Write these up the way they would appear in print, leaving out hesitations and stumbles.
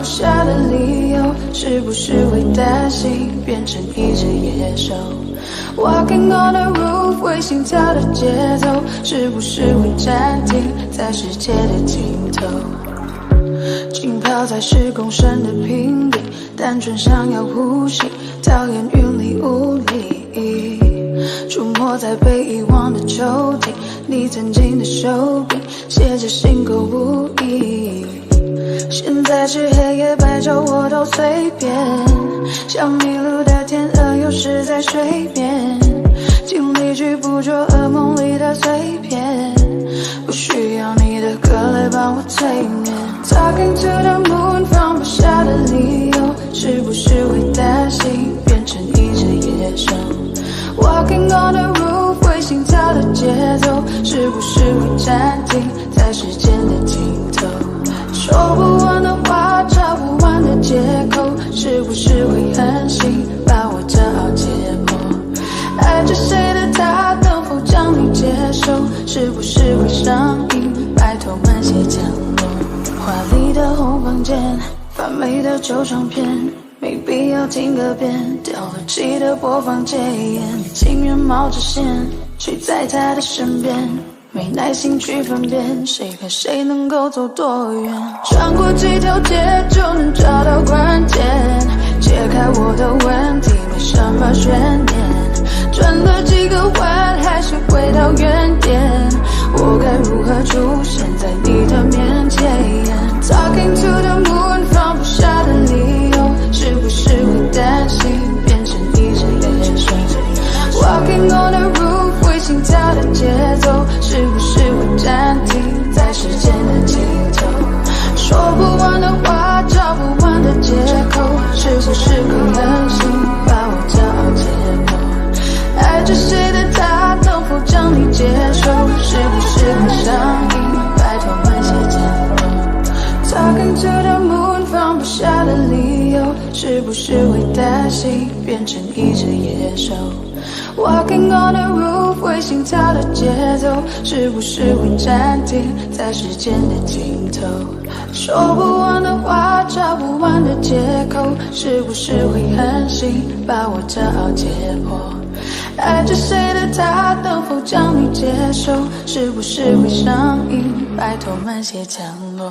不下的理由，是不是会担心变成一只野兽 ？Walking on the roof， 会心跳的节奏，是不是会暂停在世界的尽头？浸泡在10公升的瓶底，单纯想要呼吸，讨厌云里雾里。出没在被遗忘的抽屉，你曾经的手笔，写着心口不一。现在是黑夜白昼我都随便，像迷路的天鹅有时在水面，尽力去捕捉噩梦里的碎片，不需要你的歌来帮我催眠。Talking to the moon， 放不下的理由，是不是会担心变成一只野兽？ Walking on the roof， 会心跳的节奏，是不是会暂停在时间的尽头？说不完的话，找不完的借口，是不是会狠心把我骄傲解剖？爱着谁的他，能否将你接受？是不是会上瘾，拜托慢些降落？华丽的红房间，发霉的旧唱片，没必要听个遍，掉了漆的播放戒烟，情愿冒着险睡在他的身边，没耐心去分辨谁和谁能够走多远。穿过几条街就能找到关键，解开我的问题没什么悬念，转了几个弯还是回到原点，我该如何出现在你的面前？ Talking to the moon， 放不下的理由，是不是会担心变成一只野兽？ Walking on the roof， 会心跳的节奏，是不是会暂停在时间的尽头？说不完的话，找不完的借口，是不是会狠心把我骄傲解剖？爱着谁的他，能否将你接受？是不是会上瘾？拜托慢些降落。Talking to the moon， 放不下的理由，是不是会担心变成一只野兽？ Walking on the roof， 会心跳的节奏，是不是会暂停在时间的尽头？说不完的话，找不完的借口，是不是会狠心把我骄傲解剖？爱着谁的他，能否将你接受？是不是会上瘾？拜托慢些降落。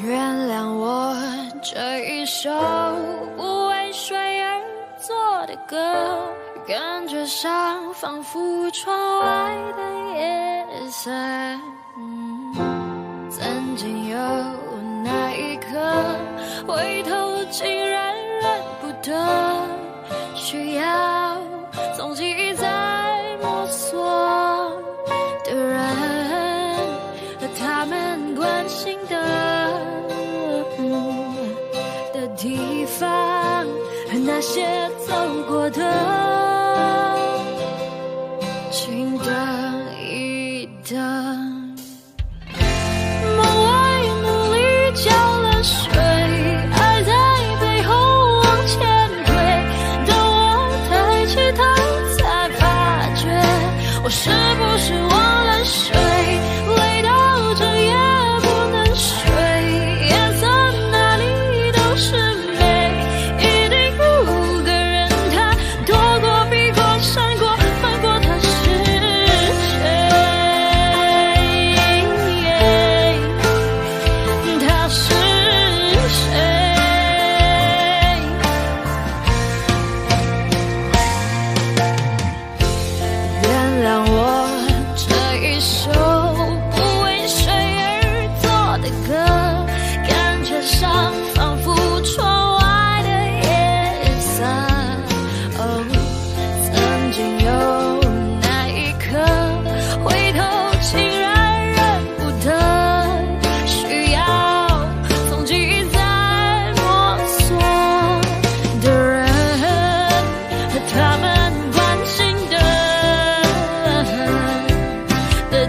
原谅我这一首不为谁而作的歌，感觉上仿佛窗外的夜色。曾经有那一刻，回头竟然认不得，需要从记忆再摸索的人和他们关心的地方，和那些走过的，请等一等。梦外努力浇了水，爱在背后往前推，等我抬起头才发觉，我是不是忘了睡，累到整夜不能睡，颜色哪里都是美，一定有个人他躲过避过闪过翻过，他是谁？他是谁？原谅我这一首不为谁而作的歌，感觉上仿佛窗外的夜色。曾经有那一刻，回头竟然认不得，需要从记忆再摸索的人和他们关心的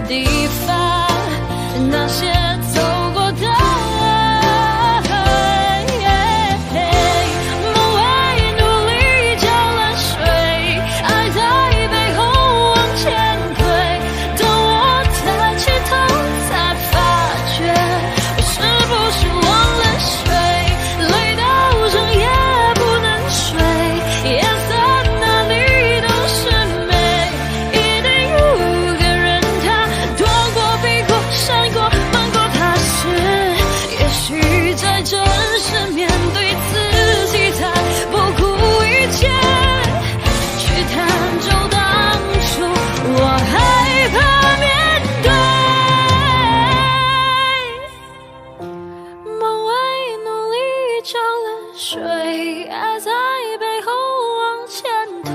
地方，那些走过的梦为努力浇了水，爱在背后往前推。当我抬起头，才发觉我是不是忘了睡，累到整夜不能睡，颜色哪里都是美，一定有个人他躲过、避过、闪过、瞒过，他是也许在真实面对自己，才不顾一切去探究当初我害怕面对。梦为努力浇了水，爱在背后往前推。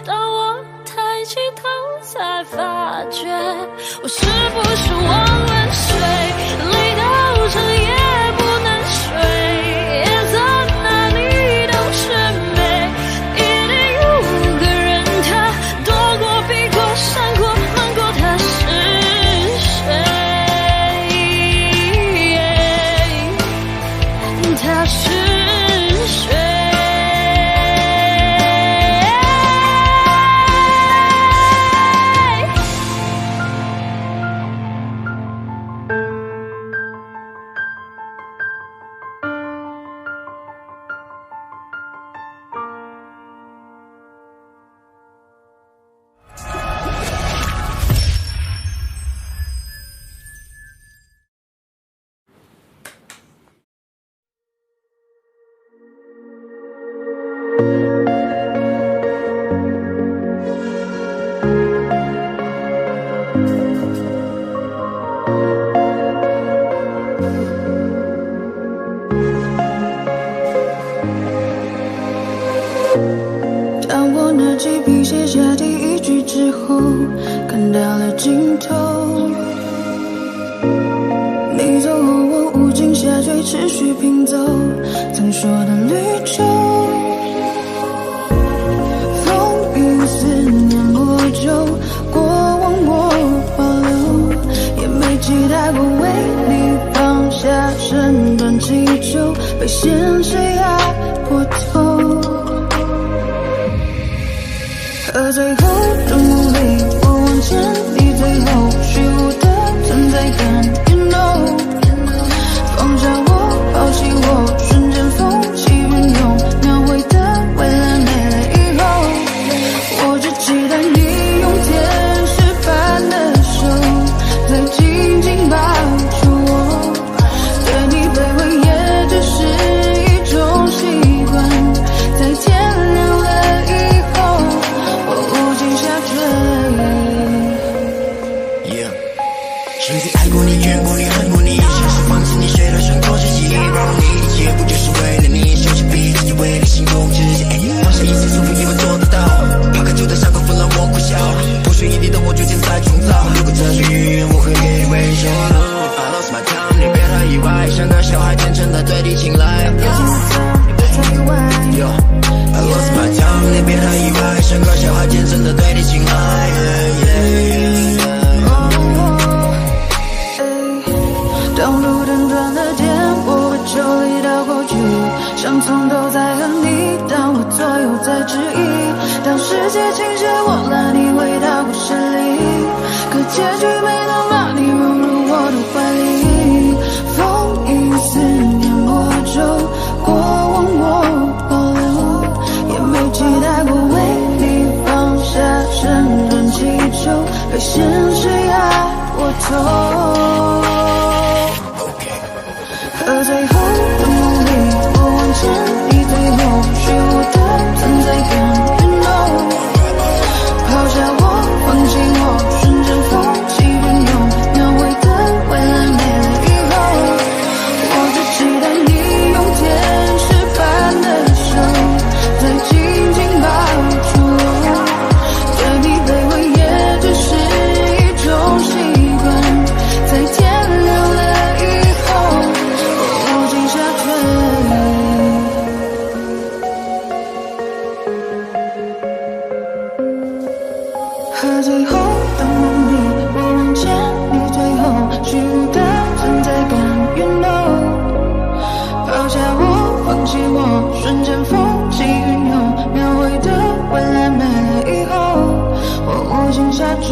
当我抬起头，才发觉我是不是忘了睡，累到整夜不能睡，颜色哪里都是美，一定有个人他躲过、避过、闪过、瞒过，他是谁？他是谁？当我拿起笔写下第一句之后，看到了尽头。你走后，我无尽下坠，持续拼凑曾说的绿洲。风雨思念魔咒，过往我保留，也没期待过为你放下身段祈求，被现实压破头。而最后的努力，我往前，你最后虚无的存在感 ，You know， 放下我，抛弃我，瞬间风起云涌，描绘的未来没了以后，我只期待你用天使般的手，再紧紧抱住我，对你卑微也只是一种习惯，在天亮了以后。曾经爱过你，怨过你，恨过你，像是放弃你，睡到想做自己，让你一切不就是为了你，休息逼自己为你心动之前，放下一切束缚，以为做得到，抛开旧的伤口，风让我苦笑，不是一地的我决定再创造，如果这是预言，我会给你微笑。I lost my time， 你别太意外，像个小孩天真的对你青睐。I lost my time， 你别太意外，像个小孩天真的对你青睐。当路灯断了电，我被抽离到过去，像从头在和你，当我左右在质疑，当世界倾斜，我拉你回到故事里，可结局没能把你融入我的怀里。风雨思念魔咒，过往我保留，也没期待过为你放下身段祈求，被现实压过头。而最后的努力，我往前，你最后虚无的存在感 ，You know， 抛下我，放弃我，瞬间风起云涌，描绘的未来没了以后，我只期待你用天使般的手，再紧紧抱住我，对你卑微也只是一种习惯，在天亮了以后。和最后的努力，我往前，虚无的存在感 You know 抛下我，放弃我，瞬间风起云涌，描绘的未来没了以后，我无心下坠。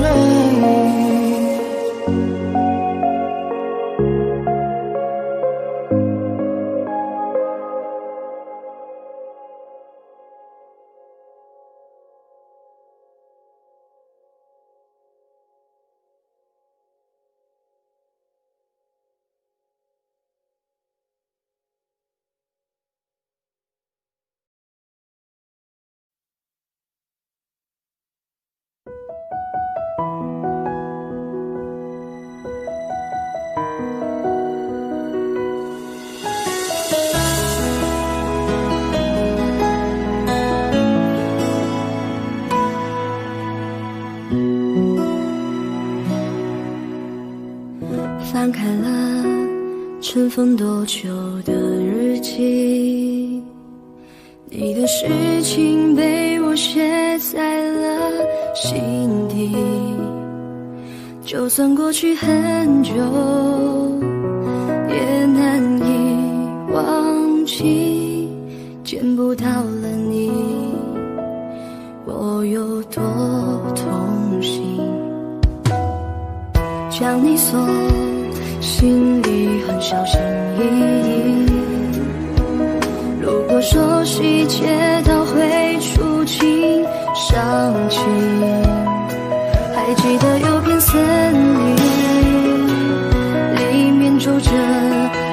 翻开了尘封多久的日记，你的事情被我写在了心底，就算过去很久也难以忘记，见不到了你我有多痛心，将你锁心里很小心翼翼，如果说细节都会触景伤情，还记得有片森林里面住着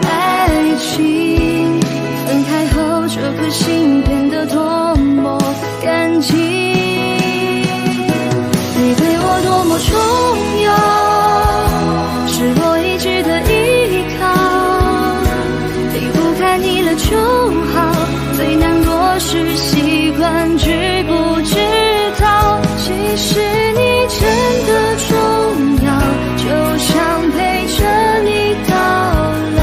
爱情，分开后这颗心变得多么干净，你对我多么重要，是我一直的依靠，离不开你了就好，最难过是习惯知不知道，其实你真的重要，就想陪着你到老，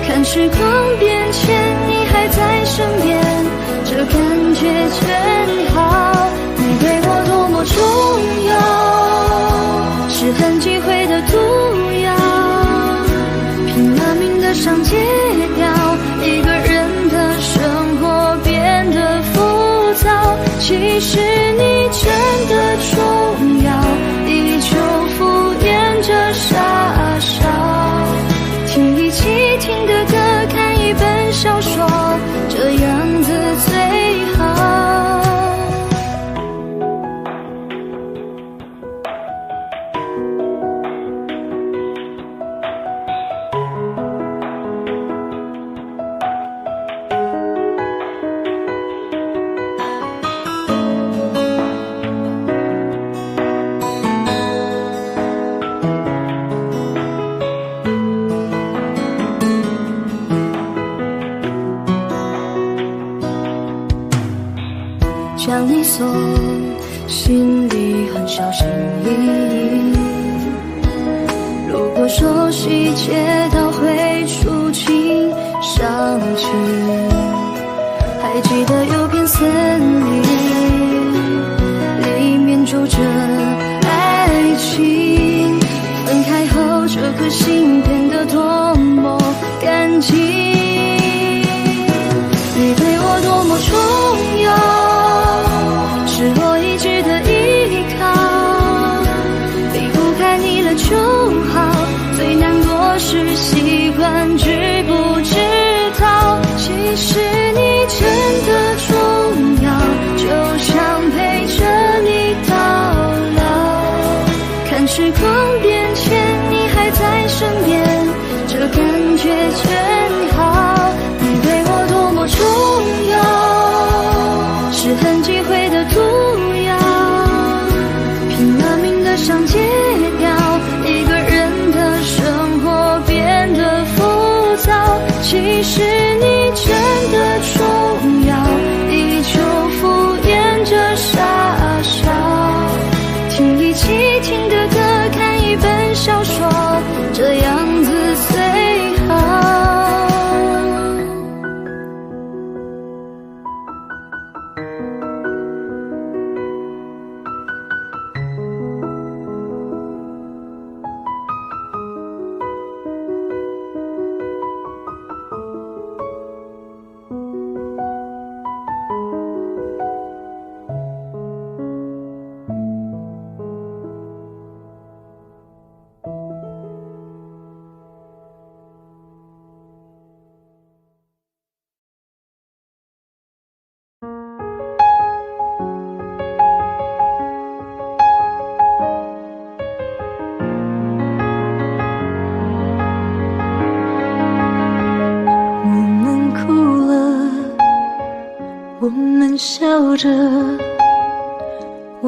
看时光变迁你还在身边，这感觉真好，你对我多么重要，是很忌讳的毒药，拼了命的想戒掉，一个人的生活变得浮躁，其实你真的重要，依旧敷衍着傻笑，听一起听的歌，看一本小说，这样子最好。将你锁心里很小心翼翼，如果说细节都会触景伤情，还记得有片森林里面住着爱情，分开后这颗心变得多么干净，你对我多么重要，是我一直的依靠，离不开你了就好，最难过是习惯知不知道，其实你真的重要，就想陪着你到老，看时光变迁你还在身边，这感觉真好，你对我多么重要，是很忌讳的毒药，拼了命的想戒掉，一个人的生活变得浮躁，其实你真的重要，依旧敷衍着傻笑，听一起听的歌，看一本小说，这样子最好。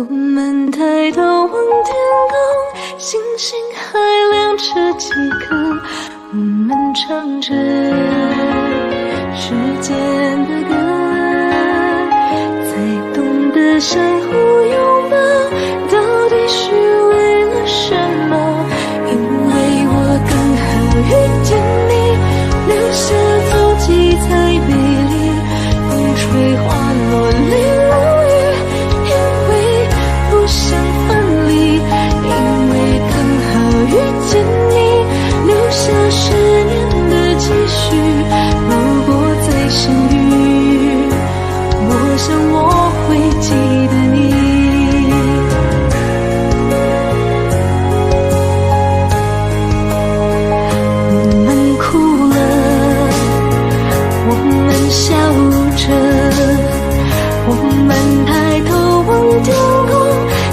我们抬头望天空，星星还亮着几颗，我们唱着时间的歌，才懂得相互拥抱，到底是为了什么？因为我刚好遇见你，留下足迹才美丽，风吹花落泪如雨，因为不想分离，因为刚好遇见你，留下10年的期许，如果再相遇，我想我会记得你。我们哭了，我们笑着，我们抬头望天空，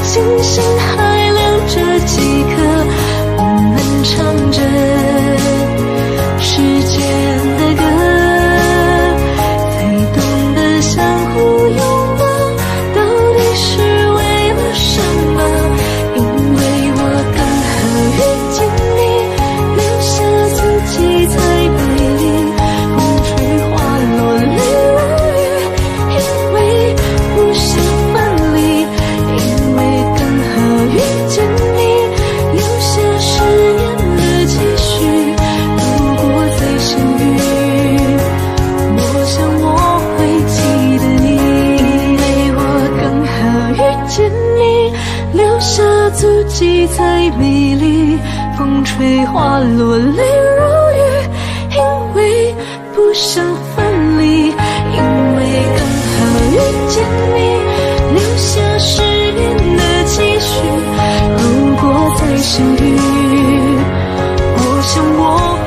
星星还亮着几颗，我们唱着时间的歌，才懂得相互拥抱，到底是为了什么？因为我刚好遇见你，留下足迹才美丽，风吹花落泪如雨，因为不想分离，因为刚好遇见你，留下10年的期许，如果再相遇，我想我会记得你。因为我刚好遇见你，留下足迹才美丽，风吹花落泪如雨，因为不想分离，因为刚好遇见你，留下10年的期许，如果再相遇，我想我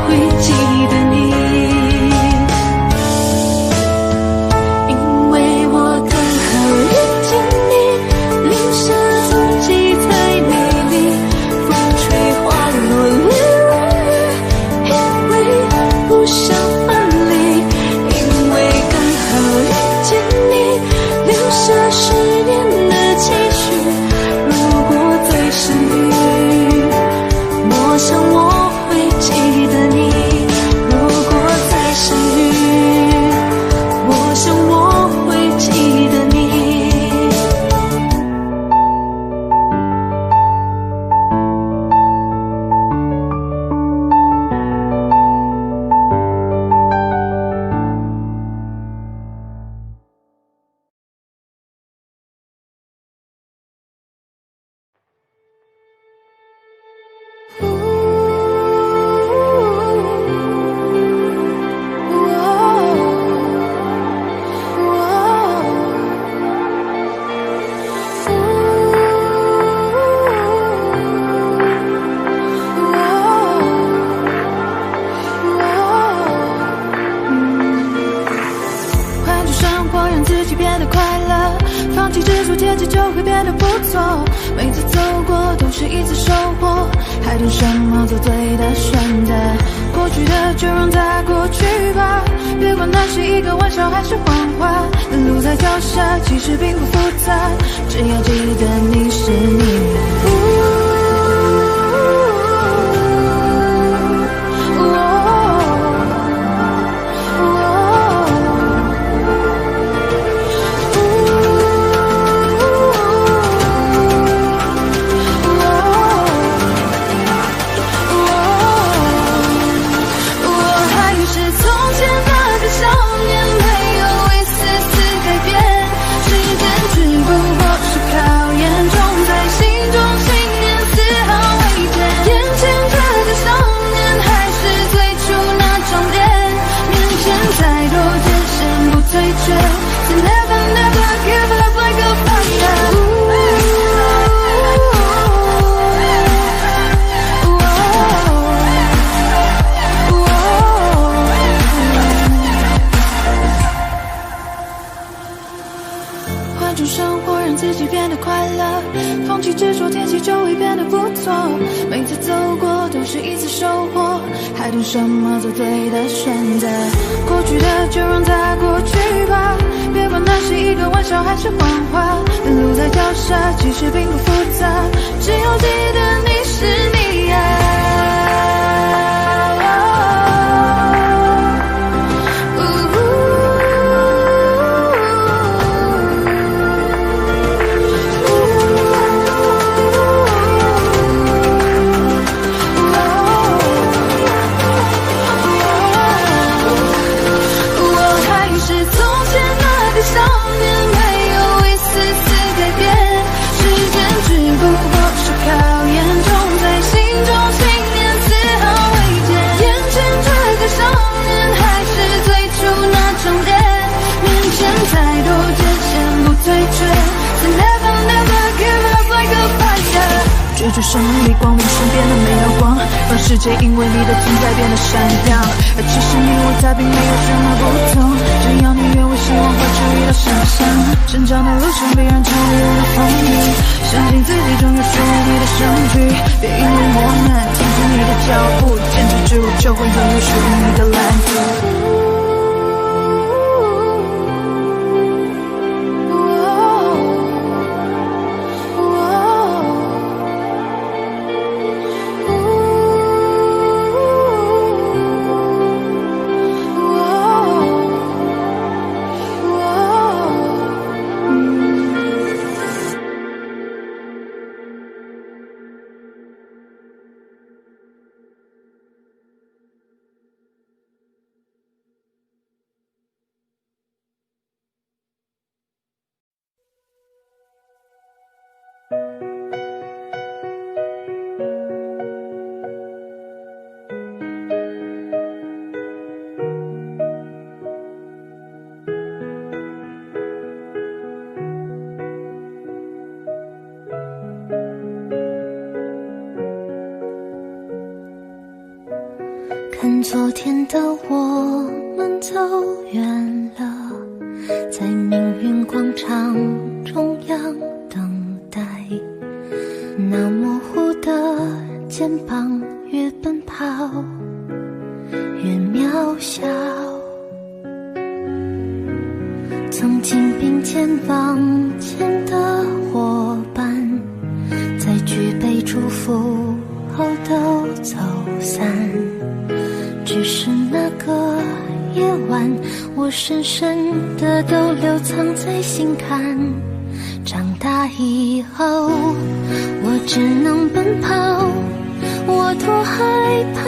会记得你。因为我刚好遇见你，留下足迹才美丽，风吹花落泪如雨，因为不想分离，因为刚好遇见你，留下10年的期许，如果再相遇，我想我会记得你。如果再相遇，我想我会记得你。换种生活让自己变得快乐，放弃执着天气就会变得不错，每次走过都是一次收获，还等什么做对的选择，过去的就让它过去吧，别管那是一个玩笑还是谎话，路在脚下其实并不复杂，只要记得你是你。时间只不过是考验，种在心中。天气就会变得不错，每次走过都是一次收获，还等什么做对的选择？过去的就让它过去吧，别管那是一个玩笑还是谎话，路在脚下其实并不复杂，只要记得你是你呀。追逐胜利光明身边的每道光，让世界因为你的存在变得闪亮。而其实你我他并没有什么不同，只要你愿为希望会注意到想象。成长的路上必然常会有了风雨，相信自己终有属于你的胜局。别因为磨难停止你的脚步，坚持住就会拥有属于你的蓝图。看昨天的我们走远了，在命运广场中央等待，那模糊的肩膀越奔跑越渺小，曾经并肩往前的伙伴，在举杯祝福后都走散，只是那个夜晚，我深深的都留藏在心坎。长大以后，我只能奔跑，我多害怕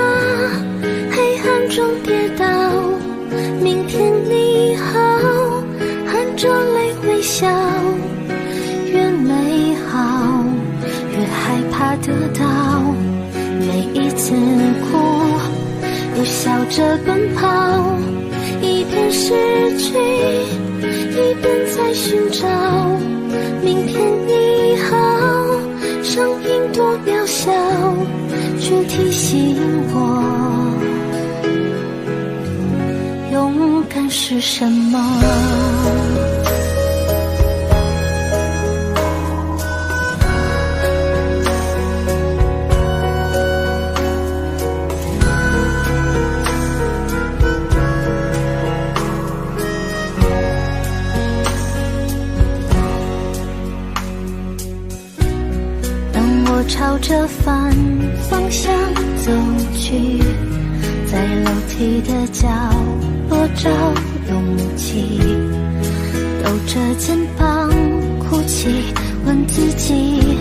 黑暗中跌倒。明天你好，含着泪微笑，越美好越害怕得到，每一次哭都笑着奔跑，一边失去一边在寻找。明天你好，声音多渺小，却提醒我勇敢是什么。朝着反方向走去，在楼梯的角落找勇气，抖着肩膀哭泣，问自己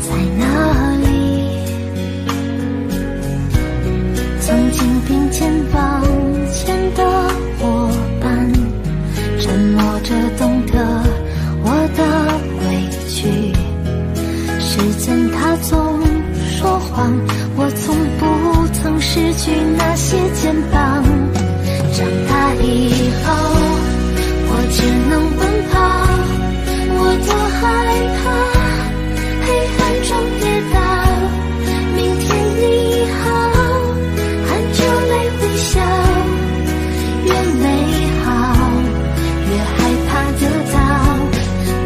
在哪里。曾经并肩往前的伙伴，沉默着懂得我的委屈，时间它总说谎，我从不曾失去那些肩膀。长大以后，我只能奔跑，我多害怕黑暗中跌倒。明天你好，含着泪微笑，越美好越害怕得到，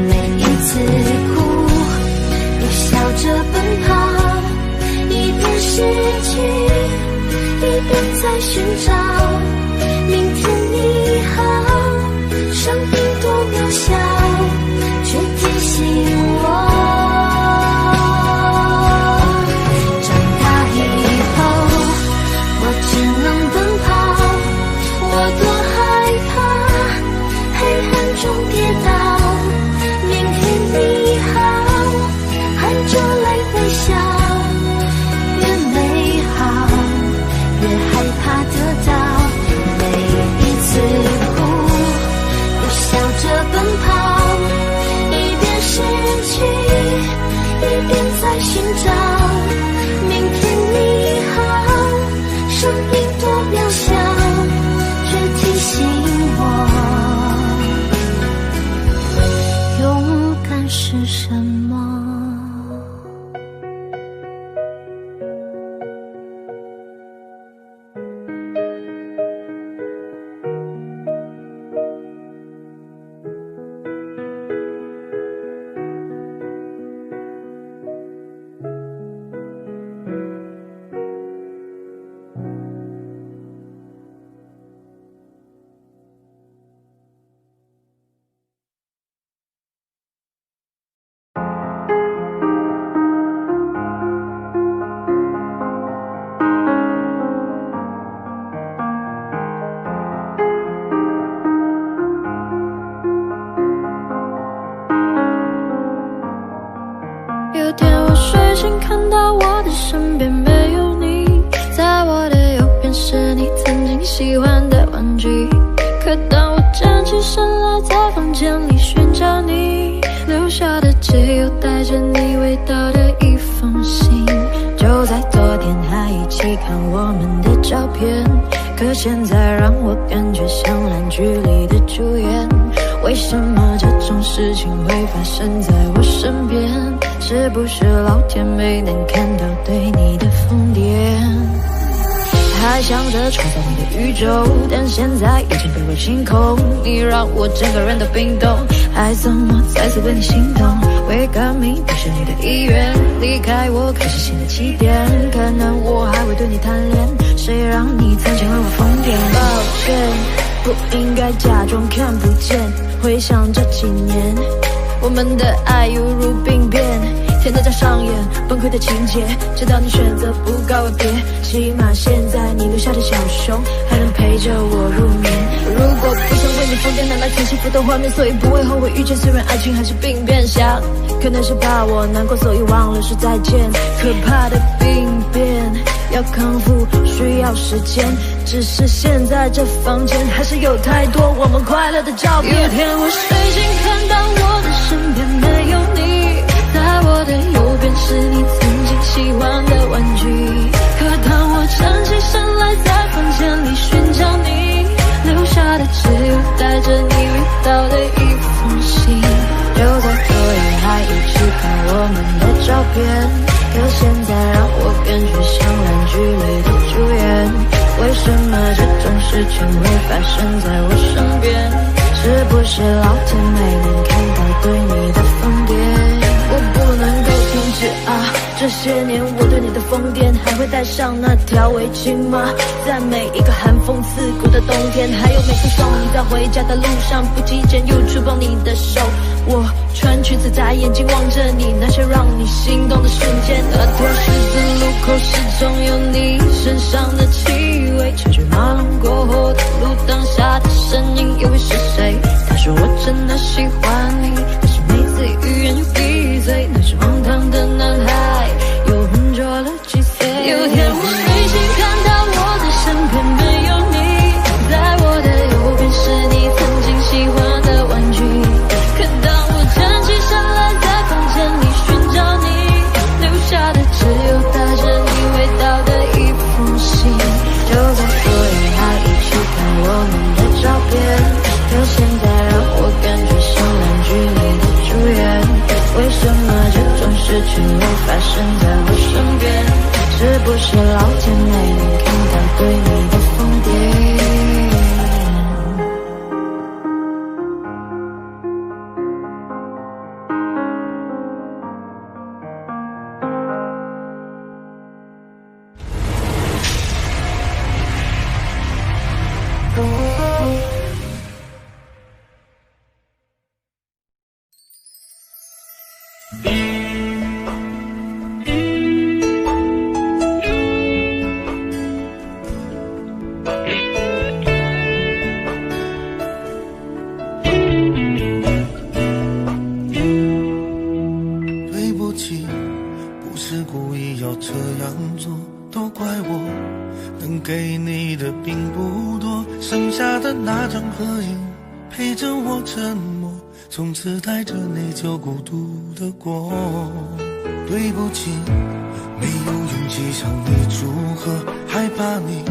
每一次哭边在寻找明天你好，生命多渺小，却提醒我，长大以后我只能奔跑，我多害怕黑暗中跌倒，明天你好，含着泪微笑，越美好越害怕得到，每一次哭都笑着奔跑，一边失去一边在寻找明天你好，生命多渺小，却提醒我勇敢是什么。有天我睡醒看到我的身边没有你，在我的右边是你曾经喜欢的玩具，可当我站起身来在房间里寻找你，留下的只有带着你味道的一封信。就在昨天还一起看我们的照片，可现在让我感觉像烂剧里的主演。为什么这种事情会发生在我身边？是不是老天没能看到对你的疯癫？还想着创造你的宇宙，但现在已经被我清空。你让我整个人都冰冻，还怎么再次为你心动？为革命不是你的意愿，离开我开始新的起点。可能我还会对你贪恋，谁让你曾经为我疯癫？抱歉，不应该假装看不见。回想这几年，我们的爱犹如病变，天天在上演崩溃的情节，直到你选择不告而别。起码现在你留下的小熊还能陪着我入眠。如果不想为你疯癫，拿来曾幸福的画面，所以不会后悔遇见。虽然爱情还是病变，想可能是怕我难过，所以忘了说再见。可怕的病变要康复需要时间，只是现在这房间还是有太多我们快乐的照片。有天我睡醒看到我的身边没有你，在我的右边是你曾经喜欢的玩具，可当我站起身来在房间里寻找你，留下的只有带着你味道的一封信。就在昨夜还一起看我们的照片，可现在让我感觉像烂剧里的主演。为什么这种事情会发生在我身边？是不是老天没能看到对你的疯癫？我不能够停止啊！这些年我对你的疯癫，还会带上那条围巾吗？在每一个寒风刺骨的冬天，还有每次送你在回家的路上，不经意间又触碰你的手。我穿裙子在眼睛望着你，那些让你心动的瞬间。那条十字路口始终有你身上的气味，车水马龙过后的路，当下的身影又会是谁？他说我真的喜欢你，可是每次语言又闭嘴。那是荒唐的男孩又浑浊了几岁？有天我睡醒看到我的身边没有你，在我的右边是你曾经喜欢的玩具，可当我站起身来在房间里寻找你，留下的只有带着你味道的一封信。就在昨夜还一起看我们的照片，可现在让我感觉像烂剧里的主演。为什么这种事情会发生在我身边？是不是老天没能看到对你的疯癫？是故意要这样做，都怪我能给你的并不多，剩下的那张合影陪着我沉默，从此带着你就孤独的过。对不起，没有勇气向你祝贺，害怕你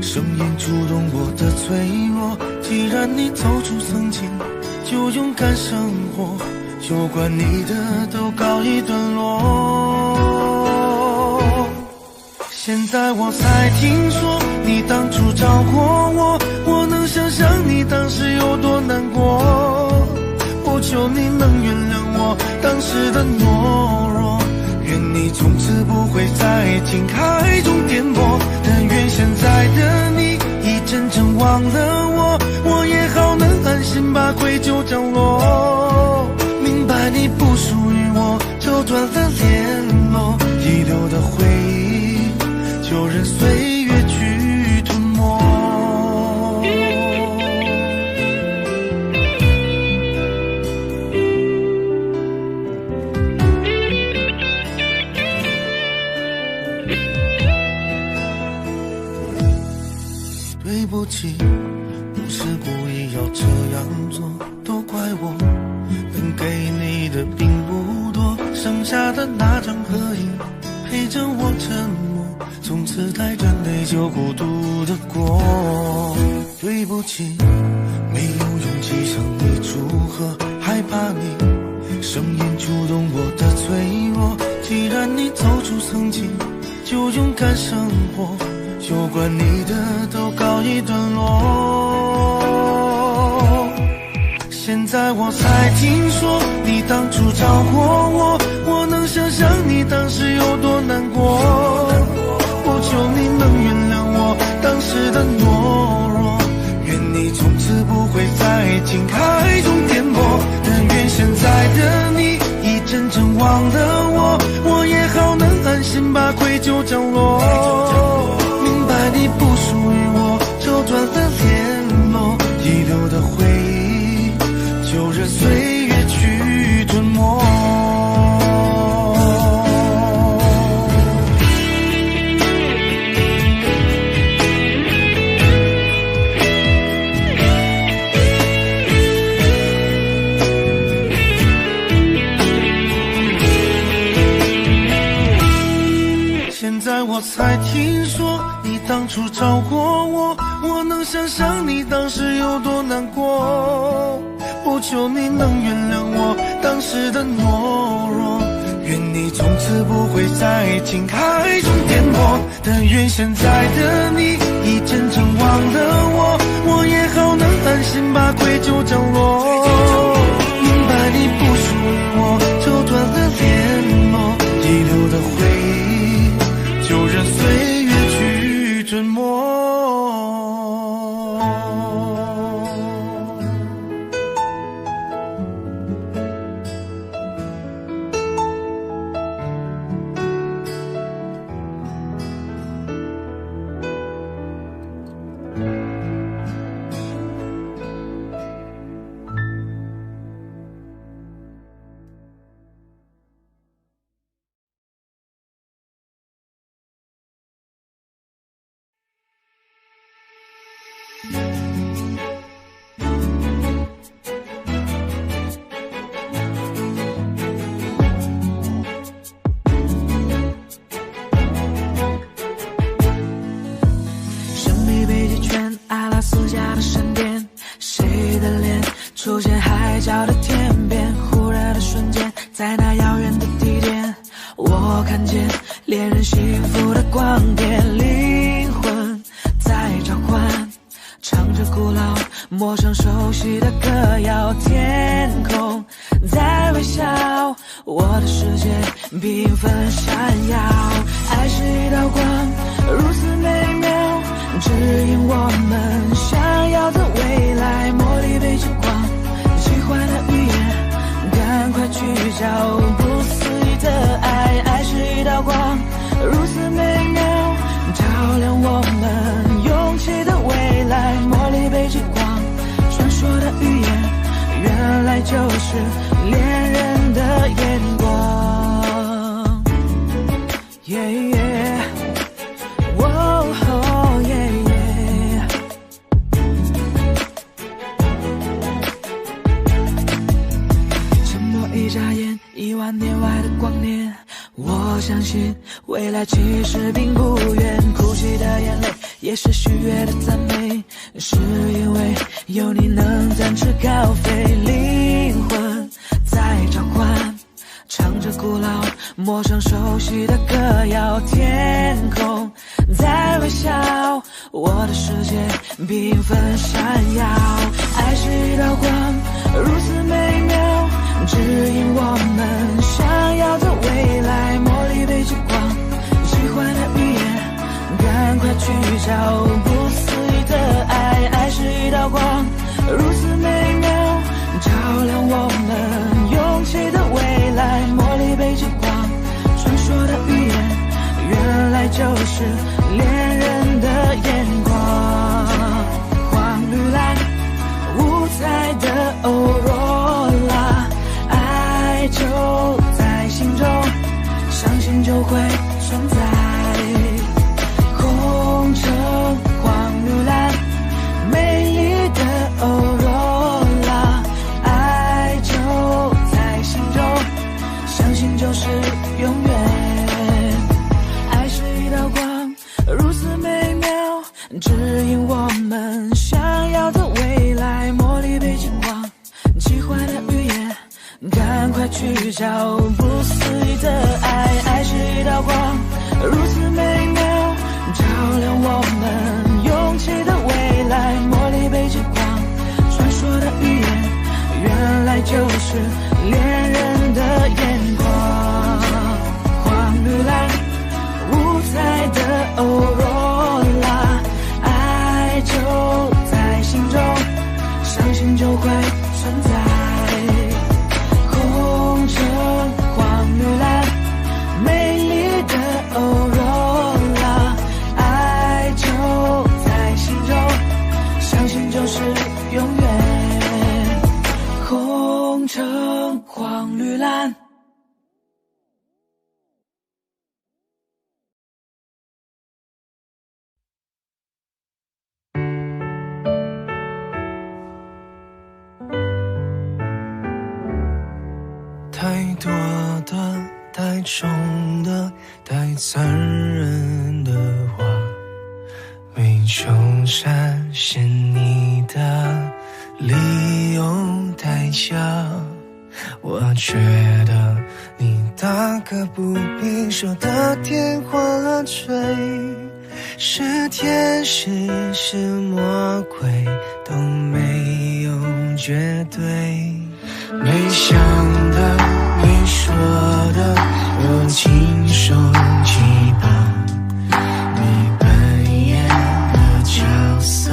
声音触动我的脆弱。既然你走出曾经，就勇敢生活，有关你的都告一段落。现在我才听说你当初找过我，我能想象你当时有多难过。我求你能原谅我当时的懦弱，愿你从此不会在情海中颠簸。但愿现在的你已真正忘了我，我也好能安心把愧疚降落。明白你不属于我，就断了联络，遗留的回忆就任岁月去吞没。对不起，不是故意要这样做，都怪我能给你的并不多，剩下的那张合影陪着我沉默，从此带着内疚孤独的过。对不起，没有勇气向你祝贺，害怕你声音触动我的脆弱。既然你走出曾经，就勇敢生活，有关你的都告一段落。现在我才听说你当初找过我，我能想象你当时有多难过。我求你能原谅我当时的懦弱，愿你从此不会在情海中颠簸。但愿现在的你已真正忘了我，我也好能安心把愧疚降落。明白你不属于我，就断了联络，遗留的回忆就任岁月去吞没。现在我才听说你当初找过我，我能想象你当时有多难过。我求你能原谅我当时的懦弱，愿你从此不会在情海中颠簸。但愿现在的你已真正忘了我，我也好能安心把愧疚降落。明白你不属于我，就断了联络，遗留的回忆就任岁月去吞没。出现海角的天边，忽然的瞬间，在那遥远的地点，我看见恋人幸福的光点，灵魂在召唤，唱着古老陌生熟悉的歌谣，天空在微笑，我的世界缤纷闪耀，爱是一道光，如此美妙，指引我们想要的未来，茉莉被烛光，喜欢的语言，赶快聚焦，不思议的爱，爱是一道光，如此美妙，照亮我们勇气的未来，茉莉被烛光，传说的语言，原来就是恋人的眼光。沉默一眨眼，10000年外的光年，我相信未来其实并不远。哭泣的眼泪也是喜悦的赞美，是因为有你能展翅高飞。灵魂在召唤，唱着古老陌生熟悉的歌谣，天空在微笑，我的世界缤纷闪耀。爱是一道光，如此美妙，指引我们想要的未来。茉莉被极光，喜欢的语言，赶快去找不思议的爱。爱是一道光，如此美妙，照亮我们勇气的未来。茉莉被极光，传说的语言，原来就是恋人的眼光。黄绿蓝，五彩的欧若拉，爱就在心中，相信就会存在。红橙黄绿蓝，美丽的欧若拉，爱就在心中，相信就是永远。爱是一道光，如此美妙，指引我们想要的未来。茉莉被极光，奇幻的语言，赶快去找不思议的爱。爱是一道光，如此美妙，照亮我们勇气的未来。茉莉被极光，传说的语言，原来就是恋人的眼光。黄绿蓝，五彩的欧若拉，爱就在心中，相信就会存在。红橙黄绿蓝，美丽的欧若拉，爱就在心中，相信就是永远。红橙黄绿蓝。太多的、太重的、太残忍的话，没求展现你的理由太假。我觉得你大可不必说的天花坠，是天使是魔鬼都没有绝对。没想的没说的都亲手击绑，你扮演的角色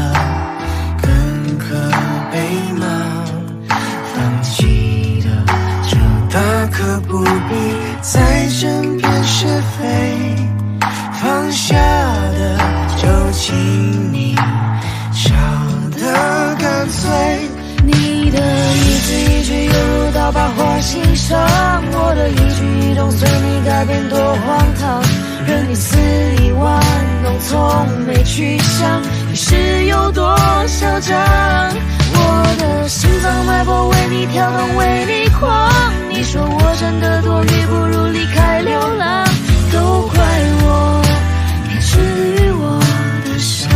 更可悲吗？放弃的就大可不必再争辩是非，放下的就请你笑得干脆。你的一字一句犹如刀疤划心上，我的一举一动随你改变多荒唐，任你肆意玩弄，从没去想你是有多嚣张。我的心脏脉搏为你跳动，为你狂。你说我真的多余，不如离开流浪，都怪我别治愈我的伤。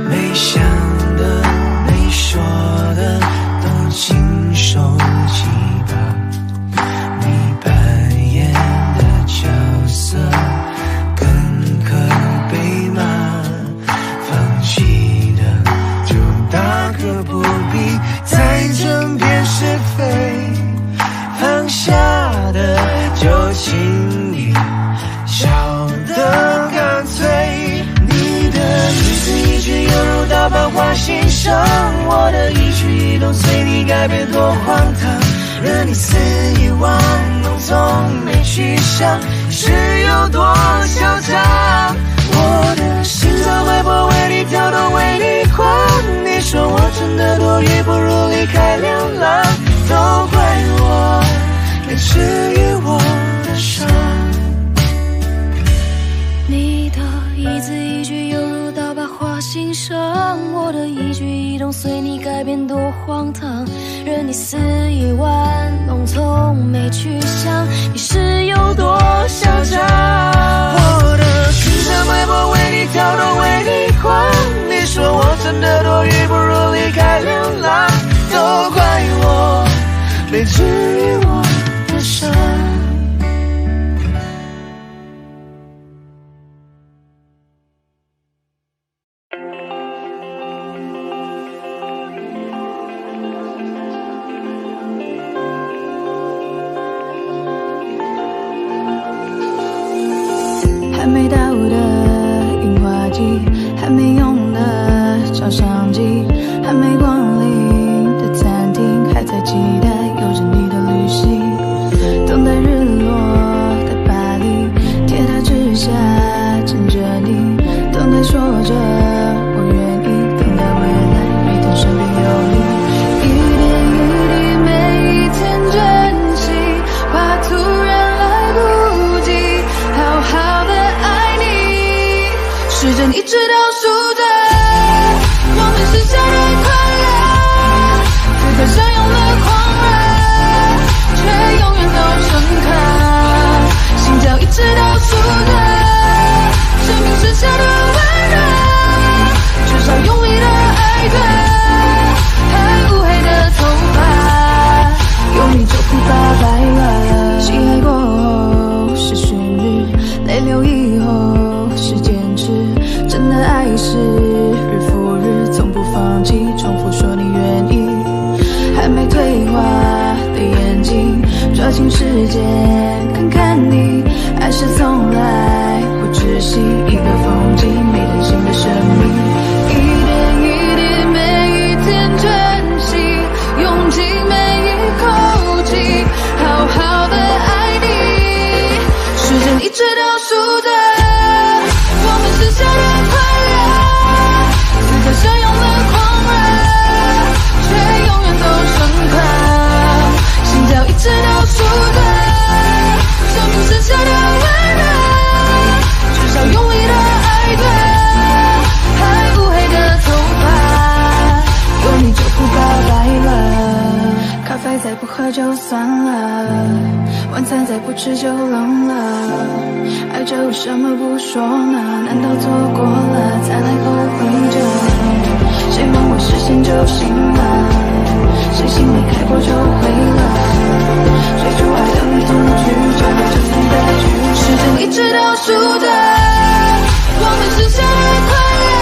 没想的没说的都亲手击绑，你扮演的角色更可悲吗？放弃的就大可不必再争辩是非，放下的就请你笑得干脆。你的一字一句犹如刀疤划心上，我的一举一动随你改变多荒唐，任你肆意玩弄，从没去想想，是有多嚣张。我的心脏脉搏为你跳动，为你狂。你说我真的多余，不如离开流浪。都怪我没治愈我的伤。你的一字一句犹如刀疤划心上，我的一举一动随你改变多荒唐，任你肆意玩弄，从没去想你是有多嚣张。我的心脏脉搏为你跳动，为你狂。你说我真的多余，不如离开流浪。都怪我没治愈我的伤。还没到的樱花季，还没用的照相机，还没光临的餐厅，还在期待有着你的旅行。等待日落的巴黎，铁塔之下枕着你，等待说着我愿意，等待未来每天身边有你，一点一滴每一天珍惜，怕突然来不及好好的爱你。时针一直倒数着我们剩下的快乐，此刻相拥的狂热，却永远都深刻。心跳一直倒数着生命剩下的温热，至少用力的爱着，还乌黑的头发，有你就不怕白了。心爱过后是寻日，泪流以后是坚持，真的爱是日复日，从不放弃，重复说你愿意。还没退化的眼睛，抓紧时间看看你，爱是从来不窒息，一个风景，没人性的生命，一点一滴每一天珍惜，用尽每一口气，好好的爱你。时针一直倒数着我们剩下的快乐，此刻相拥的狂热，却永远都深刻。心跳一直倒数着生命剩下的温热，至少用力的爱着，还乌黑的头发，有你就不怕白了。咖啡再不喝就算了，晚餐再不吃就冷了，爱着为什么不说呢？难道错过了才来后悔着？谁忘我视线就行了，谁心没开过就毁了，追逐爱的你总拒绝，就算的拒绝。时针一直倒数着我们剩下的快乐，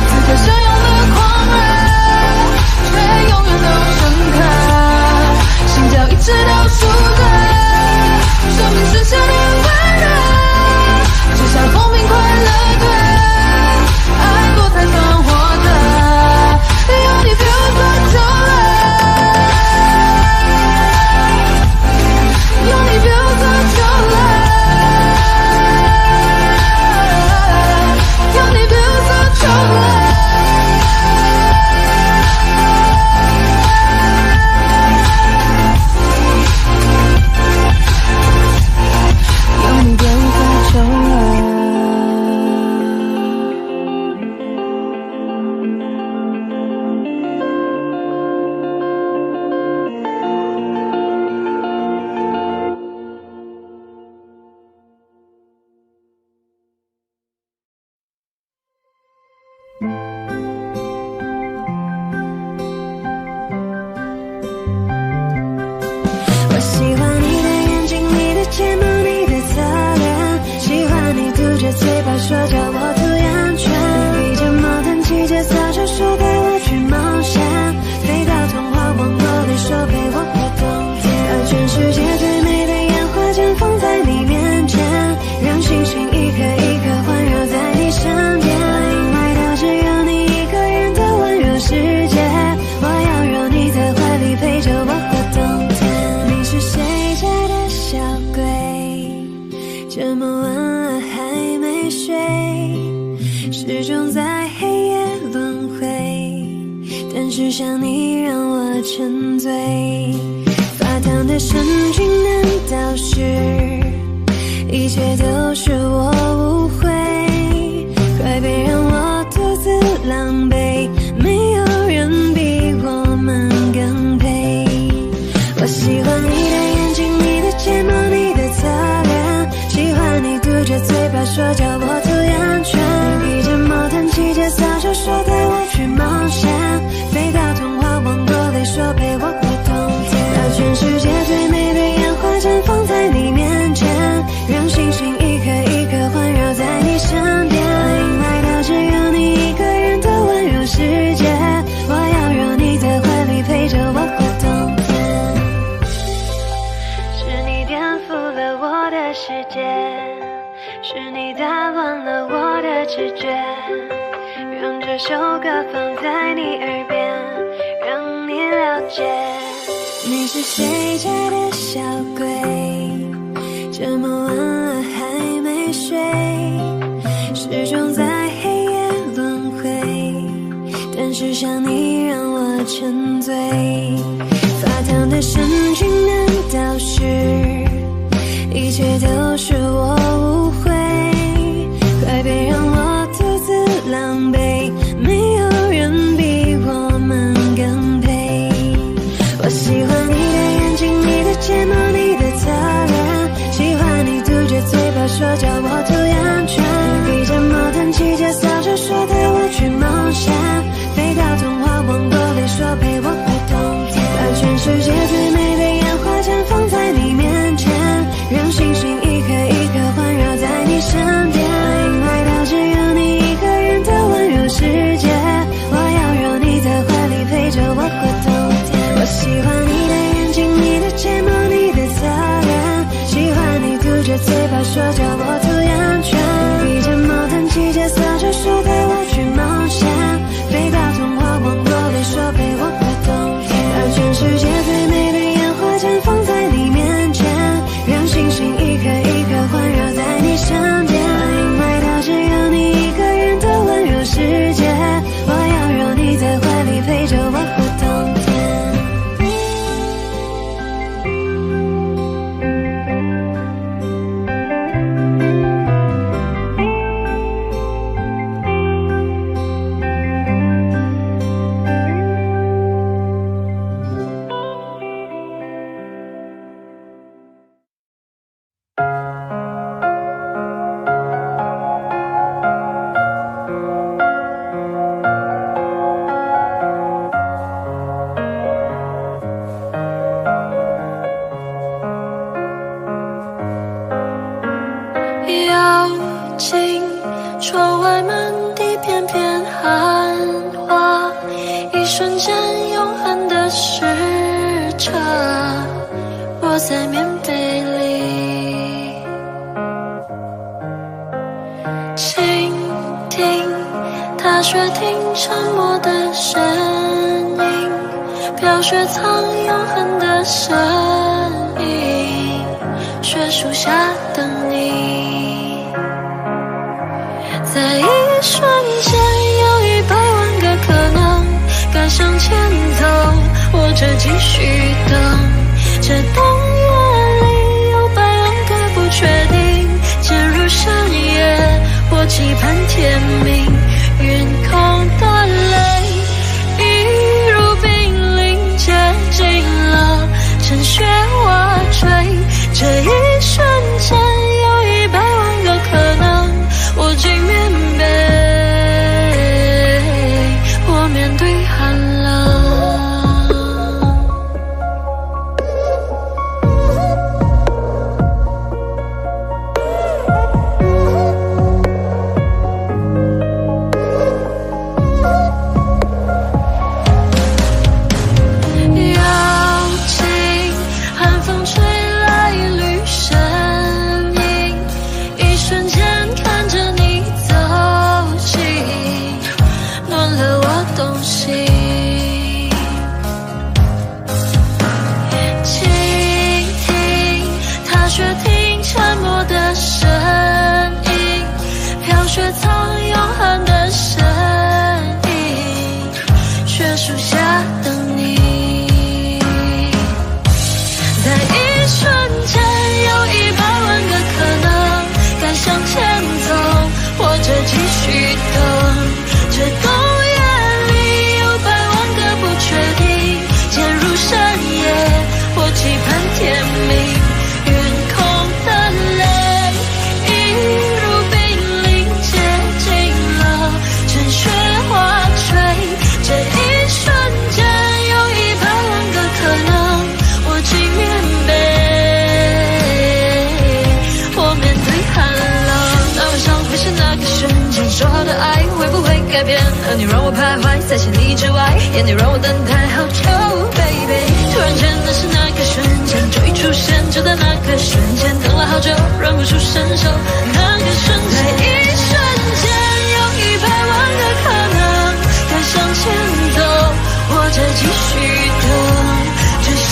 此刻相拥的狂热，却永远都深刻。心跳一直倒数着生命剩下的温热，至少风平快乐的爱过才算活着，有你 feel so 久了，有你 feel 这么晚了还没睡，始终在黑夜轮回，但是想你让我沉醉。发烫的神经难道是一切都是我误会？快别让我独自狼狈，没有人比我们更配。我喜欢你的眼睛，你的睫毛，你的侧脸，喜欢你嘟着嘴巴说叫我注意安全。你披着毛毯骑着扫帚说带我去冒险，飞到童话王国里说陪我过冬天，把全世界最美的烟花绽放在你面前，让星星一颗一颗环绕在你身边，迎来到只有你一个人的温柔世界，我要让你在怀里陪着我过冬天。是你颠覆了我的世界，是你打乱了我的直觉，让这首歌放在你耳边，让你了解。你是谁家的小鬼，这么晚了还没睡，始终在黑夜轮回，但是想你让我沉醉。发烫的神经难道是一切都是我误会？快别让我独自狼狈，没有人比我们更配。我喜欢你的眼睛，你的睫毛，你的侧脸，喜欢你嘟着嘴巴说叫我注意安全。你披着毛毯骑着扫帚说带我去冒险，飞到童话王国里说陪我过冬天，把全世界最美的烟花绽放在你面前，让星星一颗一颗环绕在你身边，迎来到只有你一个人的温柔世界，我要让你在怀里陪着我过冬天。我喜欢你的眼睛，你的睫毛，你的侧脸，喜欢你嘟着嘴巴说叫我注意安全。你披着毛毯骑着扫帚说带我去冒险，飞到童话王国里说陪我过冬天，把全世界最美的烟花绽放在你面前，让星星一颗一颗环绕在你身边，迎来到只有你一个人的温柔世界，我要让你在怀里陪着我过冬天。妖精，窗外满地片片寒花，一瞬间永恒的时差，窝在棉被里，倾听踏雪听沉默的声音，飘雪藏永恒的声音，雪树下等你。在一瞬间有100万个可能，该向前走或者继续等，这冬夜里有100万个不确定，渐入深夜或期盼天明，云空的泪一如冰凌接近了，趁雪瓦坠，这一瞬间有100万个可能，我进棉被，我面对寒冷。叶片，而你让我徘徊在千里之外，眼泪让我等待好久 ，baby。突然间的是那个瞬间，就一出现，就在那个瞬间，等了好久，忍不住伸手，那个瞬间，在一瞬间，有100万个可能，该向前走，或者继续等，这深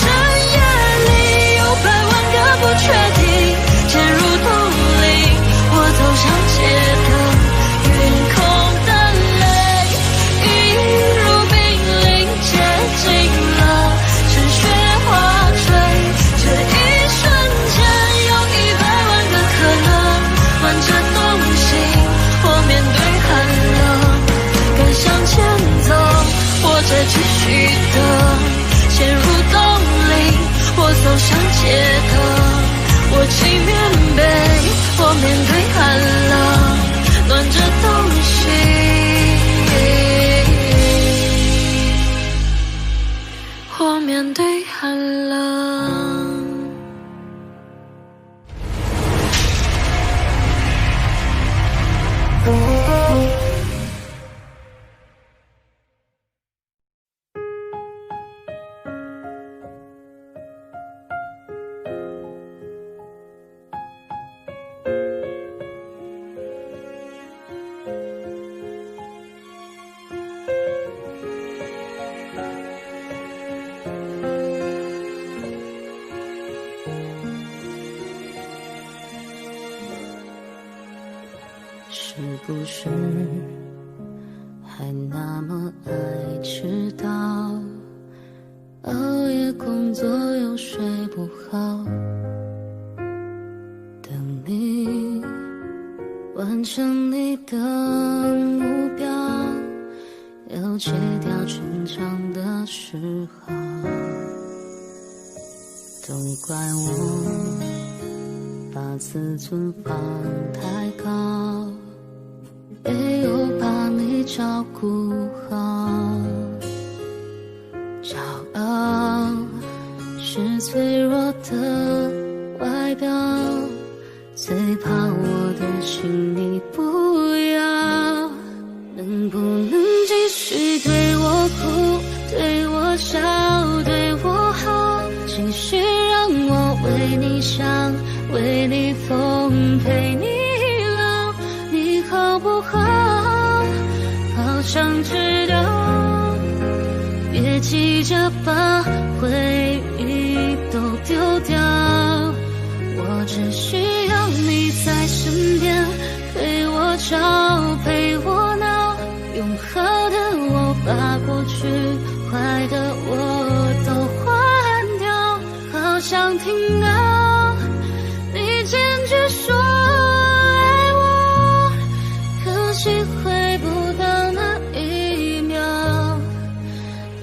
夜里有100万个不确定，渐入冬令，我走向街灯。云空的泪映入冰凌，接近了，趁雪花坠。这一瞬间有100万个可能，挽着东西，或面对寒冷，敢向前走，或者继续等，陷入冬令，或走向街灯，握起棉被，或面对寒冷。暖着东西，或面对寒冷。是不是还那么爱迟到？熬夜工作又睡不好，等你完成你的目标，要戒掉逞强的时候，都怪我把自尊放太高，没有把你照顾好。骄傲是脆弱的外表，最怕我的请你不要。能不能继续对我哭，对我笑，对我好，继续让我为你想，为你疯，陪你老，你好不好？好想知道，别急着把回忆都丢掉，我只需要你在身边，陪我吵，陪我闹，用好的我把过去坏的我都换掉，好想听到你坚决说爱我，可惜回不到那一秒，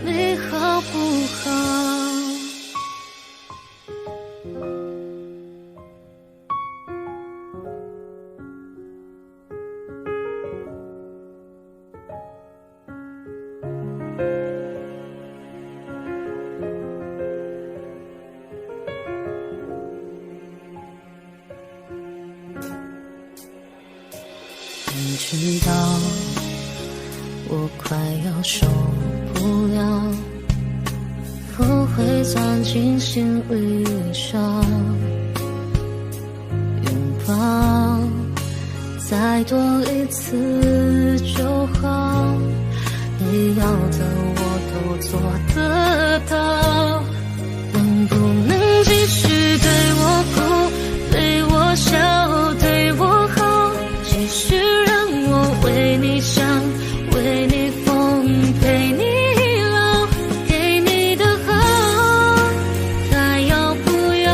你好不好？你知道我快要受不了，不会钻进心里烧，拥抱再多一次就好，你要的我都做得到。能不能继续对我哭，对我笑，对我好，继续让我为你想，为你疯，陪你老，给你的好，还要不要？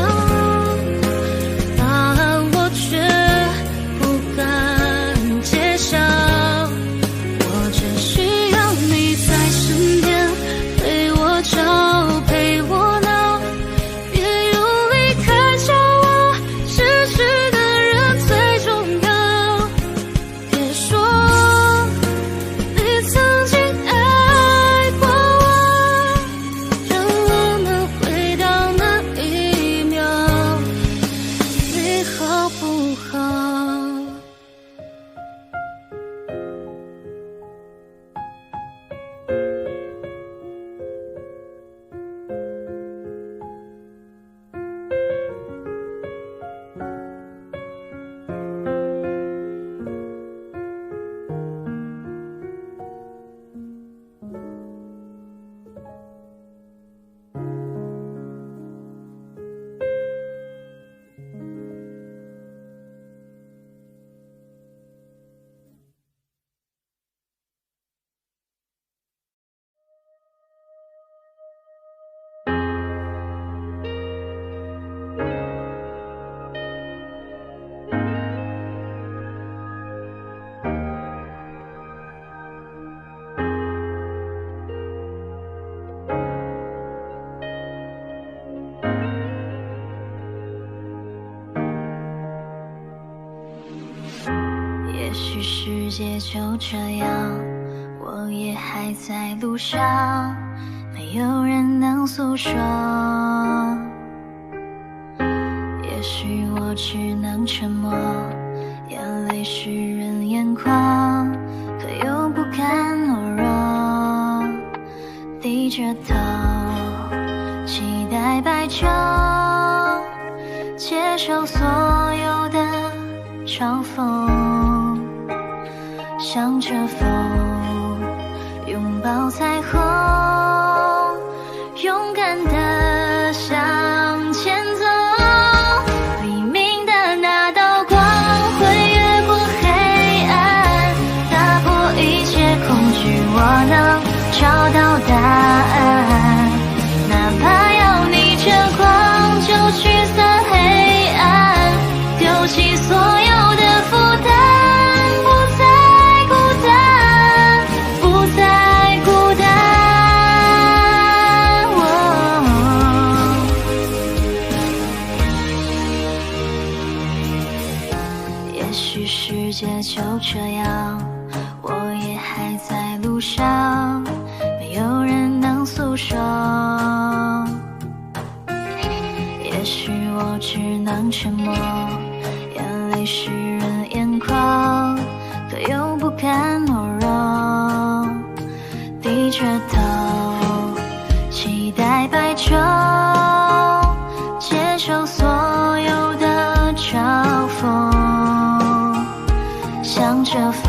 答案我却不敢揭晓，我只需要你在身边，陪我吵，陪我闹，别用离开叫我失去的人最重要。别说你曾经爱过我，让我们回到那一秒，你好不好？许世界就这样，我也还在路上，没有人能诉说。也许我只能沉默，眼泪湿润眼眶，可又不甘懦弱，低着头期待白昼，接受所有的嘲讽，向着风拥抱彩虹，勇敢地向前走。黎明的那道光会越过黑暗，打破一切恐惧，我能找到答案。哪怕要逆着光就驱散黑暗，丢弃所有的负担，不再孤单，不再孤单。也许世界就这样，我也还在路上，没有人能诉说。也许我只能沉默，眼泪湿润眼眶，可又不甘懦弱，低着头期待白昼，接受所有的嘲讽，向着风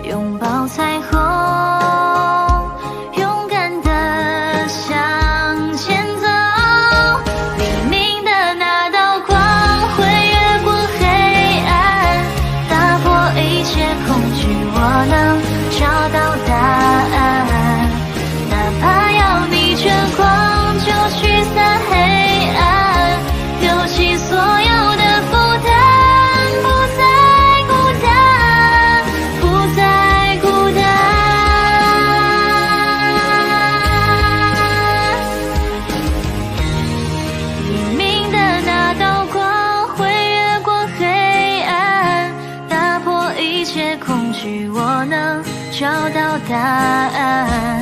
拥抱彩虹，勇敢地向前走。黎明的那道光会越过黑暗，打破一切恐惧，我能找到答案。哪怕要逆着光就驱散黑暗，丢弃所有的负担，不再孤单，不再孤单。黎明的那道光会越过黑暗，打破一切恐惧，我能找到答案。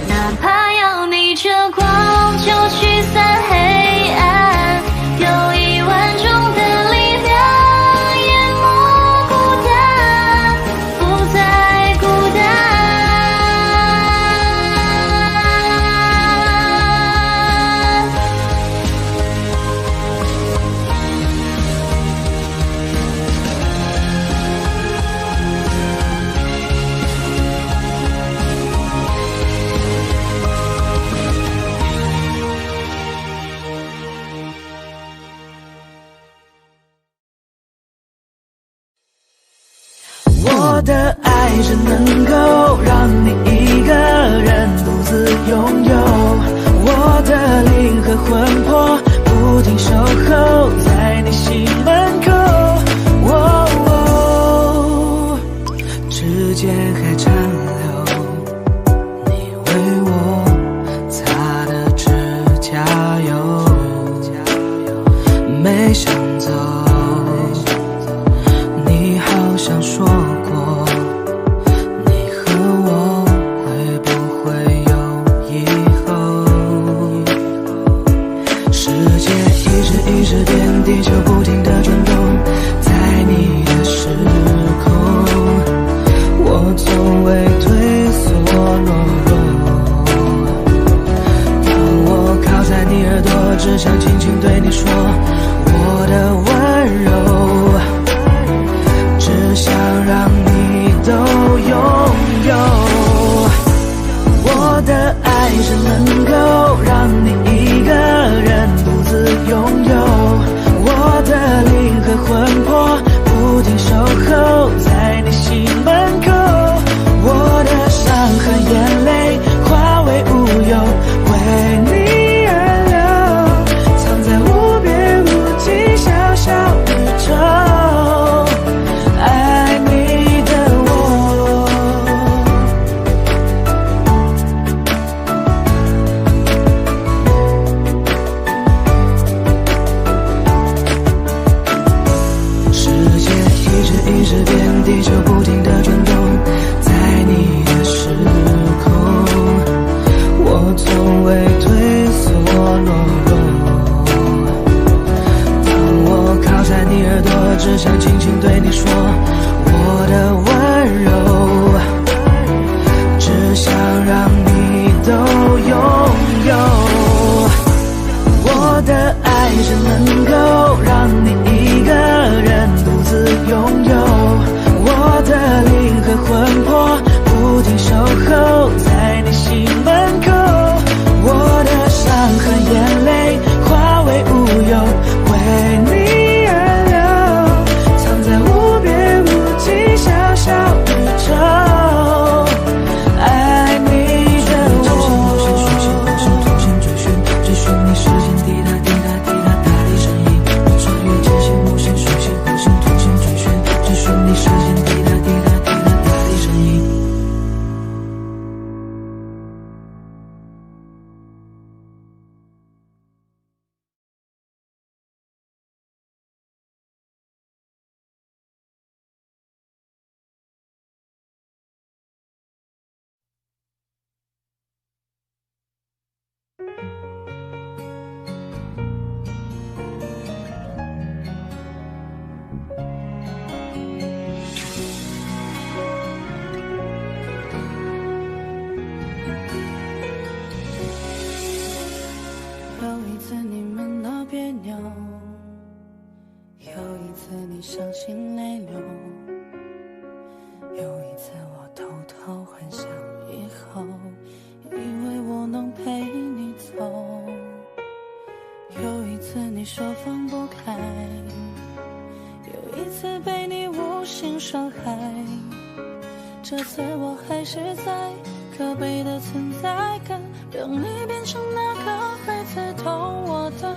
哪怕要逆着光就驱散黑暗，有10000种的力量淹没孤单，不再孤单。我的爱只能够让你一个人独自拥有，我的灵和魂魄不停守候在你心门口。指尖还残留你为我擦的指甲油，没想走，你好像说过，你和我会不会有以后？世界一直变，地球不停地转动，在你的时空，我从未退缩懦弱。当我靠在你耳朵，只想轻轻对你说我的温柔，只想让你都拥有。我的爱只能够让你一个人独自拥有，我的灵只想轻轻对你说，我的温柔，只想让你都拥有。我的爱只能够让你一个人独自拥有，我的灵和魂魄不停守候在你心门口，我的伤和眼泪化为乌有，为你而流，藏在无边无际小小宇宙，爱你的我。追寻你视线滴答滴答滴答答的声音，我穿越这些无限属性弧形图形追寻，追寻你视线滴答滴答滴答答的声音。有一次你们闹别扭，有一次你伤心泪流，有一次我偷偷幻想以后，以为我能陪你走，有一次你说放不开，有一次被你无心伤害，这次我还是在可悲的存在感，让你变成那个会刺痛我的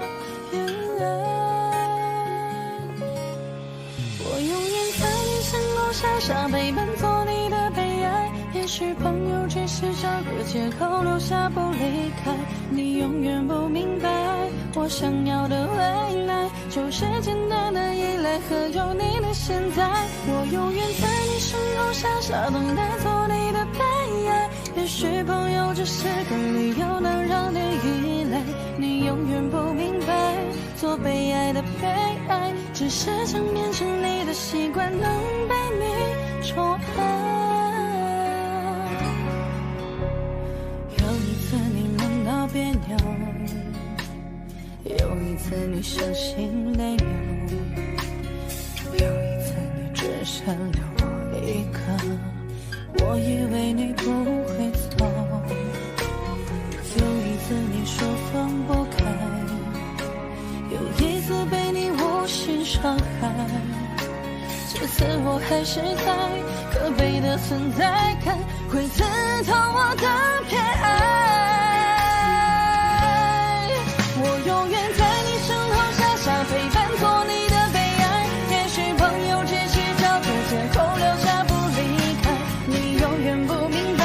眼泪。我永远在你身后傻傻陪伴，做你的悲哀。也许朋友只是找个借口留下不离开，你永远不明白，我想要的未来就是简单的依赖和有你的现在。我永远在你身后傻傻等待，做你的悲哀。也许朋友只是个理由，能让你依赖，你永远不明白，做被爱的被爱，只是想变成你的习惯，能被你宠爱。有一次你们闹别扭，有一次你伤心泪流，有一次你只剩留我一个，我以为你不会走，有一次你说放不开，有一次被你无心伤害，这次我还是在可悲的存在感，会刺痛我的偏爱。我永远在你身后傻傻陪伴，做你的悲哀。也许朋友只是找个借口留下不离开，你永远不明白，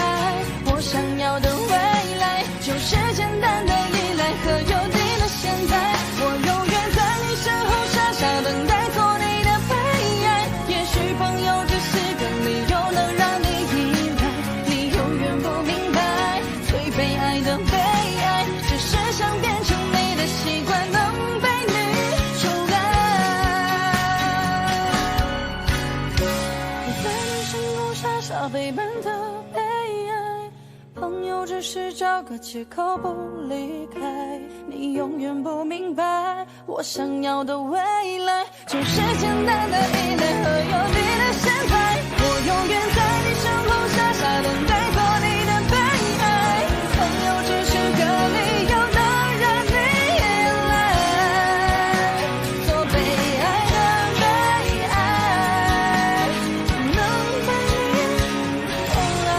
我想要的未来就是简单的依赖和有你的现在。我永远在你身后傻傻等待，做你的悲哀。也许朋友只是个理由，能让你依赖，你永远不明白，最被爱的被爱，只是想变成你的习惯，能被你宠爱。我在你身后傻傻陪伴的被爱，朋友只是找个借口不离开，你永远不明白，我想要的未来就是简单的依赖和有你的现在。我永远在你身后傻傻等待，做你的悲哀。朋友只是个理由，能让你依赖，做被爱的被爱，能被你宠爱。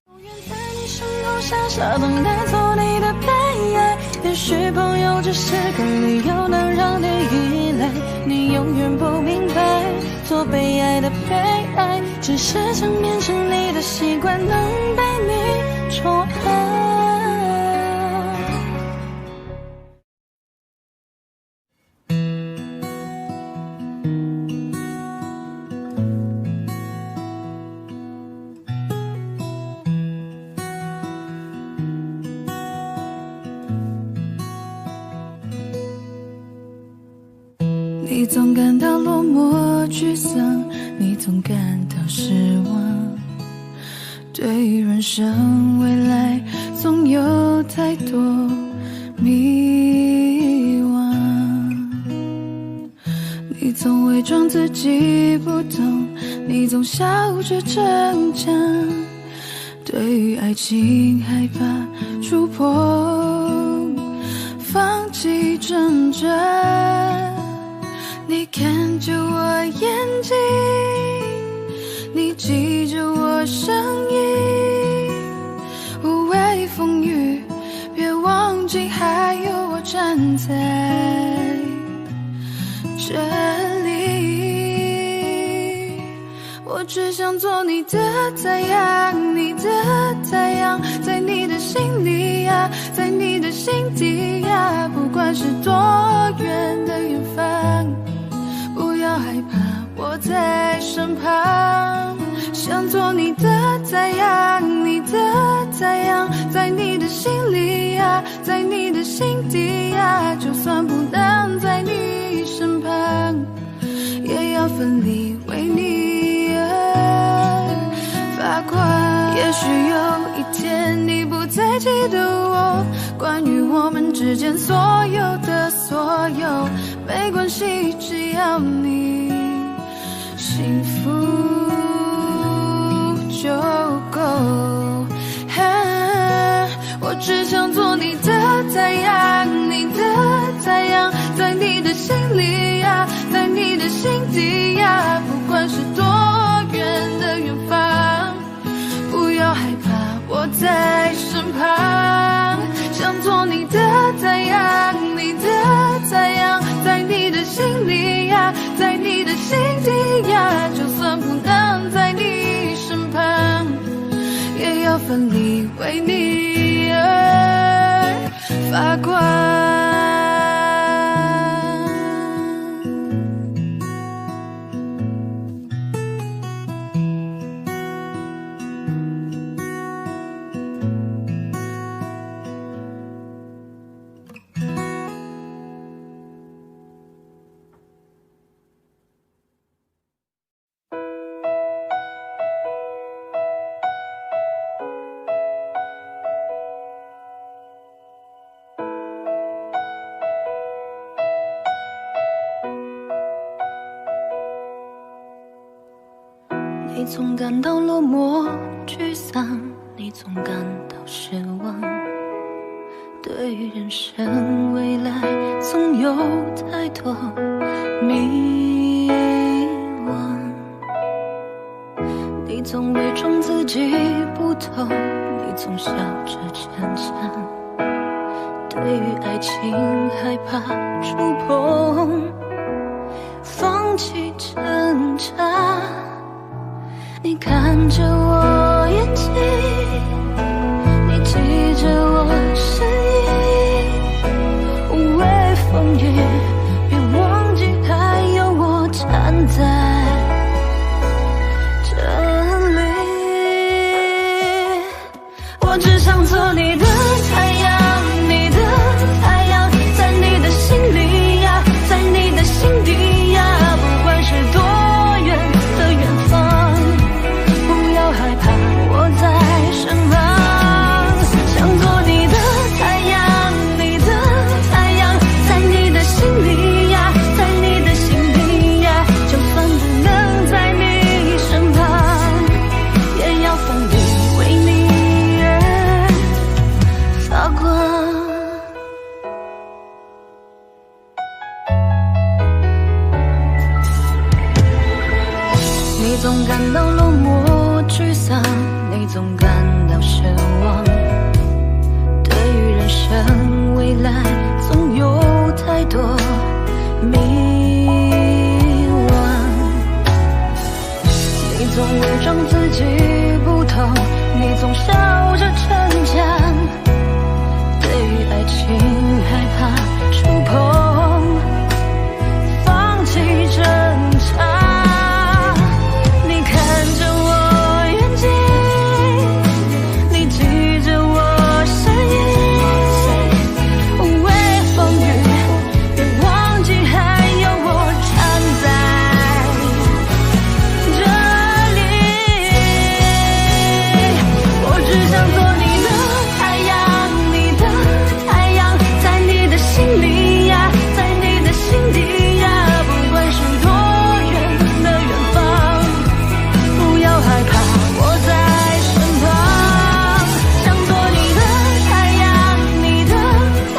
永远在你身后傻傻等待，做你的悲哀。也许朋友只是个理由，能让你依的悲哀，只是想变成你的习惯，能被你宠爱。你总感到落寞沮丧，你总感到失望，对于人生未来总有太多迷惘。你总伪装自己不懂，你总笑着逞强，对于爱情害怕触碰，放弃挣扎。你看着我眼睛，你记着我声音，无畏风雨，别忘记还有我站在这里。我只想做你的太阳，你的太阳，在你的心里呀，在你的心底呀，不管是多远的远方，不要害怕，我在身旁。想做你的太阳，你的太阳，在你的心里呀，在你的心底呀，就算不能在你身旁，也要奋力为你而发光。也许有一天你不再记得我，关于我们之间所有的所有，没关系，只要你幸福就够。我只想做你的太阳，你的太阳，在你的心里呀，在你的心底呀，不管是多远的远方，不要害怕，我在身旁。想做你的太阳，你的太阳，在你的心里呀，在你的心底呀，就算不能在你身旁，也要奋力为你而发光。你总感到落寞沮丧，你总感到失望，对于人生未来总有太多迷惘。你总伪装自己不懂，你总笑着逞强，对于爱情害怕触碰，放弃挣扎。你看着我眼睛，你记着我声音，无畏风雨，别忘记还有我站在这里。我只想做你的太阳，你的太阳，在你的心里呀，在你的心底呀，不管是多远的远方，害怕，我在身旁。想做你的太阳，你的太阳，在你的心里呀，在你的心底呀，就算不能在你身旁，也要奋力为你而发光。你总感到落寞沮丧，你总感到失望，对于人生未来总有太多迷惘。总伪装自己不痛，你总笑着逞强，对于爱情害怕触碰，放弃挣扎。你看着我眼睛，你记着我身影，无畏风雨，别忘记还有我站在这里。我只想做你的太阳，你的太阳，在你的心里呀，在你的心底呀，不管是多远的远方，不要害怕，我在身旁。想做你的太阳，你的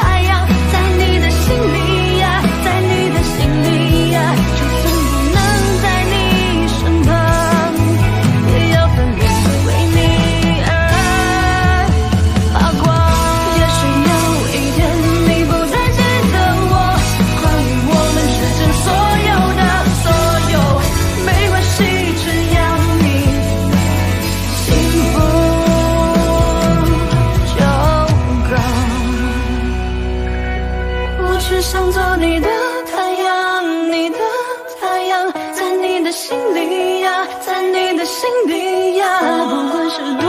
太阳，在你的心里呀，在你的心里呀，就算不能在你身旁，也要奋力为你而发光。也许有一天你不再记得我，关于我们之间所有的所有，没关系，只要你幸福就够。我只想做你的太阳，你的太阳，在你的心里呀，在你的心底呀，不管是多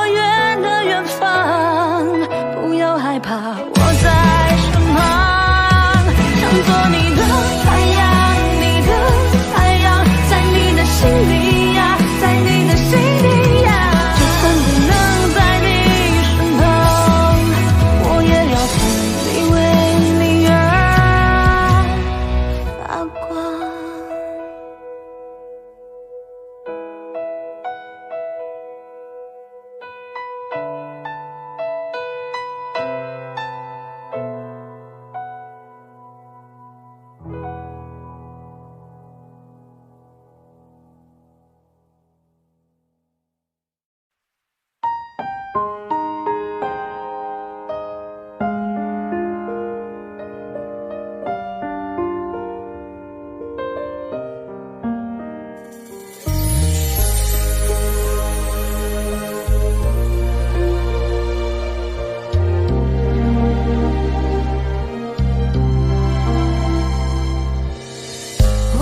远的远方，不要害怕，我在身旁。想做你的太阳，你的太阳，在你的心里呀，在你的心底呀，就算不能在你身旁，我也要奋力为你而发光。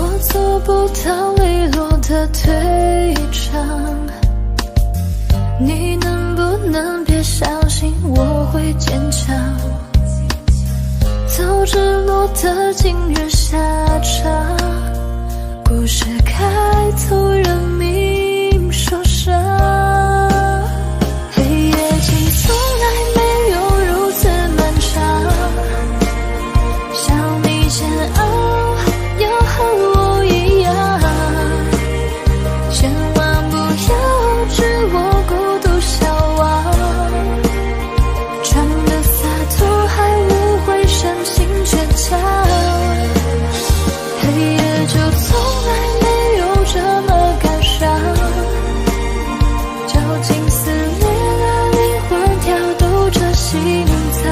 我做不到利落的退场，你能不能别相信我会坚强？早知落得今日下场，故事开头人命受伤。黑夜竟从来没有如此漫长，想你煎熬要和我一样，千万不要置我孤独消亡，装的洒脱还误会深情倔强，黑夜就从来没有这么感伤，绞尽撕裂了灵魂，跳动着心脏，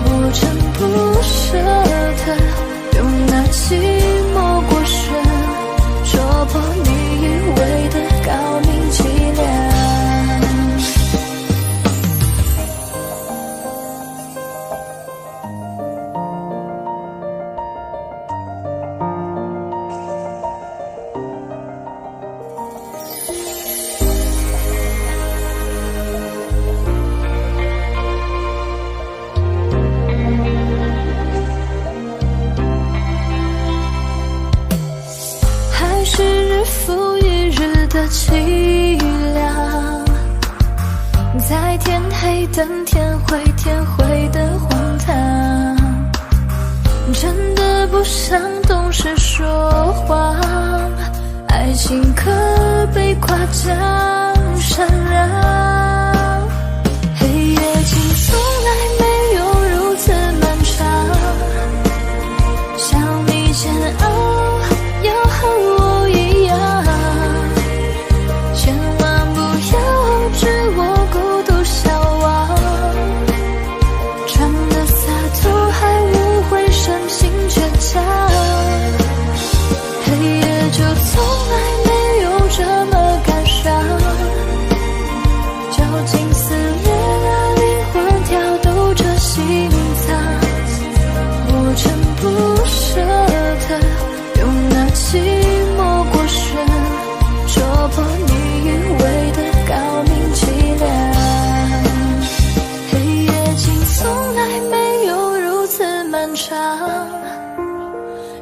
我真不舍得用那寂寞过深，戳破你以为的高明伎俩。还是日复一日的凄凉，在天黑等天灰，天灰的荒唐，真的不想懂事说谎，爱情可被夸奖闪亮，黑夜竟从来没有如此漫长，想你煎熬要和我一样，千万不要置我孤独消亡，装的洒脱还误会深情倔强，黑夜就从来没有这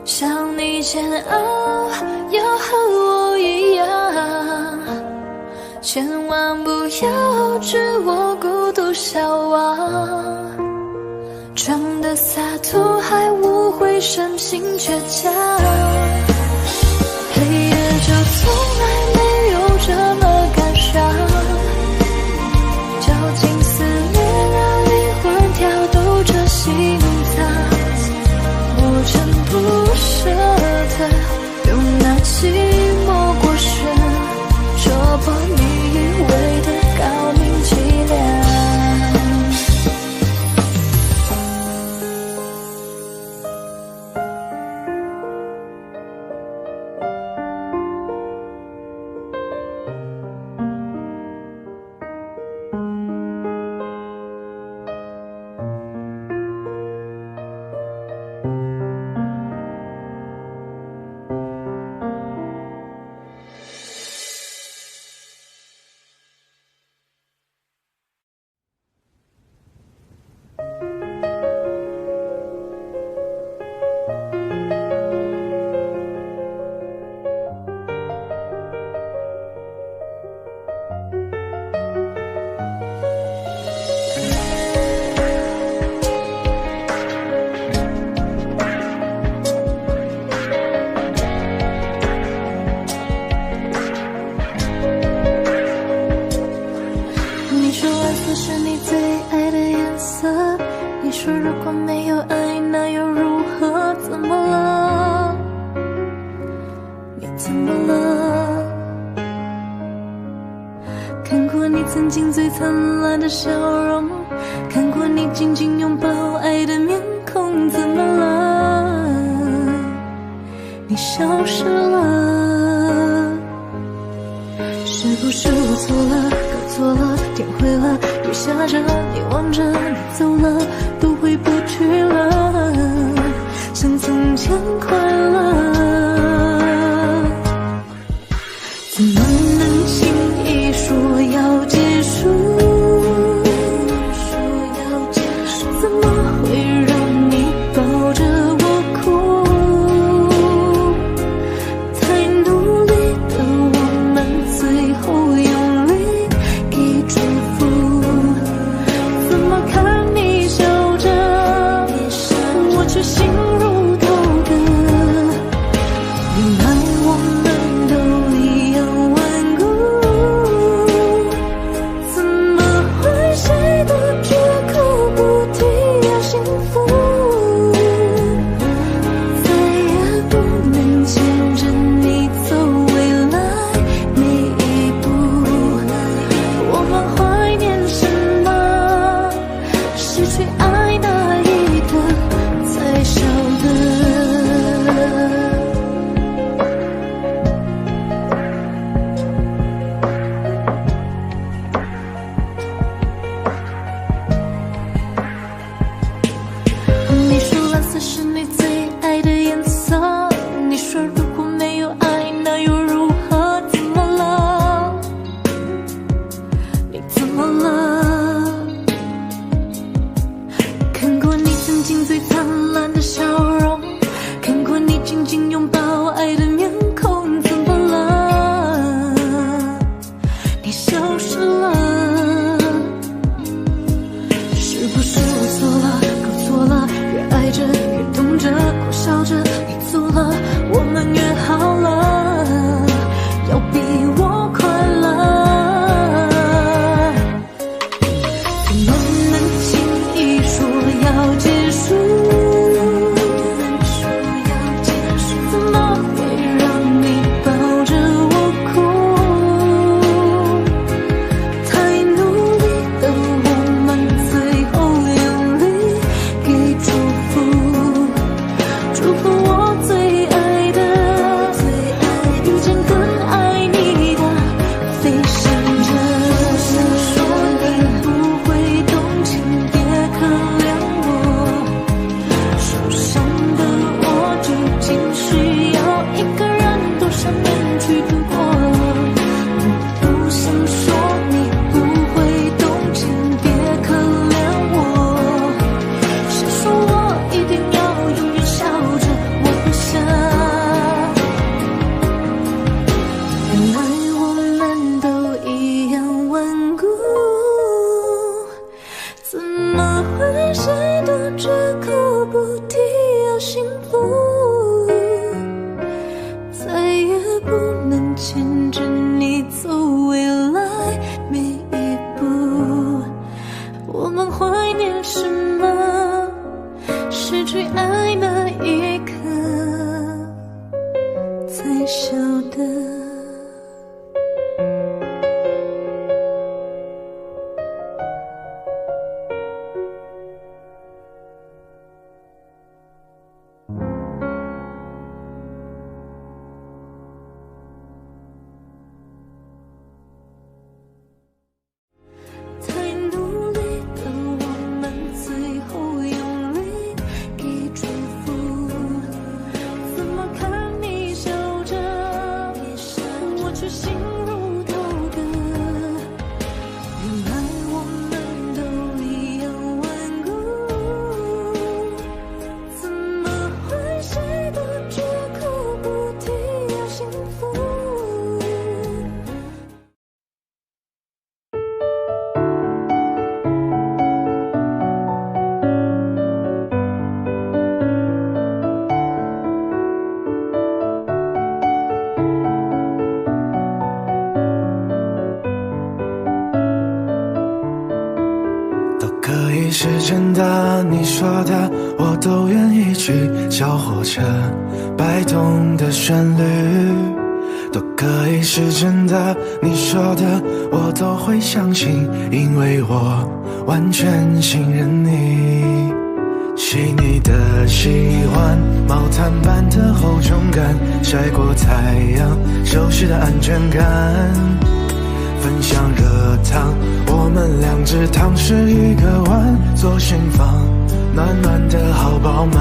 想你煎熬，要和我一样，千万不要置我孤独消亡。装的洒脱，还误会深情倔强。黑夜就从来没有这么感伤，绞尽撕裂让灵魂跳动着心脏。我真不舍得用那寂寞过深，戳破你以为的高明伎俩。曾经最灿烂的笑容，看过你紧紧拥抱爱的面孔，怎么了？你消失了。是不是我错了，搞错了，天灰了，雨下着，你望着你走了，都回不去了，像从前快乐，怎么能轻易说要结束？怎么会让你抱着我哭？太努力的我们，最后用力给祝福。怎么看你笑着，我却心如刀割。原来我们都一样顽固，怎么会谁的绝口不提要幸福？再也不能牵着你走未来每一步。我们怀念什么？失去爱那一刻才晓得。你说蓝色是你最爱的颜色，你说如果没有爱那又如何？怎么了？你怎么了？看过你曾经最灿烂的笑容，看过你紧紧拥抱爱的面孔，怎么了？你消失了。是不是我错了，搞错了，越爱着越懂着，苦笑着你走了，我们约好了要比我快乐。怎么能轻易说要结束？怎么会让你抱着我哭？太努力的我们，最后用力给祝福。祝福我最爱的，遇见更爱你的，飞翔着。想说你不会动情，别可怜我。受伤的我究竟需要一个人多少年去度过？我不想说你不会动情，别可怜我。谁说我一定要永远笑着？我不想是真的，你说的我都愿意去。小火车摆动的旋律都可以是真的，你说的我都会相信，因为我完全信任你。细腻的喜欢，毛毯般的厚重感，晒过太阳，熟悉的安全感。分享热汤，我们2只汤匙1个碗，左心房暖暖的好饱满。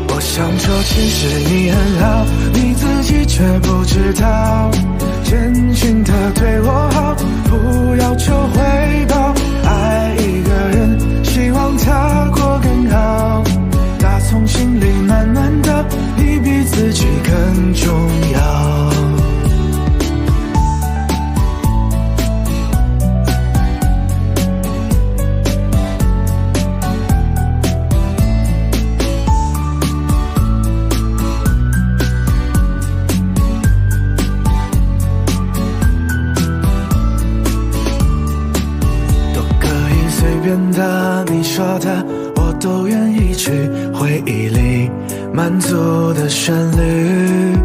我想说其实你很好，你自己却不知道，真心的对我好，不要求回报。爱一个人，希望他过更好，打从心里暖暖的，你比自己更重要。你说的我都愿意去，回忆里满足的旋律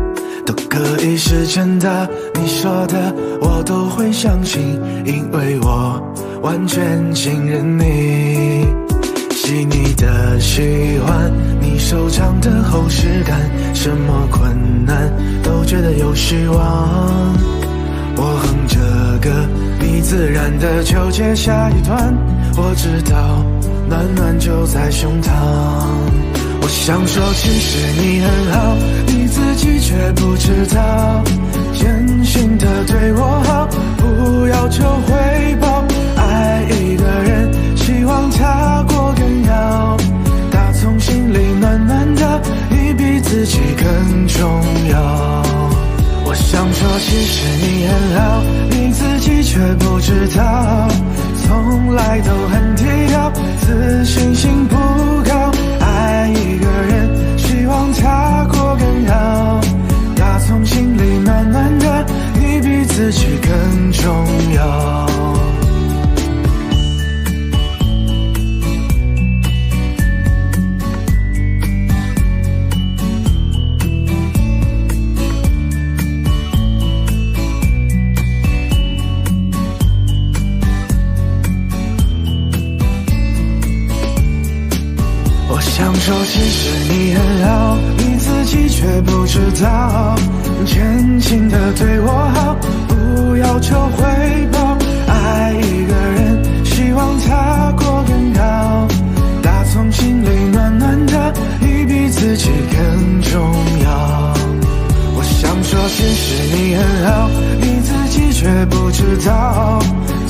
都可以是真的，你说的我都会相信，因为我完全信任你。细腻的喜欢，你手掌的厚实感，什么困难都觉得有希望。我哼着歌，你自然的就接下一段，我知道暖暖就在胸膛。我想说其实你很好，你自己却不知道，真心的对我好，不要求回报。爱一个人，希望他过更好，打从心里暖暖的，你比自己更重要。我想说其实你很好，你自己却不知道，从来都很低调，自信心不高。爱一个人，希望他过更好，打从心里暖暖的，你比自己更重要。想说其实你很好，你自己却不知道，真心的对我好，不要求回报。爱一个人，希望他过更好，打从心里暖暖的，你比自己更重要。我想说其实你很好，你自己却不知道，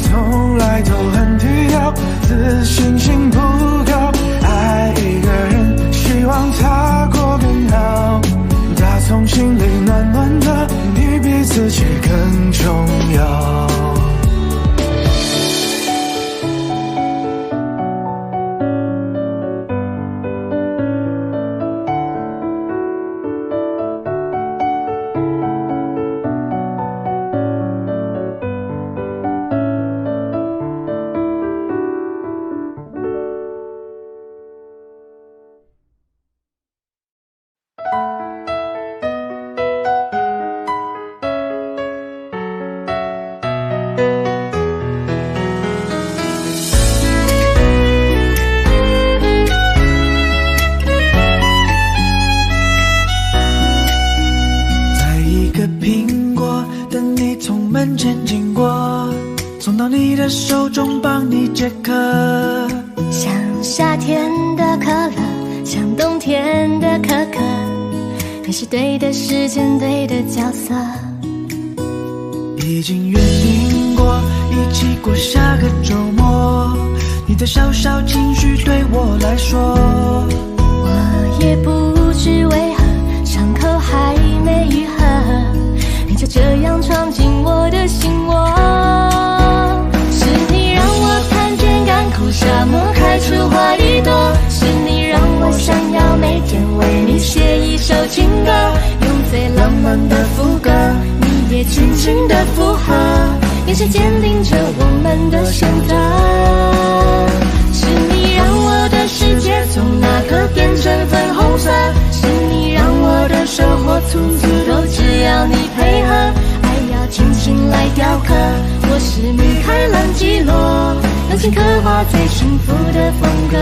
从来都很低调，自信心不高。爱一个人，希望他过更好，打从心里暖暖的，你比自己更重要。送到你的手中，帮你解渴。像夏天的可乐，像冬天的可可，你是对的时间，对的角色。已经约定过，一起过下个周末。你的小小情绪对我来说，我也不知为何伤口还没愈合，你就这样闯进我的心窝。是你让我看见港口沙漠开出花一朵，是你让我想要每天为你写一首情歌，用最浪漫的副歌，你也轻轻的附和，眼神坚定着我们的选择。是颗变成粉红色，是你让我的生活从此都只要你配合。爱要轻轻来雕刻，我是米开朗基罗，用心刻画最幸福的风格。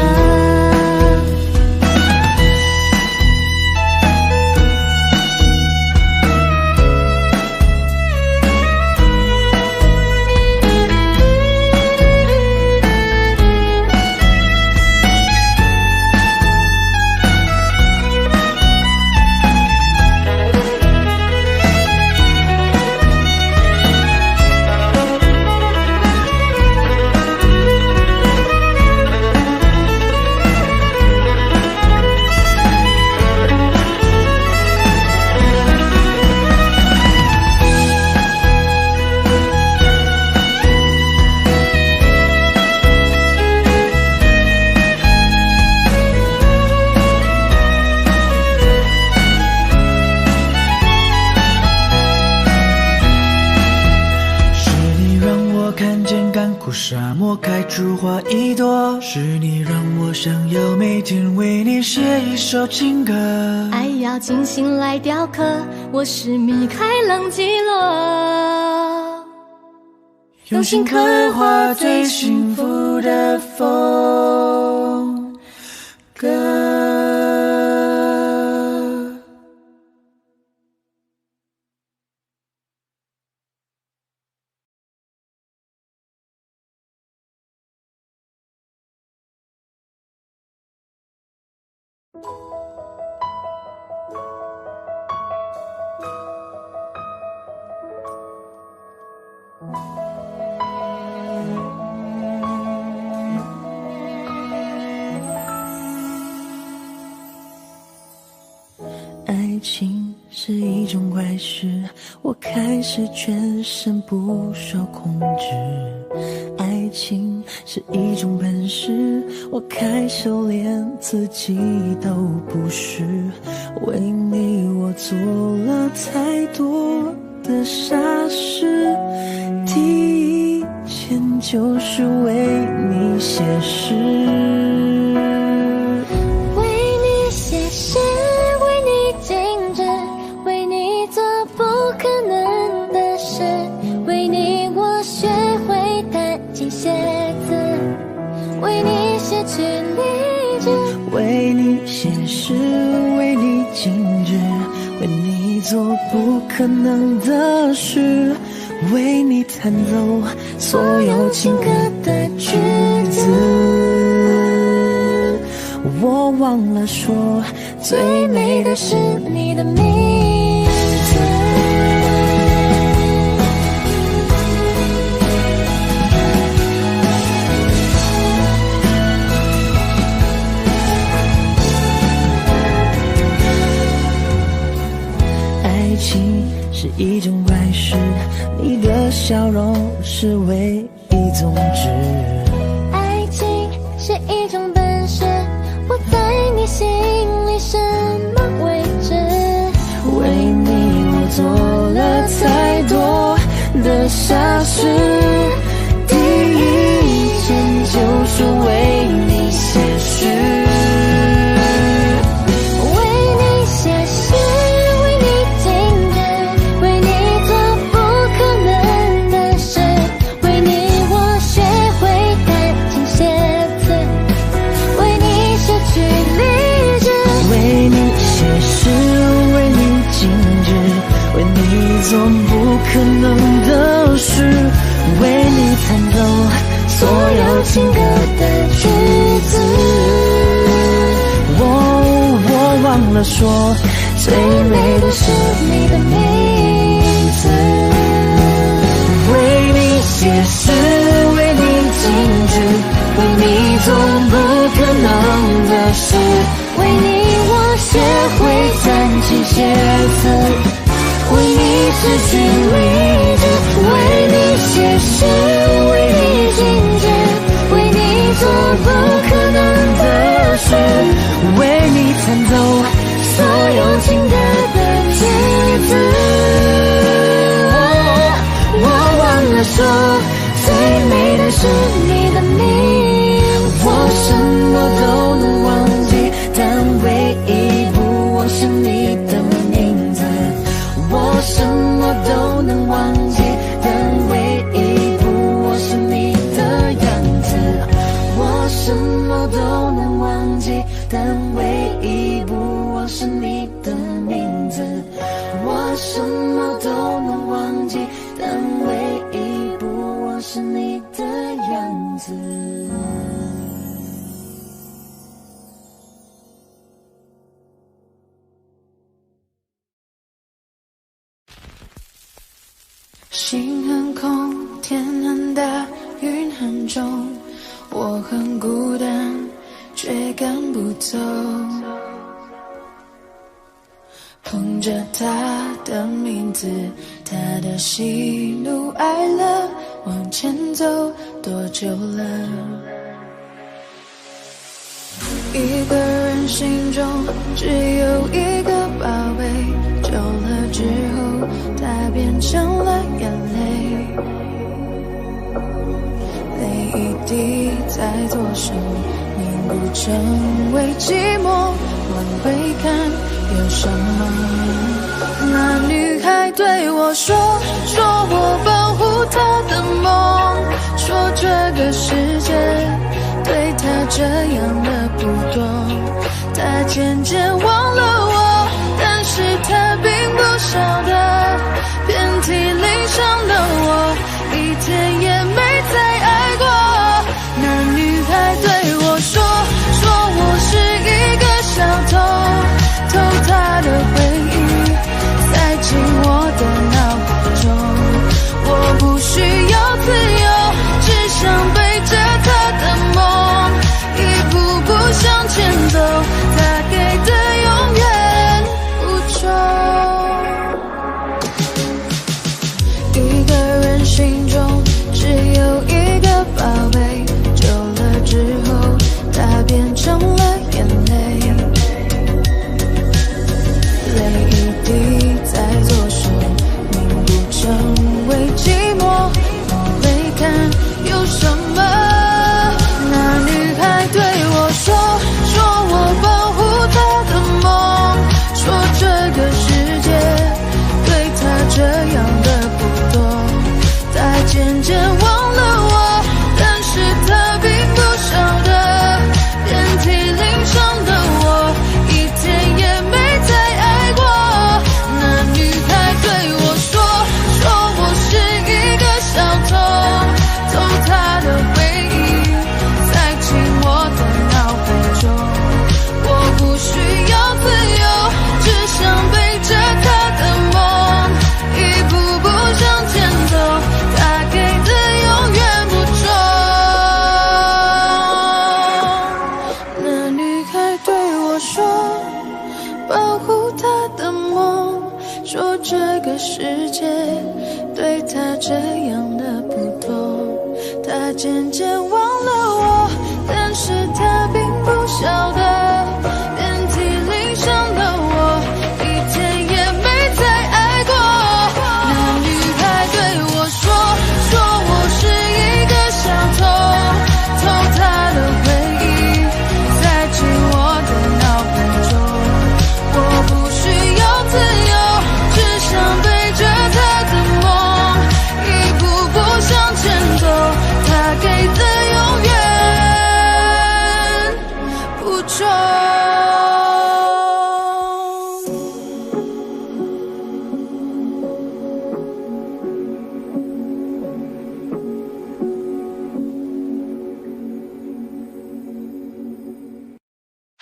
沙漠开出花一朵，是你让我想要每天为你写一首情歌。爱要精心来雕刻，我是米开朗基罗，用心刻画最幸福的风格。爱情是一种怪事，我开始全身不受控制。爱情是一种本事，我开始连自己都不是。为你我做了太多的傻事，第一件就是为你写诗。为你写诗，为你静止，为你做不可能的事，为你弹奏所有情歌的句子。我忘了说，最美的是你的名字。爱情是一种怪事，你的笑容是唯一宗旨。爱情是一种本事，我在你心里什么位置？为你我做了太多的傻事，第一件就是为你写诗。做不可能的事，为你弹奏所有情歌的句子。我忘了说，最美的是你的名字。为你写诗，为你静止，为你做不可能的事，为你我学会弹琴写字。为你失去理智，为你写诗，为你静止，为你做不可能的事，为你弹奏所有情歌的句子。我忘了说，最美的是你的名字。我什么都能忘记，你的名字。我什么都能忘记，但唯一不忘是你的样子。心很空，天很大，云很重，我很孤单，却赶不走。捧着他的名字，他的喜怒哀乐，往前走多久了？一个人心中只有一个宝贝，久了之后，它变成了眼泪，泪一滴在左手凝固成为寂寞，往回看有什么？那女孩对我说我保护她的梦，说这个世界对她这样的不多，她渐渐忘了我，但是她并不晓得，遍体鳞伤的我，一天也没再爱过。那女孩对我说我是一个小偷，偷她的回忆，塞进我的脑海中。我不需要自由，只想背着她的梦，一步步向前走，她给的永远不重。一个人心中只有一个宝贝，久了之后，它变成了眼泪，泪一滴在左手凝固成为寂寞，往回看有什么？那女孩对我说我保护她的梦，说这个世界对她这样的不多，她渐渐忘了我，但是她并不晓得，遍体鳞伤的我，一天也没再爱过。那女孩对我说我是一个小偷，偷她的回忆，塞进我的脑海中。我不需要自由，只想背着她的梦，一步步向前走，她给的永远不重。那女孩对我说保护她的梦，说这个世界对她这样的不多，她渐渐忘了我，但是她并不晓得，遍体鳞伤的我，一天也没再爱过。那女孩对我说我是一个小偷，偷她的回忆，塞进我的脑海中。我不需要自由，只想背着她的梦，一步步向前走，她给的永远不重。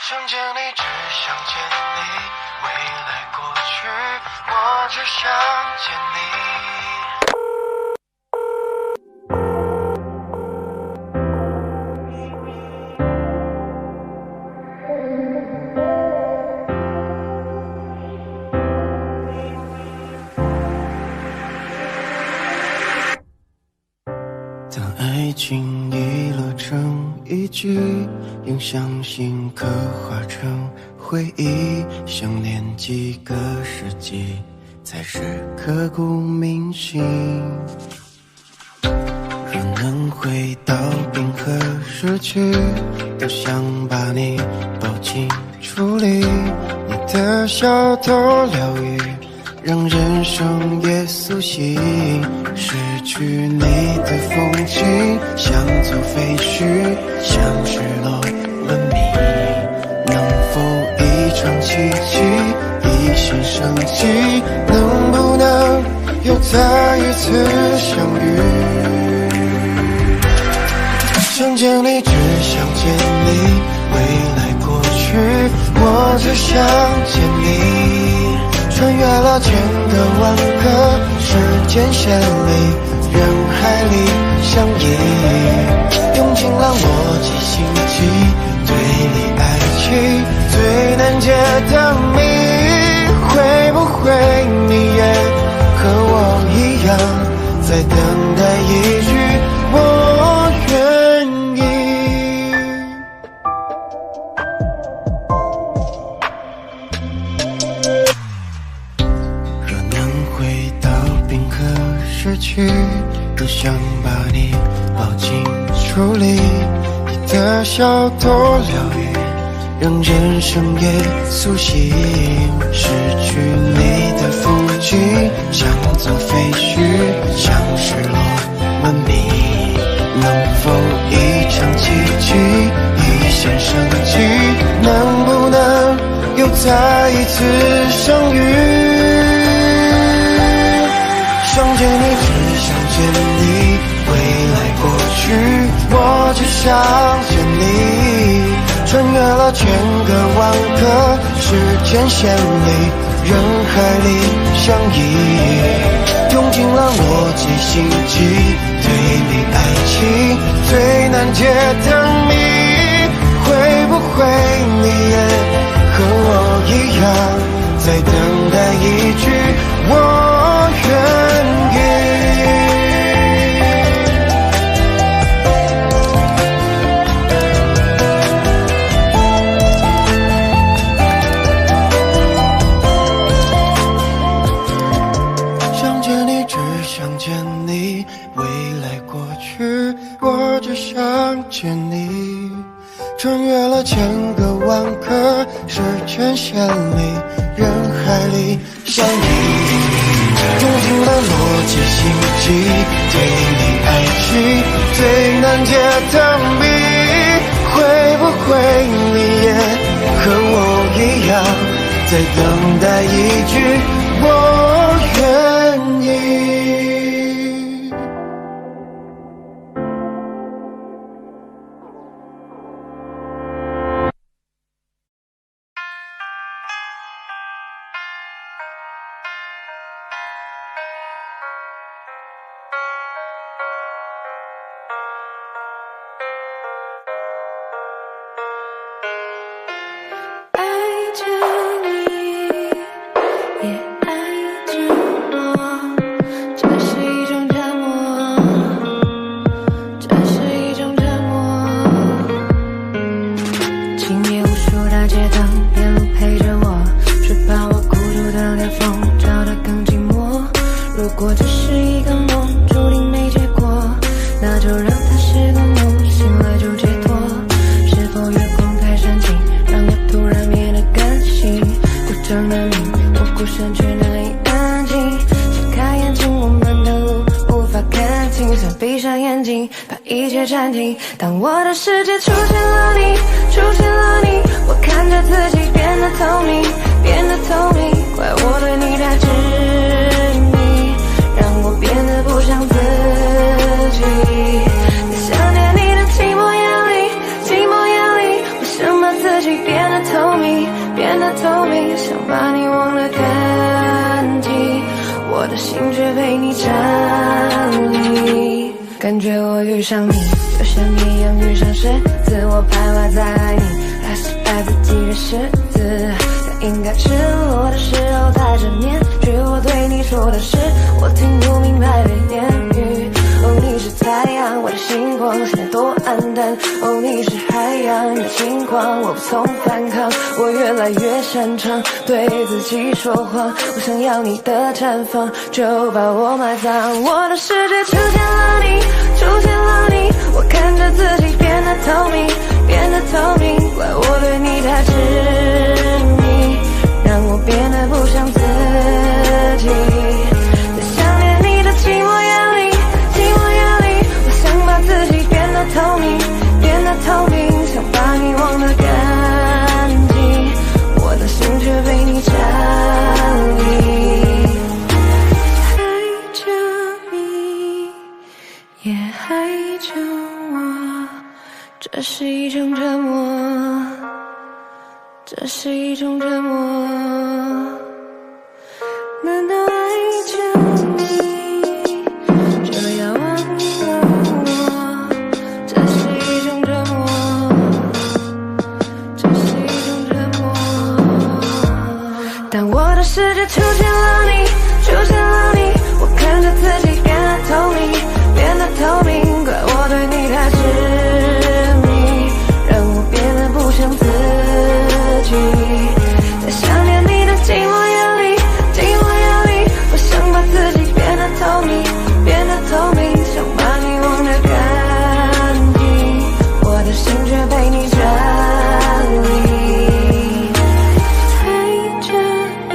想见你，只想见你，未来过去，我只想见你。当爱情已落成一句，用相信刻画成回忆，想念几个世纪，才是刻骨铭心。若能回到冰河时期，都想把你抱紧处理，你的小偷疗愈，让人生也苏醒。失去你的风景，像座废墟，像失落了你。能否一场场奇迹，一线生机，能不能又再一次相遇？想见你，只想见你，未来过去，我只想见你。穿越了千个万个时间线里，人海里相依，用尽了逻辑心机，对你爱情最难解的谜，会不会你也和我一样，在等待一句我愿意？若能回到冰河时期，多想把你抱紧处理，你的笑多疗愈，让人生也苏醒。失去你的腹肌，像走废墟，像失落门迷。能否一场奇迹，一线生机，能不能又再一次相遇？想见你，只想见你，未来过去，我只想见你。穿越了千个万个时间线里，人海里相依，用尽了逻辑心机，对比爱情最难解的谜，会不会你也和我一样，在等待一句我愿意？见你，穿越了千个万个时间线里，人海里相依，用尽了逻辑心机，对你爱情最难解的谜，会不会你也和我一样，在等待一句我愿意？当我的世界出现了你，出现了你，我看着自己变得透明，变得透明，怪我对你太执迷，让我变得不像自己。在想念你的寂寞夜里，寂寞夜里，我想把自己变得透明，变得透明，想把你忘得干净，我的心却被你占领，感觉我遇上你就像一样遇上狮子，我徘徊在你还是爱自己的狮子，在应该赤裸的时候戴着面具，我对你说的是我听不明白的言语。哦，你是太阳，我的星光，现在多黯淡。哦，你是海洋，你的情况我无从反抗，我越来越擅长对自己说谎，我想要你的绽放，就把我埋葬。我的世界出现了你，出现了你，我看着自己变得透明，变得透明，怪我对你太执迷，让我变得不像自己。在想念你的寂寞夜里，寂寞夜里，我想把自己变得透明，变得透明，想把你忘得干净，我的心是一种折磨。难道爱着你就要忘了我？这是一种折磨，这是一种折磨。当我的世界出现了你，出现了你，我看着自己变得透明，变得透明，怪我对你太痴迷，让我变得不像自己。在想念你的寂寞夜里，寂寞夜里，我想把自己变得透明，变得透明，想把你忘得干净，我的心却被你占领。爱着你。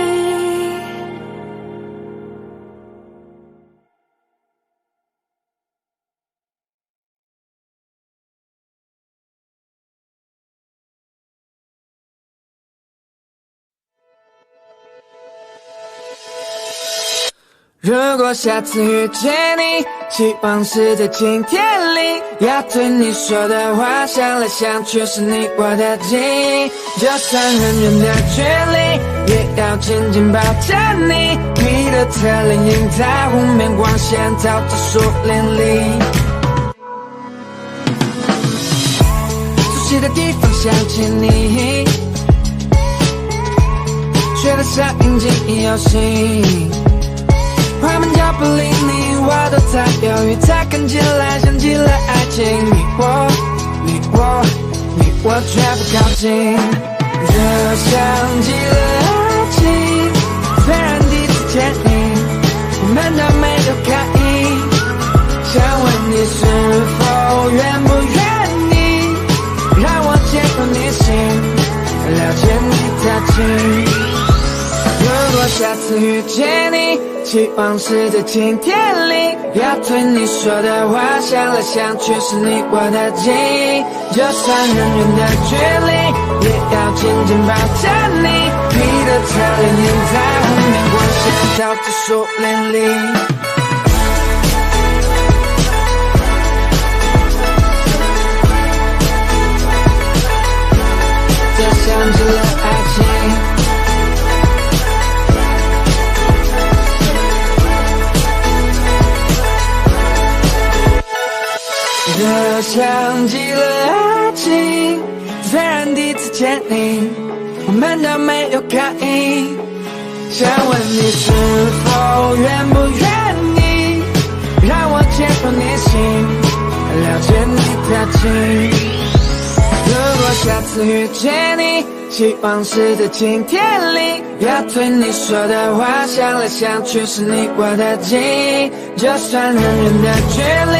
如果下次遇见你，希望是在今天里，要对你说的话，想来想去是你我的记忆。就算很远的距离，也要紧紧抱着你。你的侧脸映在湖面，光线照着树林里。熟悉的地方想起你，学的上瘾记忆犹新。快门脚步离你我都在犹豫，才看起来像极了爱情。你我却不靠近，就像极了爱情。虽然第一次见你，我们都没有开意，想问你是否愿不愿意让我接入你心，了解你的情。如果下次遇见你，希望是在今天里，要对你说的话，想来想去是你我的记忆。就算很远的距离，也要紧紧抱着你。你的侧脸映在湖面，光线照着树林里。这像极了爱情。这像极了爱情，虽然第一次见你，我们都没有开意，想问你是否愿不愿意让我接入你心，了解你的情。如果下次遇见你，希望是在今天里，要对你说的话，想来想去是你我的记忆。就算很远的距离，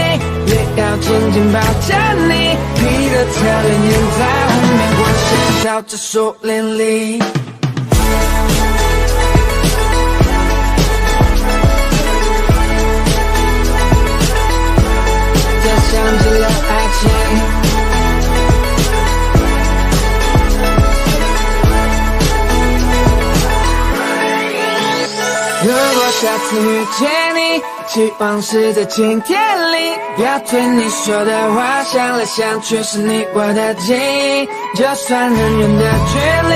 也要紧紧抱着你。你的侧脸映在湖面，光线照着树林里。这像极了爱情。如果下次遇见你，希望是在今天里，要对你说的话，想来想去是你我的记忆。就算很远的距离，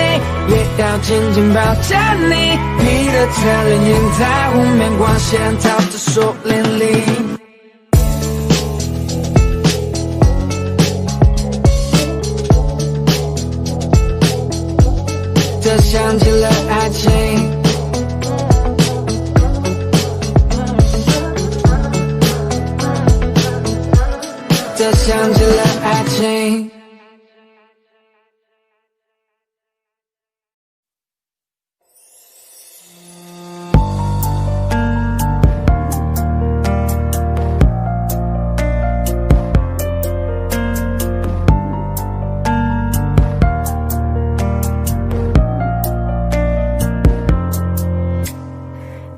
也要紧紧抱着你。你的侧脸映在湖面，光线照着树林里。这像极了爱情。这像极了爱情。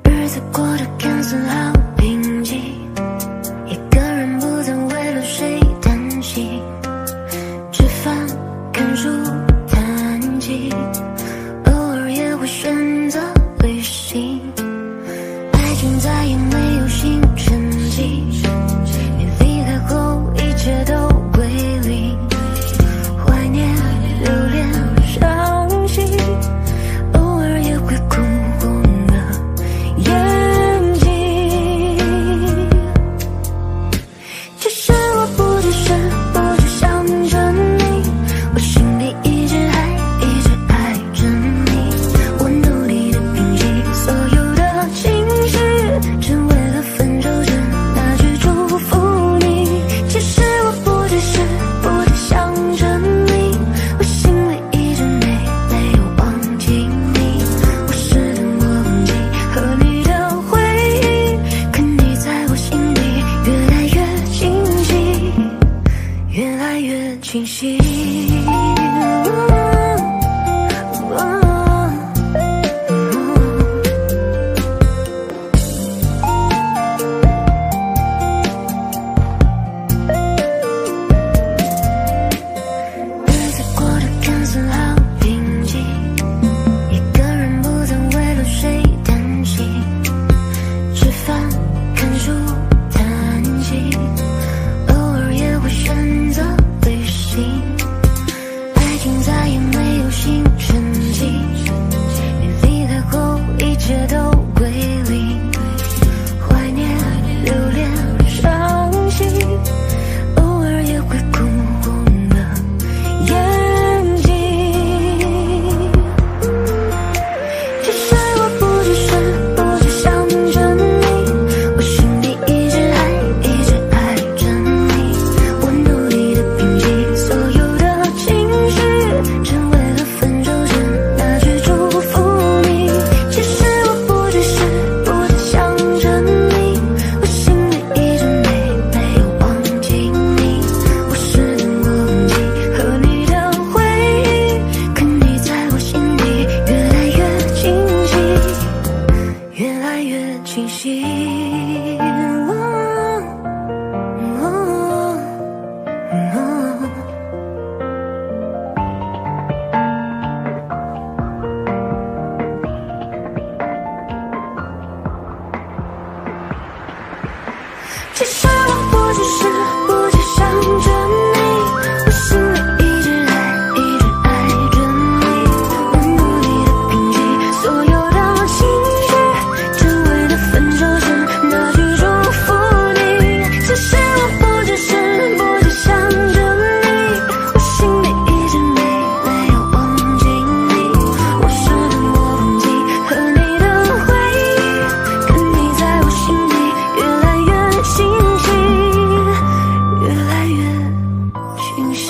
日子过得看似好平静，一个人不曾为了谁担心，吃饭看书弹琴，偶尔也会选择旅行。爱情再也没有新成绩，你离开后一切都归零，怀念留恋伤心。切都归零，怀念、留恋、伤心，偶尔也会哭红了眼睛。其实我不只想着你，我心里一直爱着你。我努力的平息所有的情绪，只为了分手时那句祝福你。其实我不只想着你，我心里一直没有忘记你。我试图忘记和你的回忆，可你在我心里越来越清晰，越来越清晰。其实我不只想着你，我心里一直爱着你。我努力的平息所有的情绪，只为了分手时那句祝福你。其实我不只想着你，我心里一直没有忘记你。我试图忘记和你的回忆，可你在我心里越来越清晰，越来越清晰。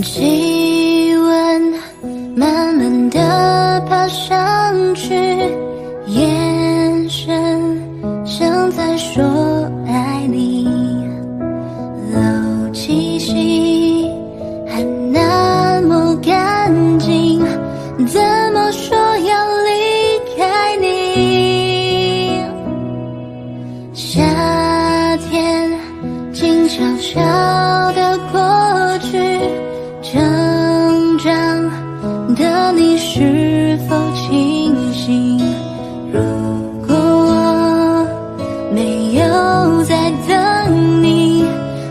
气温慢慢地爬上去，眼神像在说爱你，漏气息还那么干净，怎么说要离开你？夏天静悄悄地过去，成长的你是否清醒？如果我没有在等你，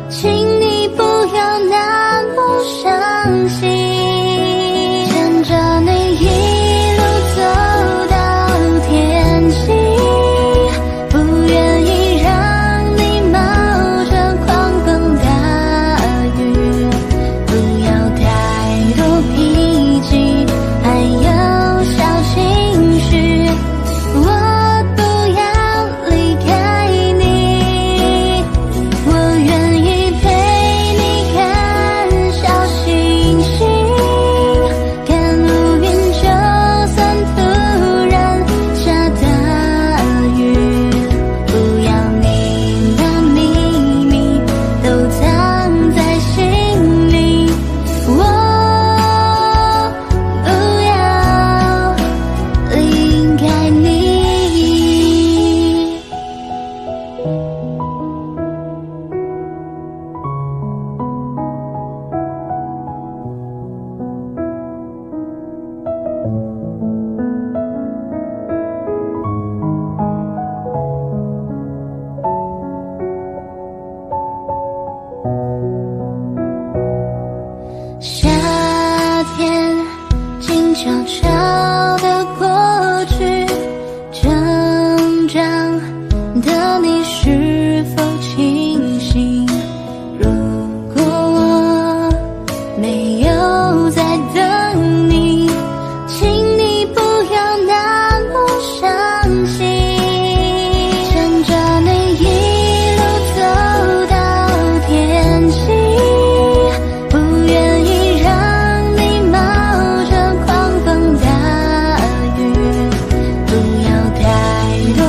请你不要那么伤心。牵着你一路走到天晴，不愿意让你冒着狂风大雨，不要太多脾气，还有小情绪。我不要离开你，我愿意陪你看小星星，看乌云就算突然下大雨，不要你的秘密都藏在心里，我不要离开你。夏天静悄悄地过去，成长的你是否清醒？如果我没有在等你，请你不要那么伤心。牵着你一路走到天晴，不愿意让你冒着狂风大雨，不要太多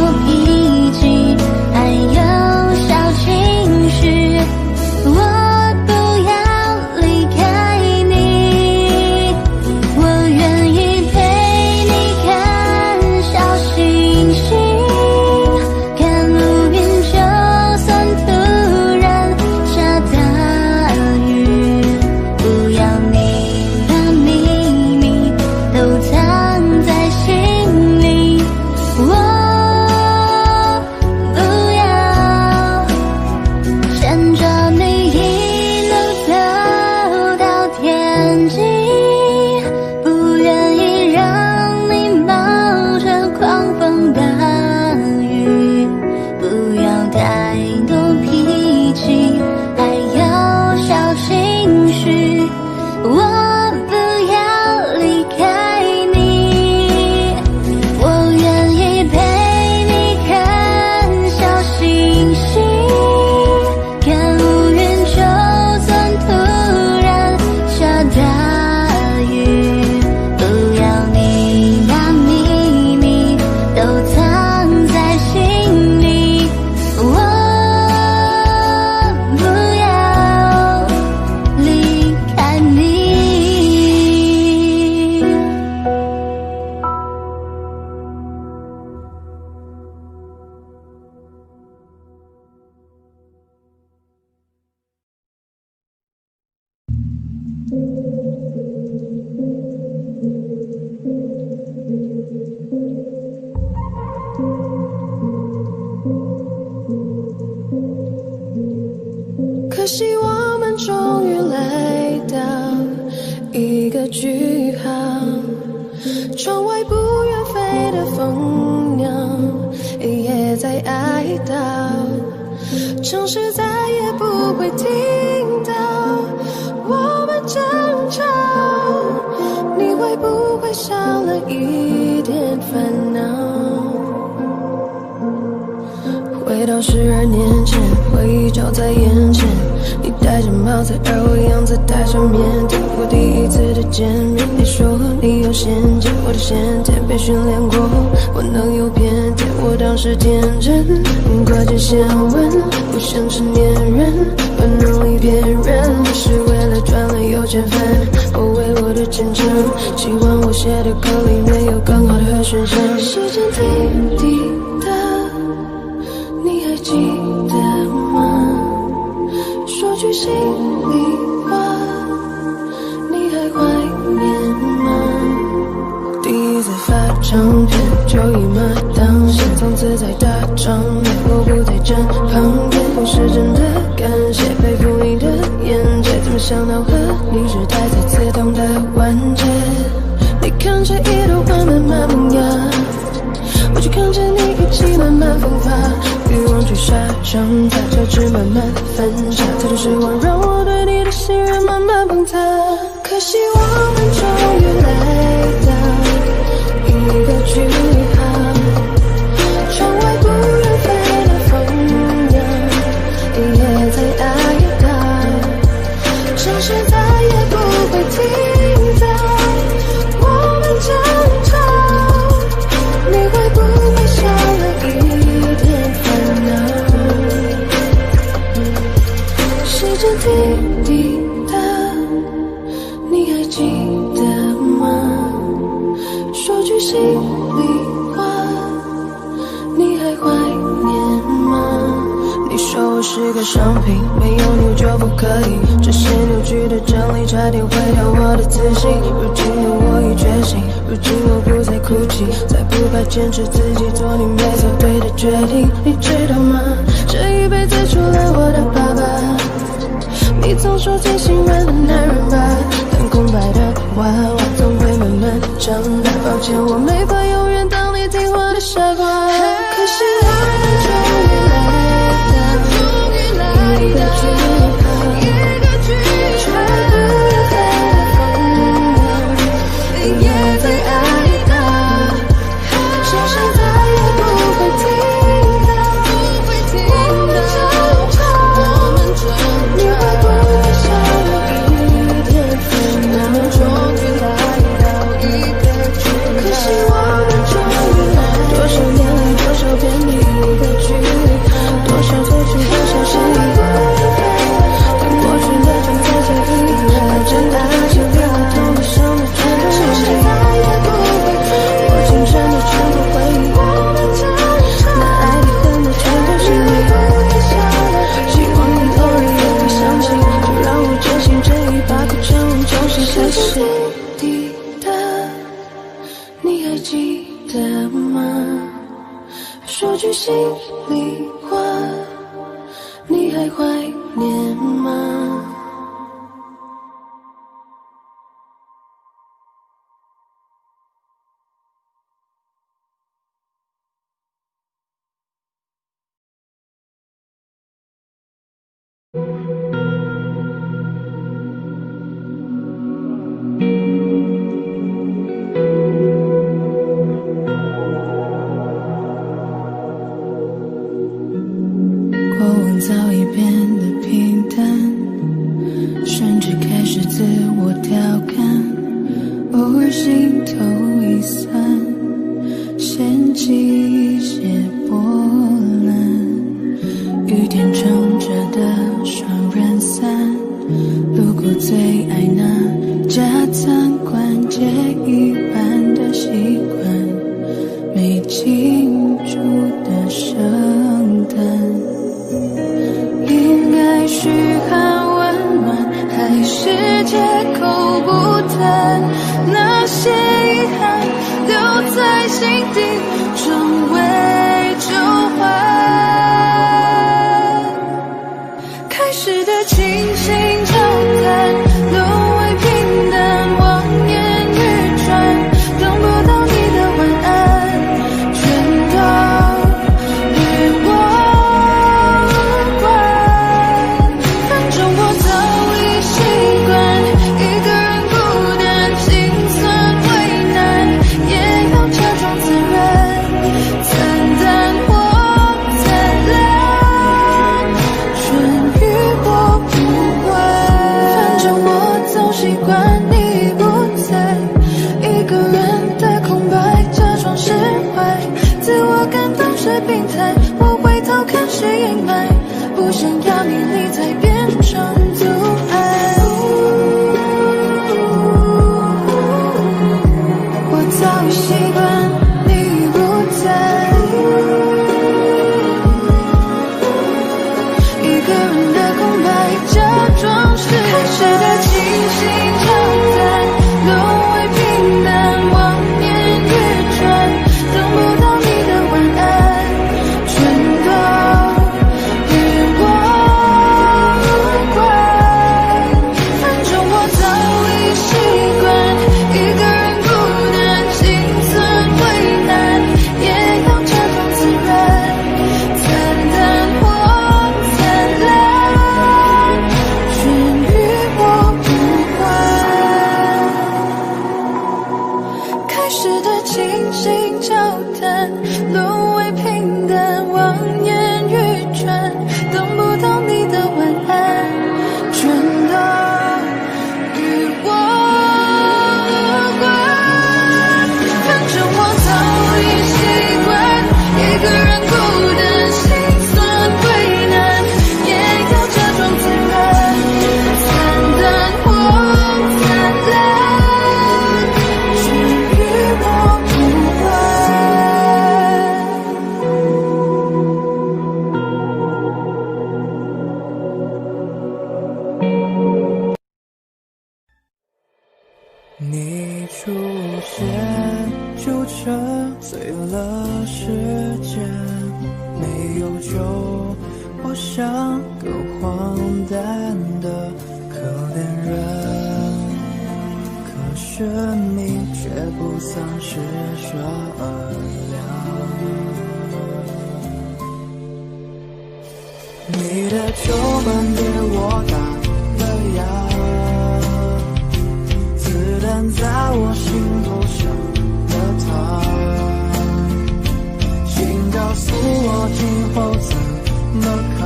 可惜我们终于来到一个句号，窗外不远飞的蜂鸟也在哀悼，城市再也不会听到我们争吵，你会不会少了一点烦恼？回到12年前，回忆就在眼前，你戴着帽子，而我样子带着腼腆。我第一次的见面，你说你有先见，我的先天被训练过，我能有偏见。我当时天真，挂着线纹，不像是恋人，很容易骗人，只是为了赚了有钱分。我为我的前程，希望我写的歌里面有更好的和弦声。时间滴滴答，你还记得吗？说句心里话，你还怀念吗？第一次发唱片就一马当先，从此在大场面，我不在站旁边，我是真的感谢佩服你的眼界，怎么想到和你是待在刺痛的关节？你看着一朵花慢慢萌芽，我就看着你一起慢慢风发，欲望去沙长大，交织慢慢分岔，太多失望让我对你的信任慢慢崩塌。可惜我们终于来到一个句号，窗外不远飞的蜂鸟也在哀悼，城市再也不会听到我们争吵，你会不会少了一点烦恼？时间滴滴答，你还记得吗？说句心里话，你还怀念吗？你说我是个商品，没有你就不可以，这些扭曲的真理差点毁掉我的自信。如今的我已觉醒，如今我不再哭泣，再不怕坚持自己做你没做对的决定。你知道吗？这一辈子除了我的爸爸，你总说最心软的男人吧，但空白的娃娃总会慢慢长大。抱歉，我没法永远当你听话的傻瓜。可是我们终于来到一个句号，窗外不远飞的蜂鸟也在哀悼，城市再也不会听到我们争吵，你会不会少了一点烦恼？可惜我们终于来，多少年来多少遍你的句号，多少错去多少失意，但过去的正在记忆，反正爱情变得痛不伤的全都忘记，我青春的全部回忆，那爱你恨的全都是你，希望你偶尔也会想起，就让我坚信这一把苦撑完重新开始。滴答，你还记得吗？说句心里话，你还怀念吗？过往早已变得平淡，甚至开始自我调侃，偶尔心头一酸，掀起一些波澜。雨天撑着的双人伞，路过最爱那家餐馆，借一半的习惯，没庆祝的圣诞。应该嘘寒问暖，还是借口不谈？那些遗憾留在心底，成为旧欢。开始的像是病态，我回头看是阴霾，不想要你离开变成阻碍。我早已习惯你不在，一个人的空白，假装是开始的清醒交谈，沦为平淡，望眼欲穿，等不到你的晚安，全都与我无关。反正我早已习惯一个人孤单，心存为难，也要假装自然，惨淡或灿烂，全与我无关。开始的清醒交谈，沦为平淡，望眼欲穿，等不到你的晚安，全都与我无关。反正我早已习惯一个人孤单，心酸为难，也要假装自然，惨淡或灿烂，全与我无关。你出现就沉醉了时间，没有酒，我像个荒诞的可怜人，可是你却不曾施舍良。你的酒馆对我打了烊，子弹在我心头上了膛，请告诉我今后怎么扛，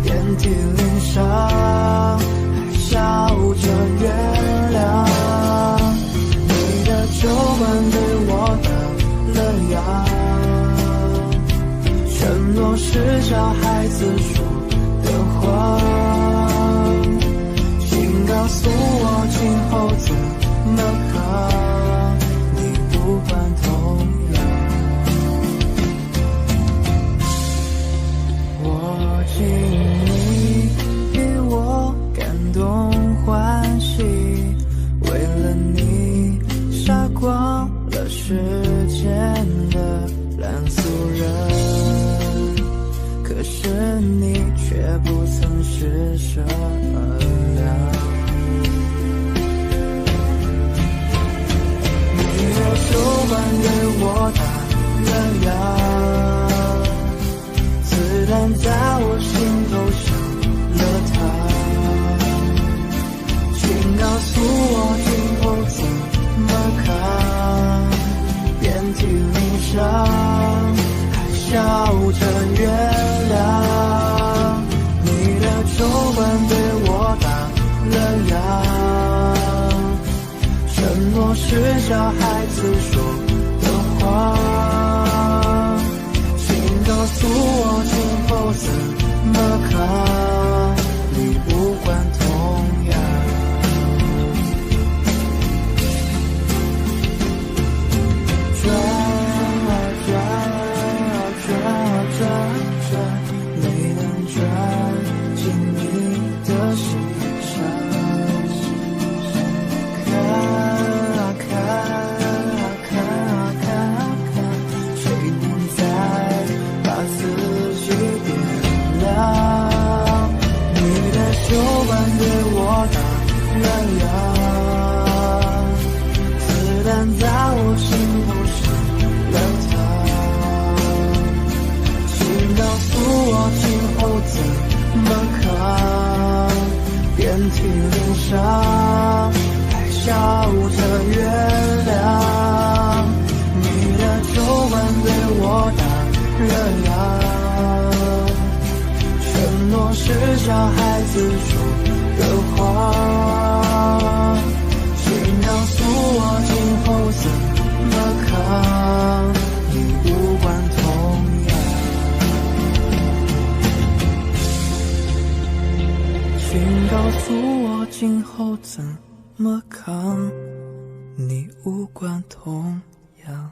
遍体鳞伤，还笑着原谅。你的酒馆对我打了烊，承诺是小孩子说的话，请告诉我今后怎么扛，你不管痛痒。我敬你比我感动欢喜，为了你杀光了世间的烂俗人，可是你却不曾施舍良。你的酒馆对我打了烊，子弹在我心头上了膛，请告诉我今后怎么扛，遍体鳞伤，还笑着原谅。你的酒馆对我打了烊，承诺是小孩子说的话，请告诉我今后怎么扛，你不管痛痒。转啊转啊转啊转，没能转进你的心上。看啊看啊看啊看啊看，谁能再把自己点亮？你的酒馆对我打了烊，子弹在我心头上了膛，请告诉我今后怎么扛，遍体鳞伤，还笑着原谅。你的酒馆对我打了烊，承诺是小孩子说的话，请告诉我今后怎么扛，你不管诉我今后怎么扛，你无关痛痒。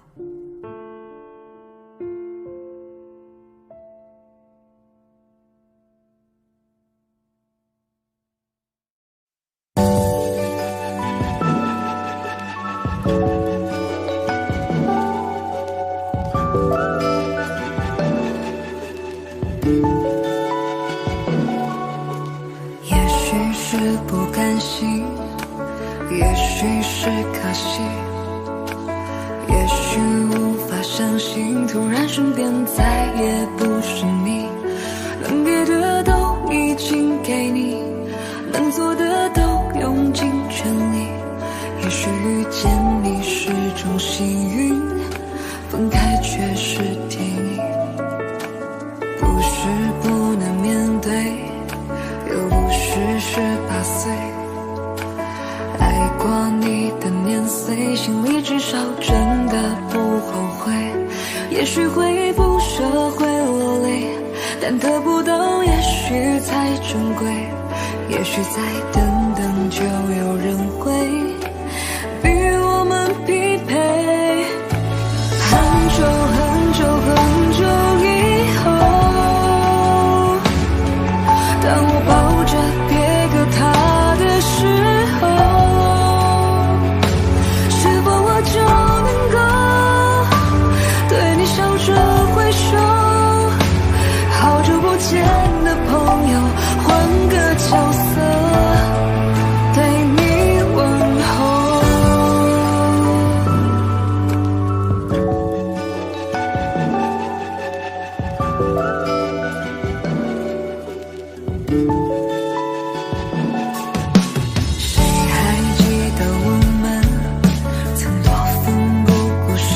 也许是不甘心，也许是可惜，也许无法相信，突然身边再也不是你，能给的都已经给你，能做的都用尽全力。也许遇见你是种幸运，分开却是天意。不是不能面对，又不是18岁，爱过你的年岁，心里至少真的不后悔。也许会不舍会落泪，但得不到也许才珍贵。也许再等等就有人会比我们匹配。很久很久很久以后，当我抱着别个他的时候，是否我就能够对你笑着挥手？好久不见的朋友，换个角色对你问候。谁还记得我们曾多奋不顾身？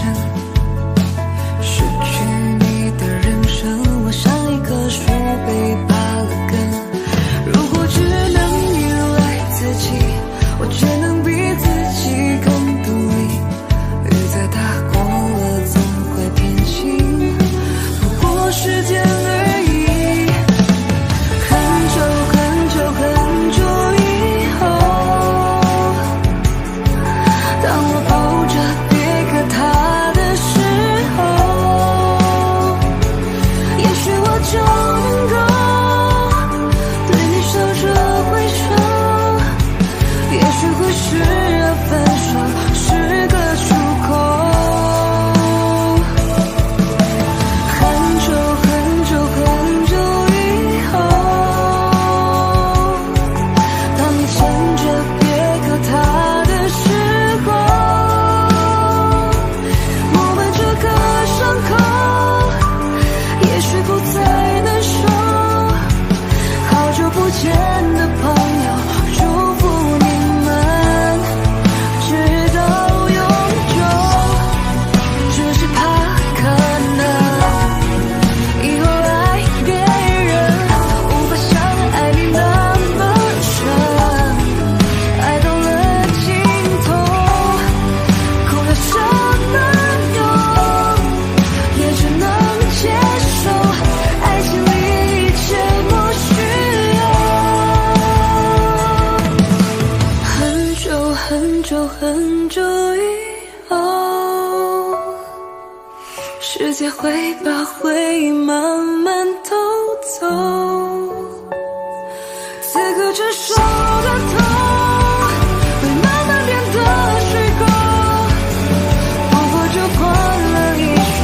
失去你的人生，我像一棵树被拔了根。如果只能依赖自己，我却能比自己更独立。雨再大过了总会偏晴，不过时间而已。很久很久很久以后，当我抱着别个他的时候，也许我就能够对你笑着挥手。也许会视而分手是个出口。很久很久很久以后，当你牵着别个他的时候，我们这个伤口也许不再能收。好久不见的朋友，祝福你们直到永久。只是怕可能以后爱别人无法像爱你那么深，爱到了尽头，哭了什么用？也只能接受，爱情里一切不需要。很久很久很久以后，世界会把回忆慢慢偷走，此刻成熟的痛会慢慢变得虚构，不过就换了一双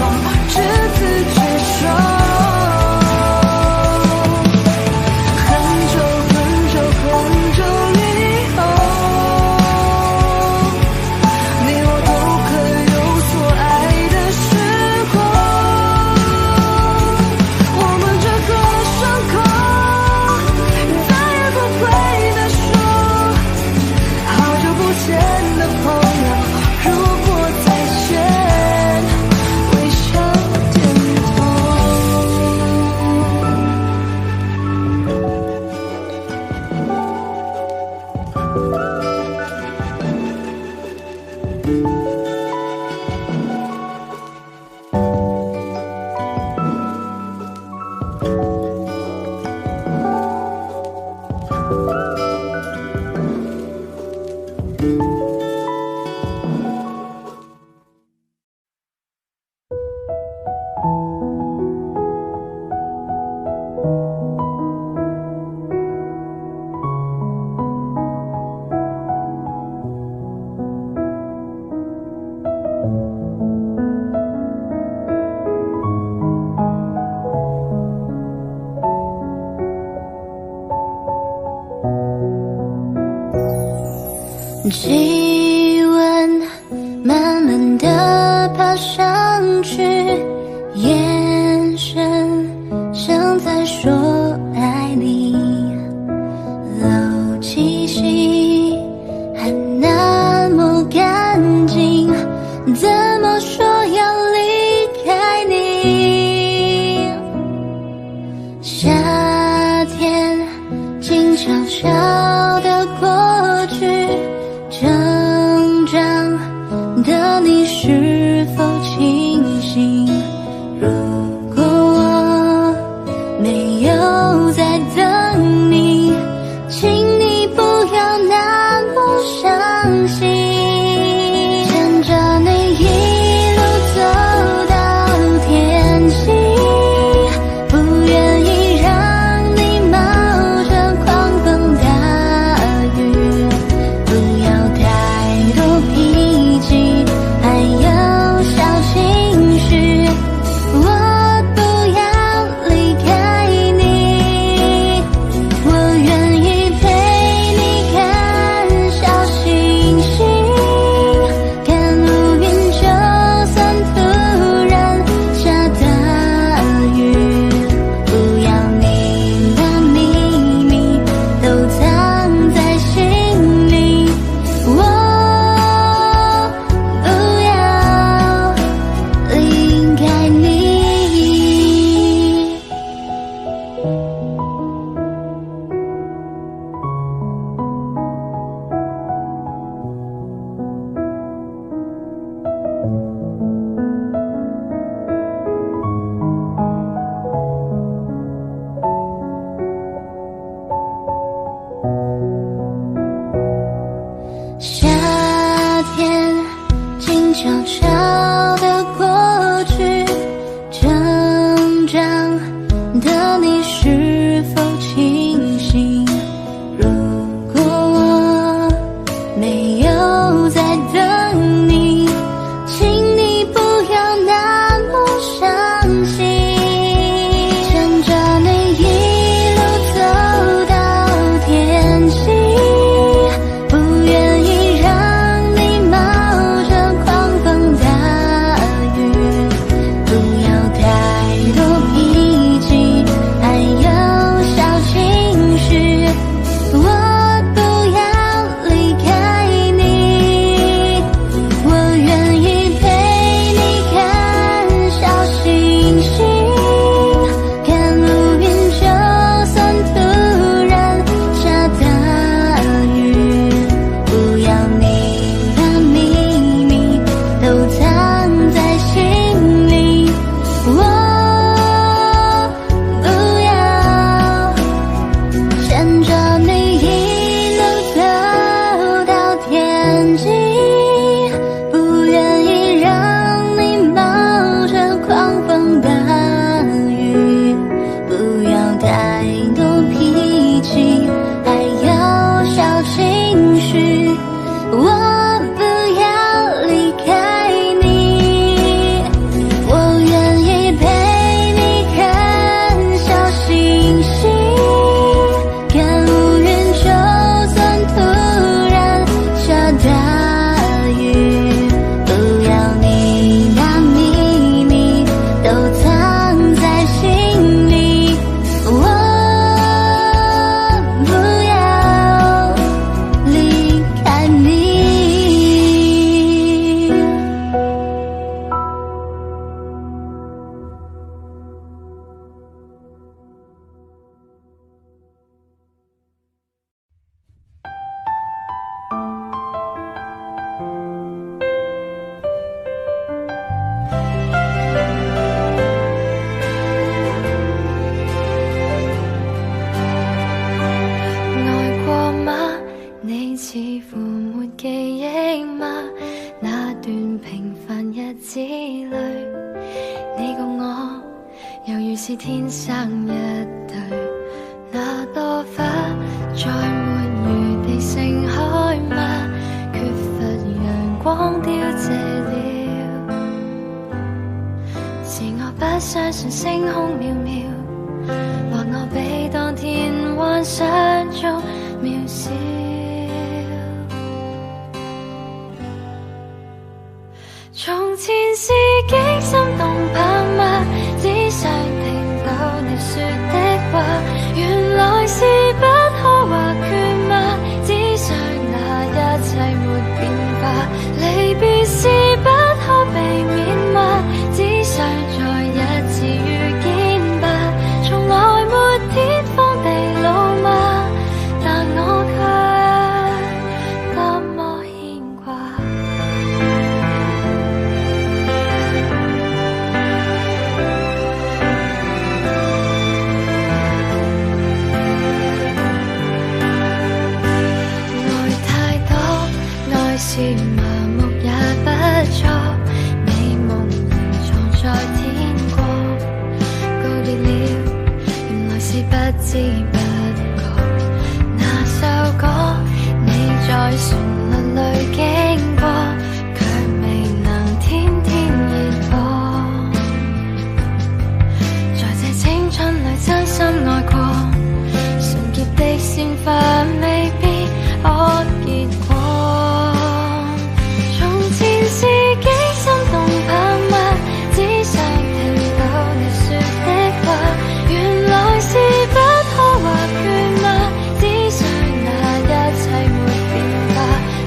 执子之手。很久很久很久以后，你我都可有所爱的时候，我们这个伤口气温慢慢地爬上去，眼神像在说爱你，漏气息还那么干净，怎么说要离开你？夏天静悄悄地过去，成长的你是否清醒？如果我没有在等你，请你不要那么伤心。牵着你一路走到天晴，不愿意让你冒着狂风大雨，不要太多脾气，还有小情绪。我不要离开你，我愿意陪你看小星星，看乌云，就算突然下大雨，不要你的秘密都藏在心里，我不要离开你。夏天静悄悄地过去，成长的你是否清醒？如果我没有在等你，请你不要那么伤心。牵着你一路走到天晴，不愿意让你冒着狂风大雨，不要太多脾气，还有小情绪。我不要离开你，我愿意陪你看小星星，看乌云，就算突然下大雨，不要你的秘密都藏在心里，我不要牵着你一路走到天晴，不愿意让你冒着狂风大雨，不要太多脾气，还有小情绪。我不要离开你，我愿意陪你看小星星，看乌云，就算突然下大雨，不要你的秘密都藏在心里，我不要离开你。愛過嗎？你似乎沒記憶嗎？那段平凡日子裏，你共我猶如是天生一對。那朵花再沒餘地盛開嗎？缺乏陽光凋謝了，是我不相信星空渺渺，或我比當天幻想中渺小。前是幾心動魄嗎？只想聽到你說的話，原來是不可或缺嗎？只想那一切沒變化，離別是不可避免嗎？只想再一次遇見吧，從來沒天荒地老嗎？但我卻多麼牽掛。愛太多，愛是麻木也不錯，美夢仍藏在天國。告別了，原來是不知不覺。那首歌你在旋律裏經過，卻未能天天熱播。在這青春裏真心愛過，純潔的鮮花未必可結果。從前是幾心動魄嗎？只想聽到你說的話，原來是不可或缺嗎？只想那一切沒變化，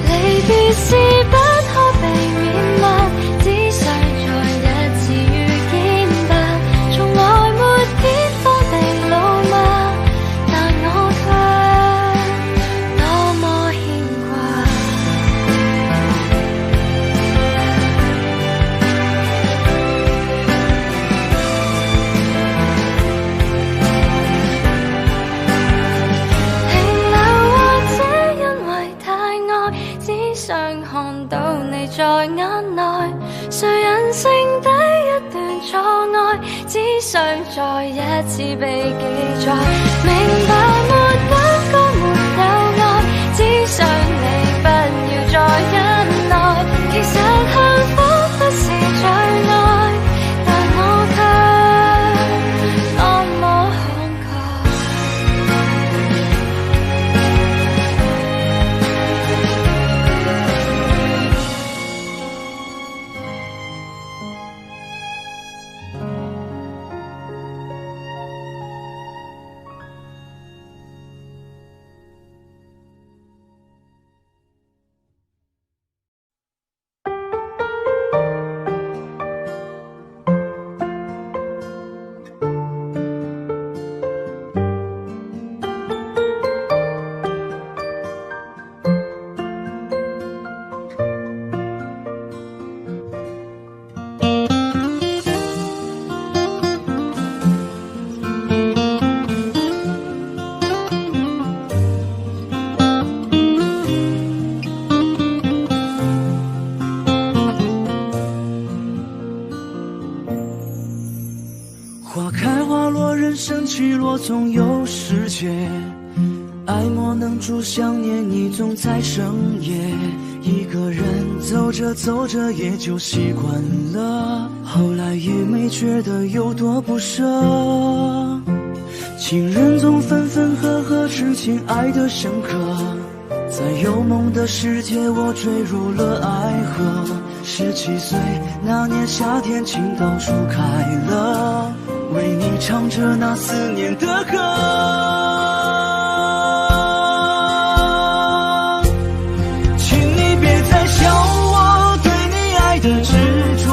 離別是不可避免嗎？只想再一次遇見吧，從來沒天荒地老嗎？但我卻多麼牽掛。停留或者因為太愛，只想看到你在眼內。誰人剩低一段錯愛，只想再一次被記載。明白沒感覺沒有愛，只想你不要再忍耐。其實幸福不是最愛，但我卻多麼慷慨。花开花落，人生起落，总有时节。爱莫能助，想念你总在深夜。一个人走着走着也就习惯了，后来也没觉得有多不舍。情人总分分合合，痴情爱得深刻。在有梦的世界，我坠入了爱河。17岁那年夏天，情到处开了，为你唱着那思念的歌。请你别再笑我对你爱的执着，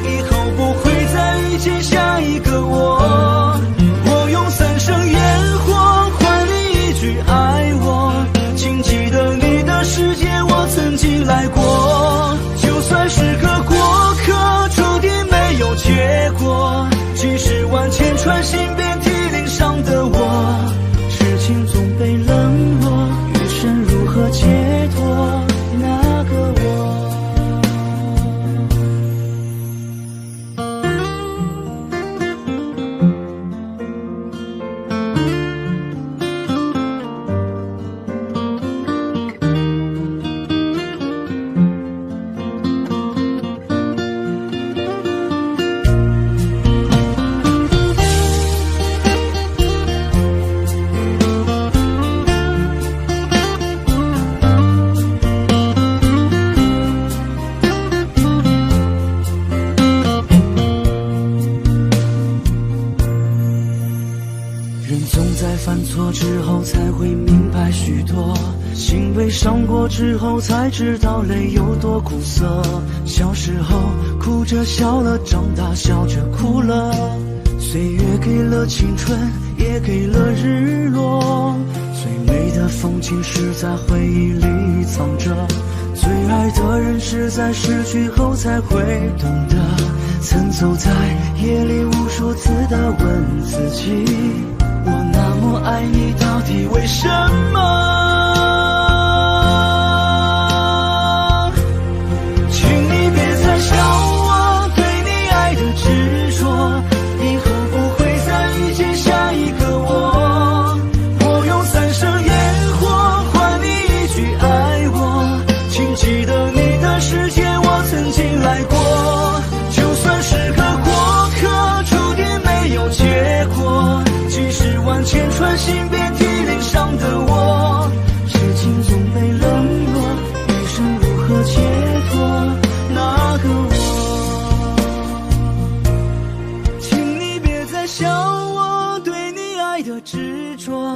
以后不会再遇见下一个我。我用3生烟火换你一句爱我，请记得你的世界我曾经来过。就算是个过客，注定没有结果。几十万千穿心遍体鳞伤的我，痴情总被冷落，余生如何解脱那个我。总在犯错之后才会明白许多，心被伤过之后才知道泪有多苦涩。小时候哭着笑了，长大笑着哭了。岁月给了青春，也给了日落。最美的风景是在回忆里藏着，最爱的人是在失去后才会懂得。曾走在夜里无数次的问自己，我那么爱你到底为什么？请你别再笑我对你爱的执着，以后不会再遇见下一个我。我用3生烟火换你一句爱我，请记得你的世界我曾经来过。就算是个过客，注定没有结果，即使万千穿心遍体鳞伤的我，痴情总被冷落，余生如何解脱那个我？请你别再笑我对你爱的执着，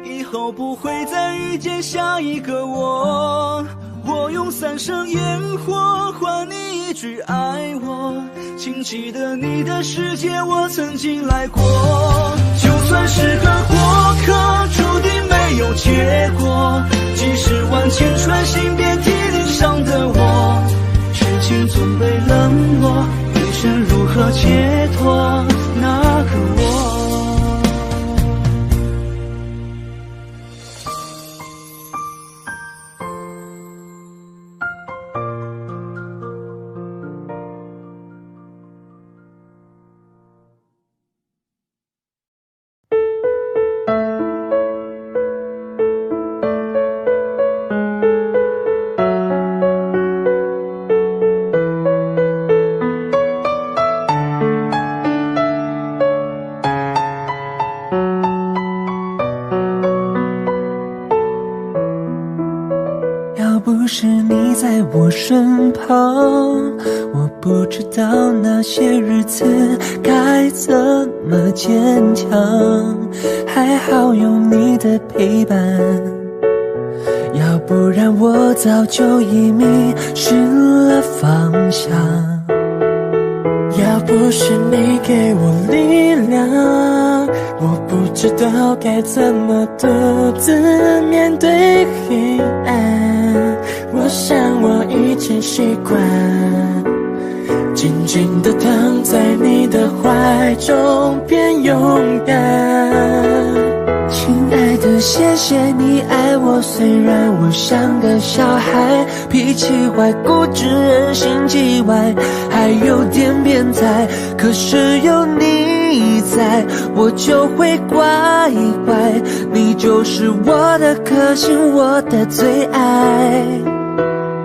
以后不会再遇见下一个我。我用3生烟火换你一句爱我，请记得你的世界我曾经来过。就算是个过客，注定没有结果，即使万千穿心遍体鳞伤的我，痴情总被冷落，余生如何解脱那个我？是你在我身旁，我不知道那些日子该怎么坚强。还好有你的陪伴，要不然我早就已迷失了方向。要不是你给我力量，我不知道该怎么独自面对黑暗。我想我已经习惯静静地躺在你的怀中变勇敢。亲爱的，谢谢你爱我，虽然我像个小孩，脾气坏，固执，人心叽歪，还有点变态，可是有你在我就会乖乖，你就是我的克星，我的最爱。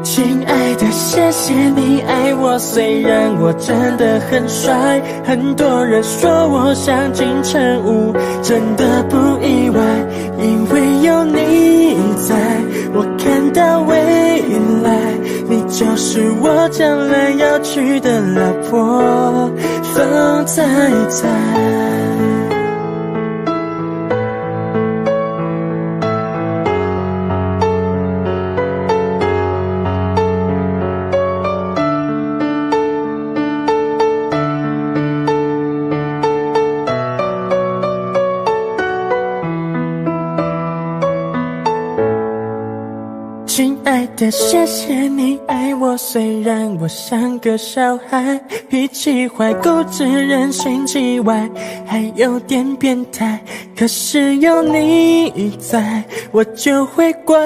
亲爱的，谢谢你爱我，虽然我真的很帅，很多人说我像金城武，真的不意外，因为有你在，我看到未来，你就是我将来要娶的老婆，风采采。谢谢你爱我，虽然我像个小孩，脾气坏，固执，人心叽歪，还有点变态，可是有你在，我就会乖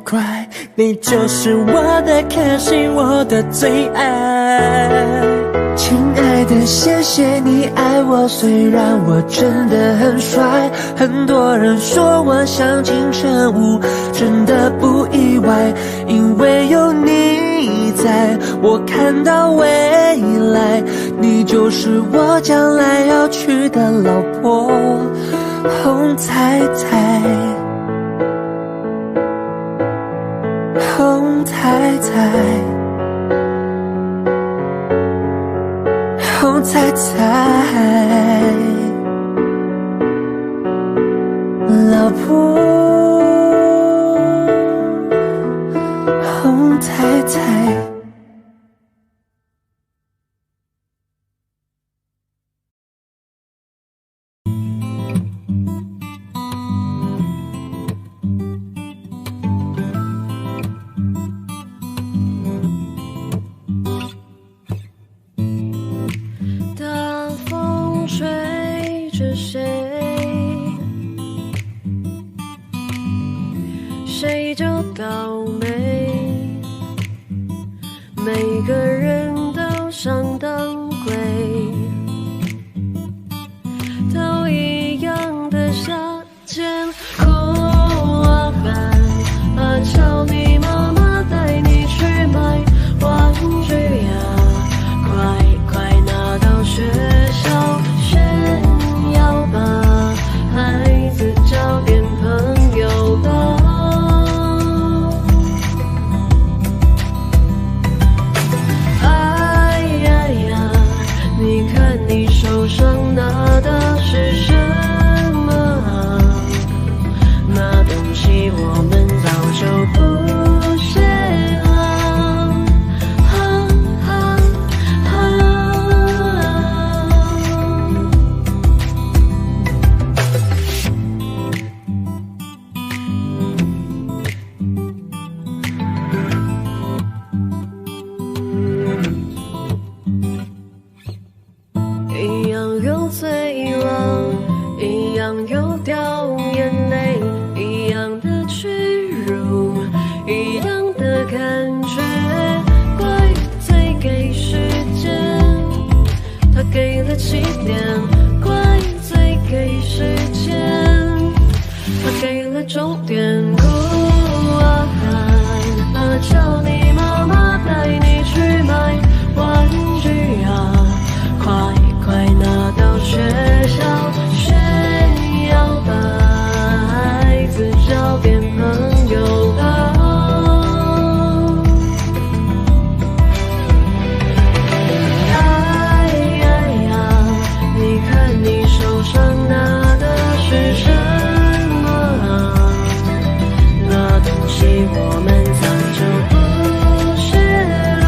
乖，你就是我的克星，我的最爱。亲爱的，谢谢你爱我，虽然我真的很帅，很多人说我像金城武，真的不意外，因为有你在，我看到未来，你就是我将来要娶的老婆，红彩彩，红彩彩，红彩彩。是谁？谁就倒霉？每个人都上当归，都一样的夏天。苦啊寒啊，叫你妈妈带你去买玩具呀，快快拿到学校炫耀吧，孩子交点朋友吧。哎呀呀，你看你手上拿的是什么啊？那东西我们早就不屑了。哈哈一样有脆弱，一样有掉眼泪，一样的屈辱，一样的感觉。怪罪给时间，他给了起点。怪罪给时间，他给了终点。苦啊寒啊，叫你妈妈带你去买玩具啊，快快拿到学校炫耀吧，孩子交点朋友吧。哎呀呀，你看你手上拿的是什么啊？那东西我们早就不屑了。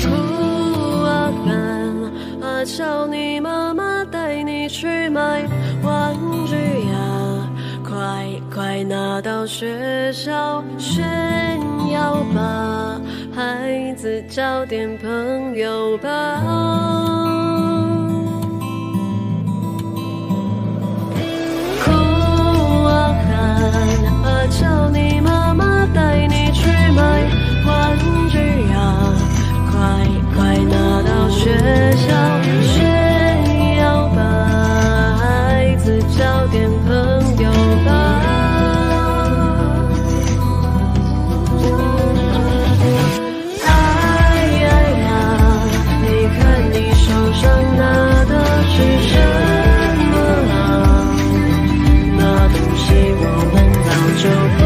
苦啊寒啊，叫你妈妈带你去买玩具呀，快快拿到学校炫耀吧，孩子交点朋友吧。苦啊寒啊，叫你妈妈带你去买玩具呀，快快拿到学校炫耀吧，孩子交点朋友吧。哎呀呀，你看你手上拿的是什么啊？那东西我们早就不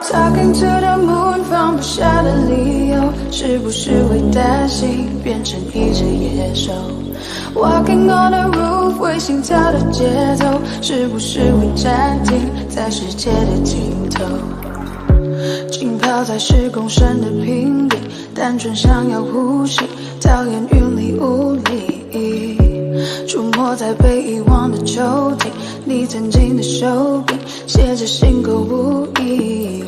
Talking to the moon， 放不下的理由，是不是会担心变成一只野兽 ？Walking on the roof， 为心跳的节奏，是不是会暂停在世界的尽头？浸泡在10公升的瓶底，单纯想要呼吸，讨厌云里雾里。出没在被遗忘的抽屉，你曾经的手笔，写着心口不一。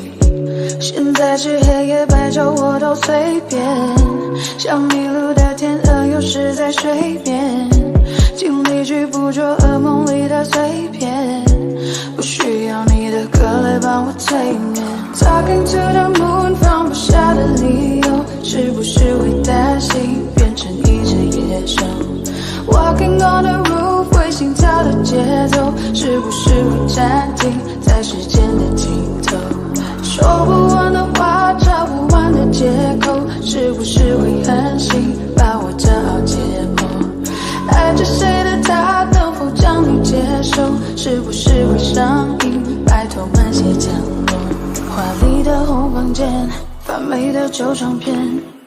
现在是黑夜白昼我都随便，像迷路的天鹅有时在水面，尽力去捕捉噩梦里的碎片，不需要你的歌来帮我催眠。Talking to the moon， 放不下的理由，是不是会担心变成一只野兽？ Walking on the roof， 为心跳的节奏，是不是会暂停在时间的尽头？说不完的话，找不完的借口，是不是会狠心把我骄傲解剖？爱着谁的他，能否将你接受？是不是会上瘾？拜托慢些降落。华丽的红房间，发霉的旧唱片。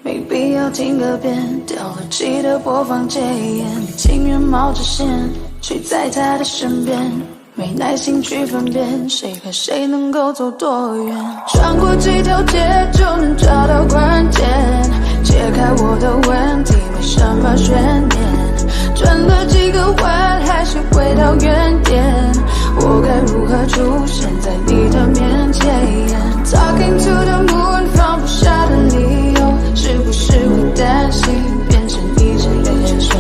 没必要听个遍，掉了漆的播放戒烟，情愿冒着险睡在他的身边，没耐心去分辨谁和谁能够走多远。穿过几条街就能找到关键，解开我的问题没什么悬念，转了几个弯还是回到原点，我该如何出现在你的面前 ？Talking to the moon， 放不下的理由。 是不是会担心变成一只野兽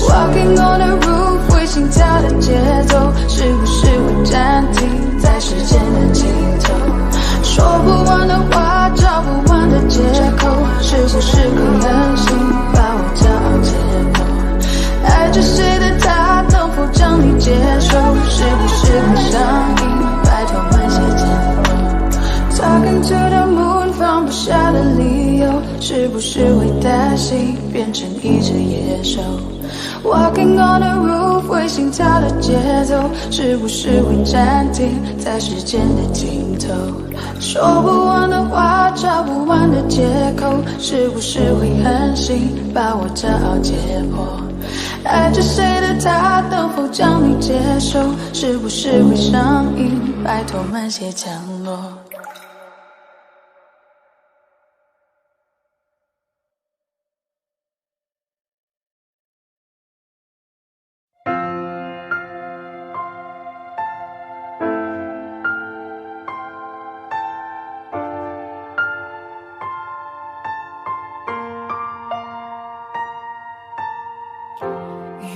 ？Walking on the roof， 为心跳的节奏，是不是会暂停在时间的尽头？说不完的话，找不完的借口，是不是会狠心把我骄傲解剖？爱着谁的他，能否将你接受？是不是会上瘾？拜托慢些降落。Talking to the moon， 放不下的理由。 是不是会担心变成一只野兽 ？Walking on the roof， 为心跳的节奏，是不是会暂停在时间的尽头？说不完的话，找不完的借口，是不是会狠心把我骄傲解剖？爱着谁的他，能否将你接受？是不是会上瘾？拜托慢些降落。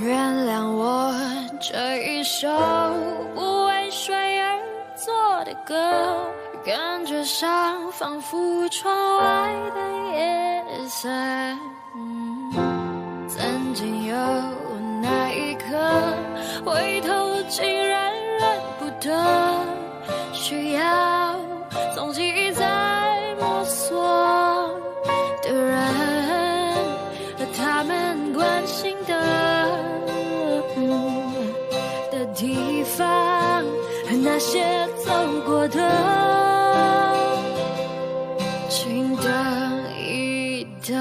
原谅我这一首不为谁而作的歌，感觉上仿佛窗外的夜色。曾经有那一刻，回头竟然认不得，需要从记忆再摸索的人，他们关心的。 地方，那些走过的，请等一等。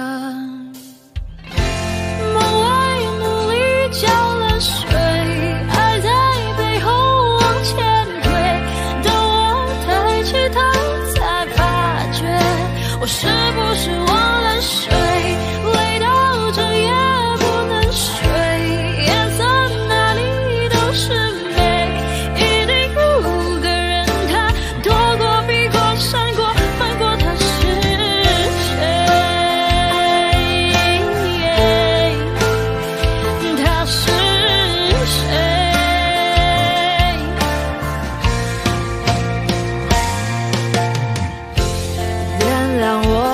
梦外努力浇了水，爱在背后往前推。等我抬起头，才发觉我是不是忘了睡？累到整夜不能睡，颜色哪里都是。 让我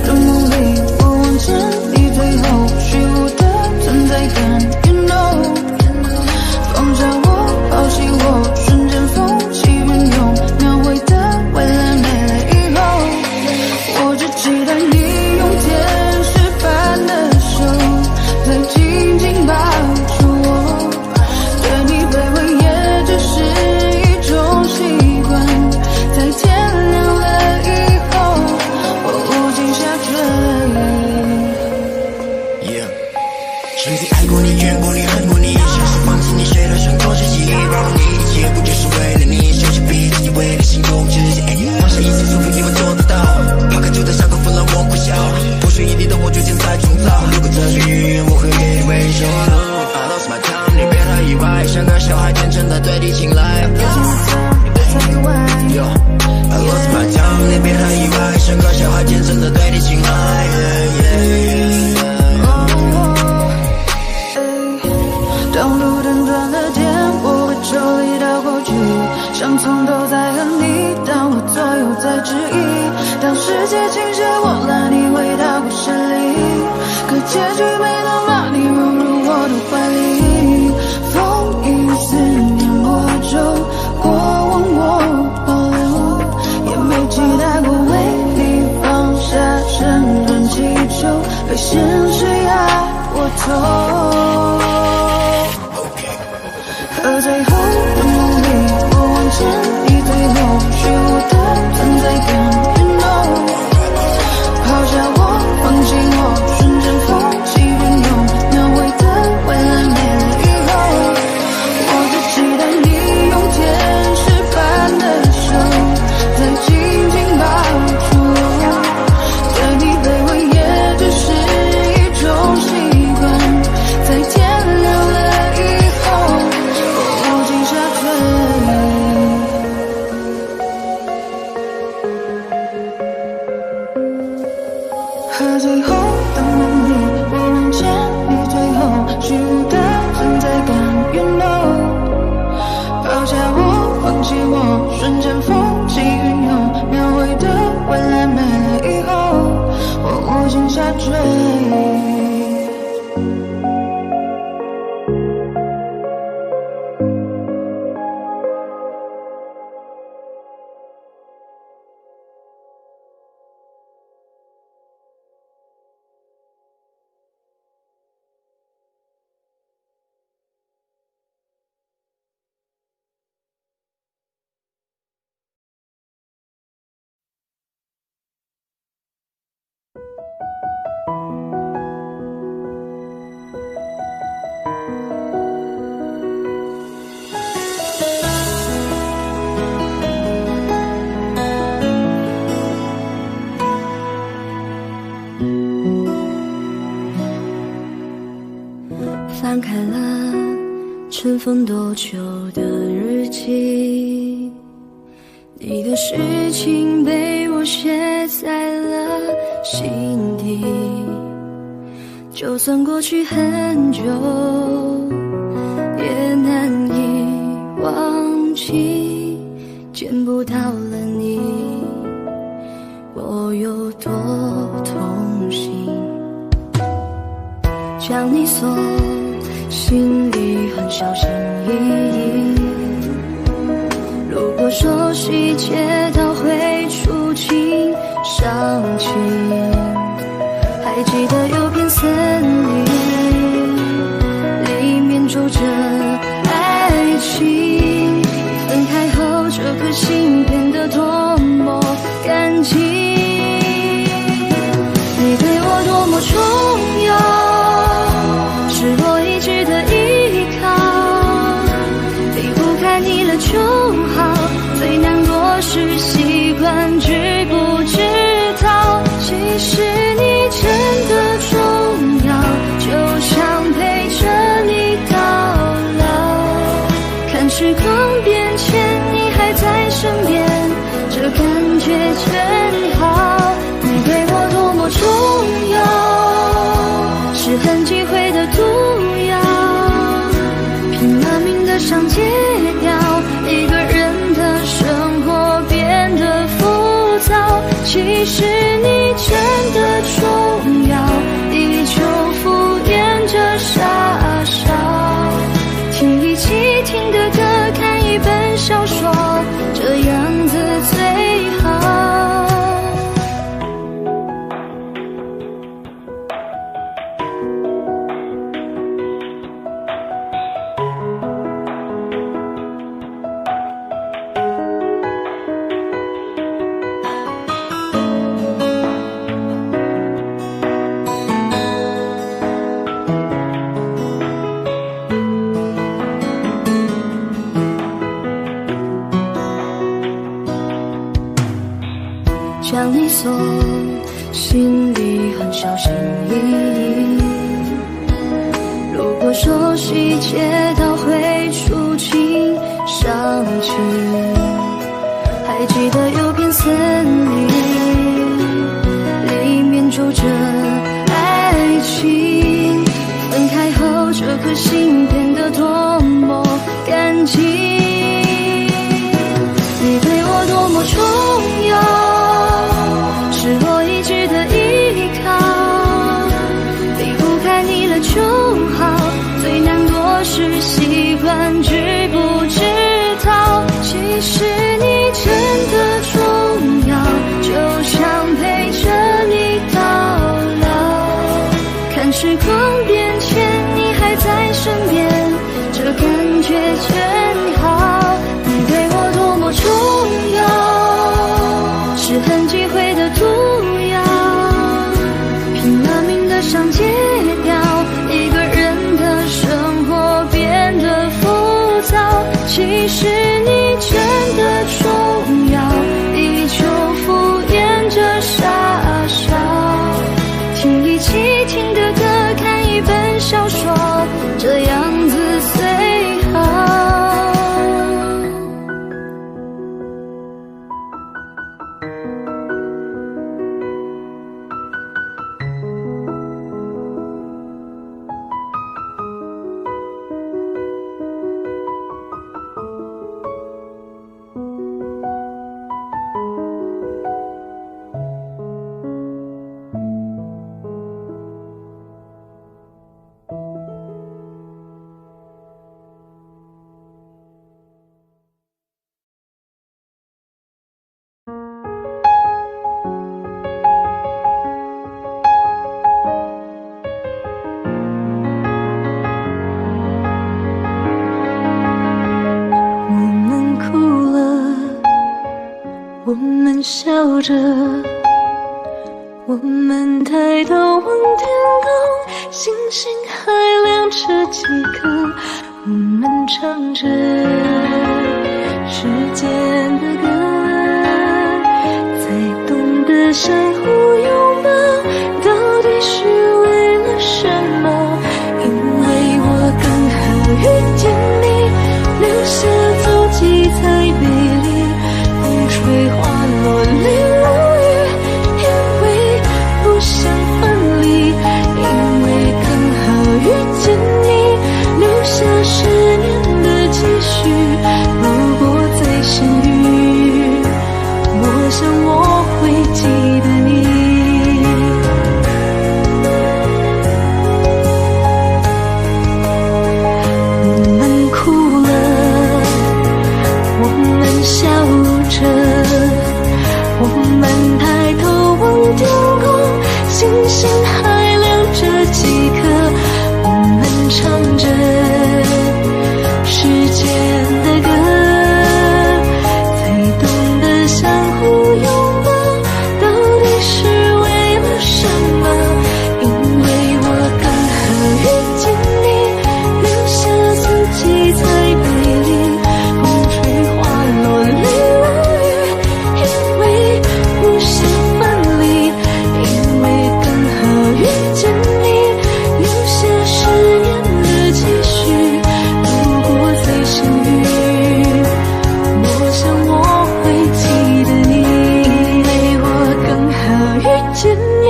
的梦里，我望见你最后虚无的存在感 You know 放下我，抛弃我，瞬间风起云涌，描绘的未来没了以后，我只期待你用天使般的手再紧紧抱住我，对你卑微也只是一种习惯，在天亮了以后，我无尽下坠。曾经爱过你，怨过你，恨过你，像是放弃你，谁都想做自己，让你一切不就是为了你，休息比自己为了心中自己，放下一切束缚，你们做得到，抛开旧的伤口，不让我苦笑，不是一地的我决定再重造，如果这是预言，我会给你微笑。I lost my time， 你别太意外，像个小孩天真的对你青睐。I lost my time， 你别太意外，像个小孩天真的对你青睐。当路灯断了电，我会抽离到过去，像从头在和你，当我左右在质疑，当世界倾斜，我拉你回到故事里，可结局没能把你融入我的怀里，风雨思念我就过往我保留，也没期待过为你放下沉沦祈求，被现实压过头。而最后的梦里，我望见你最后虚无的存在感 You know 抛下我，放弃我，瞬间风起云涌，描绘的未来没了以后，我只期待你用天使般的手再紧紧抱住我，对你卑微也只是一种习惯，在天亮了以后，无尽下坠。和最后的梦里，我望见你最后虚无的存在感 You know 抛下我，放弃我，瞬间风起云涌，描绘的未来没了以后，我无尽下坠。翻开了尘封多久的日记，你的事情被我写在了心底，就算过去很久也难以忘记，见不到了你我有多痛心，将你锁心里很小心翼翼，如果说细节都会触景伤情，还记得有片森林里面住着爱情，分开后这颗心变得多么干净，你对我多么重要，是我一直的依靠，离不开你了就好，最难过是习惯知不知道，其实你真的重要，就想陪着你到老，看时光变迁你还在身边，这感觉真好，你对我多么重要，其实你真的重要，依旧敷衍着傻笑，听一起听的歌，看一本小说，这样子最好。将你锁，心里很小心翼翼。如果说细节到会触景伤情，还记得有片森林，里面住着爱情。分开后，这颗心变得多么干净。你对我多么重要，是我一直的依靠，离不开你了就好。最难过是习惯知不知道，其实你真的重要，就想陪着你到老。看时光变迁，你还在身边，这感觉真好。你对我多么重要，是很忌讳的毒药，拼了命的想戒掉，一个人的生活变得浮躁。其实你真的重要，依旧敷衍着傻笑，听一起听的歌，看一本小说，这样子最好。我们笑着，我们抬头望天空，星星还亮着几颗，我们唱着时间的歌，才懂得相互拥抱，到底是为了什么？因为我刚好遇见你，留下足迹才美丽，风吹花落泪如雨，因为不想分离，因为刚好遇见你，留下10年的积蓄。如果再相遇，我想我会记得你。我们哭了，我们笑着，我们抬头望天空，星星还亮着几颗，我们唱着时间的歌，才懂得相互拥抱，到底是为了什么？因为我刚好遇见你，留下足迹才美丽，风吹花落泪如雨，因为不想分离，因为刚好遇见你，留下10年的积蓄。如果再相遇，我想我会记得你，因为我刚好遇见你，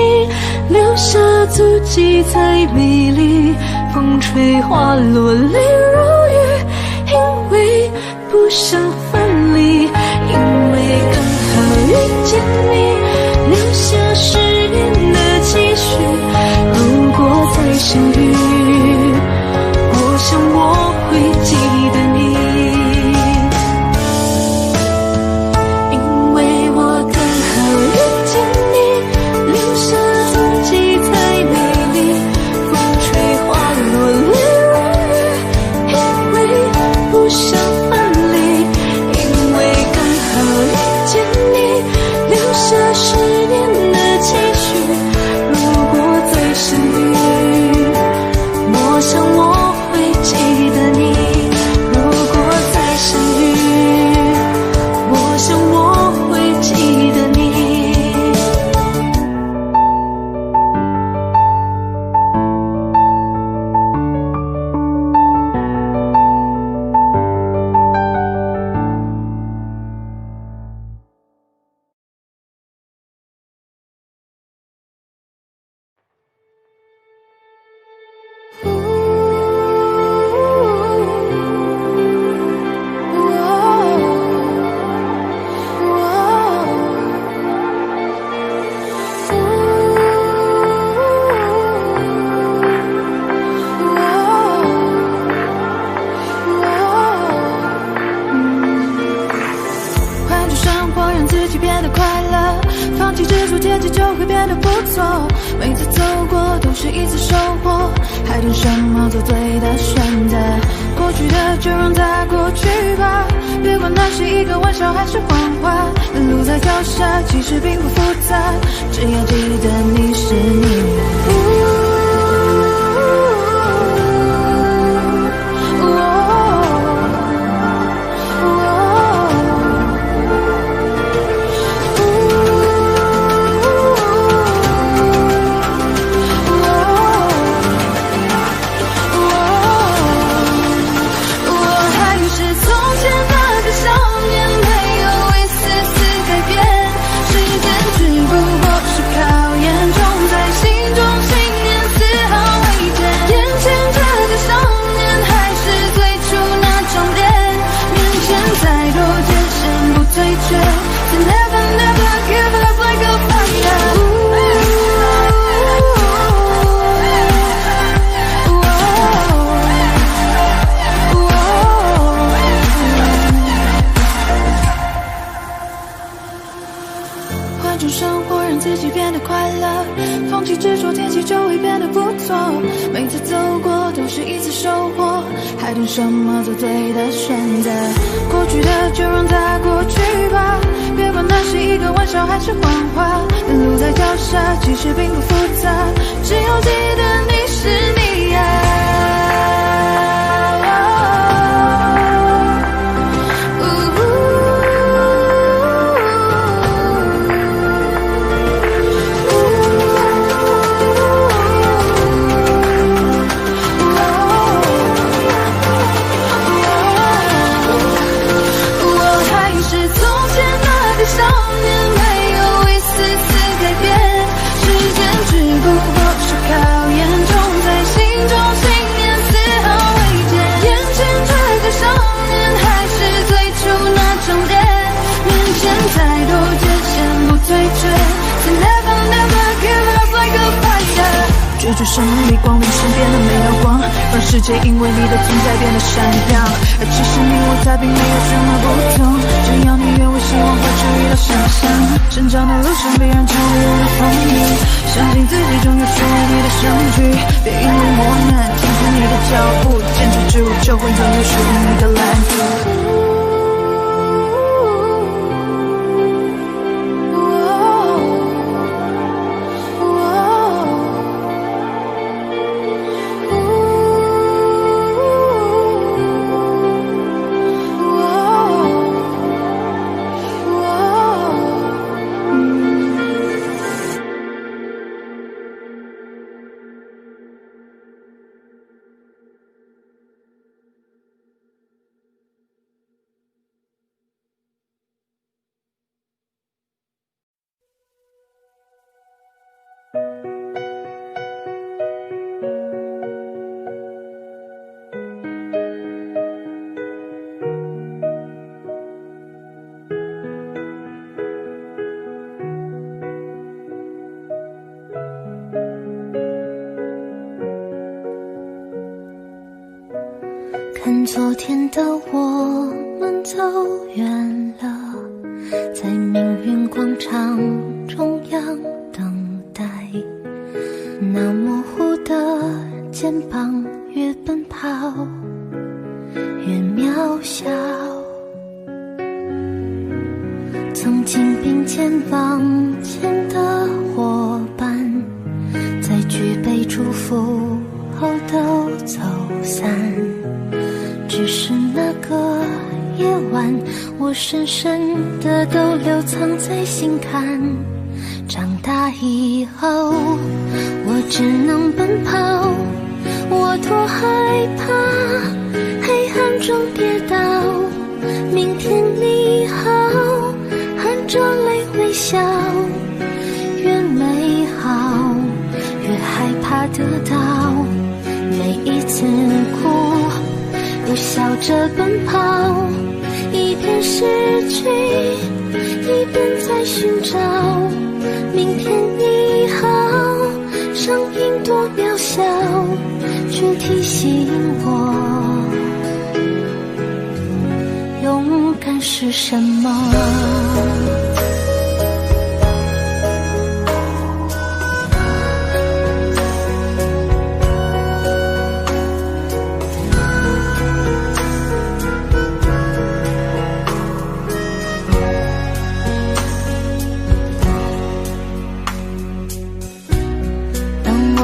留下足迹才美丽，风吹花落泪如雨，因为不想分离，因为刚好遇见你，错，每次走过都是一次收获，还等什么做对的选择？过去的就让它过去吧，别管那是一个玩笑还是谎话。路在脚下，其实并不复杂，只要记得你是你。换种生活让自己变得快乐，放弃执着，天气就会变得不错，每次走过都是一次收获，还等什么做对的选择？过去的就让它过去吧，别管那是一个玩笑还是谎话。路在脚下，其实并不复杂，只要记得你是你呀。追逐生命里光明身边的每道光，让世界因为你的存在变得闪亮。而其实你我他并没有什么不同，只要你愿为希望会治愈到想象。成长的路上必然常会有人风雨，相信自己终有属于你的相聚。别因为磨难停止你的脚步，坚持之路就会拥有属于你的蓝图。看昨天的我们走远了，在命运广场中央等待，那模糊的肩膀越奔跑越渺小，曾经并肩往前的伙伴，在举杯祝福后都走散，只是那个夜晚，我深深的都留藏在心坎。长大以后，我只能奔跑，我多害怕黑暗中跌倒。明天你好，含着泪微笑，越美好越害怕得到，每一次哭都笑着奔跑，一边失去一边在寻找。明天你好，声音多渺小，却提醒我勇敢是什么。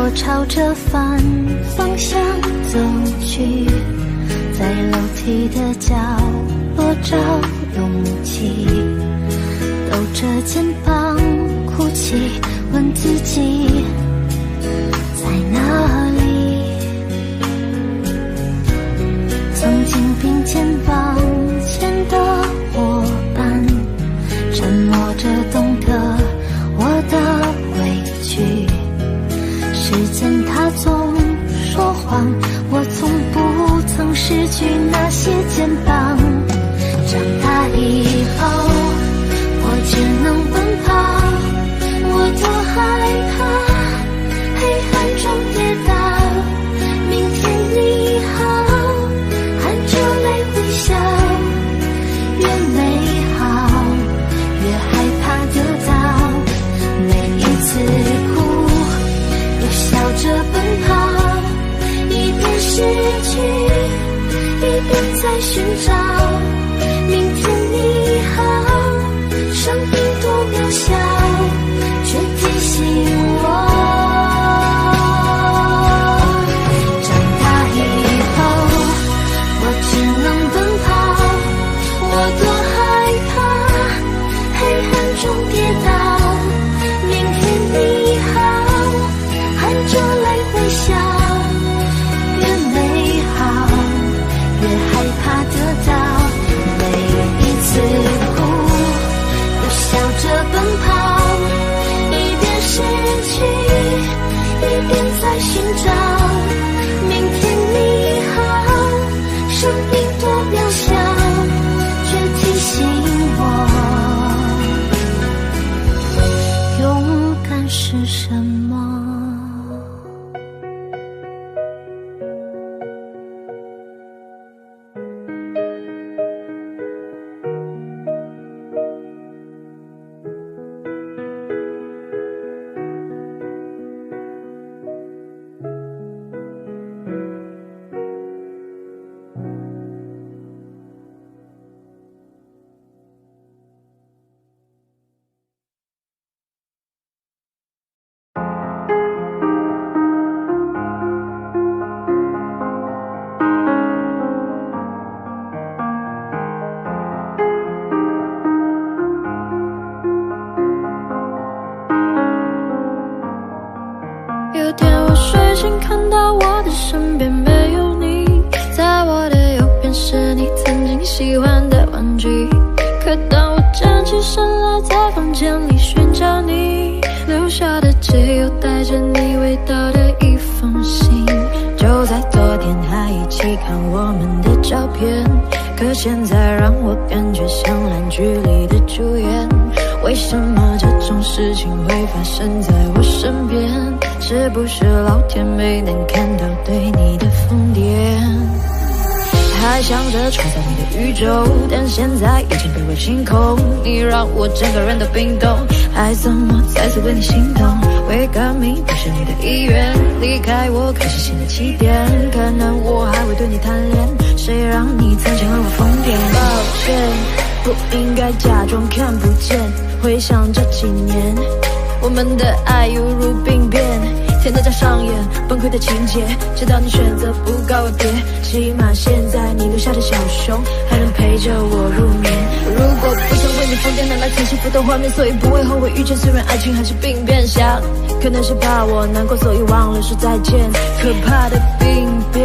我朝着反方向走去，在楼梯的角落找勇气，抖着肩膀哭泣，问自己在哪里。曾经并肩往前的伙伴，沉默着懂得我的委屈。时间它总说谎，我从不曾失去那些肩膀。长大以后我只能奔跑，我多害怕黑暗中跌倒。明天你好，含着泪微笑，越美好越害怕得到。每一次哭又笑着奔跑，一边失去一边在寻找。明天你好，生命多渺小，却提醒我，长大以后我只能奔跑，我多害怕黑暗中跌倒。明天你好，含着泪微笑，越美好越害怕得到。次哭又笑着奔跑，一边失去一边在寻找。明天你好，生命多渺小，却提醒我，勇敢是什么。有天我睡醒看到我的身边没有你，在我的右边是你曾经喜欢的玩具。可当我站起身来，在房间里寻找你，留下的只有带着你味道的一封信。就在昨天还一起看我们的照片，可现在让我感觉像烂剧里的主演。为什么这种事情会发生在我身边？是不是老天没能看到对你的疯癫？还想着创造你的宇宙，但现在已经被我清空。你让我整个人都冰冻，还怎么再次为你心动？为革命不是你的意愿，离开我开始新的起点。可能我还会对你贪恋，谁让你曾经为我疯癫？抱歉，不应该假装看不见。回想这几年，我们的爱犹如病变，天天在上演崩溃的情节，直到你选择不告而别。起码现在你留下的小熊还能陪着我入眠。如果不想为你疯癫，拿来曾幸福的画面，所以不会后悔遇见。虽然爱情还是病变，想可能是怕我难过，所以忘了说再见。可怕的病变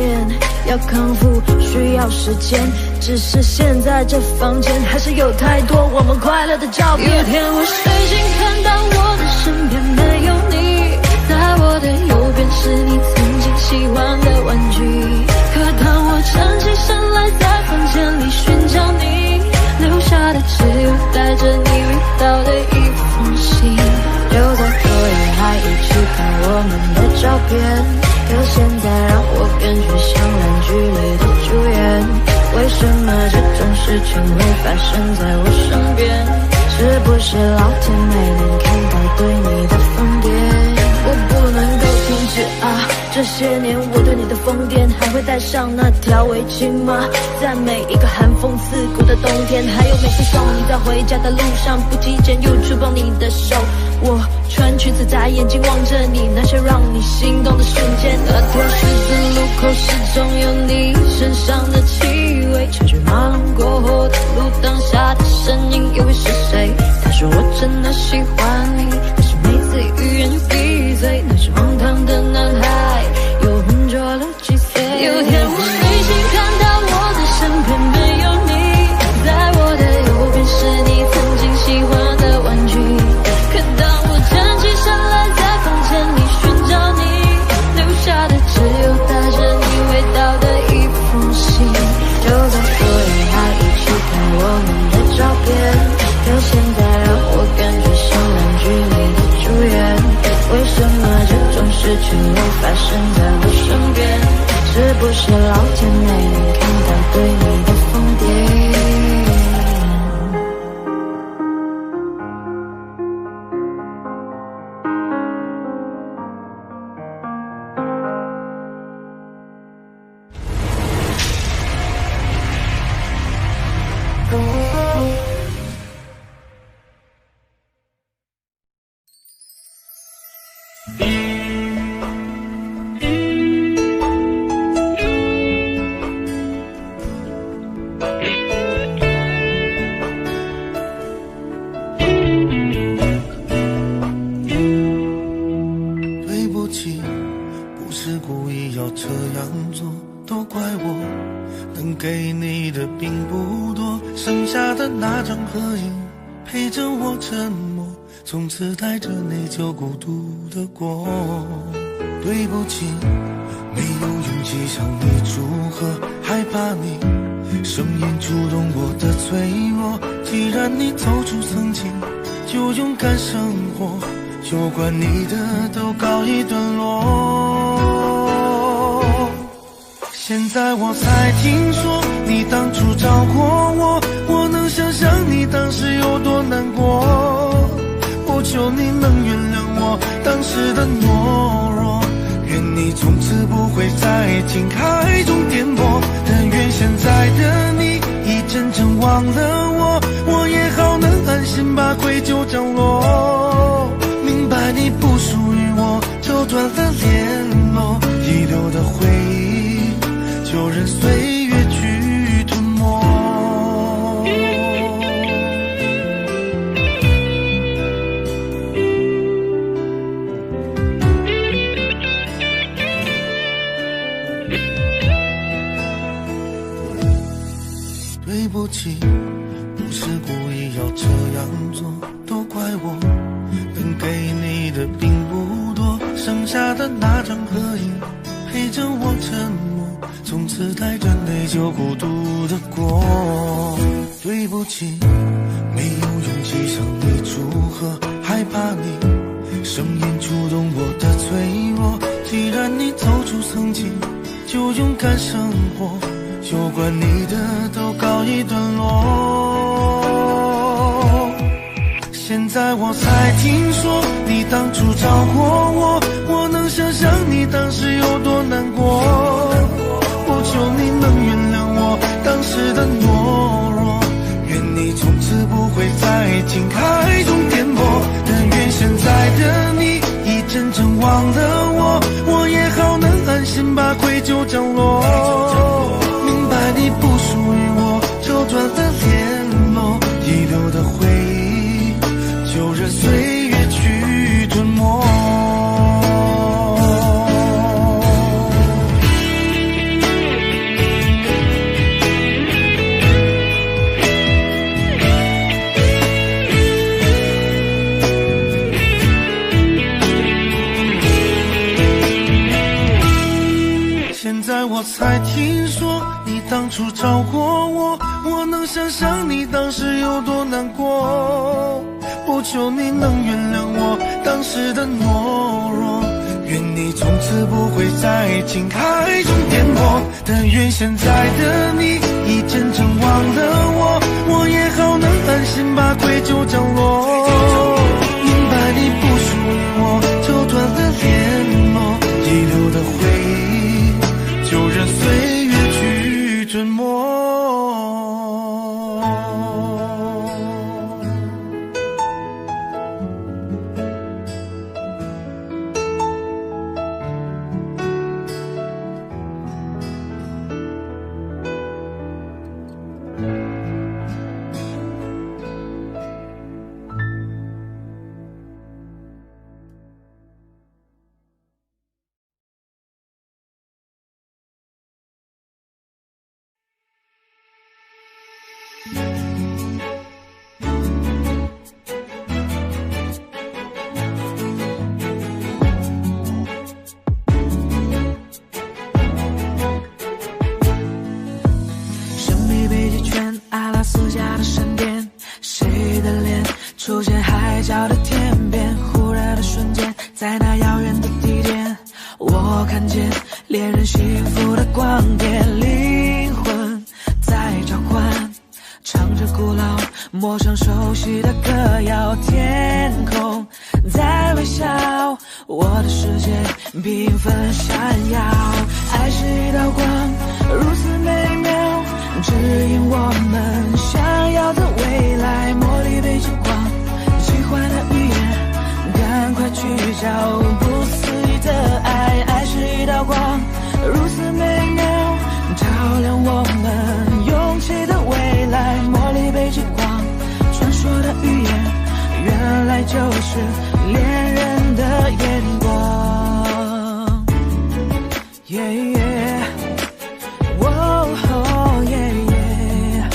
要康复需要时间，只是现在这房间还是有太多我们快乐的照片。有天我睡醒看到我的身边没有你，在我的右边是你曾经喜欢的玩具。可当我站起身来，在房间里寻找你，留下的只有带着你味道的一封信。就在昨夜还一起看我们的照片，可现在让我感觉像烂剧里的主演。为什么这种事情会发生在我身边？是不是老天没能看到对你的疯癫？我不能够停止啊！这些年我对你的疯癫，还会带上那条围巾吗？在每一个寒风刺骨的冬天，还有每次送你在回家的路上，不经意间又触碰你的手，我穿裙子在眼睛望着你，那些让你心动的瞬间。那条十字路口始终有你身上的气味，车水马龙过后的路，当下的身影又会是谁？他说我真的喜欢你，可是每次语言就闭嘴。那是荒唐的男孩，又浑浊了几岁。有天我睡醒看到我的身边没有你，在我的右边是你曾经喜欢的玩具。可当我站起身来，在房间里寻找你，留下的只有带着你味道的一封信。就在昨夜还一起看我们的照片，可现在让我感觉像烂剧里的主演。为什么这种事情会发生在我身边？是不是老天没能看到对你的疯癫？对不起，不是故意要这样做，都怪我，能给你的并不多，剩下的那张合影陪着我沉默，从此带着你就孤独的过。对不起，没有勇气向你祝贺，害怕你声音触动我的脆弱。既然你走出曾经，就勇敢生活，有关你的都告一段落。现在我才听说你当初找过我，我能想象你当时有多难过。我求你能原谅我当时的懦弱，愿你从此不会在情海中颠簸。但愿现在的你已真正忘了我，我也好能安心把愧疚降落。明白你不属于我，就断了联络，遗留的回忆就任岁月去吞没。对不起，不是故意要这样做，都怪我，能给你的并不多，剩下的那张合影陪着我沉默，从此带着内疚孤独的过。对不起，没有勇气向你祝贺，害怕你声音触动我的脆弱。既然你走出曾经，就勇敢生活，有关你的都告一段落。现在我才听说你当初找过我，我能想象你当时有多难过。我求你能原谅我当时的懦弱，愿你从此不会在情海中颠簸。但愿现在的你已真正忘了我，我也好能安心把愧疚降落。明白你不属于我，就断了联络，遗留的回忆就任岁月去吞没。现在我才听说你当初找过我，我能想象你当时有多难过。不求你能原谅我当时的懦弱，愿你从此不会在情海中颠簸。但愿现在的你已真正忘了我，我也好能安心把愧疚降落。明白你不属于我，就断了联络，遗留的回忆就任岁月去吞没。看见恋人幸福的光点，灵魂在召唤，唱着古老陌生熟悉的歌谣，天空在微笑，我的世界缤纷闪耀。爱是一道光，如此美妙，指引我们想要的未来。茉莉被之光，喜欢的语言，赶快聚焦不思议的爱。爱是一道光，如此美妙，照亮我们勇气的未来。茉莉被之光，传说的语言，原来就是恋人的眼光。Yeah, yeah. Whoa, yeah, yeah.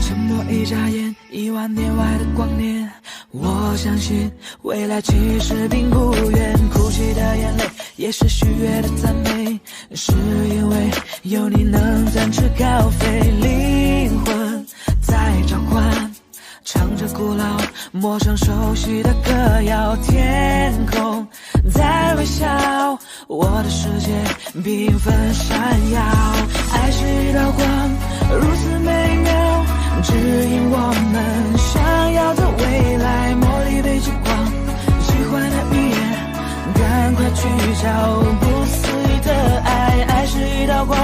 沉默一眨眼，10000年外的光年，我相信未来其实并不远。哭泣的眼泪也是喜悦的赞美，是因为有你能展翅高飞。灵魂在召唤，唱着古老陌生熟悉的歌谣，天空在微笑，我的世界缤纷闪耀。爱是一道光，如此美妙，指引我们想要的未来。茉莉被之光，喜欢的语言，赶快聚焦不思议的爱。爱是一道光，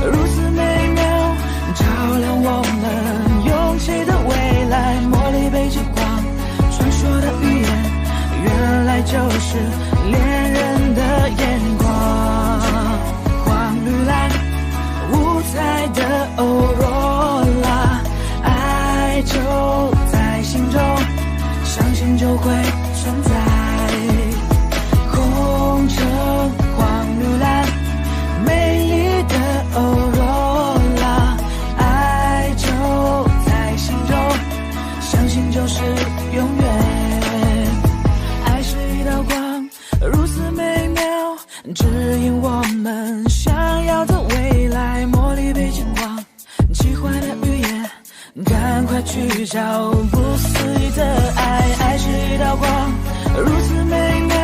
如此美妙，照亮我们勇气的未来。茉莉被之光，传说的语言，原来就是恋人的眼光。黄绿蓝五彩的欧若拉，爱就在心中，相信就会存在。红橙黄绿蓝，美丽的欧若拉，爱就在心中，相信就是永远。爱是一道光，如此美妙，指引我们想要的未来。茉莉被之光，奇幻的语言，赶快聚焦不思议的爱。爱是一道光，如此美妙，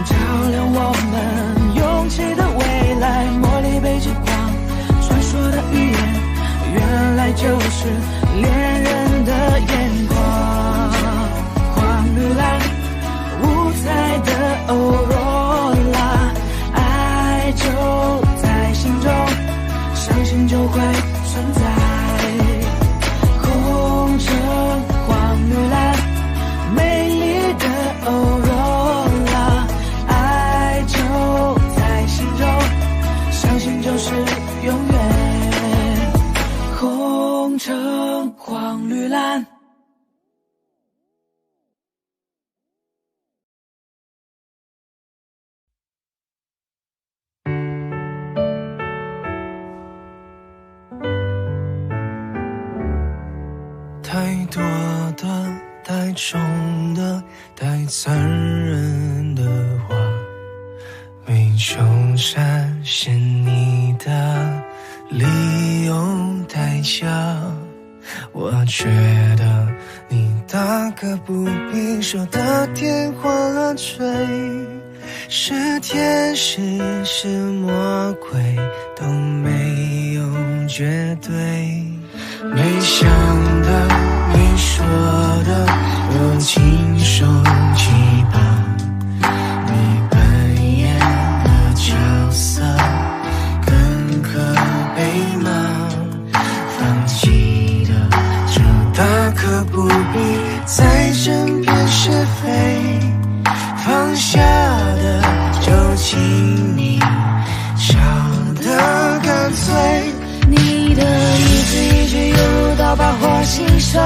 照亮我们勇气的未来。茉莉被之光，传说的语言，原来就是恋人的眼光。黄绿蓝五彩的欧若拉，爱就在心中，相信就会存在。红橙黄绿蓝，美丽的欧若拉，爱就在心中，相信就是永远。红橙黄绿蓝。太多的、太重的、太残忍的话，没求实现你的理由太假。我觉得你大可不必说的天花乱坠，是天使是魔鬼都没有绝对。没想的没说的都亲手击败，你扮演的角色更可被骂。放弃的就大可不必再争辩是非，放下的就请你笑得干脆。你的一字一句犹如刀疤划心上，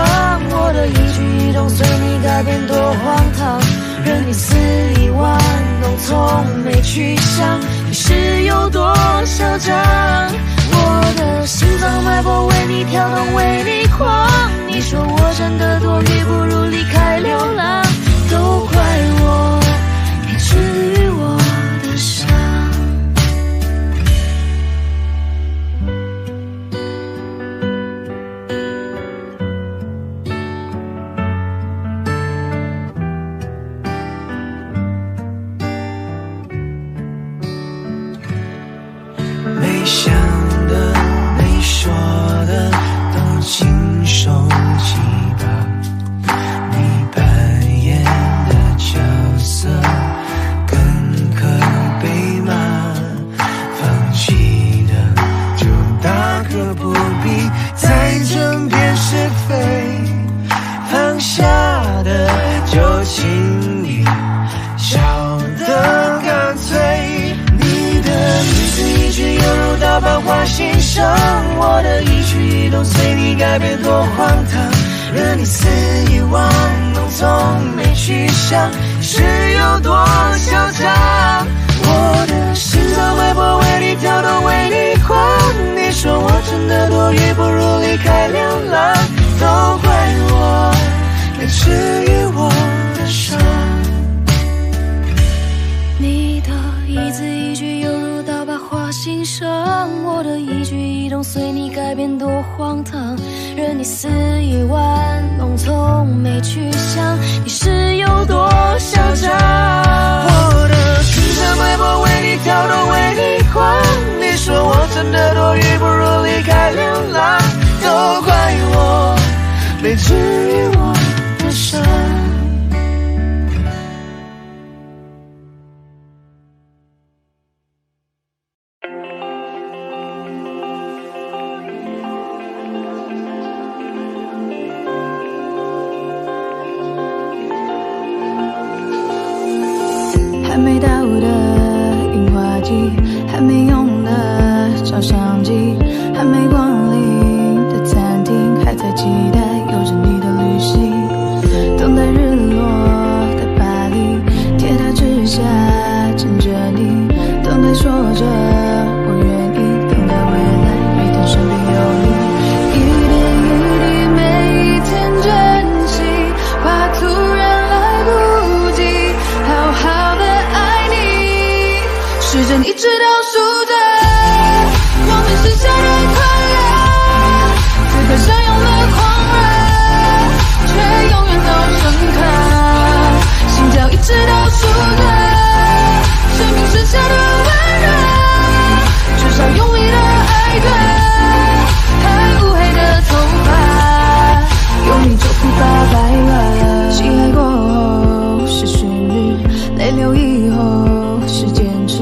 我的一举一动随你改变多荒唐，任你肆意玩弄，从没去想你是有多嚣张。我的心脏脉搏为你跳动，为你狂。你说我真的多余，不如离开流浪。都怪我，别治愈我的伤。到百花心上，我的一举一动随你改变多荒唐，任你肆意玩弄，从没去想是有多嚣张。我的心脏脉搏为你跳动，为你狂。你说我真的多余，不如离开流浪。都怪我没治愈我的伤。你的一字一句犹如刀把划心上，我的一举一动随你改变多荒唐，任你肆意玩弄，从没去想你是有多嚣张。我的心脏脉搏为你跳动，为你狂。你说我真的多余，不如离开流浪。都怪我没治愈我的伤。还没到的樱花季，还没用的照相机，还没光临的餐厅，还在期待有着你的旅行，等待日落的巴黎，铁塔之下枕着你，等待说着我愿意，等待未来每天身边有你，一点一滴每一天珍惜，怕突然来不及好好的爱你，时针一直倒数着我们剩下的快乐，此刻相拥的狂热，却永远都深刻，心跳一直倒数着生命剩下的温热，至少用力的爱对，还乌黑的头发有你就不怕白了，喜爱过后是寻日，泪流以后是坚持，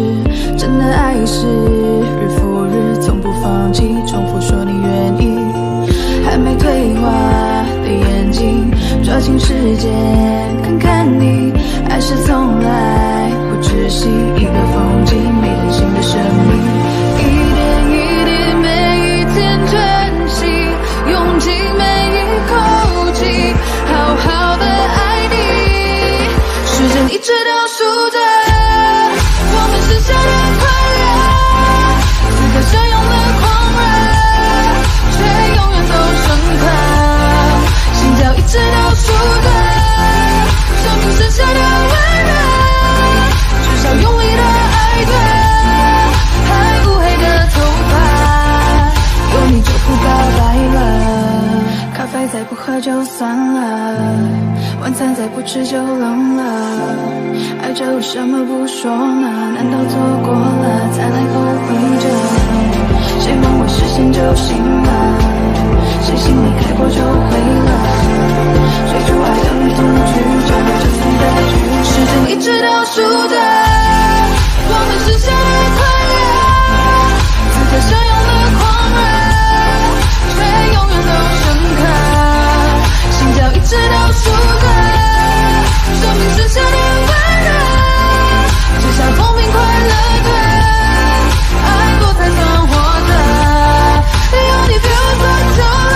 真的爱是日复日从不放弃，重复说你愿意，还没退化的眼睛抓紧时间看看你，爱是从来不窒息，一个风景没人性的生命，一点一滴每一天珍惜，用尽每一口气好好的爱你，时针一直倒数着我们剩下的快乐，此刻相拥的狂热，却永远都深刻，心跳一直倒数着生命剩下的温热，至少用力的爱对，还乌黑的头发有你就不告白了，咖啡再不喝就算了，晚餐再不吃就冷了，爱着为什么不说呢？难道错过了才来后悔着？谁忘我视线就行了，谁心里开过就会了，追逐爱的独居着，就算的拒绝，时针一直倒数着我们剩下的快乐，此刻相拥的狂热，却永远都深刻，心跳一直倒数着生命剩下的温热，至少风平快乐的爱过才算活着，有你 feel 太久了。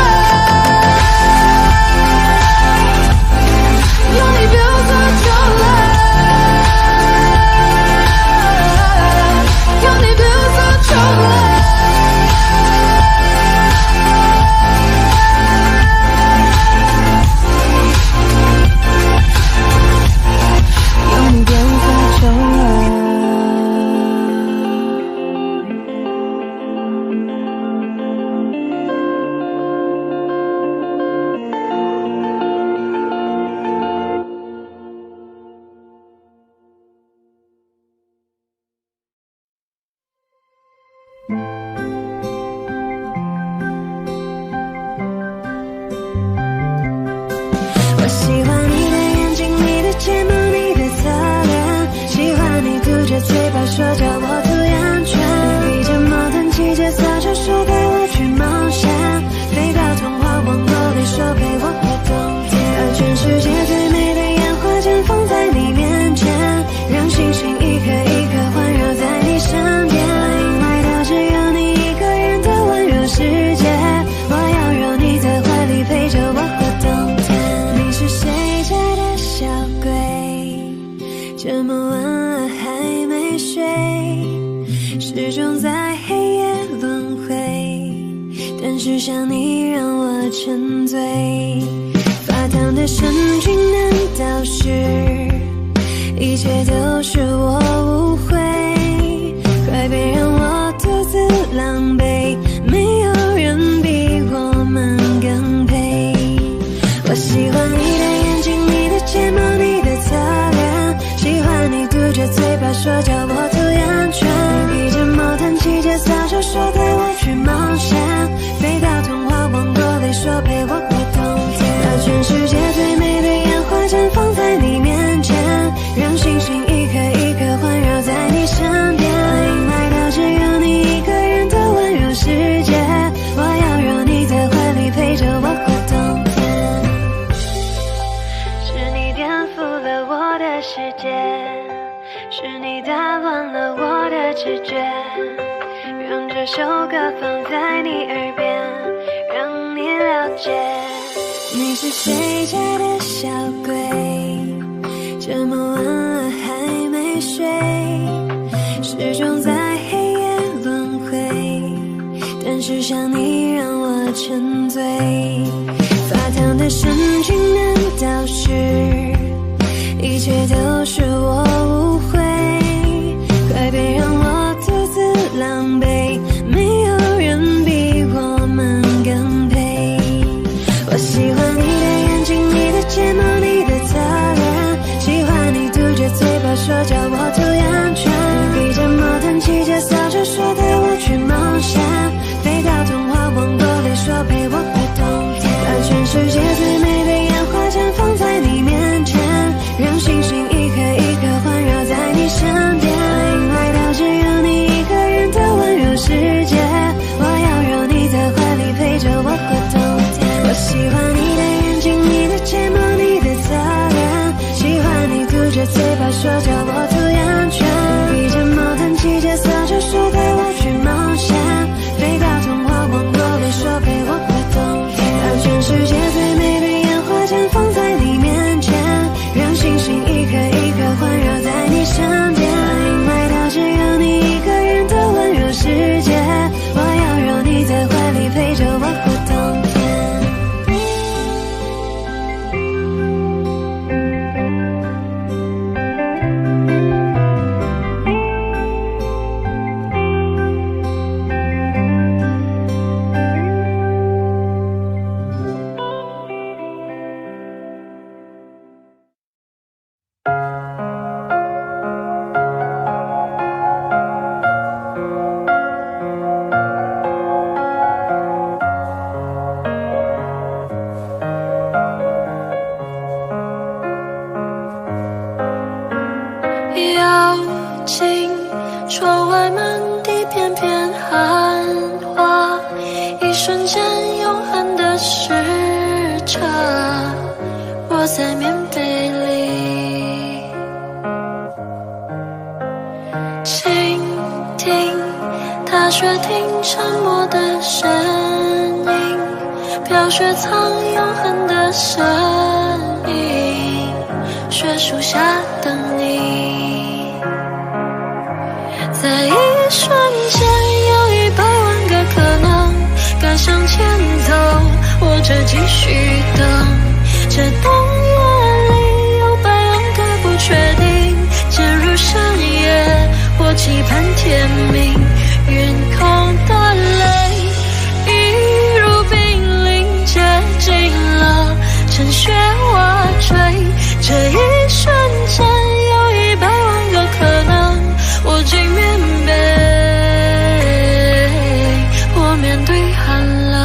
这么晚了还没睡，始终在黑夜轮回，但是想你让我沉醉。发烫的神经难道是一切都是我误会？快别让我独自狼狈，没有人比我们更配。我喜欢你的眼睛，你的睫毛，你的侧脸，喜欢你嘟着嘴巴说叫我涂眼圈，披着毛毯骑着扫帚说带我去冒险，飞到童话王国里说陪我过冬天，把全世界最美的烟花绽放在你面前，让星星一颗一颗环绕在你身边，因为它只有你一个人的温柔世界，我要让你在怀里陪着我过冬天。是你颠覆了我的世界，是你打乱了我的直觉，让这首歌放在你耳边，让你了解。你是谁家的小鬼，这么晚了还没睡，始终在黑夜轮回，但是想你让我沉醉。发烫的神经难道是一切都是我误会？快别让我独自狼狈，没有人比我们更配。我喜欢你的眼睛，你的睫毛，你的侧脸，喜欢你嘟着嘴巴说叫我涂眼圈，披着毛毯骑着扫帚说带我去冒险，飞到童话王国里说陪我过冬天，把全世界最美的烟花绽放在你面前，让星星一颗一颗环绕在你身边，因为它只有你一个人的温柔世界，我要让你在怀里陪着我过冬天。我喜欢你的眼睛，你的睫毛，你的侧脸，喜欢你嘟着嘴巴说叫我涂眼圈，披着毛毯骑着扫帚说带我去冒险，飞到童话王国里说陪我过冬天，把全世界最美的烟花绽放在你面前，让星星一颗一颗环绕在你身边，因为它只有你一个人的温柔世界，我要让你在怀里陪着我过冬天。妖精，窗外满地片片寒花，一瞬间永恒的时差，窝在棉被里，倾听它却听沉默的声音，飘雪藏永恒的声音，雪树下等你。在一瞬间有100万个可能，该向前走或者继续等，这冬夜里有100万个不确定，渐入深夜或期盼天明，云空的泪一如冰凌接近了，趁雪瓦坠，这一瞬间有100万个可能，我进棉被，我面对寒冷。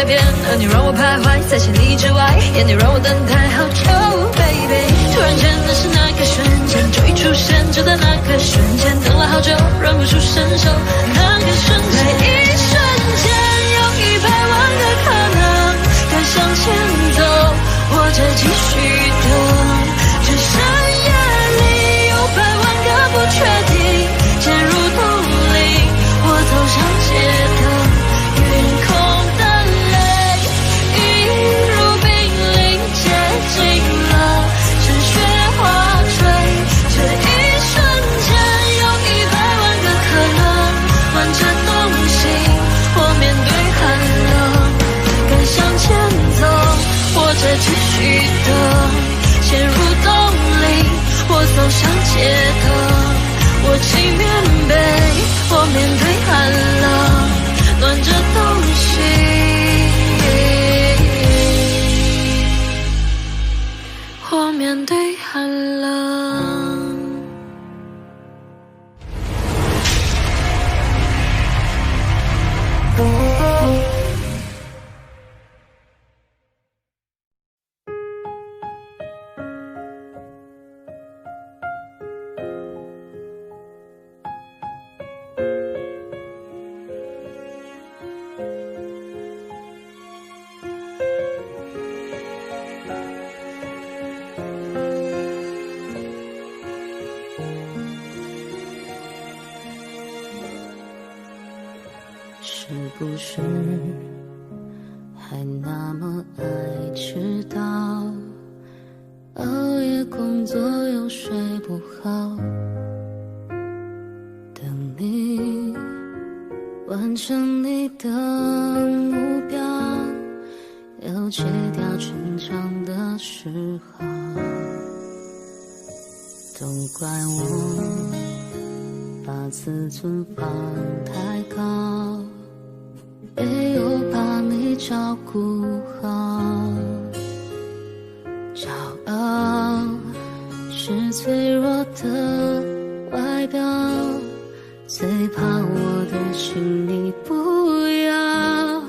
改变，而你让我徘徊在千里之外，眼泪让我等待好久 ，baby。突然间的是那个瞬间，就一出现，就在那个瞬间，等了好久，忍不住伸手，那个瞬间，在一瞬间，有100万个可能，该向前走，或者继续等，这深夜里有100万个不确定，渐入冬令，我走向街灯，晕空的泪映入冰凌，接近了，趁雪花坠，这一瞬间有100万个可能，挽着东西，或面对寒冷，该向前走，或者继续等，陷入冬令，我走向街灯，我骑棉被，我面对寒冷，暖着东西，我面对寒冷。是不是还那么爱迟到？熬夜工作又睡不好，等你完成你的目标，要戒掉逞强的时候，都怪我把自尊放太高，没有把你照顾好。骄傲是脆弱的外表，最怕我的心你不要。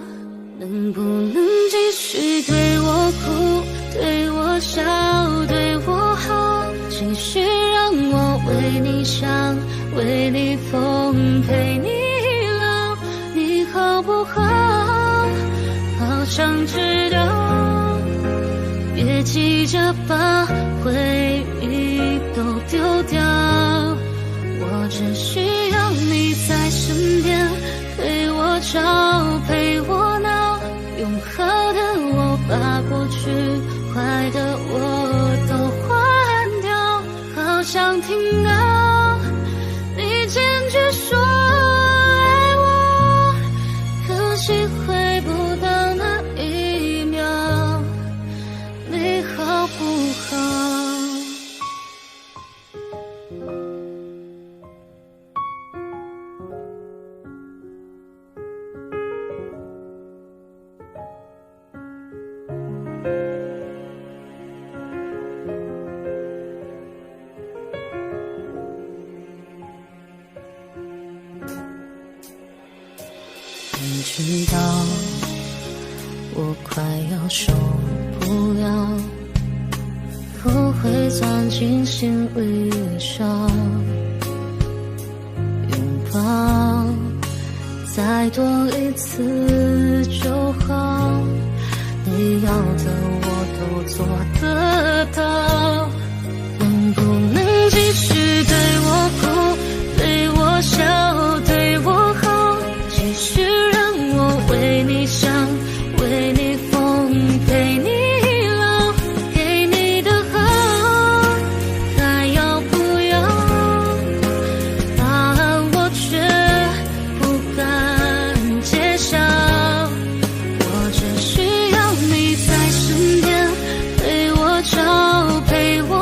能不能继续对我哭，对我笑，对我好，继续让我为你想，为你疯，陪你老，你好不好？好想知道，别急着把回忆都丢掉，我只需要你在身边，陪我吵，陪我闹，用好的我把过去坏的我都换掉，好想听到你坚决说爱我，可惜回不到那一秒，你好不好？你知道我快要受不了，不会钻进心里烧，拥抱再多一次就好，你要的我都做得到。能不能继续对我哭，对我笑，对我好，继续让我为你想，为你疯，陪你老，给你的好，还要不要？答案我却不敢揭晓，我只需要你在身边，陪我吵，陪我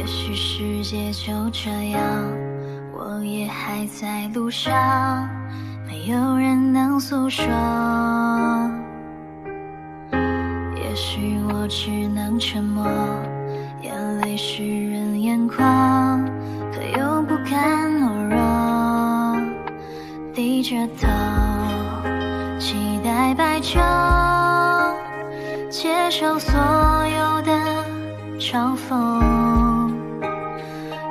许世界就这样，我也还在路上，没有人能诉说。也许我只能沉默，眼泪湿润眼眶，可又不甘懦弱，低着头期待白昼，接受所有的嘲讽，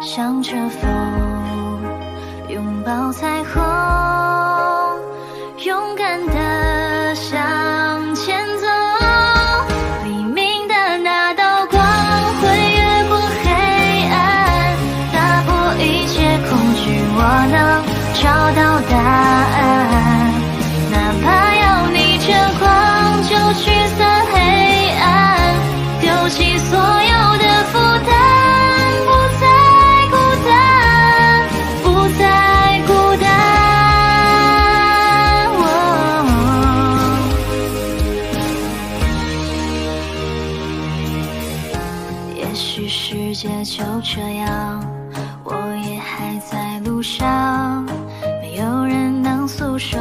向着风拥抱彩虹，勇敢地向前走。黎明的那道光会越过黑暗，打破一切恐惧，我能找到答案。哪怕要逆着光就驱散黑暗，丢弃所有的负担，不再孤单，不再孤单。也许世界就这样，我也还在路上，没有人能诉说。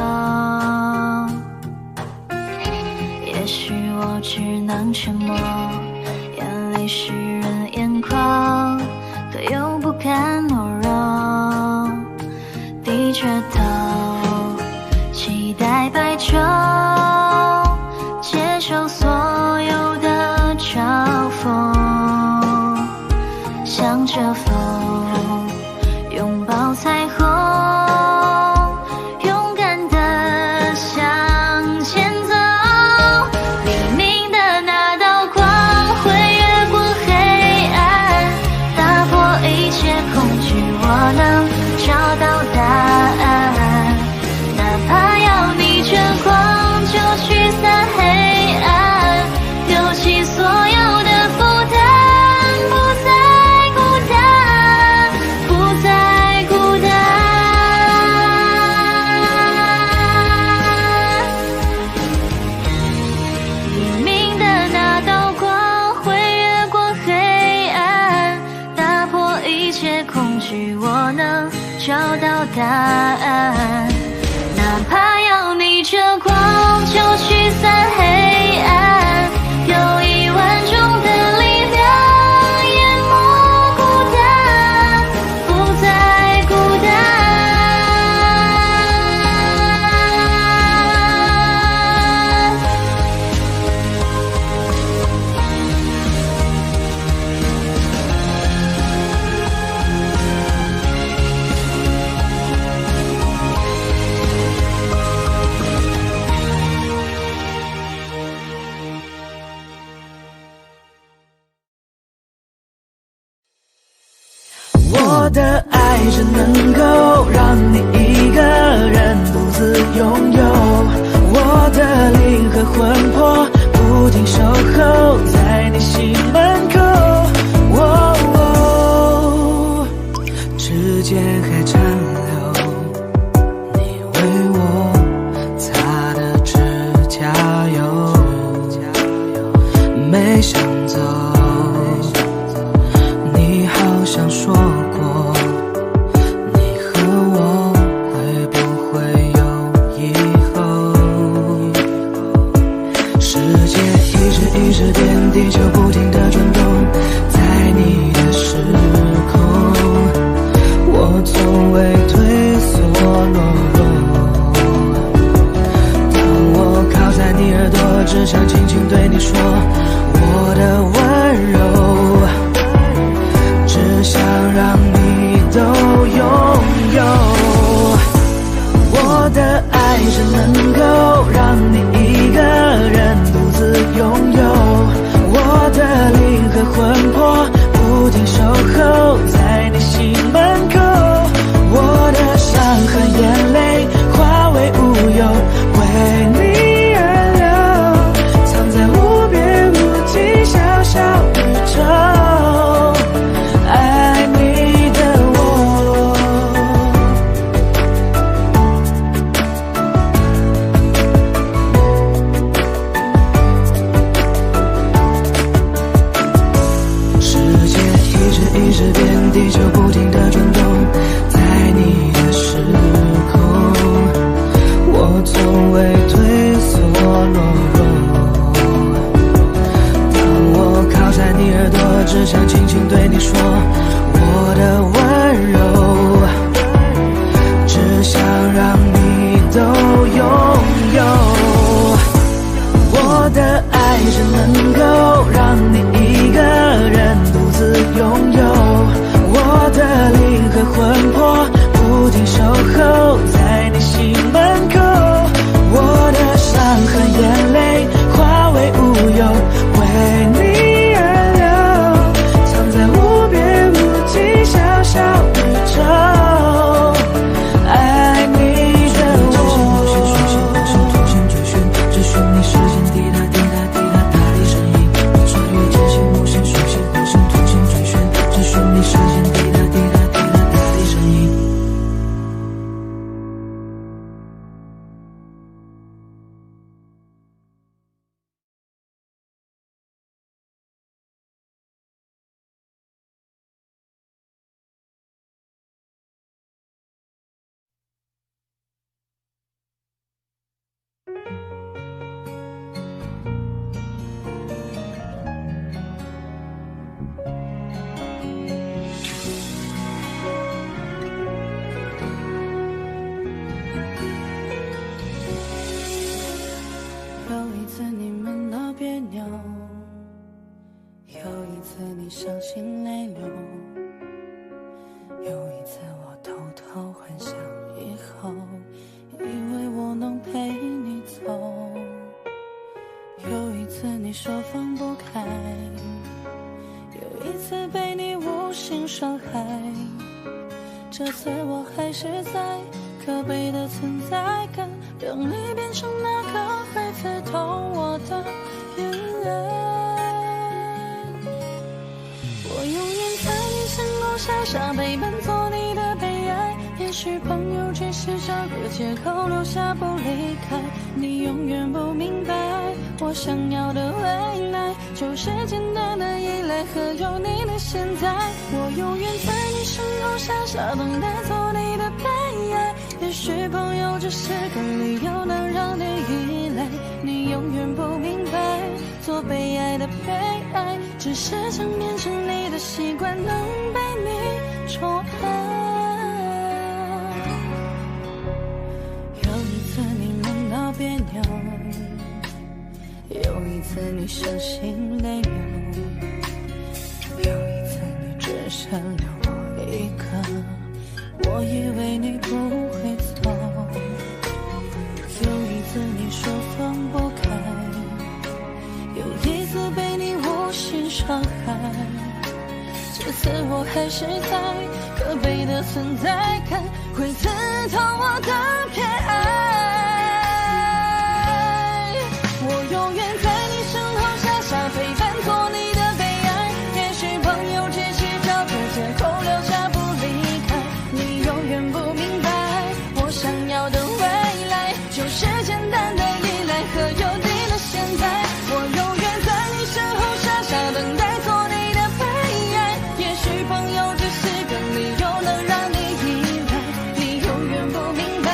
也许我只能沉默，眼泪湿润眼眶，可又不甘懦弱，低着头期待白昼，接受所有的嘲讽，向着风拥抱彩虹，勇敢地向前走。黎明的那道光会越过黑暗，打破一切恐惧，我能找到答案。哪怕要逆着光就驱散黑暗，丢弃所有的负担，不再孤单，不再孤单。黎明的那道光会越过黑暗，打破一切恐惧，我能找到答案。哪怕要逆着光就驱散黑暗，有1万种的力量淹没孤单，不再孤单。我的爱只能够让你一个人独自拥有，我的灵和魂魄不停守候在你心门口。指尖还残留你为我擦的指甲油，没想走，你好像说过，你和我会不会有以后？世界一直变，地球不停地转动，在你的时空，我从未退缩懦弱。当我靠在你耳朵，只想轻轻对你说，我的温柔只想让你都拥有。我的爱只能够让你一个人独自拥有，我的只想轻轻对你说，我的温柔，只想让你都拥有。我的爱只能够让你一个人独自拥有，我的灵和魂魄不停守候在你心门口，我的伤和眼泪化为乌有，为你而流，藏在无边无际小小宇宙，爱你的我。出现追寻，追寻你视线滴答滴答滴答答的声音，我穿越这些无限属性弧线图形追寻，追寻你视线滴答滴答滴答答的声音。有一次你们闹别扭，有一次你伤心泪流，有一次我偷偷幻想以后，以为我能陪你走，有一次你说放不开，有一次被你无心伤害，这次我还是在可悲的存在感，让你变成那个会刺痛我的眼泪。我永远在你身后傻傻陪伴，做你的悲哀。也许朋友只是找个借口留下不离开，你永远不明白，我想要的未来就是简单的依赖和有你的现在。我永远在你身后傻傻等待，做你的悲哀。也许朋友只是个理由，能让你依赖，你永远不明白，做被爱的被爱，只是想变成你的习惯，能被你宠爱。有一次你们闹别扭，有一次你伤心泪流，有一次你只剩留我一个，我以为你不会走，有一次你说放不开，有一次被你无心伤害，这次我还是在可悲的存在感，会刺痛我的偏爱。我永远在你身后傻傻陪伴，做你的悲哀。也许朋友只是找个借口留下不离开，你永远不明白，我想要的未来就是简单的依赖和有你的现在。我永远在你身后傻傻等待，做你的悲哀。也许朋友只是个理由，能让你依赖，你永远不明白，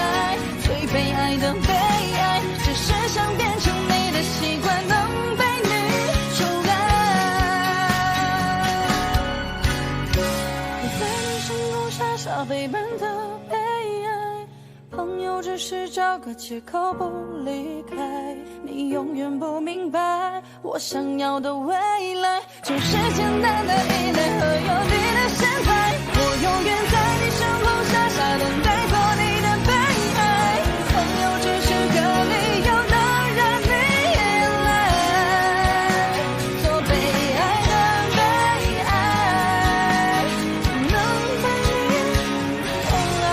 最被爱的被爱，只是想变成你的习惯，能被你宠爱。我在你身后傻傻陪伴的被爱，朋友只是找个借口不离开，你永远不明白，我想要的未来就是简单的依赖和有你的现在。我永远在你身后傻傻等待，做你的悲哀。朋友只是个理由，能让你依赖，做被爱的被爱，能被你宠爱。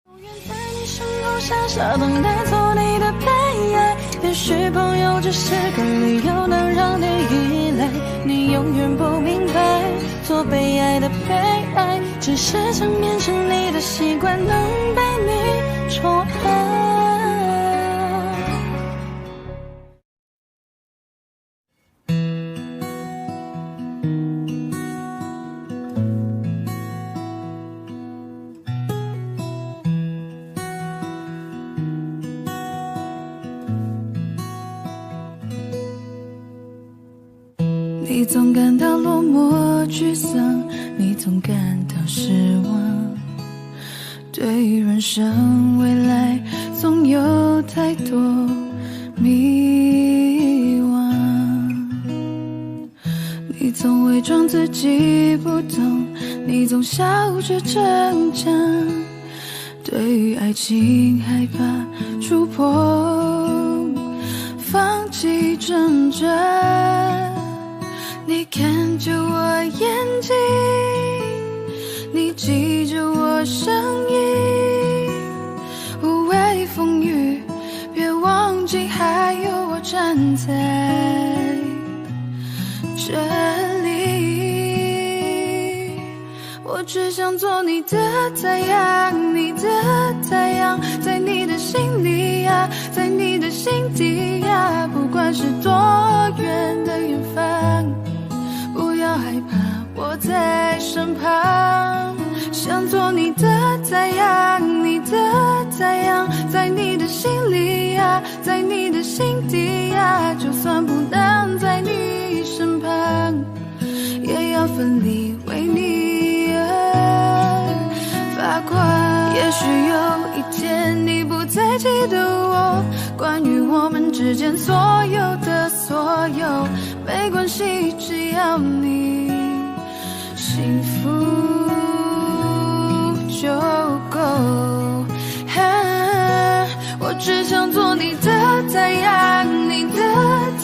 永远在你身后傻傻等待，做你的悲哀。也也许朋友只是个理由，能让你依赖。你永远不明白，做被爱的被爱，只是想变成你的习惯，能被你宠爱。你总感到落寞沮丧，你总感到失望，对于人生未来总有太多迷惘。你总伪装自己不懂，你总笑着逞强，对于爱情害怕触碰，放弃挣扎。你看着我眼睛，你记着我声音，无畏风雨，别忘记还有我站在这里。我只想做你的太阳，你的太阳，在你的心里呀，在你的心底呀，不管是多远的远方，不要害怕，我在身旁。想做你的太阳，你的太阳，在你的心里呀，在你的心底呀，就算不能在你身旁，也要奋力为你而发光。也许有一天你不再记得我，关于我们之间所有的所有，没关系，只要你幸福就够。我只想做你的太阳，你的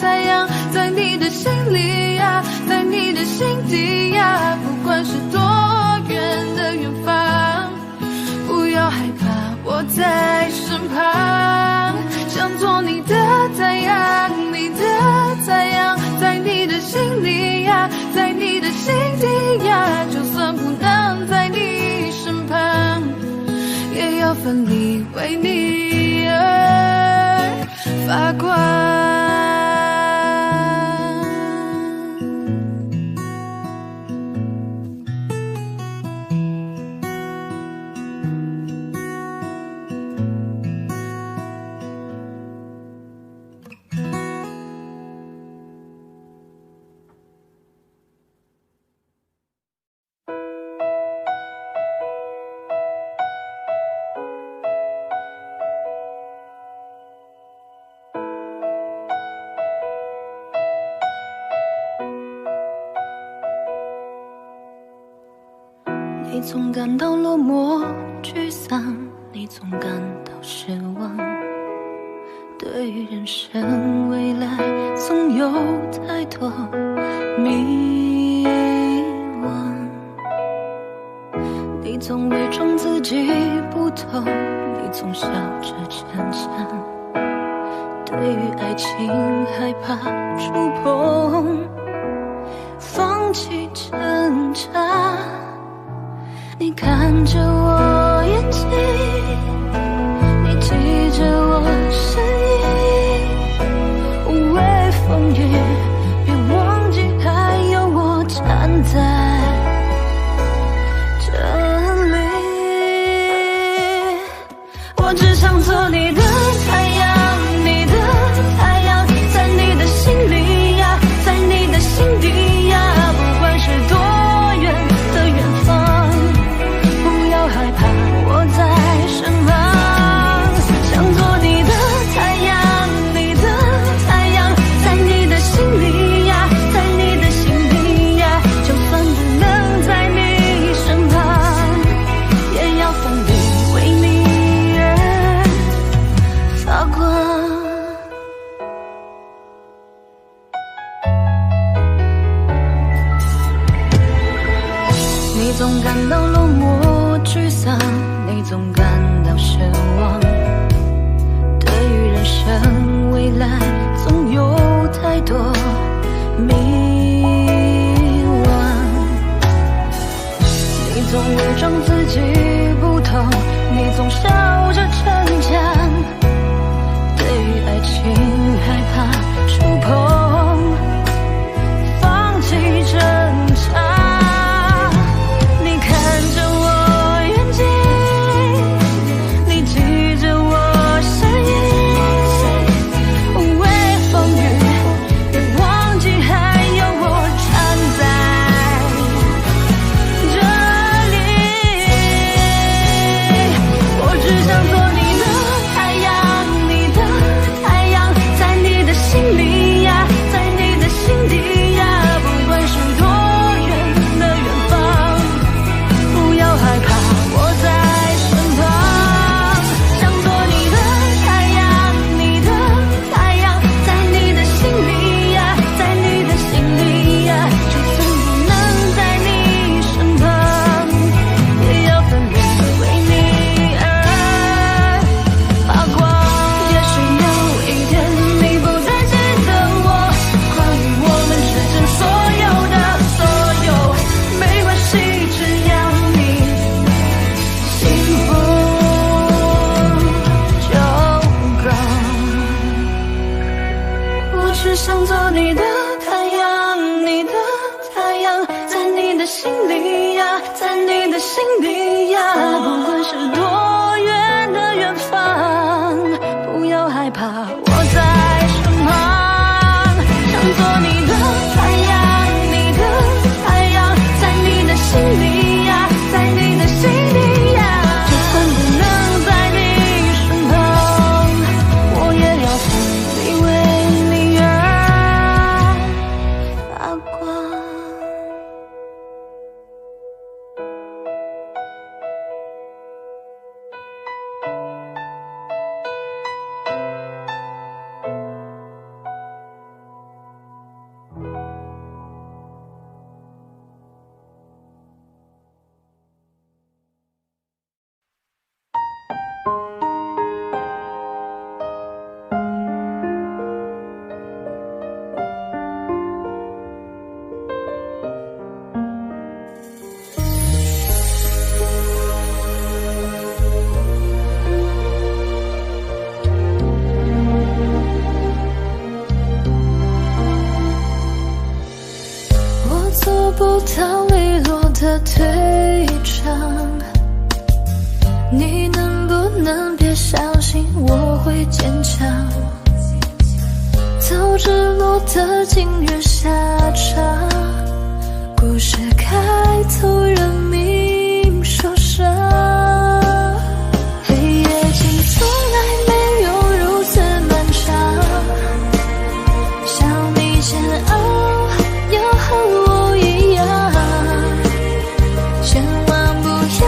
太阳，在你的心里呀，在你的心底呀，不管是多远的远方，不要害怕，我在身旁。想做你的太阳，你的太阳，在你的心里呀，在你的心底呀，就算不能在你身旁，也要奋力为你而发光。你总感到落寞沮丧，你总感到失望，对于人生未来总有太多迷惘。你总伪装自己不懂，你总笑着逞强，对于爱情害怕触碰，放弃挣扎。你看着我眼睛，你记着我声音，无畏风雨，别忘记还有我站在这里。我只想做你的太阳，你的太阳，在你的心里呀，在你的心底呀，不管是多远的远方，害怕，我在身旁。想做你的太阳，你的太阳，在你的心里呀，在你的心底呀，就算不能在你身旁，也要奋力为你而发光。你总感到落寞沮丧，你总感到失望，对于人生未未来总有太多迷惘。你总伪装自己不痛，你总笑着逞强，对于爱情害怕触碰，放弃挣扎。你看着我眼睛，你记着我身影，无畏风雨，别忘记还有我站在这里。我只想做你的太阳，你的太阳，在你的心里呀，在你的心底呀，不管是多远的远方，不要害怕，我在身旁。想做你的太阳，你的太阳，在你的心里呀，在你的心里呀，就算不能在你身旁，也要奋力为你而发光。也许有一天你不再记得我，关于我们之间所有的所有，没关系，只要你幸福就够。我只想做你的太阳，你的太阳，在你的心里呀，在你的心底呀，不管是多远的远方，不要害怕，我在身旁。想做你的太阳，你的太阳，在你的心里呀，在你的心底呀，就算不能在你身旁，我也要奋力为你而发光。我做不到利落的退场，你能不能别相信我会坚强？早知落得今日下场，故事开头人命受伤。黑夜竟从来没有如此漫长，想你煎熬要和我一样，千万不要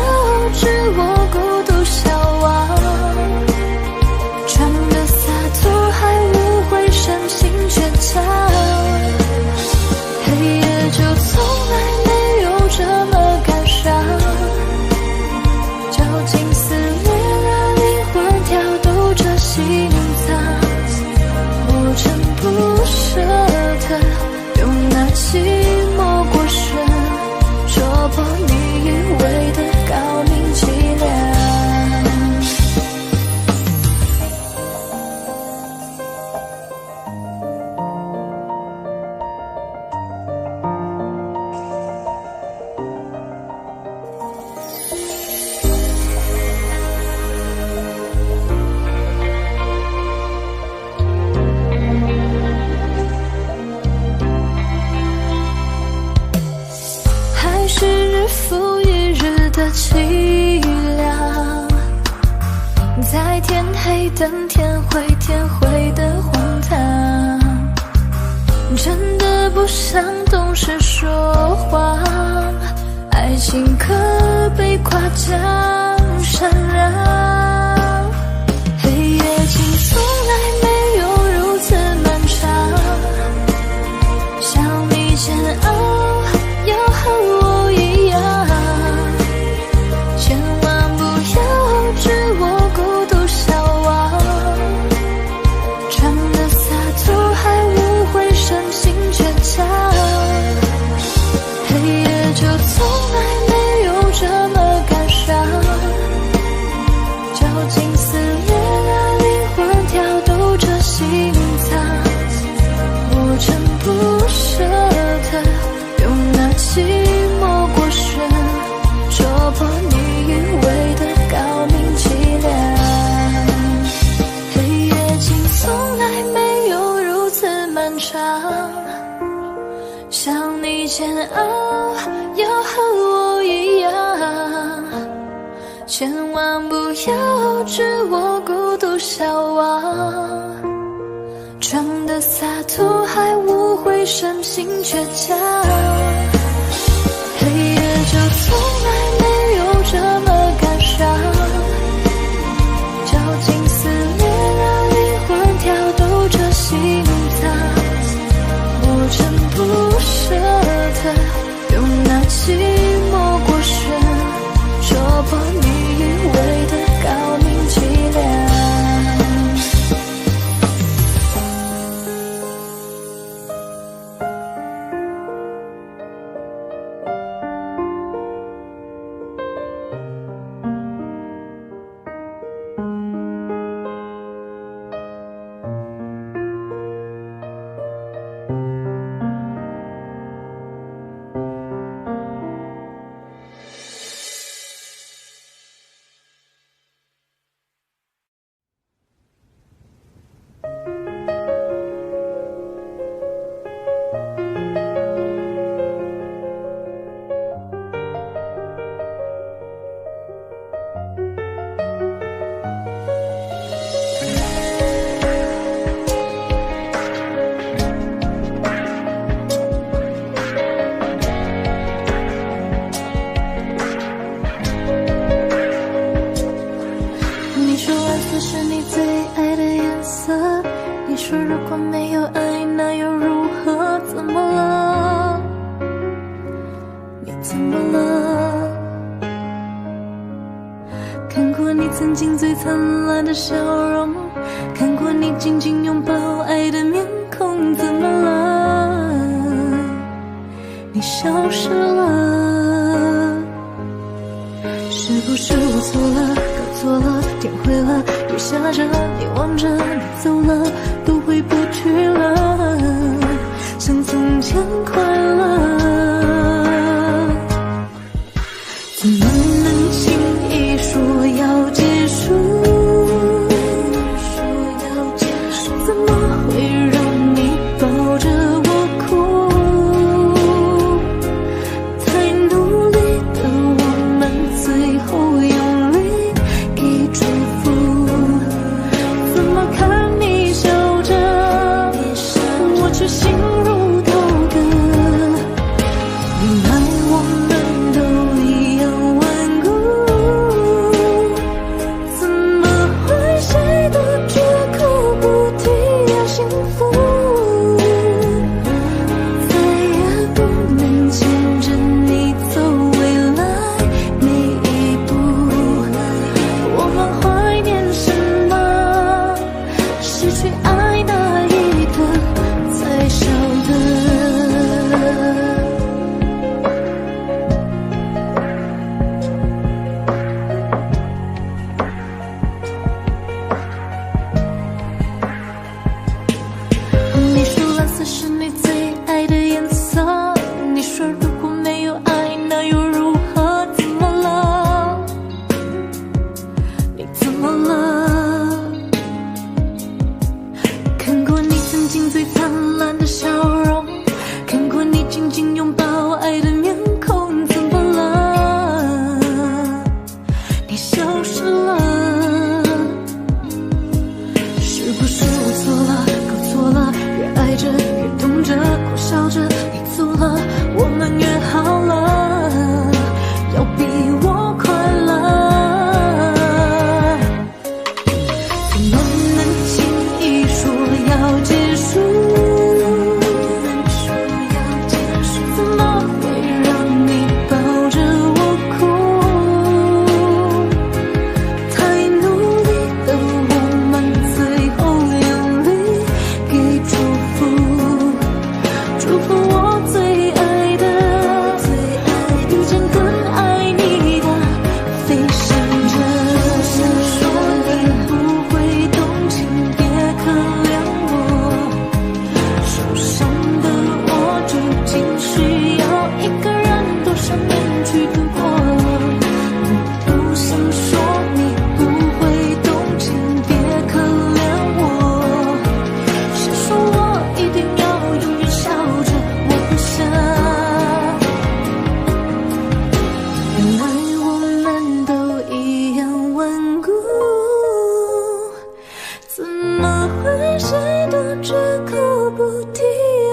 置我孤独消亡，装的洒脱还误会深情倔强。黑夜就从来没有这么感伤，绞尽撕裂了灵魂，跳动着心脏，不争不舍的用那寂寞过深，戳破你以为的高明伎俩。还是日复一日的凄凉，在天黑等天灰，天灰的荒唐，真的不想懂事说谎，爱情可被夸奖闪亮。黑夜竟从来没有如此漫长，想你煎熬要和我一样，千万不要置我孤独消亡，穿的伤，像你煎熬要和我一样，千万不要置我孤独消亡。装的洒脱还误会深情倔强，黑夜就从来没有这么感伤，绞尽撕裂让灵魂跳动着心脏，我真不舍得用那寂寞过深戳破你以为的高明伎俩。曾经最灿烂的笑容，看过你紧紧拥抱爱的面孔，怎么了？你消失了，是不是我错了，搞错了，天灰了，雨下着，你望着，你走了，都回不去了，像从前快乐，怎么能轻易说要结束？怎么会让你抱着我哭？太努力的我们，最后用力给祝福。怎么看你笑着，我却心如刀割。原来我们都一样顽固，怎么会谁都绝口不提要幸福？再也不能牵着你走未来每一步。我们怀念什么？失去爱那一刻才晓得。你说蓝色是你最爱的颜色，你说如果没有爱那又如何？怎么了？你怎么了？看过你曾经最灿烂的笑容，看过你紧紧拥抱爱的面孔，怎么了？你消失了，是不是我错了，搞错了？越爱着越懂着，苦笑着你走了，我们约好了，要比我快乐。怎么能轻易说要结束？怎么会让你抱着我哭？太努力的我们，最后用力给祝福。祝福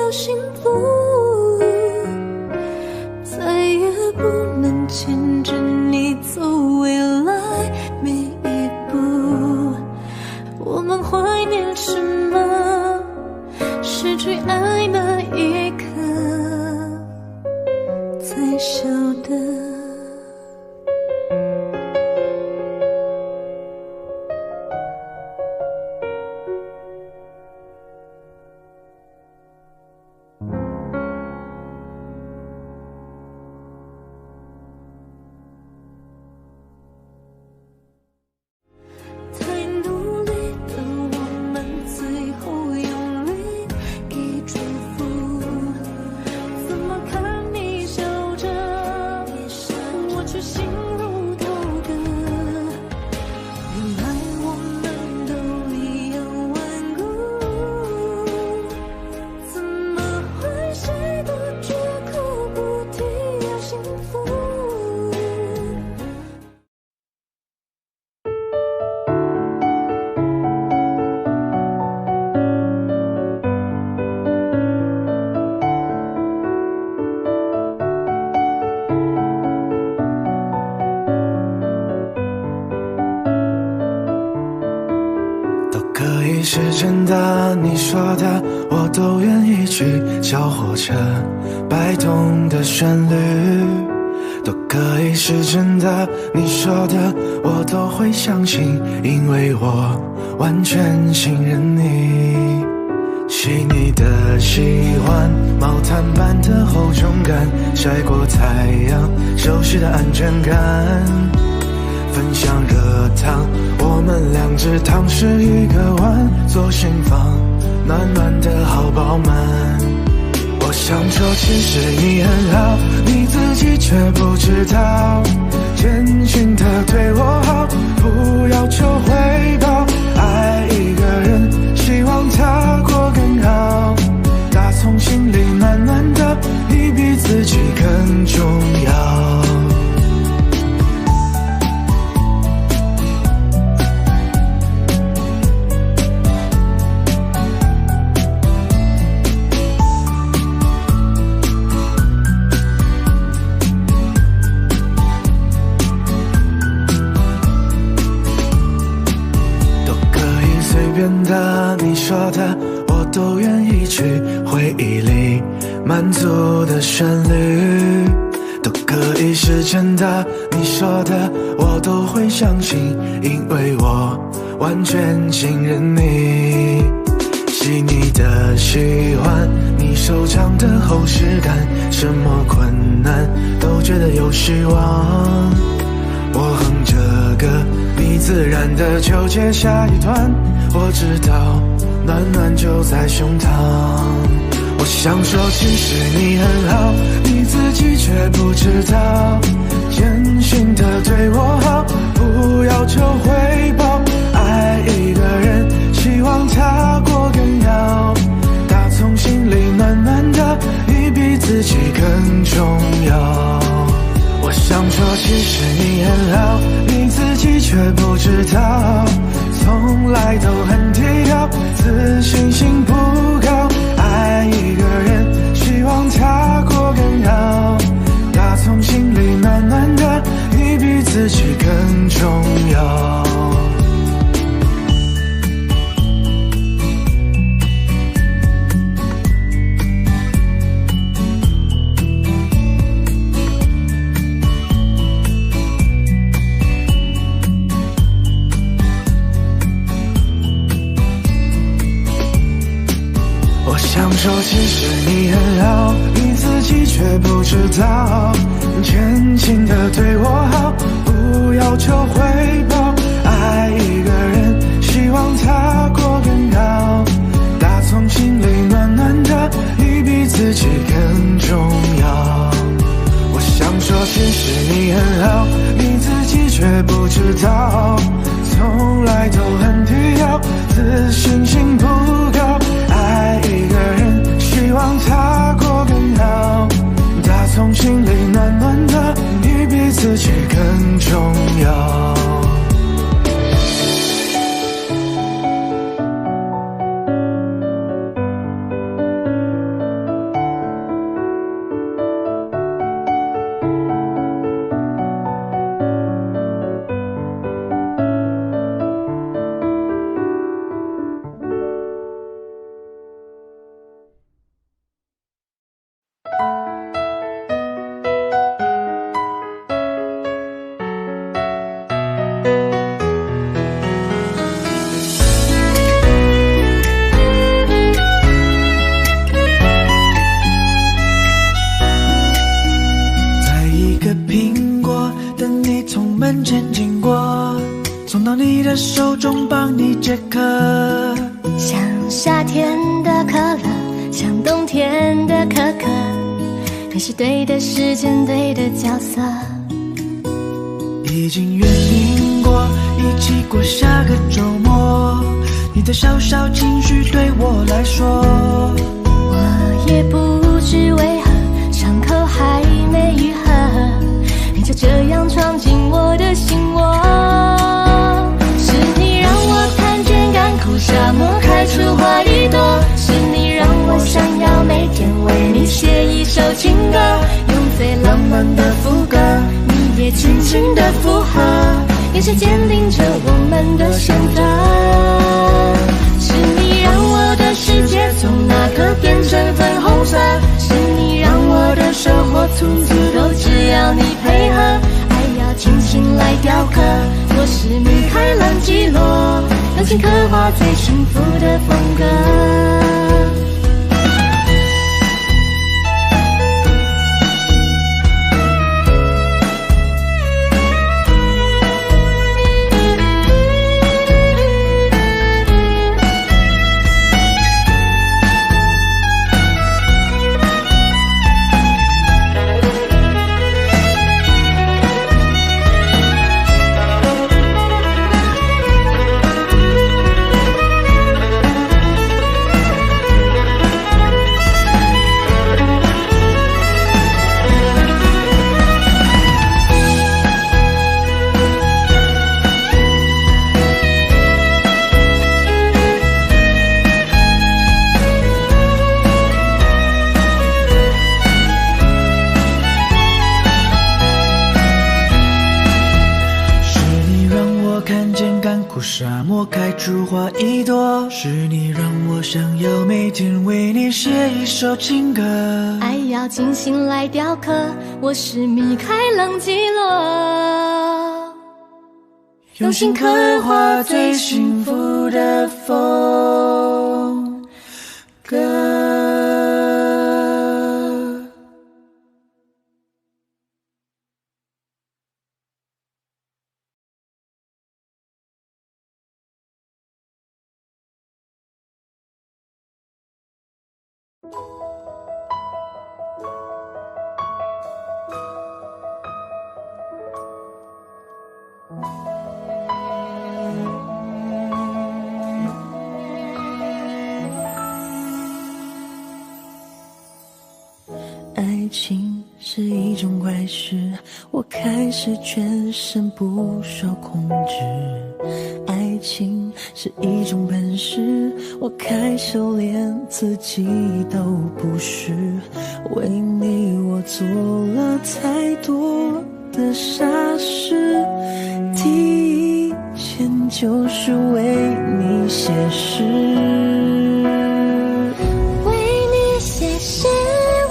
要幸福，再也不能牵着你走未来每一步。我们怀念什么？失去爱那一刻才晓得。是真的，你说的我都愿意去。小火车摆动的旋律都可以是真的，你说的我都会相信，因为我完全信任你。细腻的喜欢，毛毯般的厚重感，晒过太阳，熟悉的安全感。分享热汤，我们2只汤匙一个碗，左心房暖暖的好饱满。我想说其实你很好，你自己却不知道，真心的对我好，不要求回报。爱一个人，希望他过更好，打从心里暖暖的，你比自己更重要。你说的我都愿意去，回忆里满足的旋律都可以是真的，你说的我都会相信，因为我完全信任你。细腻的喜欢，你手掌的厚实感，什么困难都觉得有希望。我哼着歌，你自然的就接下一段，我知道暖暖就在胸膛。我想说其实你很好，你自己却不知道，真心的对我好，不要求回报。爱一个人，希望他过更好，打从心里暖暖的，你比自己更重要。我想说其实你很好，你自己却不知道，从来都很低调，自信心不高。爱一个人，希望他过更好，打从心里暖暖的，你比自己更重要。想说其实你很好，你自己却不知道，真心的对我好，不要求回报。爱一个人，希望他过更好，打从心里暖暖的，你比自己更重要。我想说其实你很好，你自己却不知道，从来都很低调，自信心不高。爱一个人，希望他过更好，打从心里暖暖的，你比自己更重要。手中帮你解渴。像夏天的可乐，像冬天的可可，你是对的时间，对的角色。已经约定过，一起过下个周末。你的小小情绪对我来说，我也不知为何伤口还没愈合，你就这样闯进我的心窝。是你让我看见干枯沙漠开出花一朵，是你让我想要每天为你写一首情歌，用最浪漫的副歌，你也轻轻的附和，眼神坚定着我们的选择。是你让我的世界从那刻变成粉红色，是你让我的生活从此都只要你配合，爱要精心来雕刻，我是米开朗基罗，用心刻画最幸福的风格。沙漠开出花一朵，是你让我想要每天为你写一首情歌，爱要精心来雕刻，我是米开朗基罗，用心刻画最幸福的风格。爱情是一种怪事，我开始全身不受控制。爱情是一种本事，我开始连自己都不是。为你我做了太多的傻事，第一件就是为你写诗。为你写诗，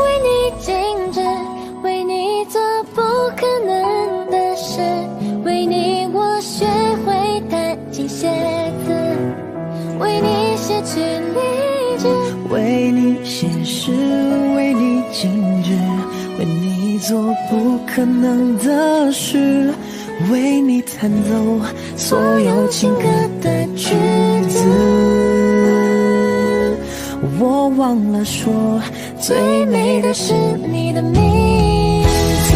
为你静止，为你做不可能的事，为你我学会弹琴写字，为你写曲励志，为你写诗，为你静止，为你做不可能的事，为你弹奏所有情歌的句子。我忘了说，最美的是你的名字。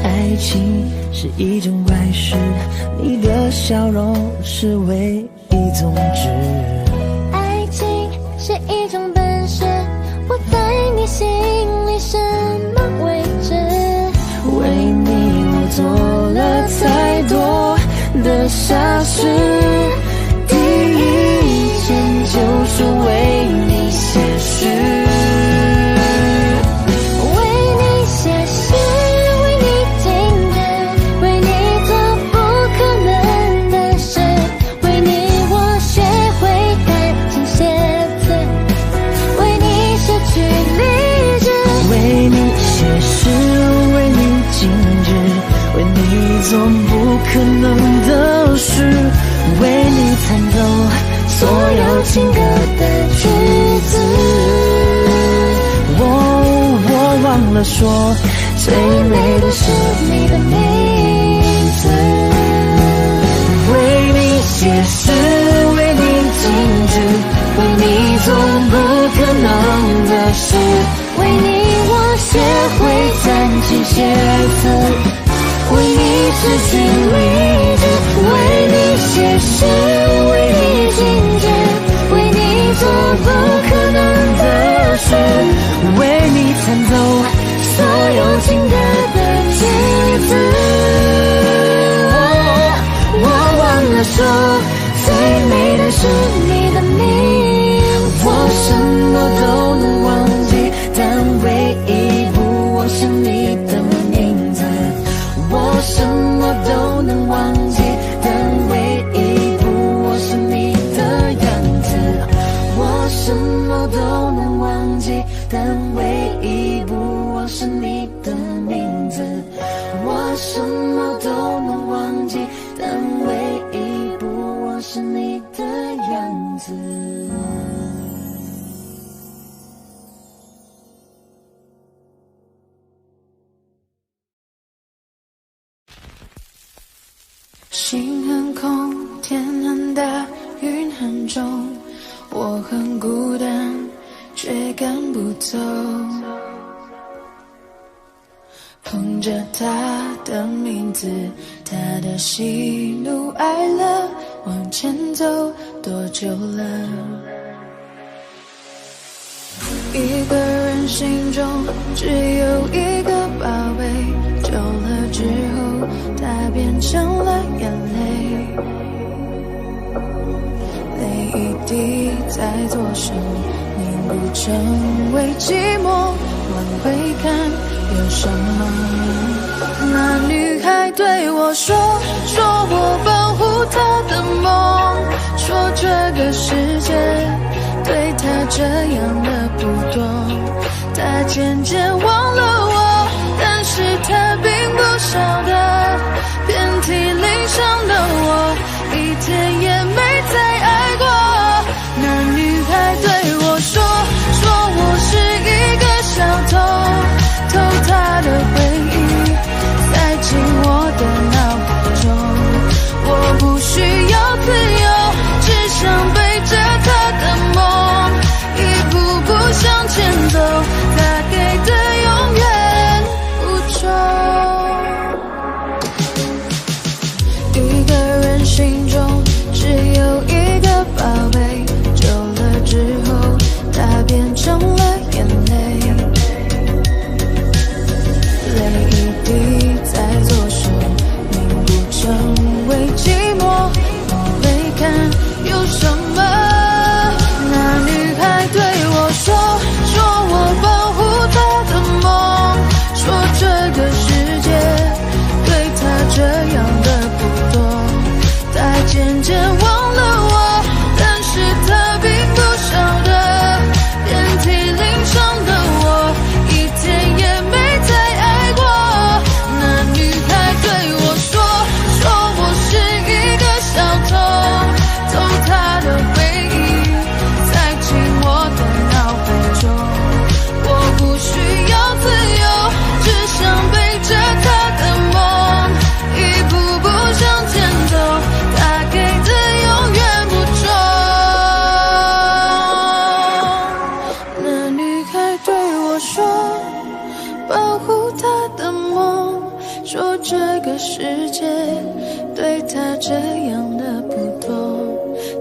爱情是一种怪事，你的笑容是唯一宗旨。爱情是一种本事，我在你心里什么位置？为你我做了太多的傻事，第一件就是为你写诗。为你做不可能的事，为你弹奏首情歌的句子。我忘了说，最美的是你的名字。为你写诗，为你静止，为你做不可能的事，为你我学会暂停写字，为你失去理智，为你写诗，为你静止，为你做不可能的事，为你弹奏所有情歌的句子。我忘了说，最美的是你的名字。我什么都能忘记，但唯一不忘是你的名字。我什么都能忘记，但唯一不忘是你的样子。我什么都能忘记，但唯一不忘是你的名字。我什么都能忘记，但唯一不忘是你的样子。心很空，天很大，云很重，我很孤单，却赶不走。哼着他的名字，他的喜怒哀乐，往前走多久了？一个人心中只有一个宝贝，久了之后，它变成了眼泪。泪一滴在左手凝固成为寂寞，往回看有什么？那女孩对我说我保护她的梦，说这个世界对她这样的不多。她渐渐忘了我，但是她并不晓得，遍体鳞伤的我一天也没再爱过。那女孩对我说我是一个小偷，偷她的回忆，塞进我的脑海中。我不需要自由，只想背着她的梦，一步步向前走，她给的永远不重。一个人心中只有一个宝贝，久了之后，它变成了眼泪。泪一滴在左手凝固成为寂寞，往回看有什么？那女孩对我说我保护她的梦，说这个世界对她这样的不多。她渐渐忘了我，但是她并不晓得，遍体鳞伤的我一天也没再爱过。那女孩对我说我是一个小偷，偷她的回忆，塞进我的脑海中。我不需要自由，只想背着她的梦，一步步向前走，她给的永远不重。那女孩对我说保护她的梦，说这个世界对她这样的不多。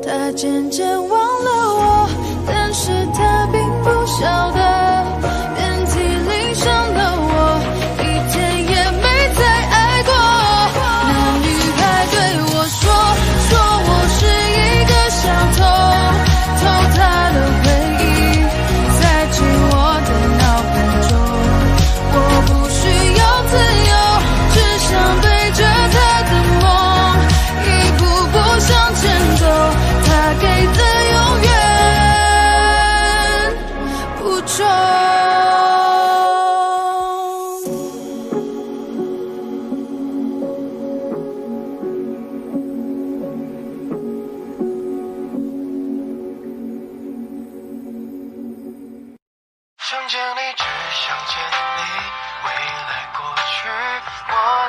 她渐渐忘了我，但是她并不晓得，遍体鳞伤的我一天也没再爱过。那女孩对我说我是一个小偷，偷她的回忆，塞进我的脑海中。我不需要自由，只想背着她的梦，一步步向前走，她给的永远不重。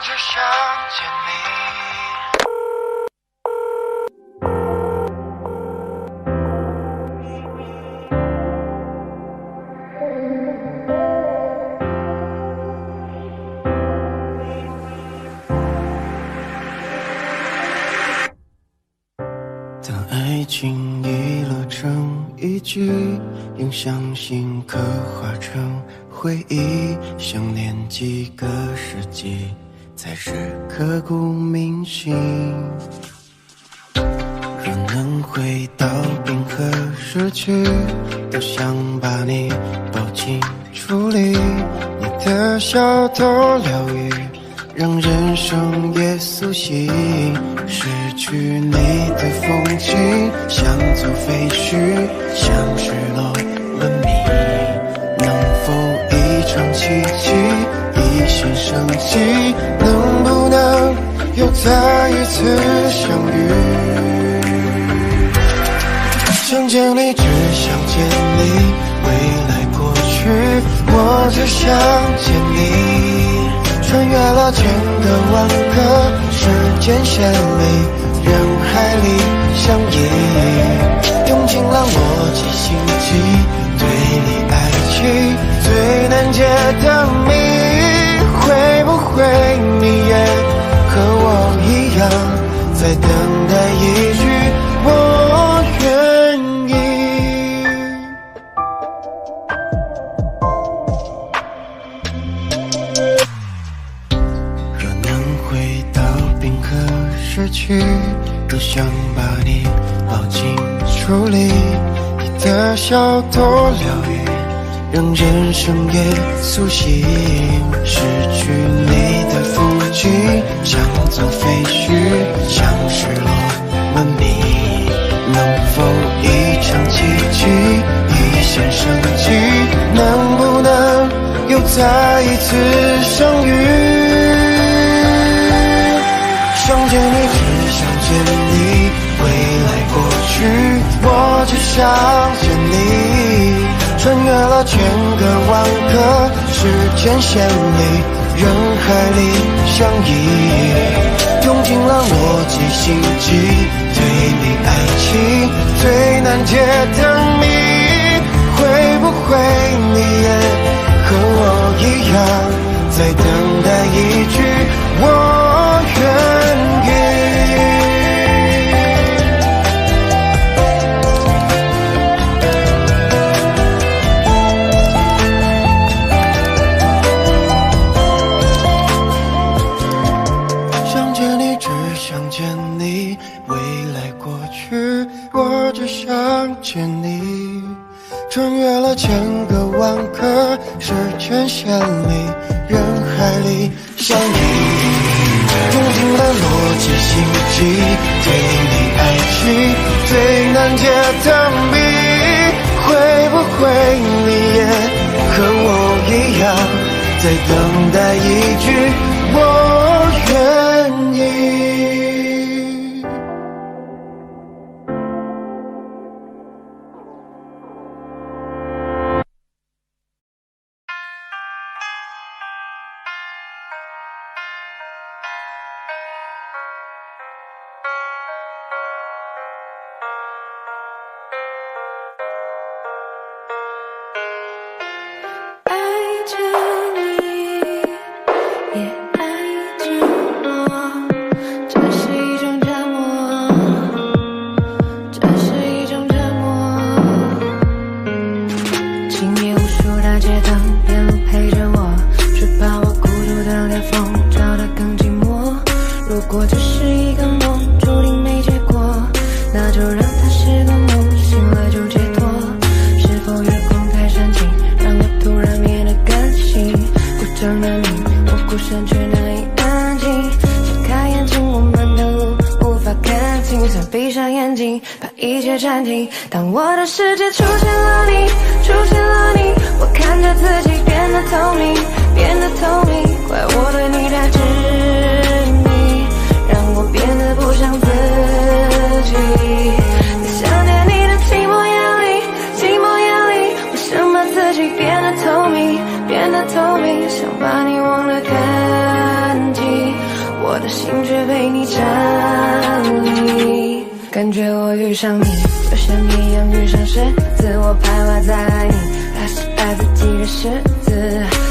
只想见你。当爱情已落成一句，用相信刻画成回忆，想念几个世纪，才是刻骨铭心。若能回到冰河时期，都想把你抱紧处理，你的小偷疗愈，让人生也苏醒。失去你的风景，像座废墟，像失落文明。能否一场奇迹，一线生机？能不能又再一次相遇？想见你，只想见你，未来过去，我只想见你。穿越了千个万个时间线里，人海里相依，用尽了逻辑心机，对你爱情最难解的谜。会不会你也和我一样，在等待一句我愿意？若能回到冰河时期，都想把你抱紧处理，你的小偷疗愈，让人生也苏醒。失去你的风景，像座废墟，像失落文明。能否一场奇迹，一线生机？能不能又再一次相遇？想见你，只想见你，未来过去，我只想见你。穿越了千个万个时间线里，人海里相依，用尽了逻辑心机，对你爱情最难解的谜。会不会你也和我一样，在等待一句我愿意？想见你，只想见你，未来过去，我只想见你。穿越了千个万个时间线里，人海里相依，用尽了逻辑心机，对你爱情最难解的谜。会不会你也和我一样，在等待一句我愿意？当我的世界出现了你，出现了你，我看着自己变得透明，变得透明。怪我对你太执迷，让我变得不像自己。在想念你的寂寞夜里，寂寞夜里，我想把自己变得透明，变得透明，想把你忘得干净。我的心却被你占领。感觉我遇上你，就像一样遇上狮子，我徘徊在你还是爱自己的狮子。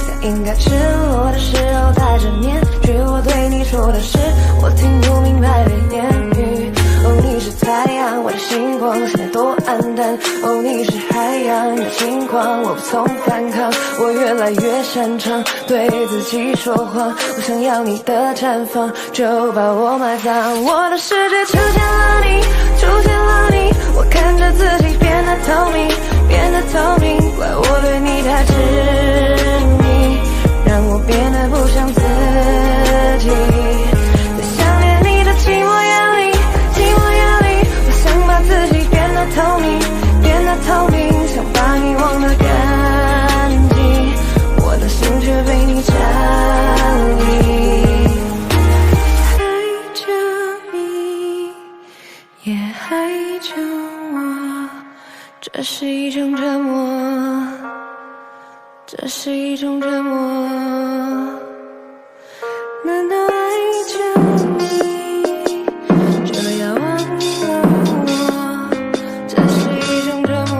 在应该赤裸的时候戴着面具，我对你说的是我听不明白的言语。哦，你是太阳，我的星光，现在多黯淡。哦，你是海洋，你的轻狂，我无从反抗。我越来越擅长对自己说谎，我想要你的绽放，就把我埋葬。我的世界出现了你，出现了你，我看着自己变得透明，变得透明。怪我对你太执迷，让我变得不像自己。在想念你的寂寞夜里，寂寞夜里，我想把自己变得透明，变得透明，想把你忘得干净，我的心却被你占领。爱着你，也爱着我，这是一种折磨，这是一种折磨。难道爱着你就要忘了我？这是一种折磨，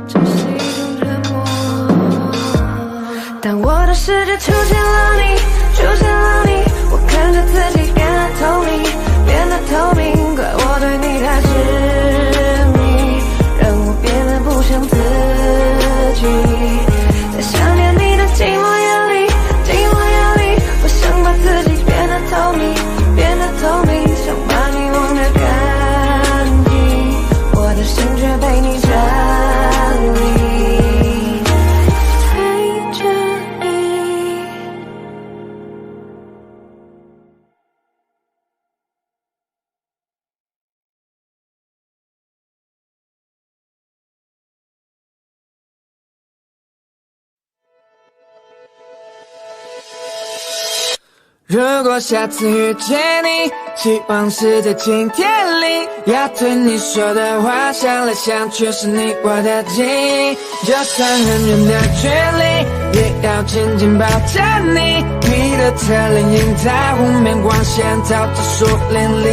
这是一种折磨。当我的世界出现了你，出现了你，我看着自己变得透明，变得透明。怪我对你太执迷，让我变得不像自己。在想念你的寂寞夜里，寂寞夜里，我想把自己变得透明，变得透明，想把你忘得干净，我的心却被你占领。爱着你。如果下次遇见你，希望是在晴天里，要对你说的话，想来想去是你我的记忆。就算很远的距离，也要紧紧抱着你。你的侧脸映在湖面光线，照着树林里。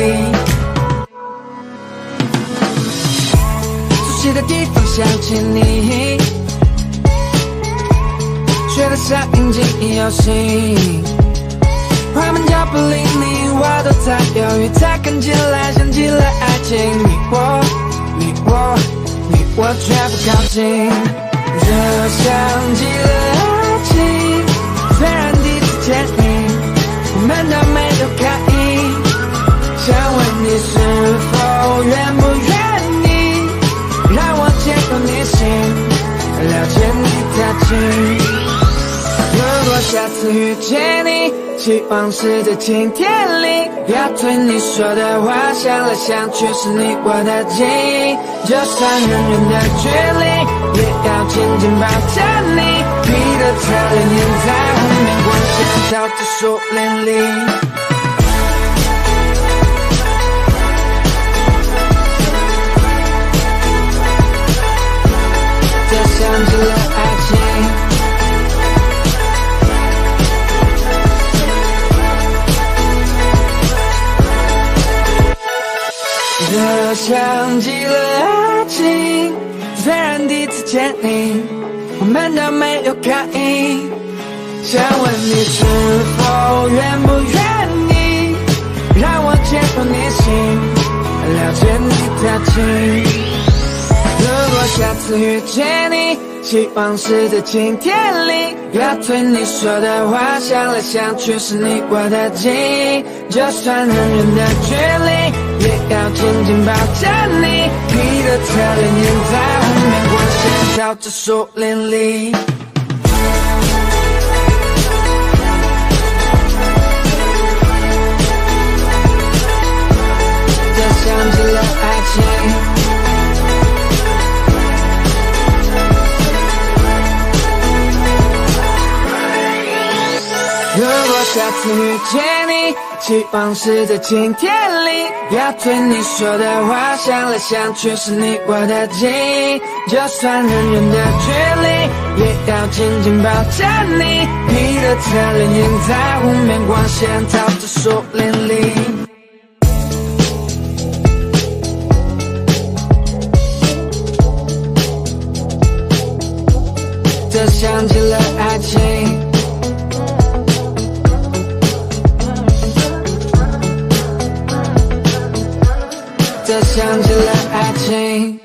熟悉的地方想起你，觉得像引进游戏。快门脚步离你我都在犹豫，才看起来像极了爱情。你我却不靠近，就像极了爱情。虽然第一次见你，我们都没有开意，想问你是否愿不愿意让我接过你心，了解你的情。如果下次遇见你，希望是在晴天里，要对你说的话，想来想去是你我的记忆。就算很远的距离，也要紧紧抱着你。你的侧脸映在湖面光线，照着树林里。就像极了爱情。就像极了爱情，虽然第一次见你，我们都没有开意，想问你是否愿不愿意让我接过你心，了解你的情。如果下次遇见你，希望是在晴天里，要对你说的话，想来想去是你我的记忆。就算很远的距离，也要紧紧抱着你。你的侧脸映在湖面光线，照着树林里。就像极了爱情。如果下次遇见你，希望是在晴天里，要对你说的话，想来想去是你我的记忆。就算很远的距离，也要紧紧抱着你，你的侧脸映在湖面光线，逃着树林里。这想起了爱情，这想起了爱情。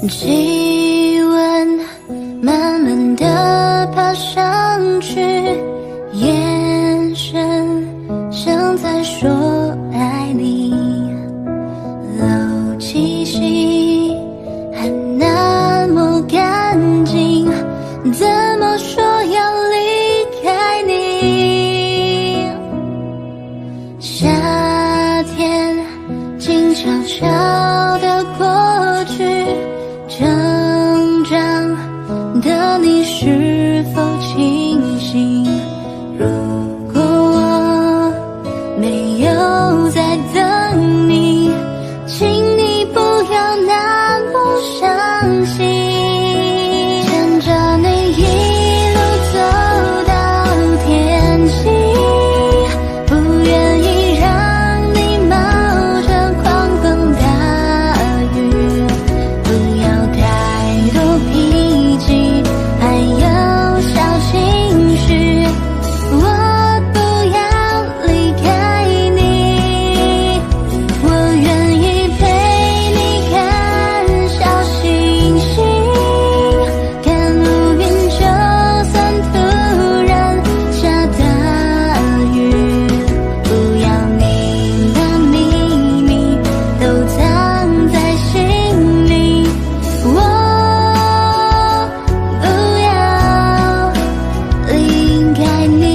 气温慢慢地爬上眼神像在说爱你，漏气息还那么干净，怎么说要离开你？夏天静悄悄地过去，成长的你是否清醒？如果我没有在等你，请你不要那么伤心。牵着你一路走到天晴，不愿意让你冒着狂风大雨，不要太多脾气，还有小情绪。我不要离开你，我愿意陪你看小星星，看乌云，就算突然下大雨，不要你的秘密都藏在心里，我不要离开你。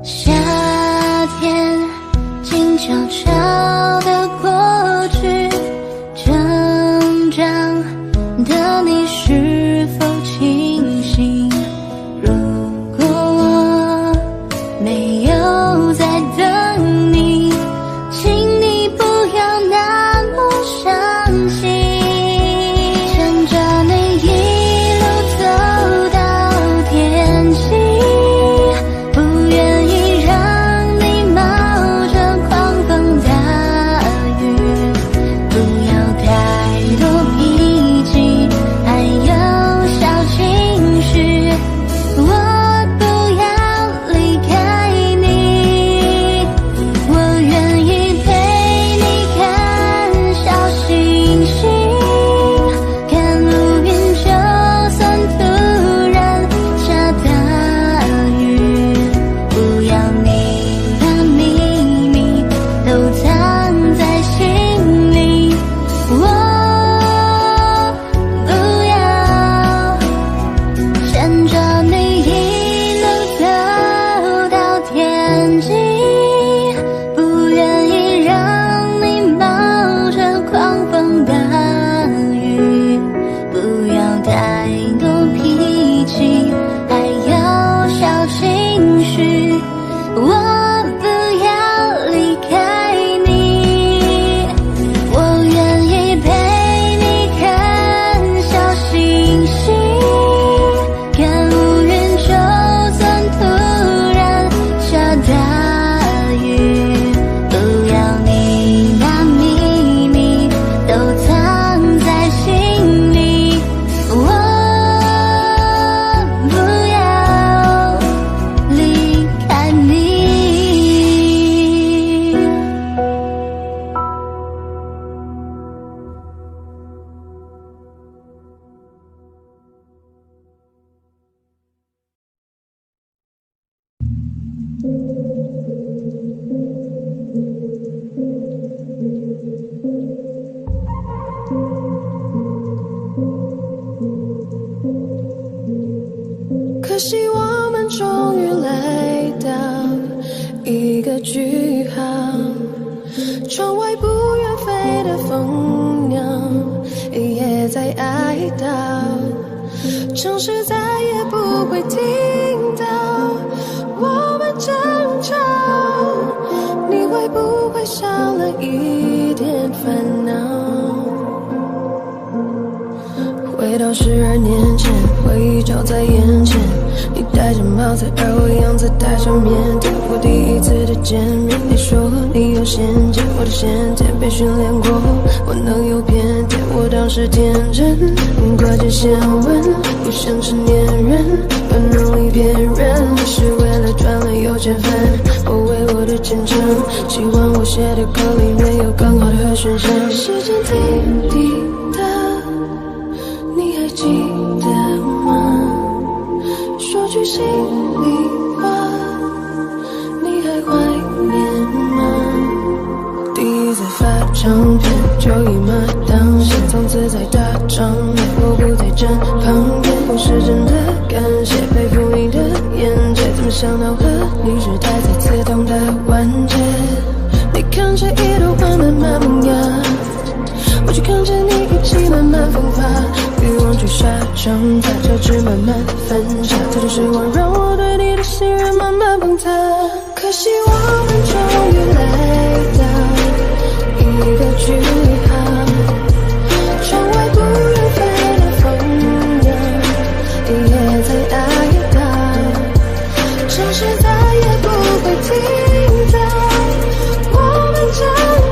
夏天静悄悄地过去，成长的你是否清醒？如果我没有在等你，请你不要那么伤心。牵着你一路走到天晴，不愿意让你冒着狂风大雨，不要太多脾气，还有小情绪。我不要离开你，我愿意陪你看小星星，看乌云，就算突然下大雨，不要你的秘密都藏在心里，我不要牵着你一路走到天晴，不愿意让你冒着狂风大雨，不要太多脾气，还有小情绪，我不要离开你，我愿意陪你看小星星，看乌云，就算突然下大雨，不要你把秘密都藏在心里，我不要离开你。可惜我们终于来到一个句号，窗外不愿飞的蜂鸟也在哀悼，城市再也不会听到我们争吵，你会不会少了一点烦恼？回回到12年前，回忆就在眼前。你戴着帽子，而我样子带着腼腆。我第一次的见面，你说你有先见，我的先天被训练过，我能有偏见。我当时天真，挂着线纹，不像是恋人，很容易骗人。只是为了赚了有钱分，我为我的前程，希望我写的歌里面有更好的和弦声。时间滴滴答，你还记得吗？说句心里话，你还怀念吗？第一次发唱片就一马当先，从此在大场面，我不在站旁边。我是真的感谢佩服你的眼界，怎么想到和你是待在刺痛的关节？你看着一朵花慢慢萌芽，我就看着你一起慢慢风发，欲望去沙长大，交织慢慢分岔，这种失望让我对你的信任慢慢崩塌。可惜我们终于来到一个句号，窗外不愿飞的风扬，你也在哀悼，城市再也不会听到我们争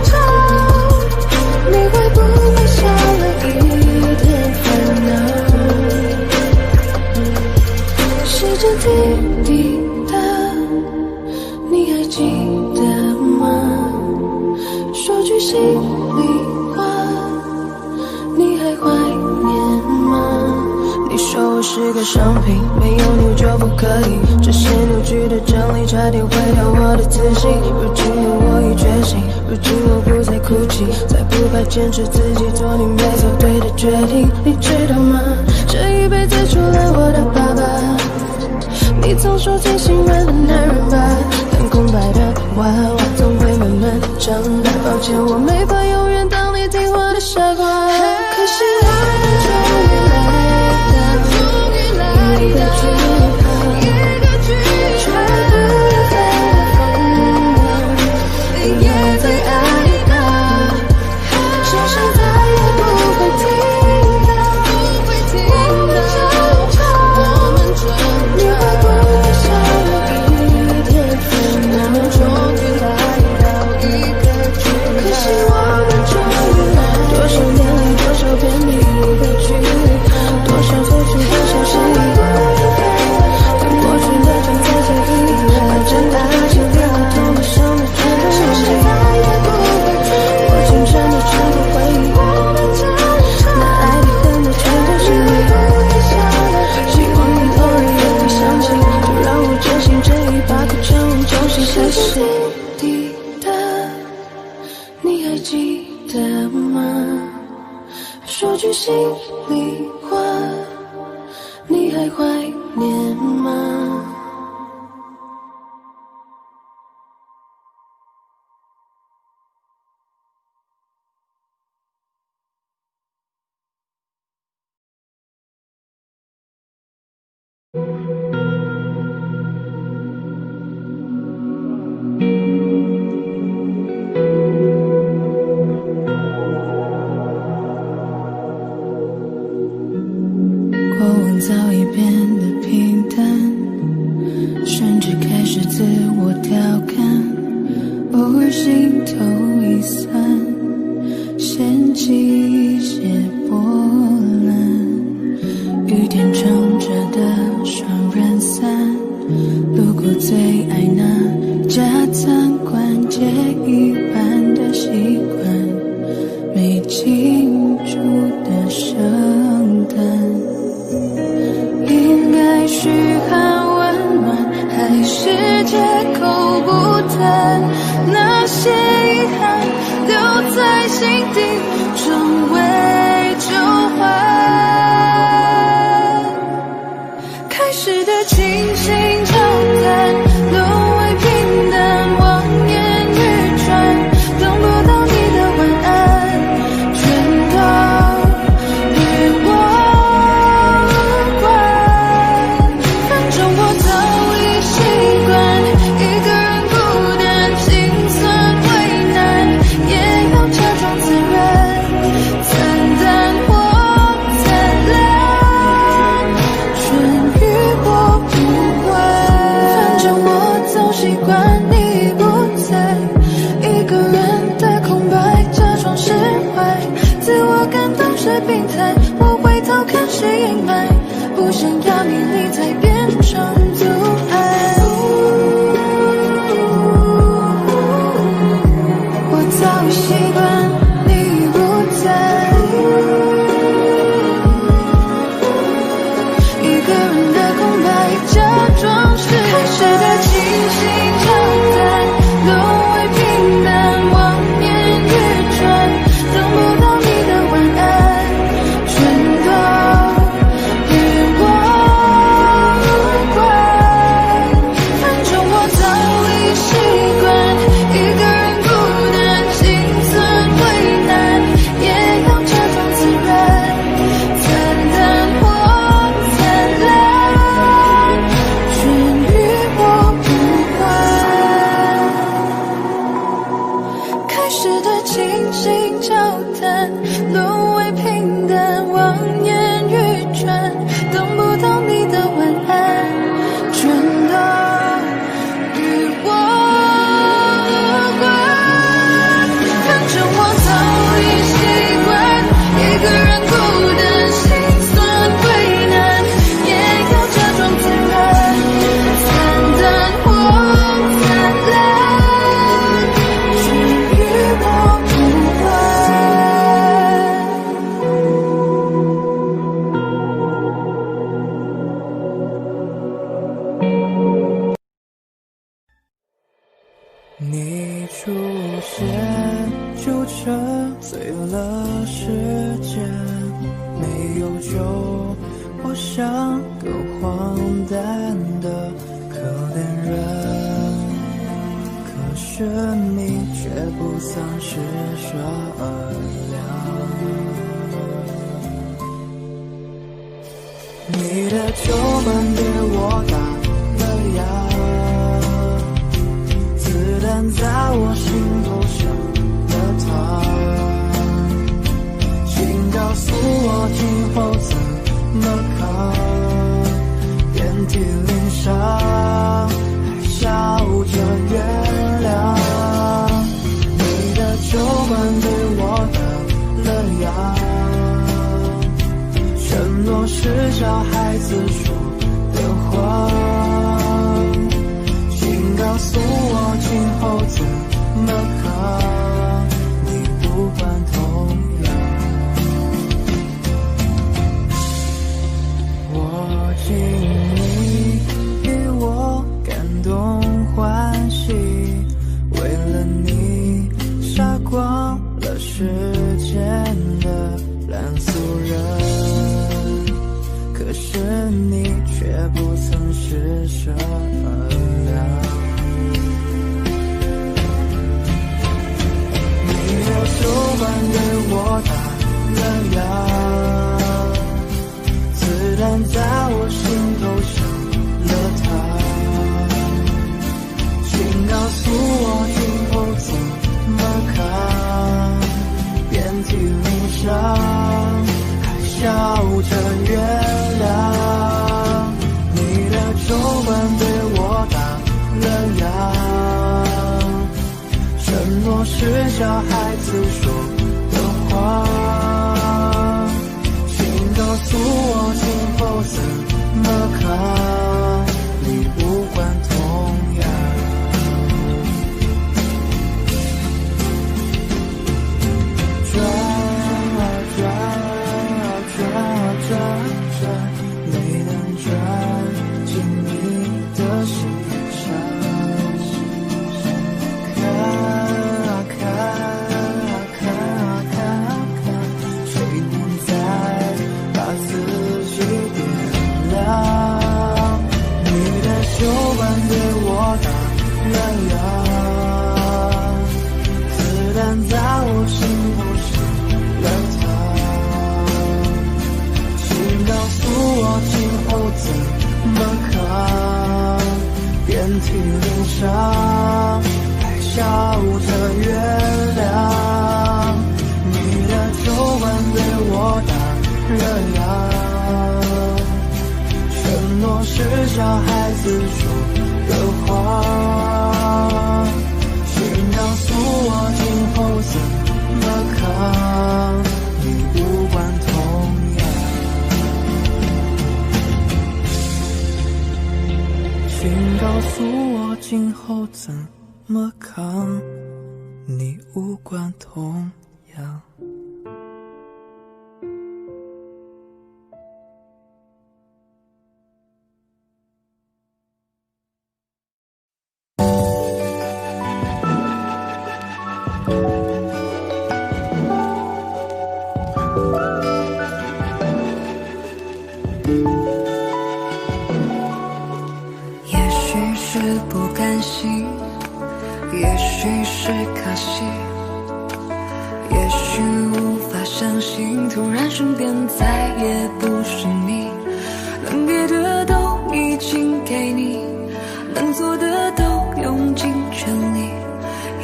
吵，你会不会少了一点烦恼？时间滴滴答，你还记得吗？说句心里话，你还怀念吗？你说我是个商品，没有你就不可以，这些扭曲的真理差点毁掉我的自信。如今的我已觉醒，如今我不再哭泣，再不怕坚持自己做你没做对的决定。你知道吗？这一辈子除了我的爸爸，你总说最心软的男人吧，但空白的娃娃总会慢慢长大。抱歉，我没法永远当你听话的傻瓜。可是我们终于来到一个句号，窗外不愿飞的风扬，你也在哀悼，世上再也不会听到我们争吵，你会不会少了一点烦恼？终于来到一个句号，可惜我们终于来，多少年里多少遍你一个句号，多少错处多少失意，当过去的正在回忆，把真爱情给我痛的伤的全都忘记，我青春的全部回忆，那爱的恨的全都是你，希望你偶尔也会想起，就让我真心真意把它全忘，重新开始。滴答，你还记得吗？说句心里话，你还怀念吗？过往早已变得平淡，甚至开始自我调侃，偶尔心头一酸，掀起一些波澜。雨天撑着的双人伞，路过最爱那家餐馆，借一半的习惯，没庆祝的圣诞。应该嘘寒问暖，还是借口不谈？那些遗憾留在心底，成为旧患。开始的倾心交谈，沦为平淡，望眼欲穿。等不到你的晚安，全都与我无关。反正我早已习惯一个人孤单，心酸为难，也要假装自然。我感动是病态，我回头看是阴霾，不想要你离开变成阻碍。我早已习惯你不在，一个人的空白，假装是开始的清醒交谈，沦为平淡，望眼欲穿，等不到你的晚安，全都与我无关。反正我早已习惯一个人孤单，心存为难，也要假装自然，惨淡或灿烂，全与我无关。开始的清醒交谈，沦为平淡，望眼欲穿，等不到你的晚安，全都与我无关。反正我早已习惯一个人孤单，心酸为难，也要假装自然，惨淡或灿烂，全与我无关。你出现就沉醉了时间，没有酒，我像个荒诞的可怜人，可是你却不曾施舍良，你的酒馆对我打了烊，子弹在我心头上了膛，请告诉我今后怎么扛，遍体鳞伤，还笑着原谅。你的酒馆对我打了烊，承诺是小孩子说的话，请告诉我今后怎么扛，你不管痛痒。我敬你与我感动欢喜，为了你杀光了世间的烂俗人，可是你却不曾施舍良。你的酒馆对我打了烊，子弹在我心头上了膛，请告诉我今后怎么扛，遍体鳞伤，还笑着原谅。你的酒馆对我打了烊，承诺是小孩子说的话，请告诉我今后怎么扛，你不管痛痒。转啊转啊转啊转转，没能转进你的心上，看啊看啊看啊看啊看，谁能再把自己点亮？你的酒馆对我打了烊，子弹在我心头上了膛，请告诉我今后怎么扛，遍体鳞伤，还笑着原谅。你的酒馆对我打了烊，承诺是小孩子说的话，请告诉我今后怎么扛，你今后怎么扛？你无关痛痒。也许是不甘心，也许是可惜，也许无法相信，突然身边再也不是你。能给的都已经给你，能做的都用尽全力。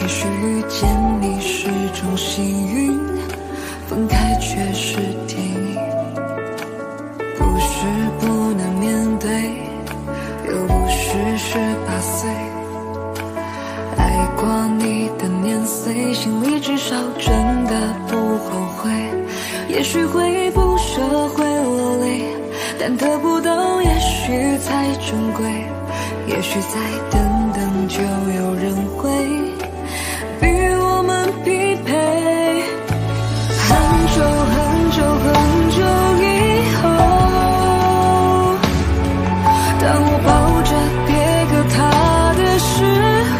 也许遇见你是种幸运，分开却是天意。不是不能面对，又不是18岁。爱过你的年岁，心里至少真的不后悔。也许会不舍，会落泪，但得不到也许才珍贵。也许再等等就有人会比我们匹配。很久很久很久以后，当我抱着别个他的时候，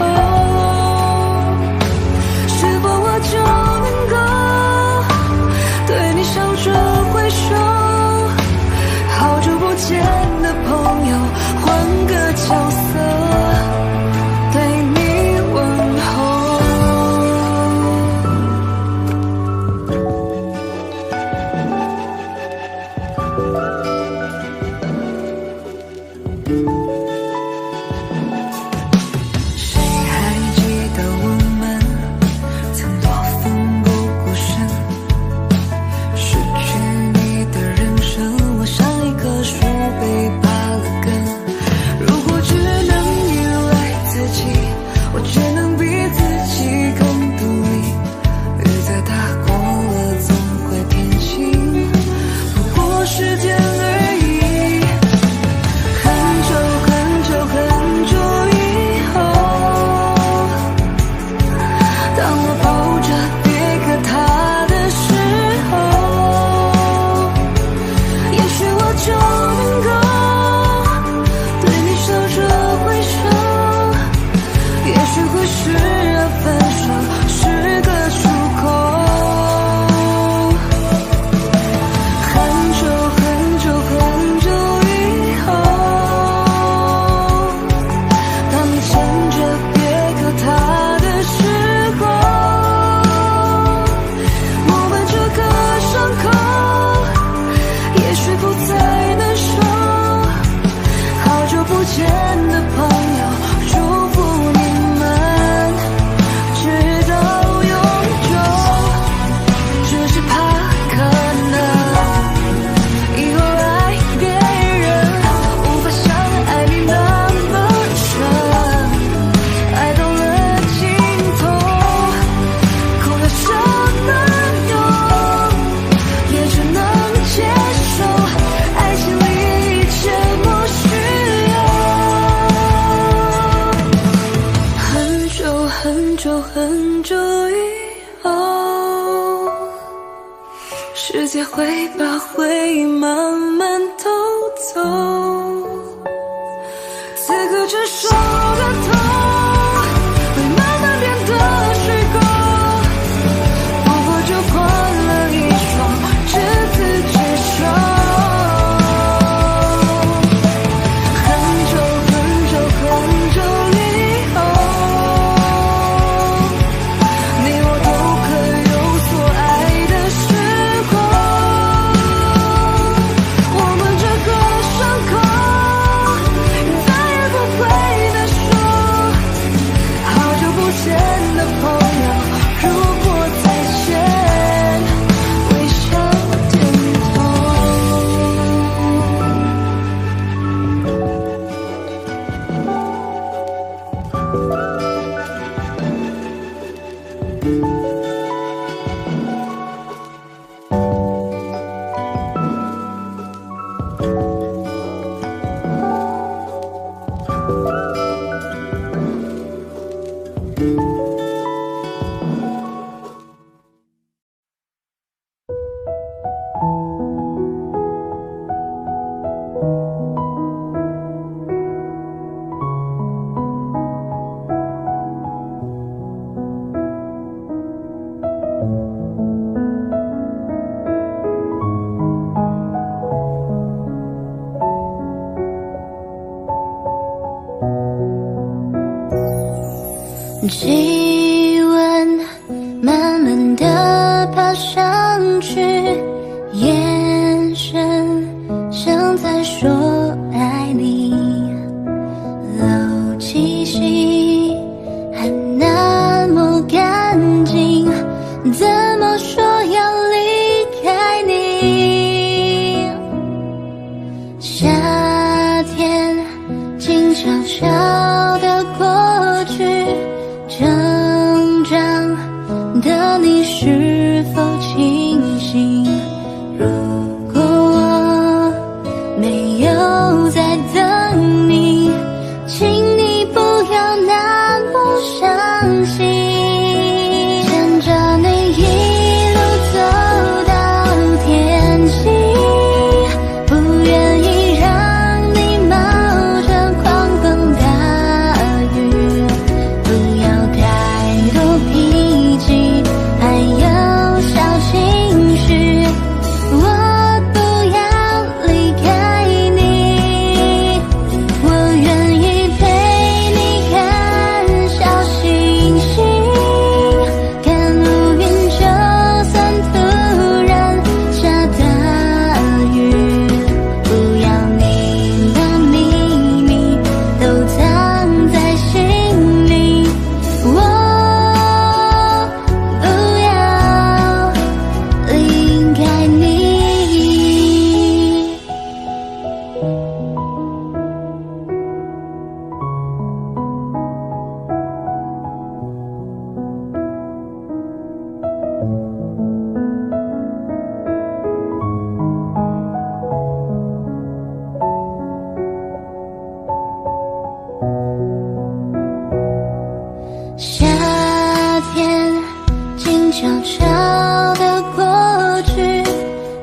是否我就能够对你笑着挥手？好久不见的朋友，换个角色对你问候。谁还记得我们曾多奋不顾身？失去你的人生，我像一棵树被拔了根。如果只能依赖自己，我只能比自己更独立。雨再大过了总会天晴，不过时间而已。很久很久很久以后，当我抱着别个他的时候，也许我就能够对你笑着挥手。也许会是分手是个出口。很久很久很久以后，当你牵着别个他的时候，我们这个伤口也许不再能收。好久不见的朋友，祝福你们直到永久。只是怕可能以后爱别人无法像爱你那么深，爱到了尽头，哭了什么用？也只能接受，爱情里一切不需要。很久很久很久以后，世界会把回忆慢慢偷走，此刻这首歌头会慢慢变得虚构，不过就换了一双执子之手。很久很久很久以后，你我都可有所爱的时候，我们这个伤口气温慢慢地爬上去，眼神像在说爱你，漏气息还那么干净，怎么说要离开你？夏天静悄悄地过去，成长的你是否清醒？如果我没有在等你，请你不要那么伤心。牵着你一路走到天晴，不愿意让你冒着狂风大雨，不要太多脾气，还有小情绪。我不要离开你，我愿意陪你看小星星，看乌云，就算突然下大雨，不要你的秘密都藏在心里，我不要离开你。夏天静悄悄地过去，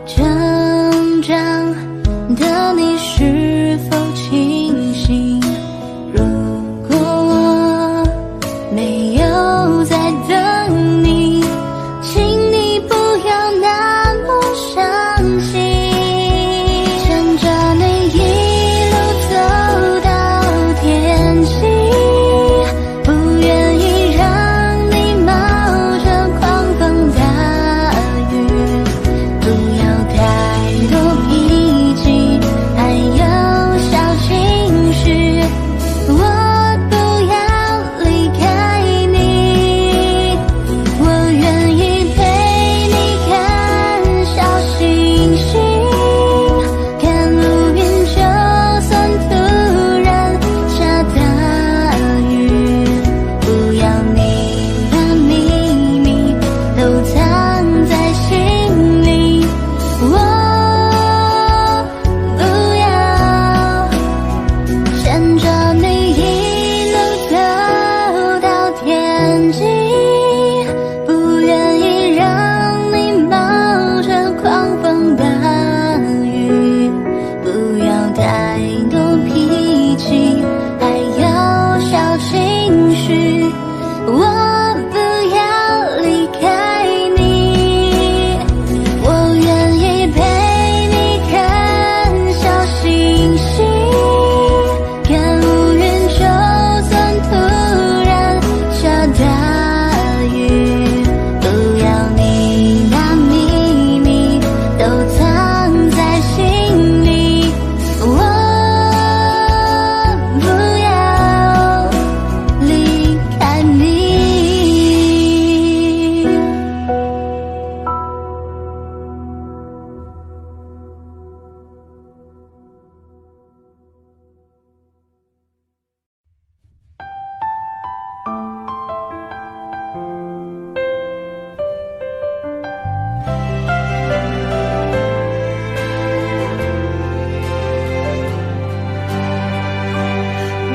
成长的你是否清醒？如果我没有在等你，请你不要那么伤心。牵着你一路走到天晴，不愿意让你冒着狂风大雨，不要太多脾气，还有小情绪。我不要离开你，我愿意陪你看小星星，看乌云，就算突然下大雨，不要你的秘密都藏在心里，我不要牵着你一路走到天晴，不愿意让你冒着狂风大雨，不要太多脾气，还有小情绪。我不要离开你，我愿意陪你看小星星，看乌云，就算突然下大雨，不要你的秘密都藏在心里，我不要离开你。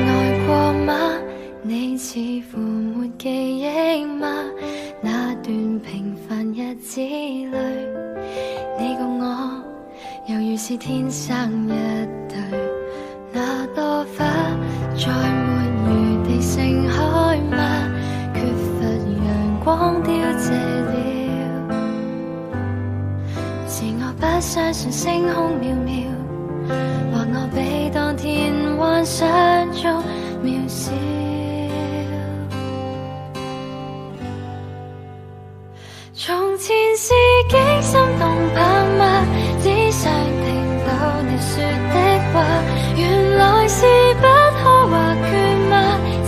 愛過嗎？你似乎沒記憶嗎？那段平凡日子裏，你共我猶如是天生一對。那朵花再沒餘地盛開嗎？缺乏陽光凋謝了，是我不相信星空渺渺，或我比當天幻想中渺小。前是幾心動澎湃，只想聽到你說的話，原來是不可或缺嗎？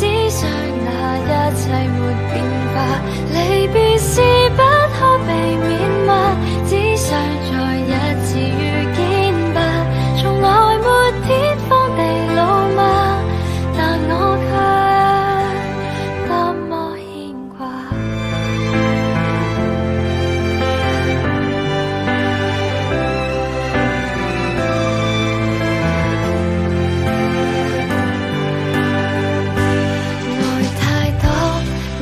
只想那一切沒變化，離別是不可避免嗎？只想再一次遇見吧，從來沒天荒地老嗎？但我卻多麼牽掛。愛太多，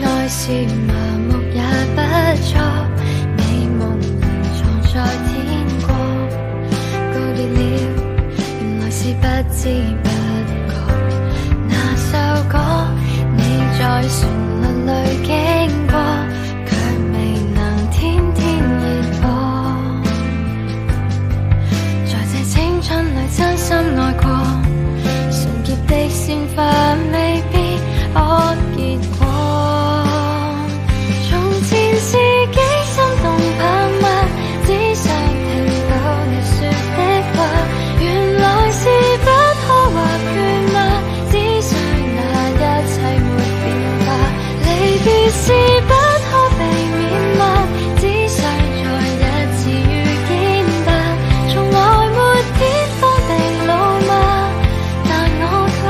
愛是麻木也不錯，美夢仍藏在天國，告別了，原來是不知不覺。那首歌你在旋律裏經過，卻未能天天熱播，在這青春裏真心愛過，純潔的鮮花未必可結果。從前是幾心動澎湃，只想聽到你說的話，原來是不可或缺嗎？只想那一切沒變化，離別是不可避免嗎？只想再一次遇見吧，從來沒天荒地老嗎？但我卻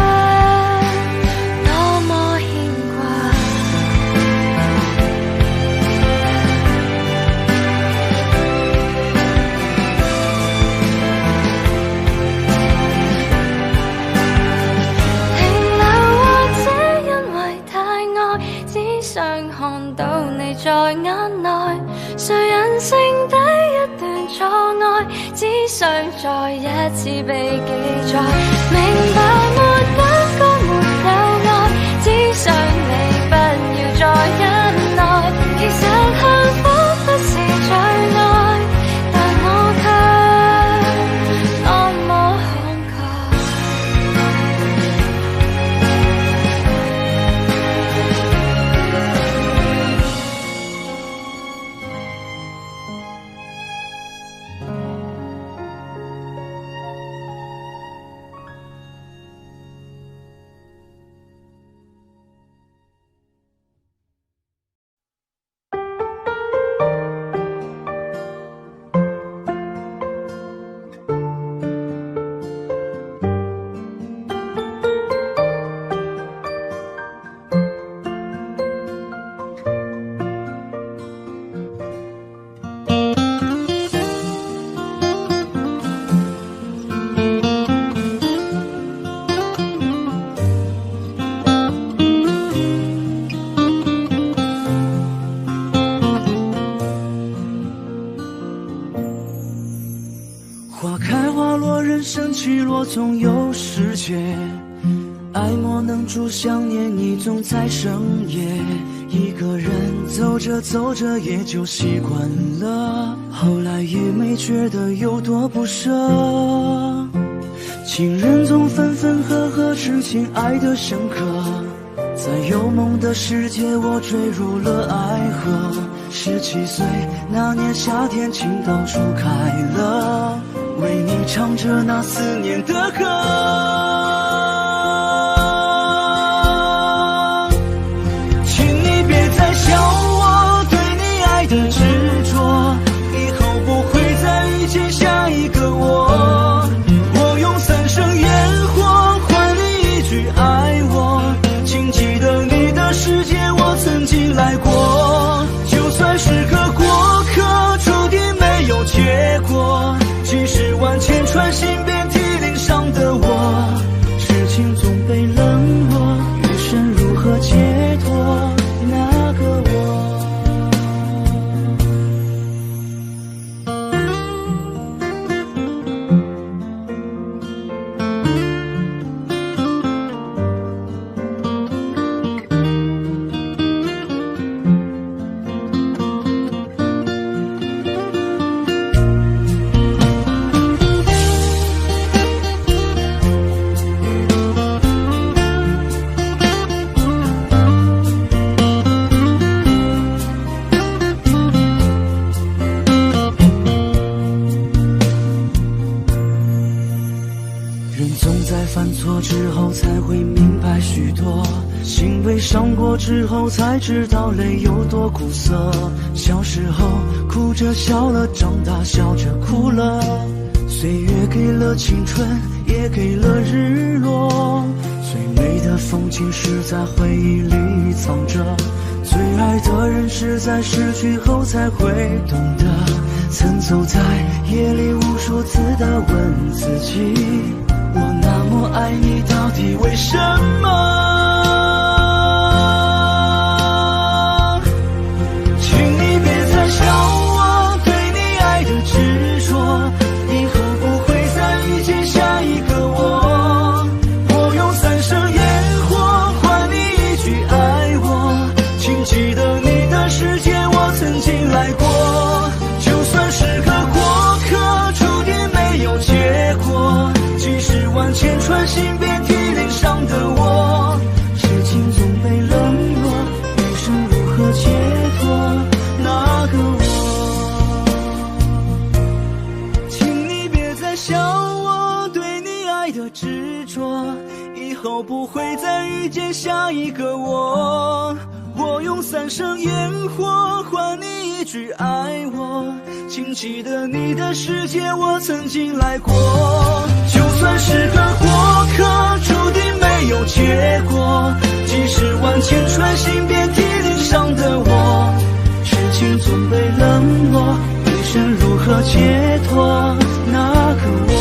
多麼牽掛。停留或者因為太愛，只想看到你在眼內，誰人剩低一段錯愛，只想再一次被記載。明白沒感覺沒有愛，只想你不要再忍耐。其實幸福不是最愛，但我卻多麼慷慨。花开花落，人生起落总有时节，爱莫能助，想念你总在深夜。一个人走着走着也就习惯了，后来也没觉得有多不舍。情人总分分合合，痴情爱得深刻，在有梦的世界我坠入了爱河。17岁那年夏天，情到处开了，为你唱着那思念的歌。请你别再笑我对你爱的执着，以后不会再遇见下一个我。我用3生烟火换你一句爱我，请记得你的世界我曾经来过。就算是个过客，注定没有结果。几十万千穿心遍体鳞伤的我，痴情总被冷落，余生如何解脱那个我？犯错之后才会明白许多，心被伤过之后才知道泪有多苦涩。小时候哭着笑了，长大笑着哭了。岁月给了青春，也给了日落。最美的风景是在回忆里藏着，最爱的人是在失去后才会懂得。曾走在夜里无数次的问自己，我那么爱你到底为什么？请你别再笑我对你爱的执着，以后不会再遇见下一个我。我用3生烟火换你一句爱我，请记得你的世界我曾经来过。就算是个过客，注定没有结果，几十万千串心遍体鳞伤的我，痴情总被冷落，余生如何解脱那个我？请你别再笑我对你爱的执着，以后不会再遇见下一个我。我用3生烟火换你一句爱我，请记得你的世界我曾经来过。就算是个过客，注定没有结果，几十万千串心遍体鳞伤的我，痴情总被冷落，余生如何解脱那个我？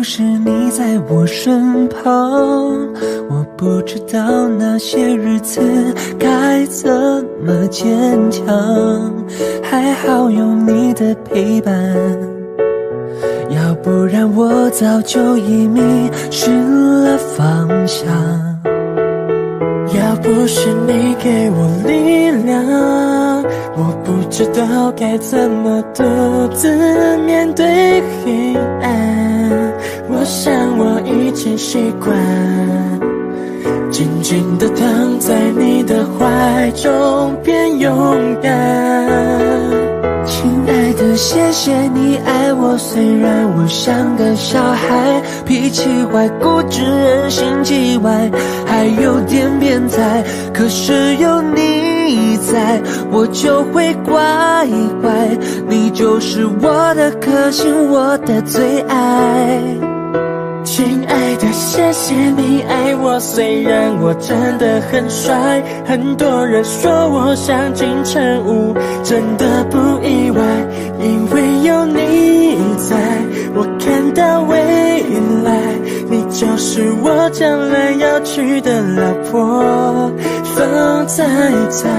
是你在我身旁，我不知道那些日子该怎么坚强。还好有你的陪伴，要不然我早就已迷失了方向。要不是你给我力量，我不知道该怎么独自面对黑暗。我想我已经习惯静静地躺在你的怀中变勇敢。亲爱的，谢谢你爱我，虽然我像个小孩，脾气坏，固执，人心叽歪，还有点变态，可是有你在我就会乖乖，你就是我的克星，我的最爱。亲爱的，谢谢你爱我，虽然我真的很帅，很多人说我像金城武，真的不意外，因为有你在，我看到未来，你就是我将来要娶的老婆，风在在。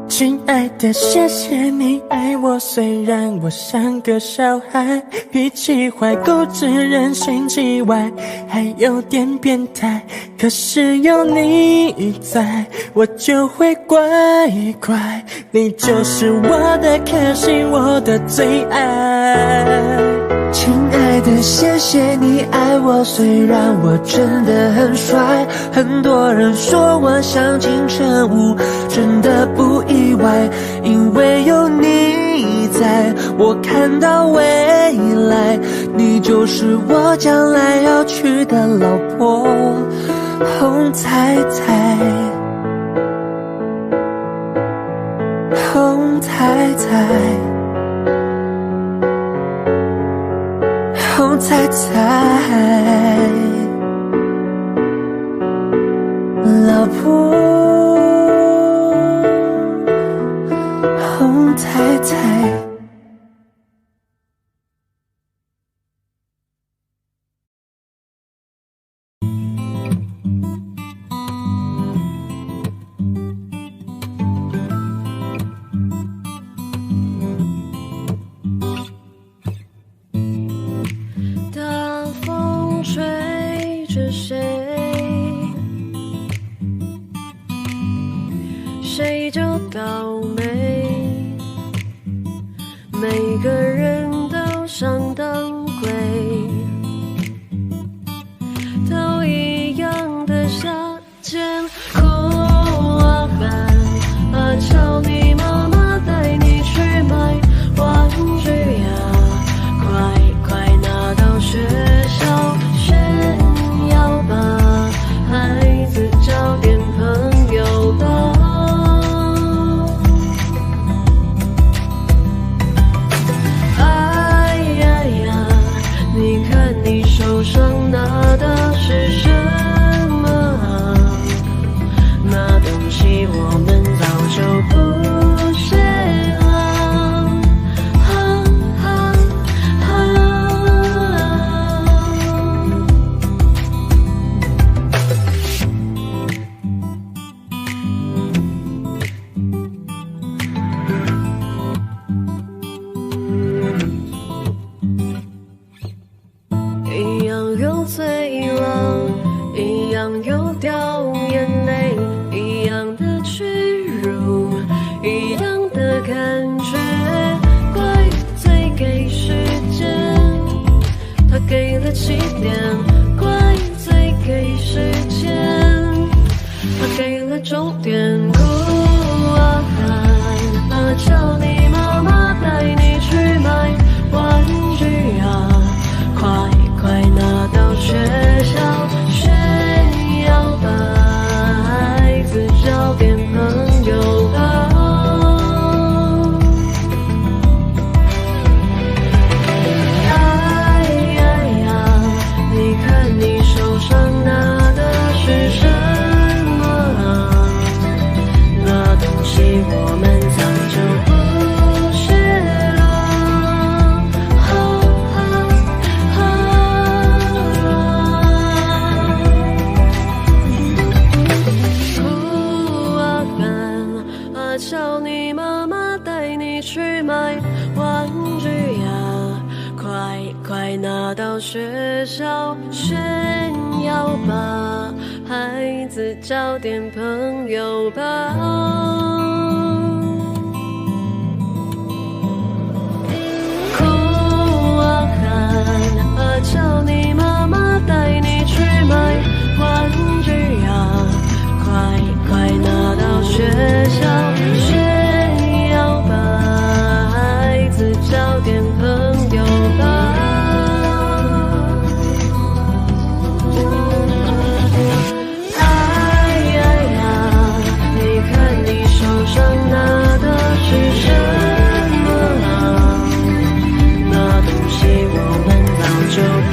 亲爱的，谢谢你爱我，虽然我像个小孩，脾气坏，固执，人心叽歪，还有点变态，可是有你在，我就会乖乖，你就是我的克星，我的最爱。亲爱的，谢谢你爱我，虽然我真的很帅，很多人说我像金城武，真的不意外，因为有你在，我看到未来，你就是我将来要娶的老婆，红彩彩，红彩彩，红彩彩，着谁，谁就倒霉。每个人都上当归，都一样的夏天。哭啊喊啊叫你妈妈带你去买玩具呀，快快拿到学校炫耀吧，孩子交点朋友吧。哎呀呀，你看你手上拿的是什么啊？那东西我们早就不屑了。哈哈一样有醉了，一样有掉眼泪，一样的屈辱，一样的感觉。怪罪给时间，他给了起点。怪罪给时间，他给了终点。哭啊喊啊叫你妈妈带你去买玩具啊，快快拿到学校炫耀吧，孩子交点朋友吧。哎呀呀，你看你手上拿的是什么啊？那东西我们早就不屑了。哭啊喊啊叫你妈妈带你去买玩具呀，快快拿到学校炫耀吧，孩子交点朋友吧。哭啊喊啊叫你妈妈带你去买玩具呀，快快拿到学校炫耀吧，孩子交点朋友吧。哎呀呀，你看你手上拿的是什么啊？那东西我们早就不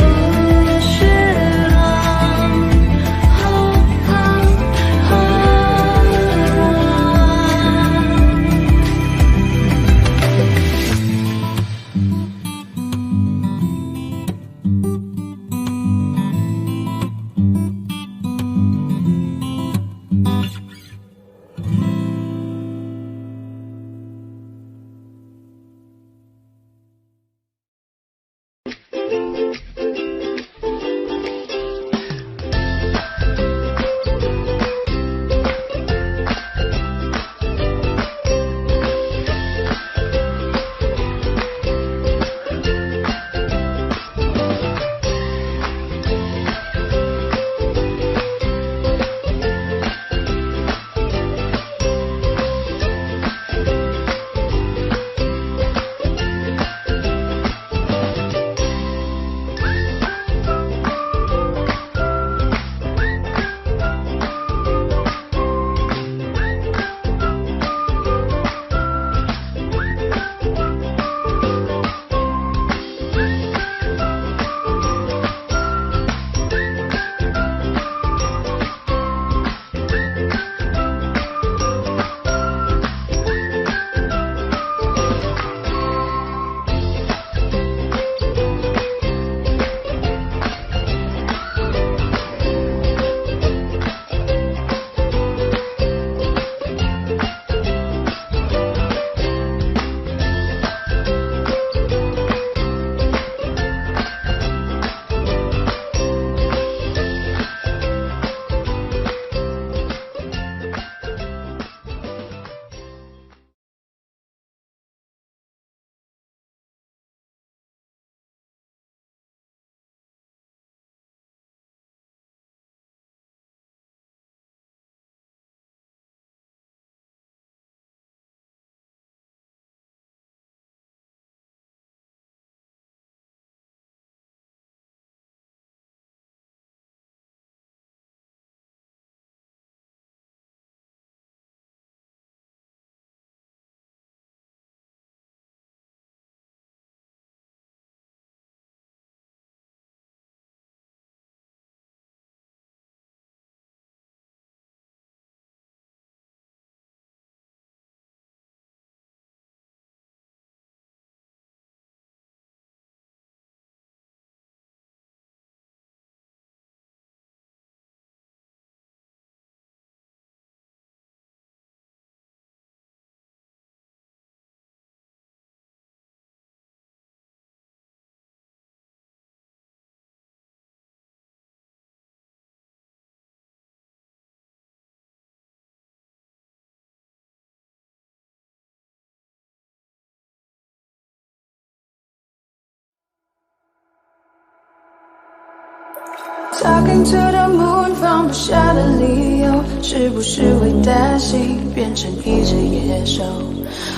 Talking to the moon， 放不下的理由，是不是会担心变成一只野兽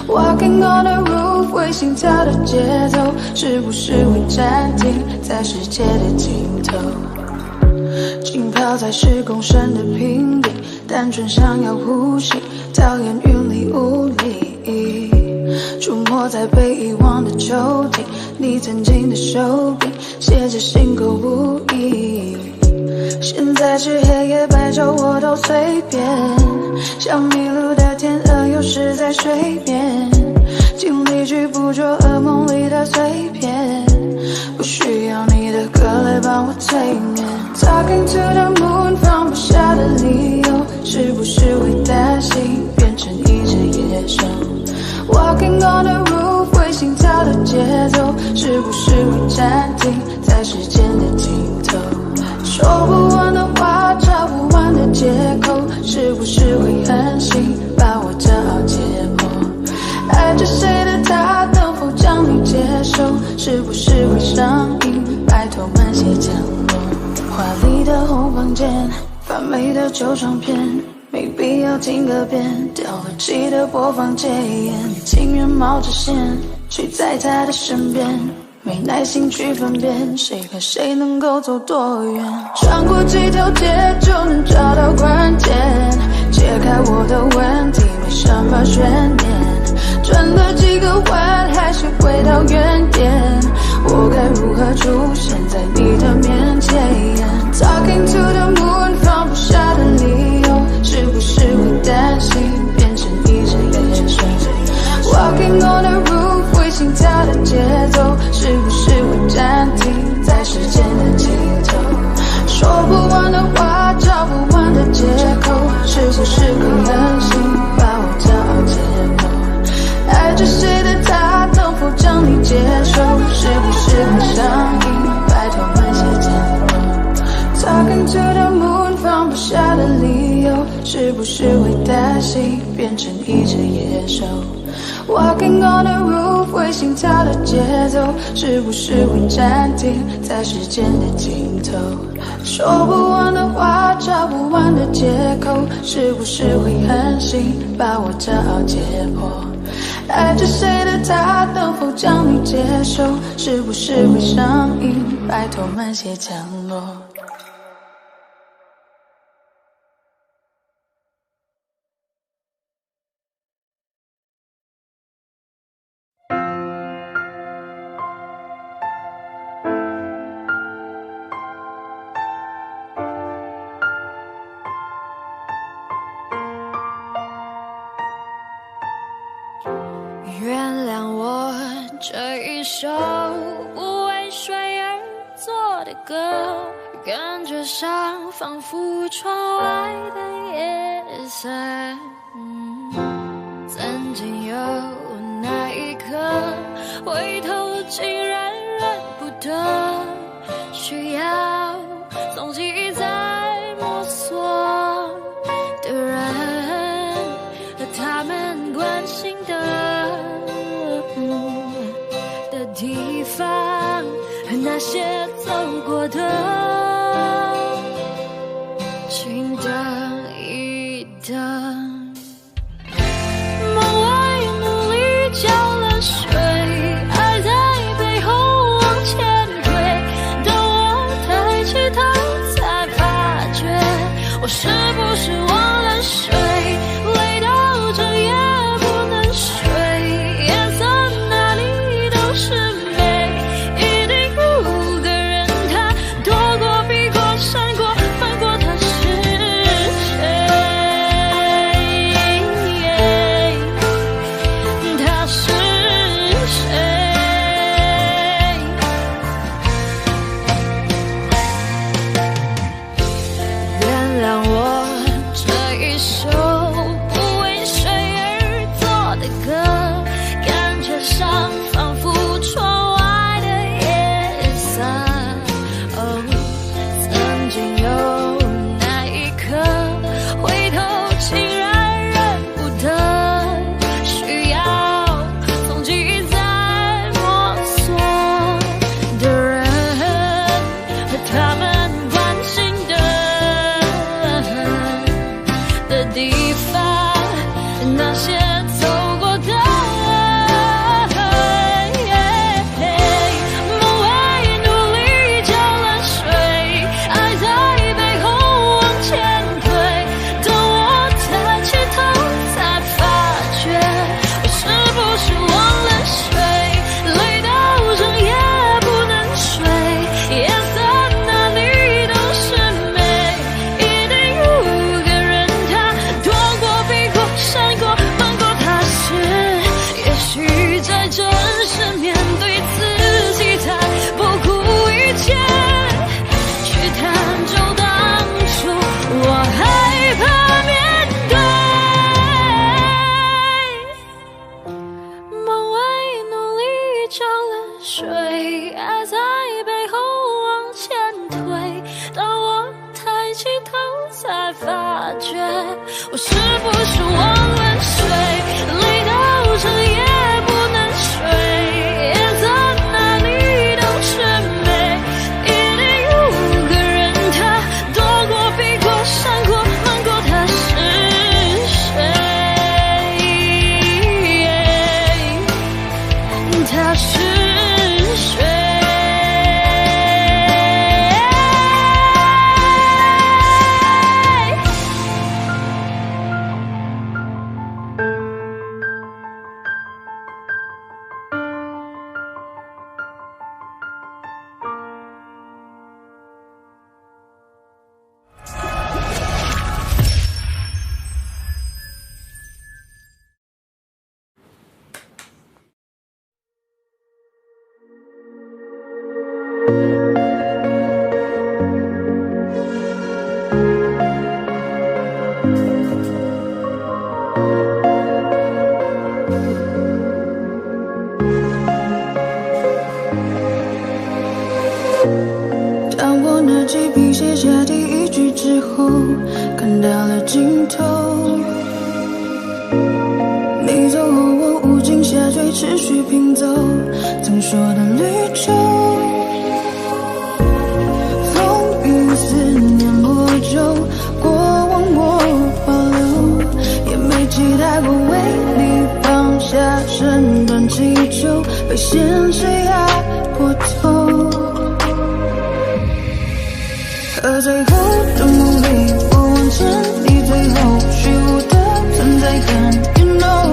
？Walking on the roof， 为心跳的节奏，是不是会暂停在世界的尽头？浸泡在10公升的瓶底，单纯想要呼吸，讨厌云里雾里。出没在被遗忘的抽屉，你曾经的手笔，写着心口不一。现在是黑夜白昼我都随便，像迷路的天鹅有时在睡眠，尽力去捕捉噩梦里的碎片，不需要你的歌来帮我催眠。Talking to the moon， 放不下的理由，是不是会担心变成一只野兽 ？Walking on the roof， 为心跳的节奏，是不是会暂停在时间的尽头？说不完的话，找不完的借口，是不是会狠心把我骄傲解剖？爱着谁的他，能否将你接受？是不是会上瘾？拜托慢些降落。华丽的红房间，发霉的旧唱片，没必要听个遍。掉了漆的播放戒烟，情愿冒着险睡在他的身边。没耐心去分辨谁和谁能够走多远，穿过几条街就能找到关键，解开我的问题没什么悬念，转了几个弯还是回到原点，我该如何出现在你的面前 Talking to the moon， 放不下的理由，是不是会担心变成一只野兽 Walking on the roof， 为心跳的节奏，是不是会暂停在时间的尽头？说不完的话，找不完的借口，是不是会狠心把我骄傲解剖？爱着谁的他，能否将你接受？是不是会上瘾？拜托慢些降落。Talking to the moon， 放不下的理由，是不是会担心变成一只野兽？ Walking on the roof， 为心跳的节奏，是不是会暂停在时间的尽头？说不完的话，找不完的借口，是不是会狠心把我骄傲解剖？爱着谁的他，能否将你接受？是不是会上瘾？拜托慢些降落。原谅我这一首不为谁而作的歌，感觉上仿佛窗外的夜色。曾经有那一刻，回头竟然认不得，需要从记在摸索的人和他们关心的地方，和那些走过的，请等一等。梦外努力浇了水，爱在背后往前推，等我抬起头才发觉，我是不是忘了睡，累到整夜不能睡，颜色哪里都是美，一定有个人他躲过避过闪过翻过，他是谁？他是谁？原谅我这一首不为谁而作的歌，感觉上仿佛窗外的夜色。曾经有那一刻，回头竟然认不得，需要从记在摸索的人和他们关心当我抬起头，才发觉我是不是忘了睡，累到整夜不能睡，夜在哪里都是美，一定有个人他躲过避过闪过瞒过，他是谁？他是谁？当我拿起笔写下第一句之后，看到了尽头。你走后，我无尽下坠，持续拼凑曾说的绿洲。风雨思念魔咒，过往我保留，也没期待过为你放下身段祈求，被现实压过头。可最后的努力，我往前，你最后虚无的存在感 ，You know，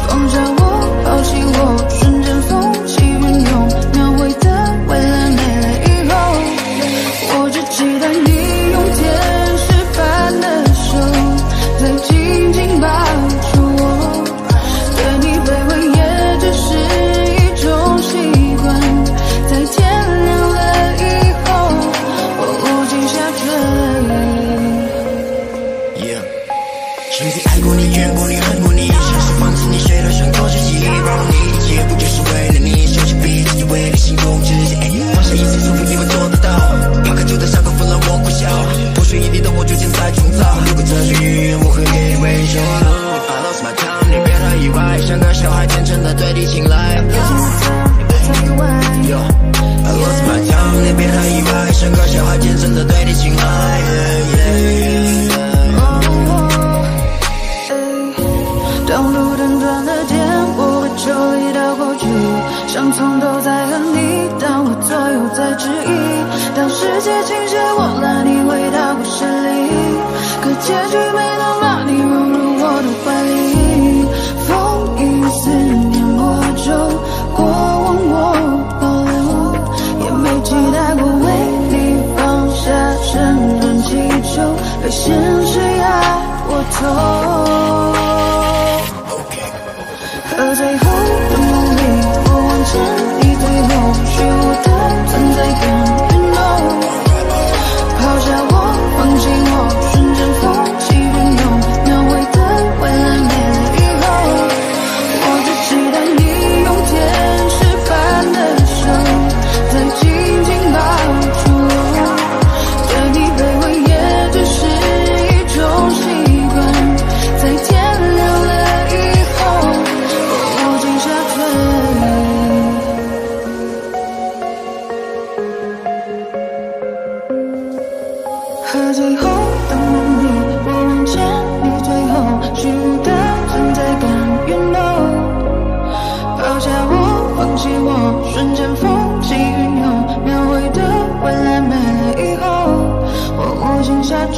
放下我，抛弃我，瞬间风起云涌，描绘的未来没了以后，我只期待你用天使般的手，再紧紧抱住我，对你卑微也只是一种习惯，在天亮了以后。曾经爱过你，怨过你，恨过你，像是放肆你，睡到想做自己，让你理解，不就是为了你，休息彼此，为你心中直接，放下一切束缚，你们做得到，抛开旧的伤口，分了我苦笑，不需一地的我逐渐在创造，如果这是预言，我会给你微笑。I lost my time， 你别太意外，像个小孩天真的对你青睐。I lost my time， 你别太意外，像个小孩天真的对你青睐。当路灯断了电，我会抽离到过去，伤痛都在和你，当我左右在质疑，当世界倾斜，我拉你回到故事里，可结局没能把你融入我的怀里，风雨思念魔咒，过往我保留，也没期待过为你放下身段祈求，被现实压过头。可最后的努力，我往前，你最后虚无的存在感 ，You know， 抛下我，放弃我，瞬间风起云涌，描绘的未来没了以后，我只期待你用天使般的手，再紧紧抱住我，对你卑微也只是一种习惯，在天亮了以后。和最后的努力，我往前，你最后虚无的存在感 ，You know， 抛下我，放弃我，瞬间风起云涌，描绘的未来没了以后，我无心下坠。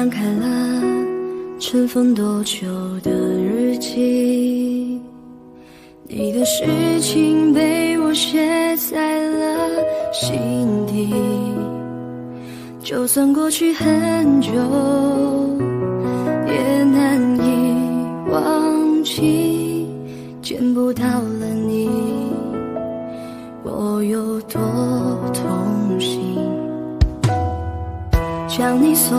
翻开了尘封多久的日记，你的事情被我写在了心底，就算过去很久也难以忘记，见不到了你我有多痛心，将你锁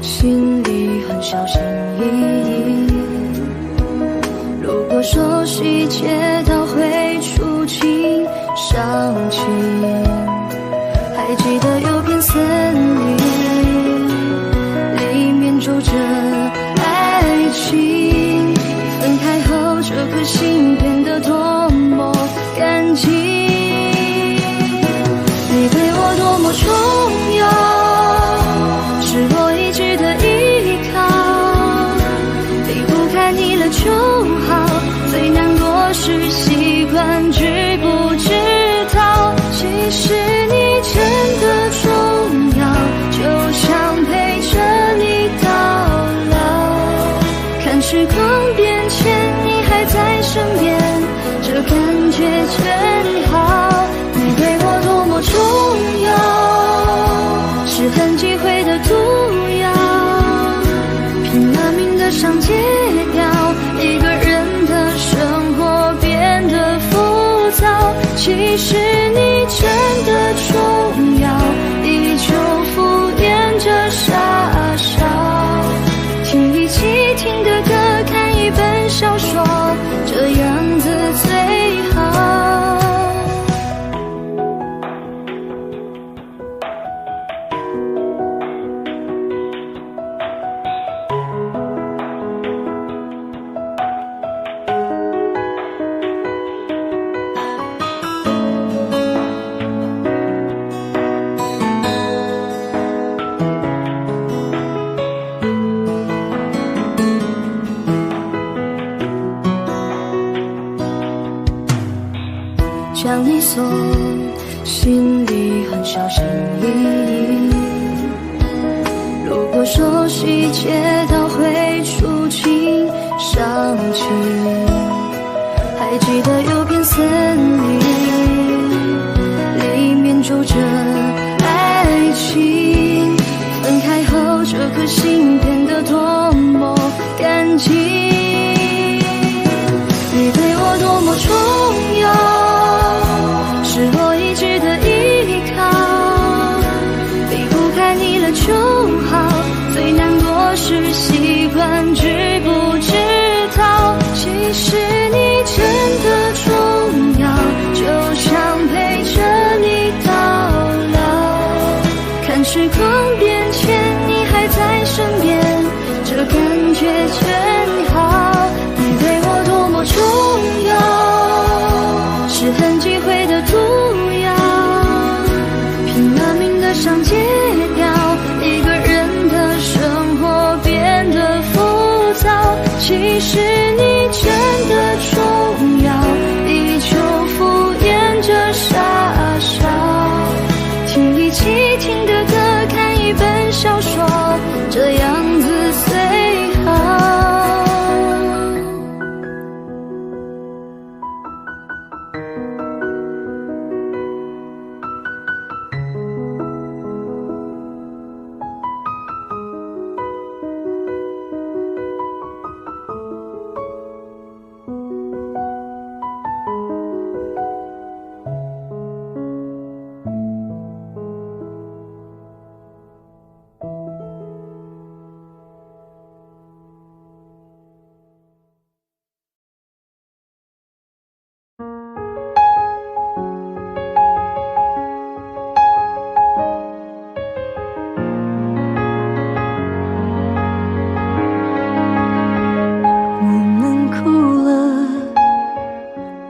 心里很小心翼翼，如果说细节都会触景伤情，还记得有片森林里面住着爱情，分开后这颗心变得多么干净，你对我多么重要，是我一直的依靠，离不开你了就好，最难过是习惯知不知道，其实你真的重要，就想陪着你到老，看时光变迁你还在身边，这感觉真好，你对我多么重要，是很忌讳的毒药，拼了命的想戒掉，一个人的生活变得浮躁，其实你真的重要，依旧敷衍着傻笑，听一起听的歌，看一本小说，这样子最好。将你锁心里很小心翼翼，如果说细节都会触景伤情，还记得有片森林里面住着爱情，分开后这颗心变得多么干净，你对我多么重要，是我一直的依靠，离不开你了就好，最难过是习惯知不知道，其实你真的重要，就想陪着你到老，看时光变迁你还在身边，这感觉真好，你对我多么重要，是很忌讳的毒药，拼了命的想戒掉，一个人的生活变得浮躁，其实你真的重要，依旧敷衍着傻笑，听一起听的歌，看一本小说，这样子最好。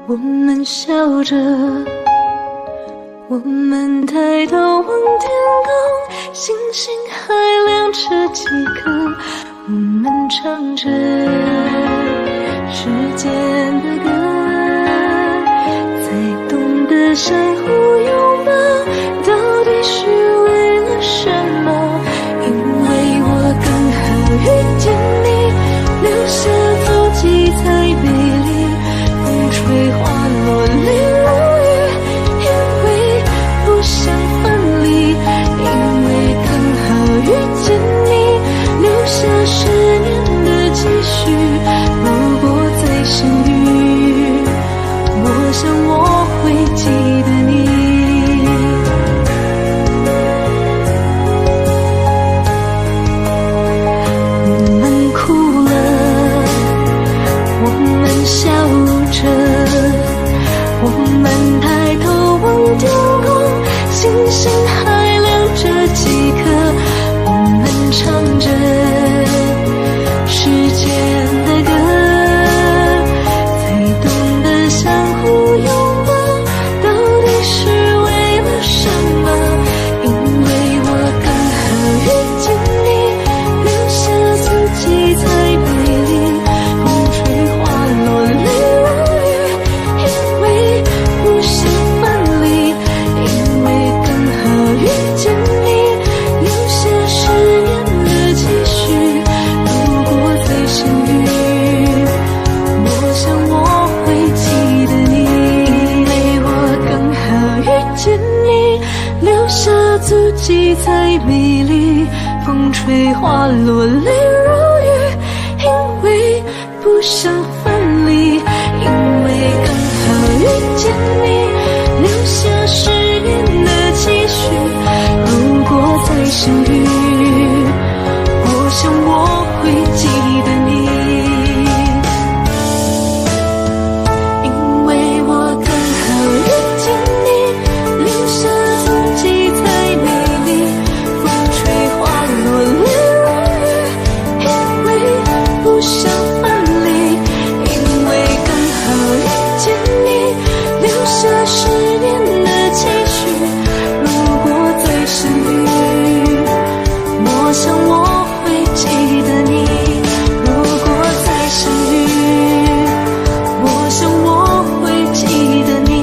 我们笑着，我们抬头望天空，星星还亮着几颗，我们唱着时间的歌，才懂得相互拥抱到底是为了什么，因为我留下足迹才美丽。风吹花落泪如雨，因为不想分离，因为刚好遇见你，留下10年的期许。如果再相遇，我想我会记得你，因为我刚好遇见你，留下足迹才美丽。风吹花落泪如雨，因为不想分离，因为刚好遇见你，留下10年的期许。如果再相遇，我想我会记得你。如果再相遇，我想我会记得你。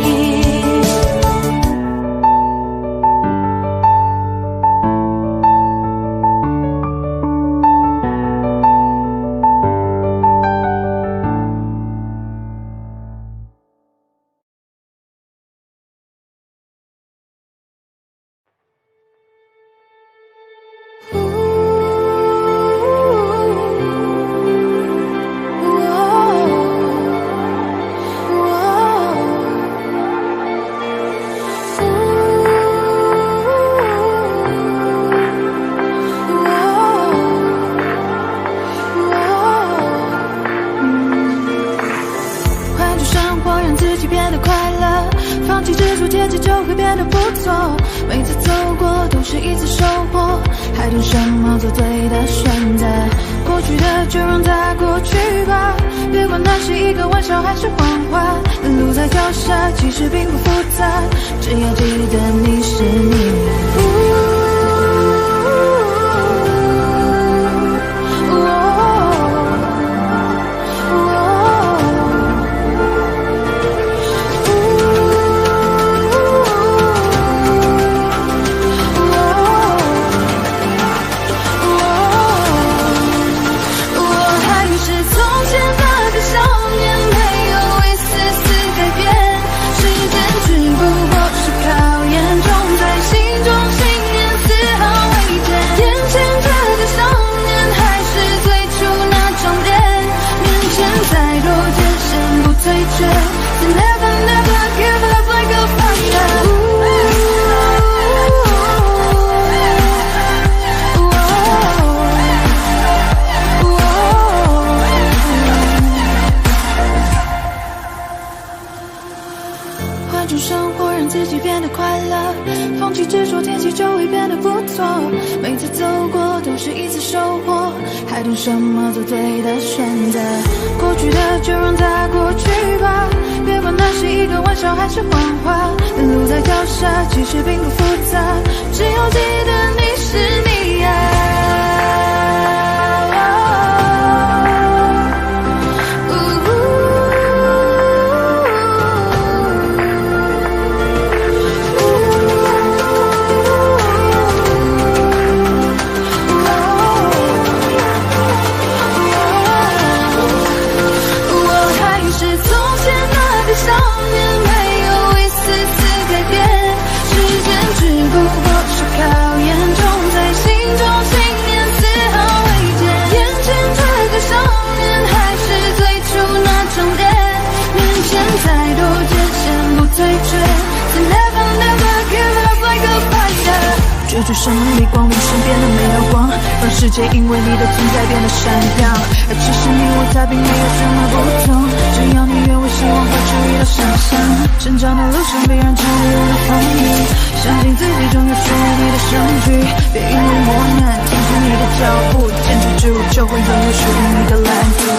换种生活，让自己变得快乐，放弃执着，天气就会变得不错。每次走过都是一次收获，还等什么做对的选择？过去的就让它过去吧，别管那是一个玩笑还是谎话。路在脚下，其实并不复杂，只要记得你是你。换种生活，让自己变得快乐，放弃执着，天气就会变得不错。每次走过都是一次收获，还等什么做对的选择？过去的就让它过去吧，别管那是一个玩笑还是谎话。路在脚下，其实并不复杂，只要记得你是你呀。追逐生命里光明身边的每道光，让世界因为你的存在变得闪亮。而其实你我他并没有什么不同，只要你愿为希望和治愈的想象。成长的路上必然经历了风雨，相信自己终有属于你的相聚。别因为磨难停止你的脚步，坚持之路就会拥有属于你的蓝图。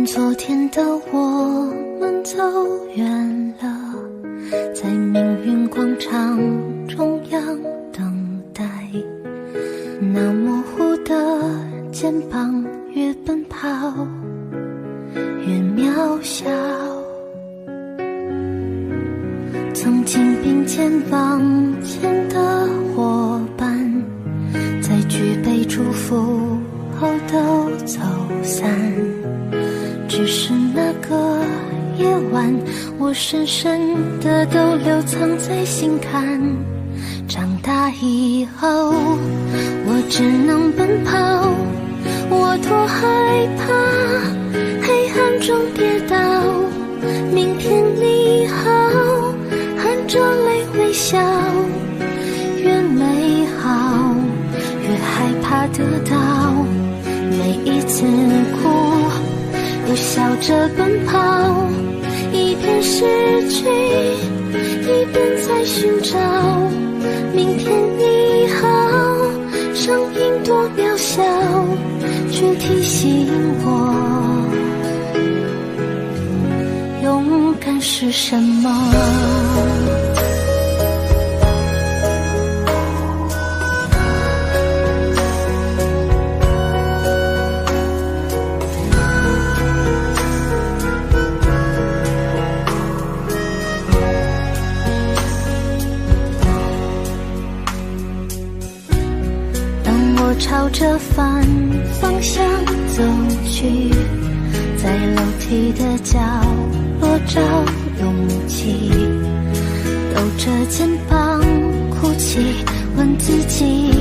愿昨天的我们走远了，在命运广场中央等待，那模糊的肩膀越奔跑越渺小。曾经并肩往前的伙伴，在举杯祝福后都走散，只是那个夜晚，我深深的都留藏在心坎。长大以后，我只能奔跑，我多害怕黑暗中跌倒。明天你好，含着泪微笑，越美好越害怕得到。每一次哭都笑着奔跑，一边失去一边在寻找。明天你好，声音多渺小，却提醒我勇敢是什么。朝着反方向走去，在楼梯的角落找勇气，抖着肩膀哭泣，问自己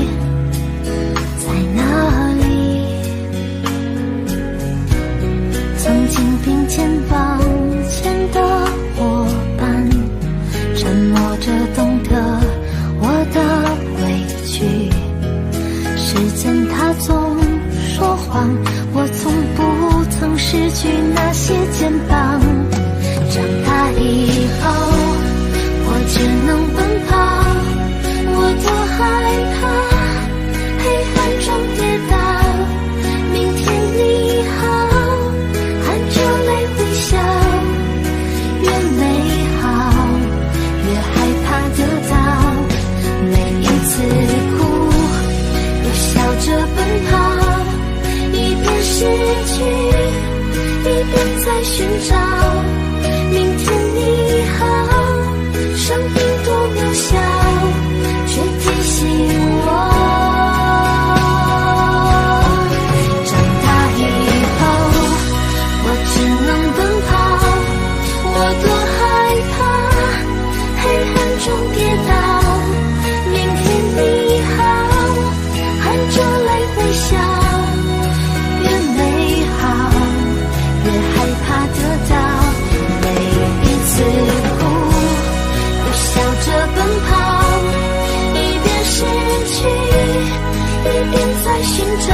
在哪里。曾经并肩往前的伙伴，沉默着懂得我的委屈。时间它总说谎，我从不曾失去那些肩膀。长大以后，我只能奔跑，我多害怕黑暗中跌倒。明天你好，含着泪微笑，越美好越害怕得到。每一次哭笑着奔跑，一边失去一边在寻找。明天你好，声音多渺小，却提醒我长大以后，我只能奔跑，我多害怕黑暗中跌倒。明天你好，含着泪微笑，越美好越害怕得到。每一次哭都笑着奔跑，一边失去一边在寻找。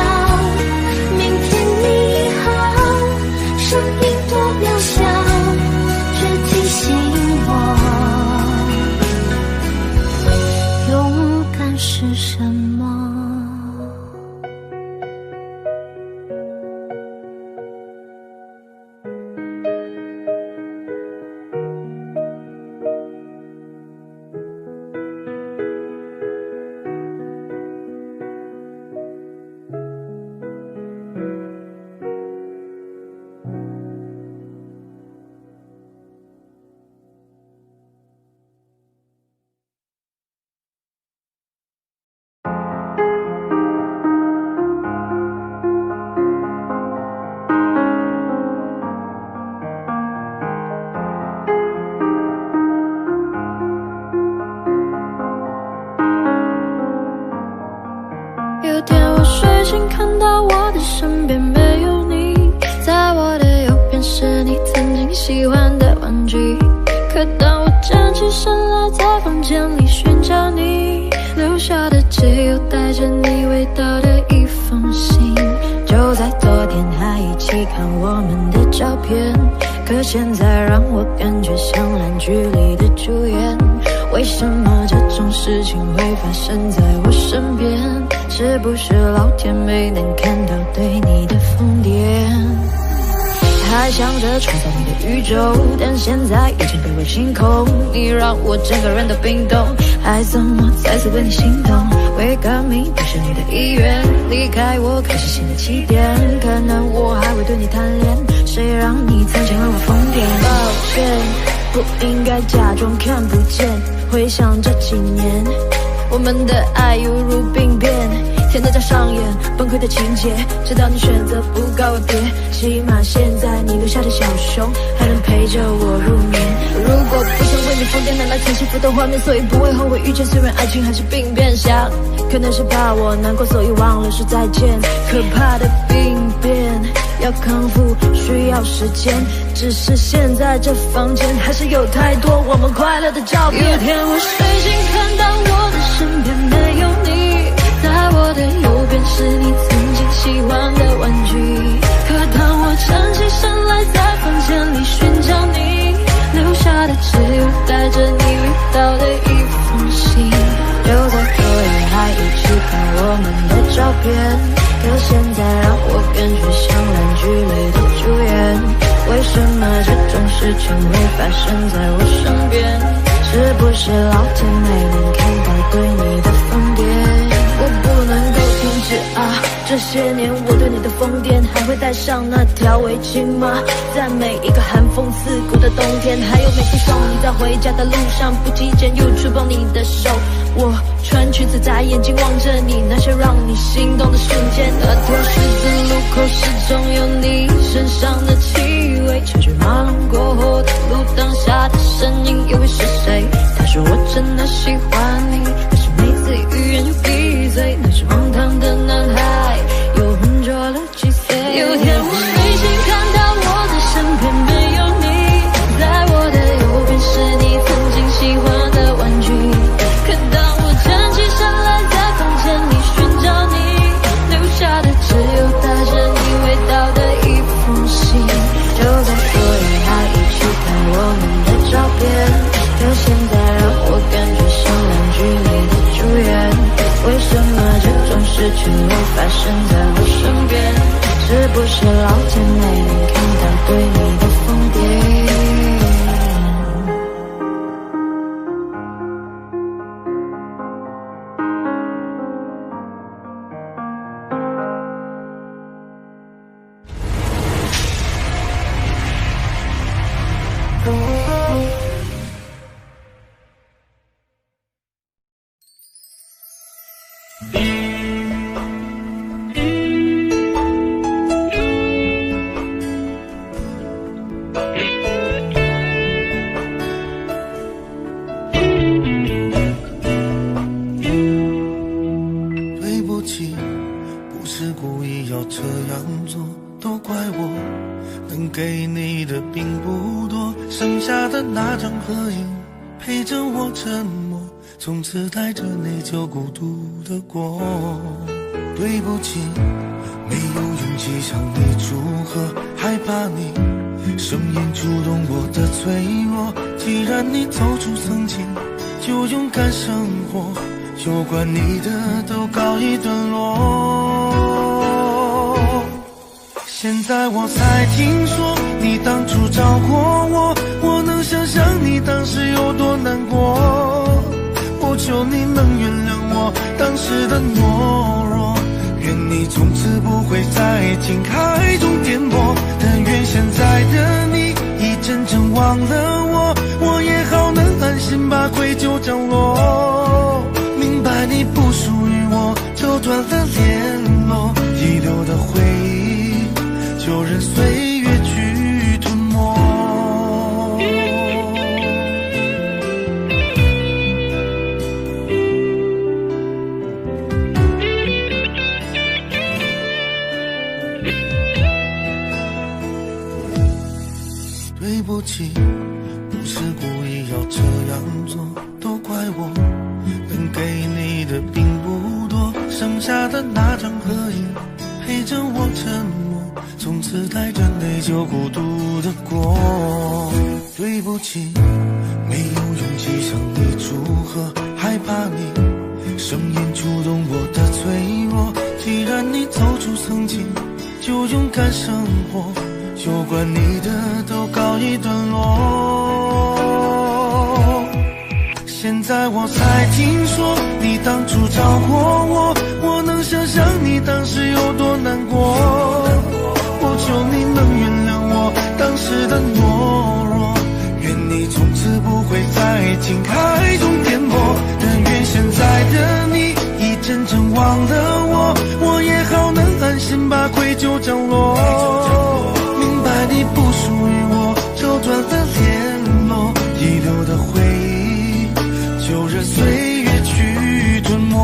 明天你好，声音多渺小，却提醒我勇敢是什么。有天我睡醒看到我的身边没有你，在我的右边是你曾经喜欢的玩具。可当我站起身来，在房间里寻找你留下的，只有带着你味道的一封信。就在昨天还一起看我们的照片，可现在让我感觉像烂剧里的主演。为什么这种事情会发生在我身边？是不是老天没能看到对你的疯癫？还想着创造你的宇宙，但现在已经被我清空。你让我整个人都冰冻，还怎么再次对你心动？为革命不是你的意愿，离开我开始新的起点，可能我还会对你贪恋，谁让你曾经让我疯癫？抱歉，不应该假装看不见。回想这几年，我们的爱犹如病变，天天在上演崩溃的情节，直到你选择不告而别。起码现在你留下的小熊还能陪着我入眠。如果不想为你疯癫，拿来曾幸福的画面，所以不会后悔遇见。虽然爱情还是病变，想可能是怕我难过，所以忘了说再见。可怕的病变要康复需要时间，只是现在这房间还是有太多我们快乐的照片。有天我睡醒看到我的身边没有你，在我的右边是你曾经喜欢的玩具，可当我站起身来在房间里寻找你，留下的只有带着你味道的一封信。就在昨夜还一起看我们的照片，可现在让我感觉像烂剧里的主演。为什么这种事情会发生在我身边？是不是老天没能看到对你的疯癫？我不能够停止啊！这些年我对你的疯癫，还会带上那条围巾吗？在每一个寒风刺骨的冬天，还有每次送你在回家的路上，不经意间又触碰你的手。我穿裙子在眼睛望着你，那些让你心动的瞬间。那条十字路口始终有你身上的气味，车水马龙过后的路，当下的身影以为是谁？他说我真的喜欢你，可是每次语言就闭嘴。那是荒唐的男孩，又浑浊了几岁。有天我睡醒看到我的身边没有你，在我的右边是你曾经喜欢的玩具，可当我站起身来在房间里寻找你，留下的只有带着你味道的一封信。就在昨夜还一起看我们的照片，可现在让我感觉像烂剧里的主演。为什么这种事情会发生在我身边？是不是老天没能看到对你的疯癫？对不起，不是故意要这样做，都怪我，能给你的并不多，剩下的那张合影陪着我沉默，从此带着你就孤独的过。对不起，没有勇气向你祝贺，害怕你声音触动我的脆弱。既然你走出曾经，就勇敢生活，有关你的都告一段落。现在我才听说你当初找过我，我能想象你当时有多难过。我求你能原谅我当时的懦弱，愿你从此不会在爱情海中颠簸。但愿现在的你已真正忘了我，我也好能安心把愧疚降落。明白你不属于我，就断了联络，遗留的回忆就任岁月去吞没。对不起，不是故意要这样做，都怪我，能给你的并不多，剩下的那张合影陪着我沉默，从此带着内疚孤独的过。对不起，没有勇气向你祝贺，害怕你声音触动我的脆弱。既然你走出曾经，就勇敢生活，就管你的都告一段落。现在我才听说你当初找过我，我能想象你当时有多难过。我求你能原谅我当时的懦弱，愿你从此不会在爱情海中颠簸。但愿现在的你已真正忘了我，我也好能安心把愧疚降落。明白你不属于我，就断了联络，遗留的回忆就任岁月去吞没。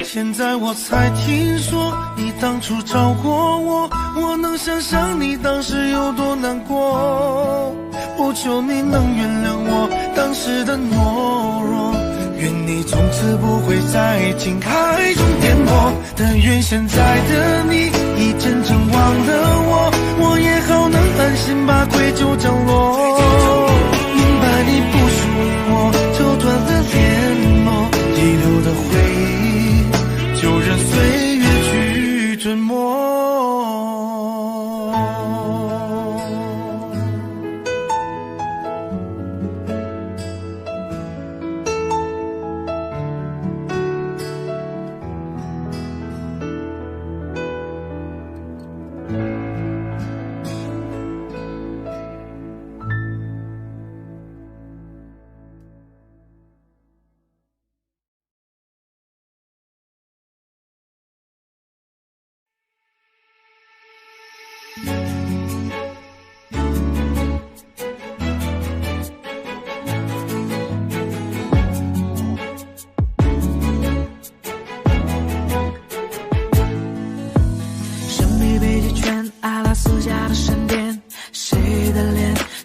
现在我才听说你当初找过我，我能想象你当时有多难过。我求你能原谅我当时的懦弱，愿你从此不会在爱情海中颠簸。但愿现在的你已真正忘了我，我也好能安心把愧疚降落。明白你不属于我，就断了联络，遗留的回忆就任岁月去吞没。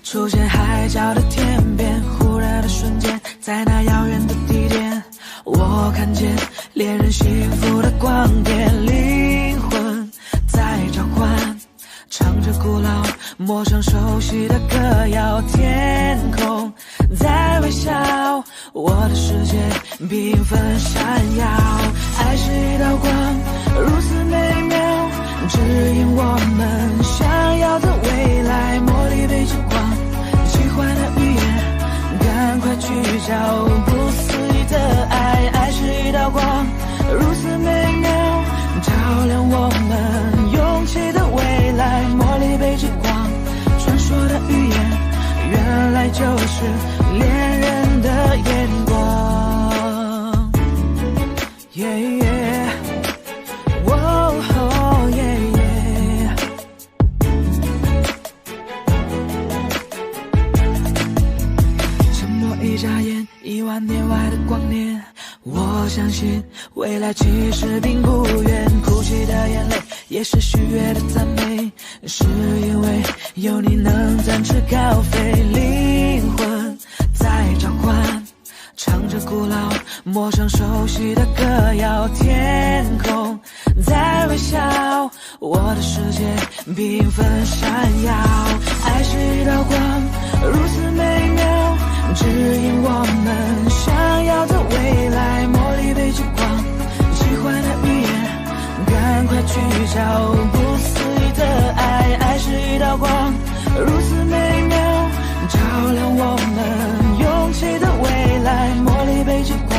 出现海角的天边，忽然的瞬间，在那遥远的地点，我看见恋人幸福的光点，灵魂在召唤，唱着古老陌生熟悉的歌谣，天空在微笑，我的世界缤纷闪耀，爱是一道光，如此美妙，指引我们想要的未来，茉莉被烛光，奇幻的语言，赶快聚焦不思议的爱，爱是一道光，如此美妙，照亮我们勇气的未来，茉莉被烛光，传说的语言，原来就是恋人的眼光。Yeah, yeah. Whoa, yeah, yeah. 沉默一眨眼，10000年外的光年，我相信未来其实并不远，哭泣的眼泪也是喜悦的赞美，是因为有你能展翅高飞，灵魂在召唤，唱着古老陌生熟悉的歌谣，天空在微笑，我的世界缤纷闪耀，爱是一道光，如此美妙，指引我们想要的未来，茉莉被烛光，奇幻的语言，赶快聚焦不思议的爱，爱是一道光，如此美妙，照亮我们勇气的未来，茉莉被烛光，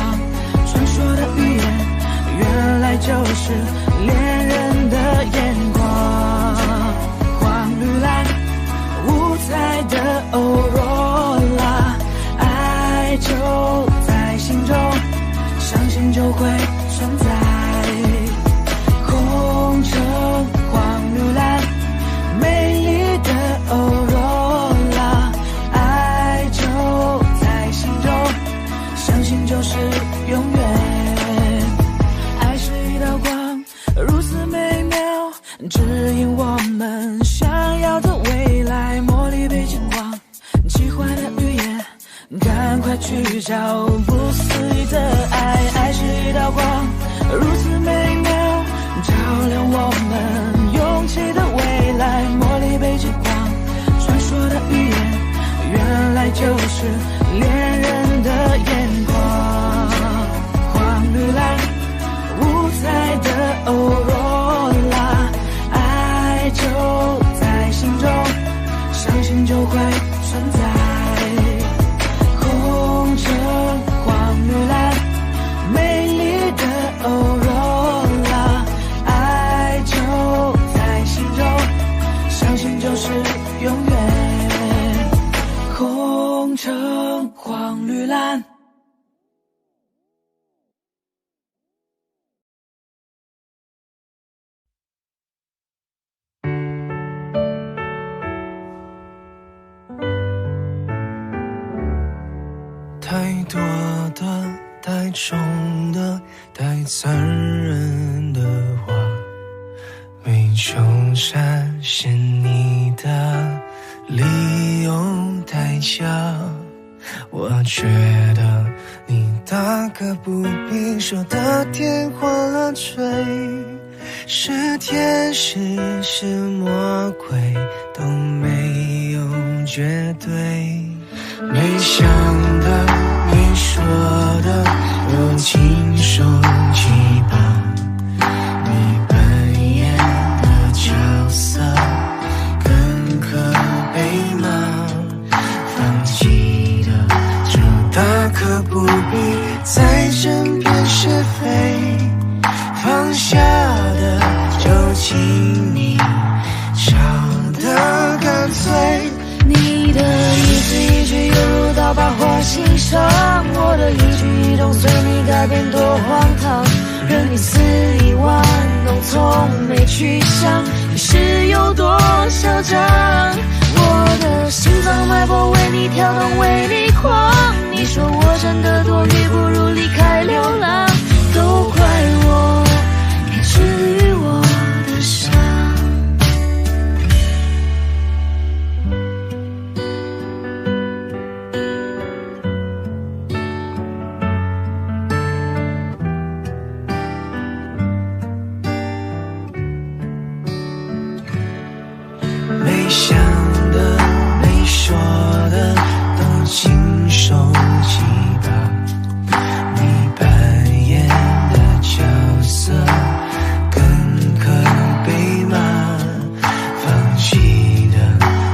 传说的语言，原来就是恋人的眼光，黄绿蓝五彩的欧若拉，爱就在心中，相信就会存在，红橙黄绿蓝，美丽的欧若拉，爱就在心中，相信就是永远，爱是一道光，如此美妙，指引我们想要的未来，茉莉被烛光，奇幻的语言，赶快聚焦不思议的爱，爱是一道光，如此美妙，照亮我们勇气的未来。茉莉被之光传说的语言，原来就是恋人的眼光。黄绿蓝五彩的欧若拉，爱就在心中，相信就会存在。红橙黄绿蓝，美丽的欧若拉，爱就在心中，相信就是永远。红橙黄绿蓝。太多的、太重的、太残忍的话，没求实现你的理由太假。我觉得你大可不必说的天荒了坠，是天使是魔鬼都没有绝对。没想的没说的都亲手击败，你扮演的角色更可被骂。放弃的就大可不必再争辩是非，放下的就请你笑得干脆。你的一字一句犹如刀疤划心上，我的一举一动随你改变多荒唐，任你肆意玩弄，从没去想你是有多嚣张。我的心脏脉搏为你跳动，为你狂。你说我真的多余，不如离开流浪。都怪我没治愈我的伤。没想的没说的都亲手击败，你扮演的角色更可被骂。放弃的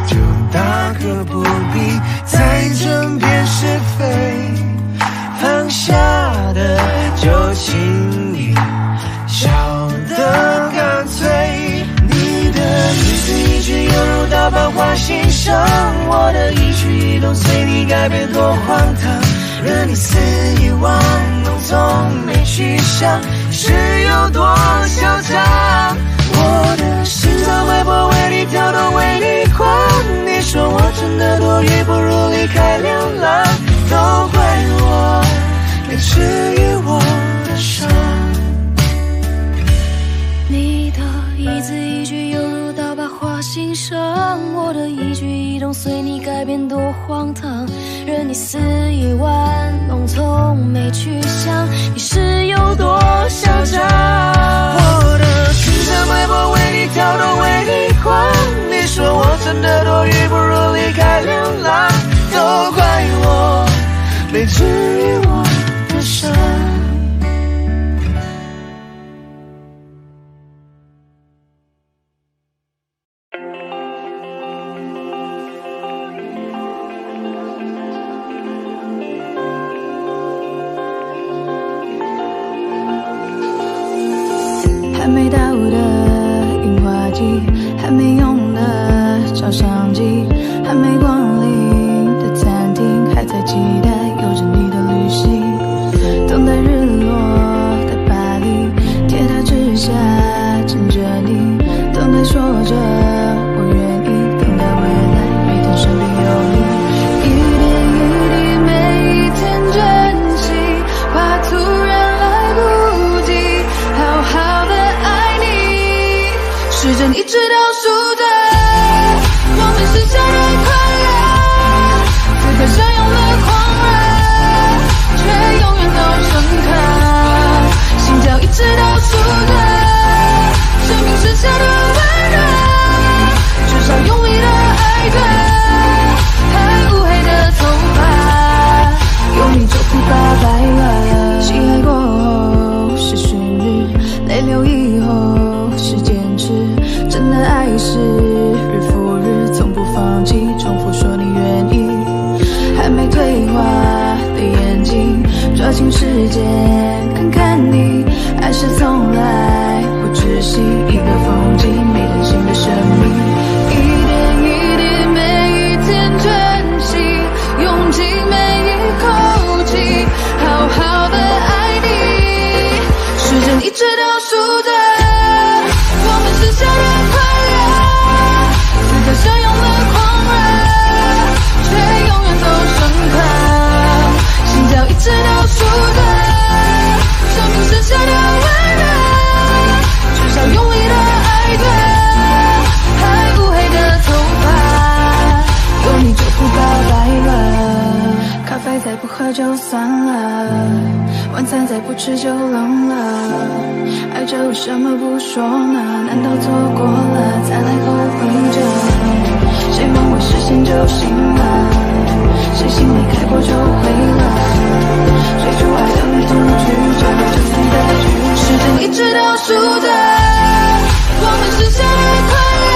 就大可不必再争辩是非，放下的就请你笑得干脆。你的一字一句犹如刀疤划心上，我的一举一动随你改变多荒唐，任你肆意玩弄，从没去想是有多嚣张。我的心脏脉搏为你跳动，为你狂。你说我真的多余，不如离开流浪。都怪我没治愈我的伤。你的一字一句犹如刀疤划心上，我的一举一动随你改变多荒唐，任你肆意玩弄，从没去想你是有多嚣张。我的心脏脉搏为你跳动，为你狂。你说我真的多余，不如离开流浪。都怪我没治愈我的伤。还没到的樱花季，还没用的照相机，还没光临的餐厅，还在期待有着你的旅行。等待日落的巴黎，铁塔之下枕着你，等待说着我愿意，等待未来每天身边有你。一点一滴每一天珍惜，怕突然来不及好好的爱你。时针一直倒数着我们剩下的快乐，此刻相拥的狂热，却永远都盛开。心跳一直倒数着新世界看看你，还是从来不窒息一个风景，没人性的生命，一点一滴，每一天珍惜，用尽每一口气，好好的爱你。时间一直倒数着，我们剩下的快乐，此刻相拥的狂热，却永远都深刻。心跳一直倒数着，生命剩下的温热，至少用力的爱着，还乌黑的头发，有你就不告白了。咖啡再不喝就算了，晚餐再不吃就冷了，爱着为什么不说呢？难道错过了再来后悔着？谁梦会实现就行了，谁心没开过就毁了，追逐爱等于赌局，这就算的局。时间一直倒数着，我们剩下的快乐，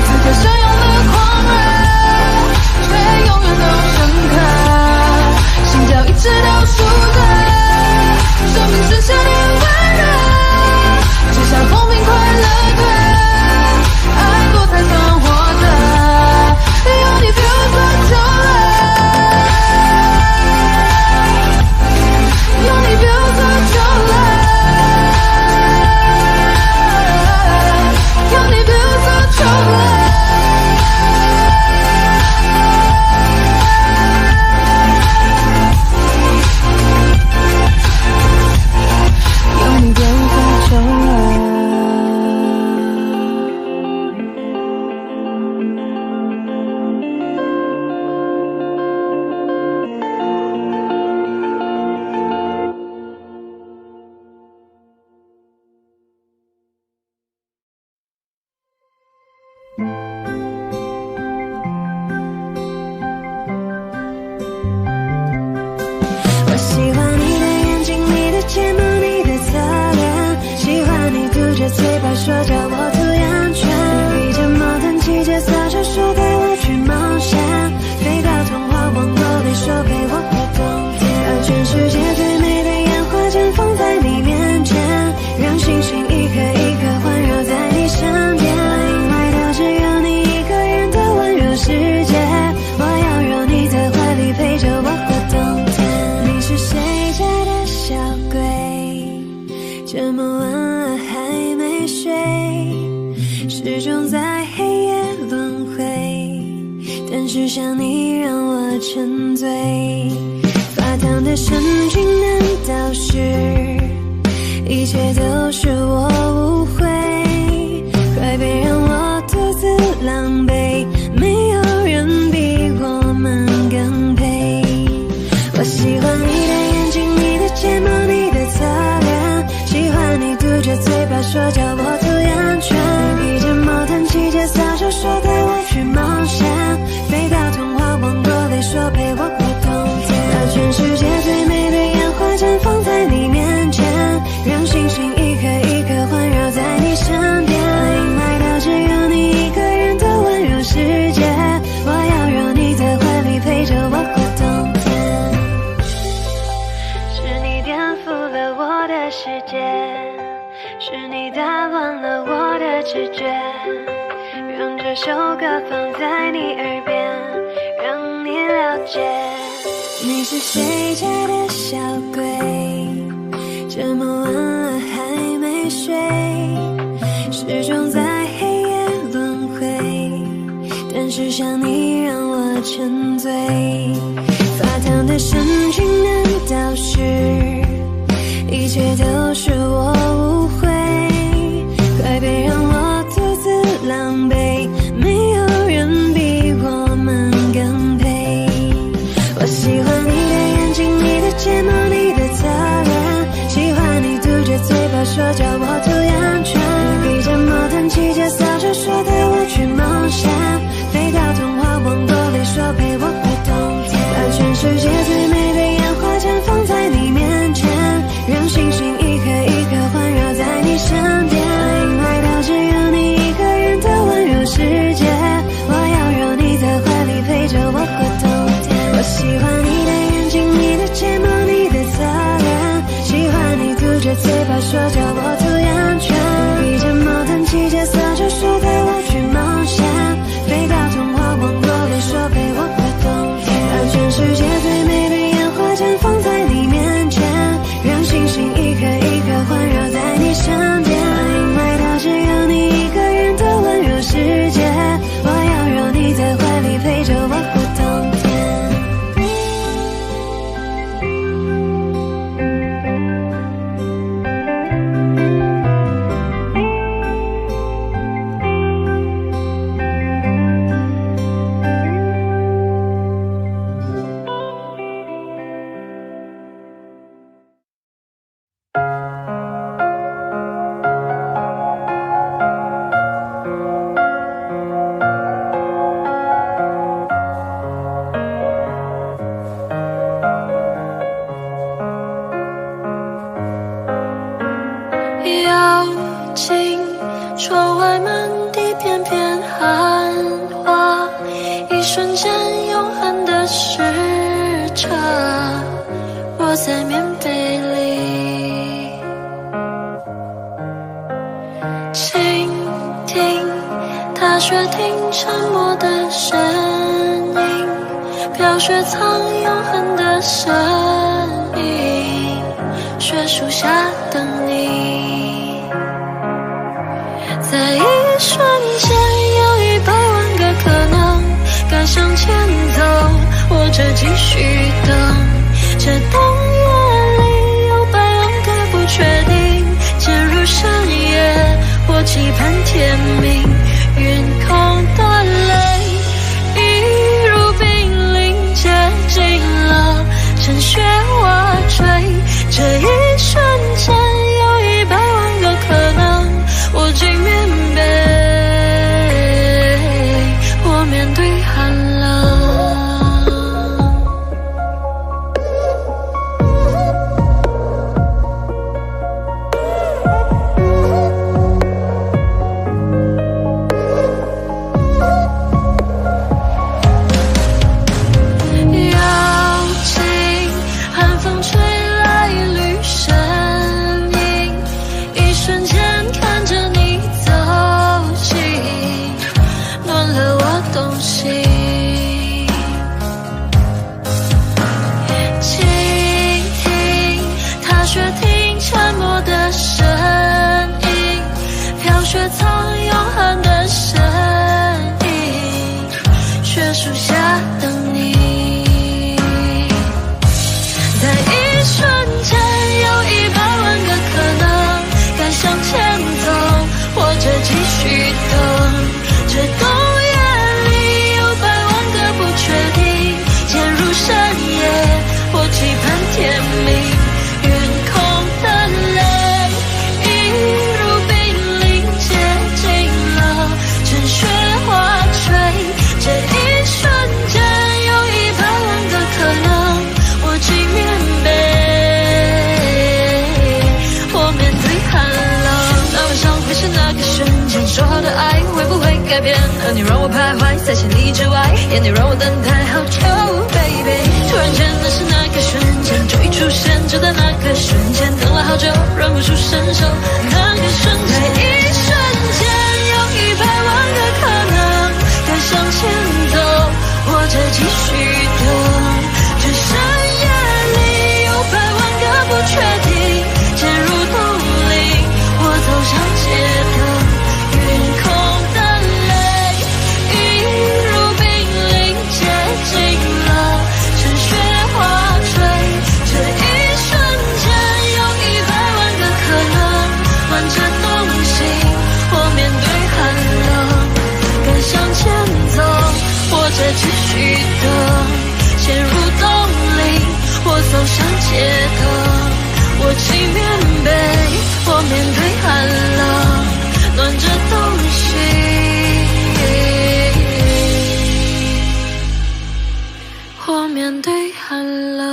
此刻相拥的狂热，却永远都深刻。心跳一直倒数着，生命剩下的温热，至少风平快乐的爱过才算活着。有你比我做久了，有你比我做久了，有你比我做久了。有你比我做久了。我喜欢你的眼睛，你的睫毛，你的侧脸，喜欢你嘟着嘴巴说叫我注意安全，披着毛毯骑着扫帚说带我去冒险，飞到童话王国里说陪我过冬天，让全世界最美的烟花绽放在你面前，让星星一颗一颗环绕在你身边，因为都只有你一个人的温柔世界，我要让你在怀里陪着我过冬天。你是谁家的小鬼？这么晚了还没睡，始终在黑夜轮回，但是想你让我沉醉。发烫的神经难道是一切都是我误会？快别让我独自狼狈，没有人比我们更配。我喜欢你的眼睛，你的睫毛，你的侧脸，喜欢你嘟着嘴巴说叫我注意安全，披着毛毯骑着扫帚说带我去冒险，飞到童话王国里说陪我过冬天，让全世界最美的烟花绽放在你面前，让星星一颗一颗环绕在你身边，因为都只有你一个人的温柔世界，我要让你在怀里陪着我过冬天。是你颠覆了我的世界，是你打乱了我的直觉，让这首歌放在你耳边，让你了解。你是谁家的小鬼？这么晚了还没睡，始终在黑夜轮回，但是想你让我沉醉。发烫的神经难道是一切都是我误会？快别让我独自狼狈，没有人比我们更配。我喜欢你的眼睛，你的睫毛，你的侧脸，喜欢你嘟着嘴巴说叫我注意安全，披着毛毯骑着扫帚说带我去冒险，飞到童话王国里说陪我过冬天，让全世界最美的烟花静，窗外满地片片寒花，一瞬间永恒的时差，窝在棉被里，倾听踏雪听沉默的声音，飘雪藏永恒的身影，雪树下等你。在一瞬间有100万个可能，该向前走或者继续等，这冬夜里有百万个不确定，渐入深夜或期盼天明，云空的泪一如冰凌接近了，趁雪花坠，这一瞬间有100万个可能，我进棉被，我面对寒冷。树下等你，在一瞬间有100万个可能，该向前走或者继续等，这冬夜里有100万个不确定，渐入深夜或期盼天明，云空的泪一如冰凌接近了，趁雪花坠，这一瞬间有100万个可能，我进棉被，我面对寒冷。那晚上会是那个瞬间，说好的爱会不会改变？而你让我徘徊在千里之外，眼里让我等待好久 baby。 突然间那是那个瞬间，终于出现，就在那个瞬间，等了好久忍不住伸手，那个瞬间，在一瞬间有100万个可能，该向前走或者继续等，这深夜里有100万个不确定，渐入冬令，我走上街头，云空的泪一如冰凌接近了，趁雪花坠，这一瞬间有100万个可能，挽着东西我面对寒冷，该向前走或者继续等，陷入冬令，我走上街头，我起棉被，我面对寒冷，暖着东西，我面对寒冷。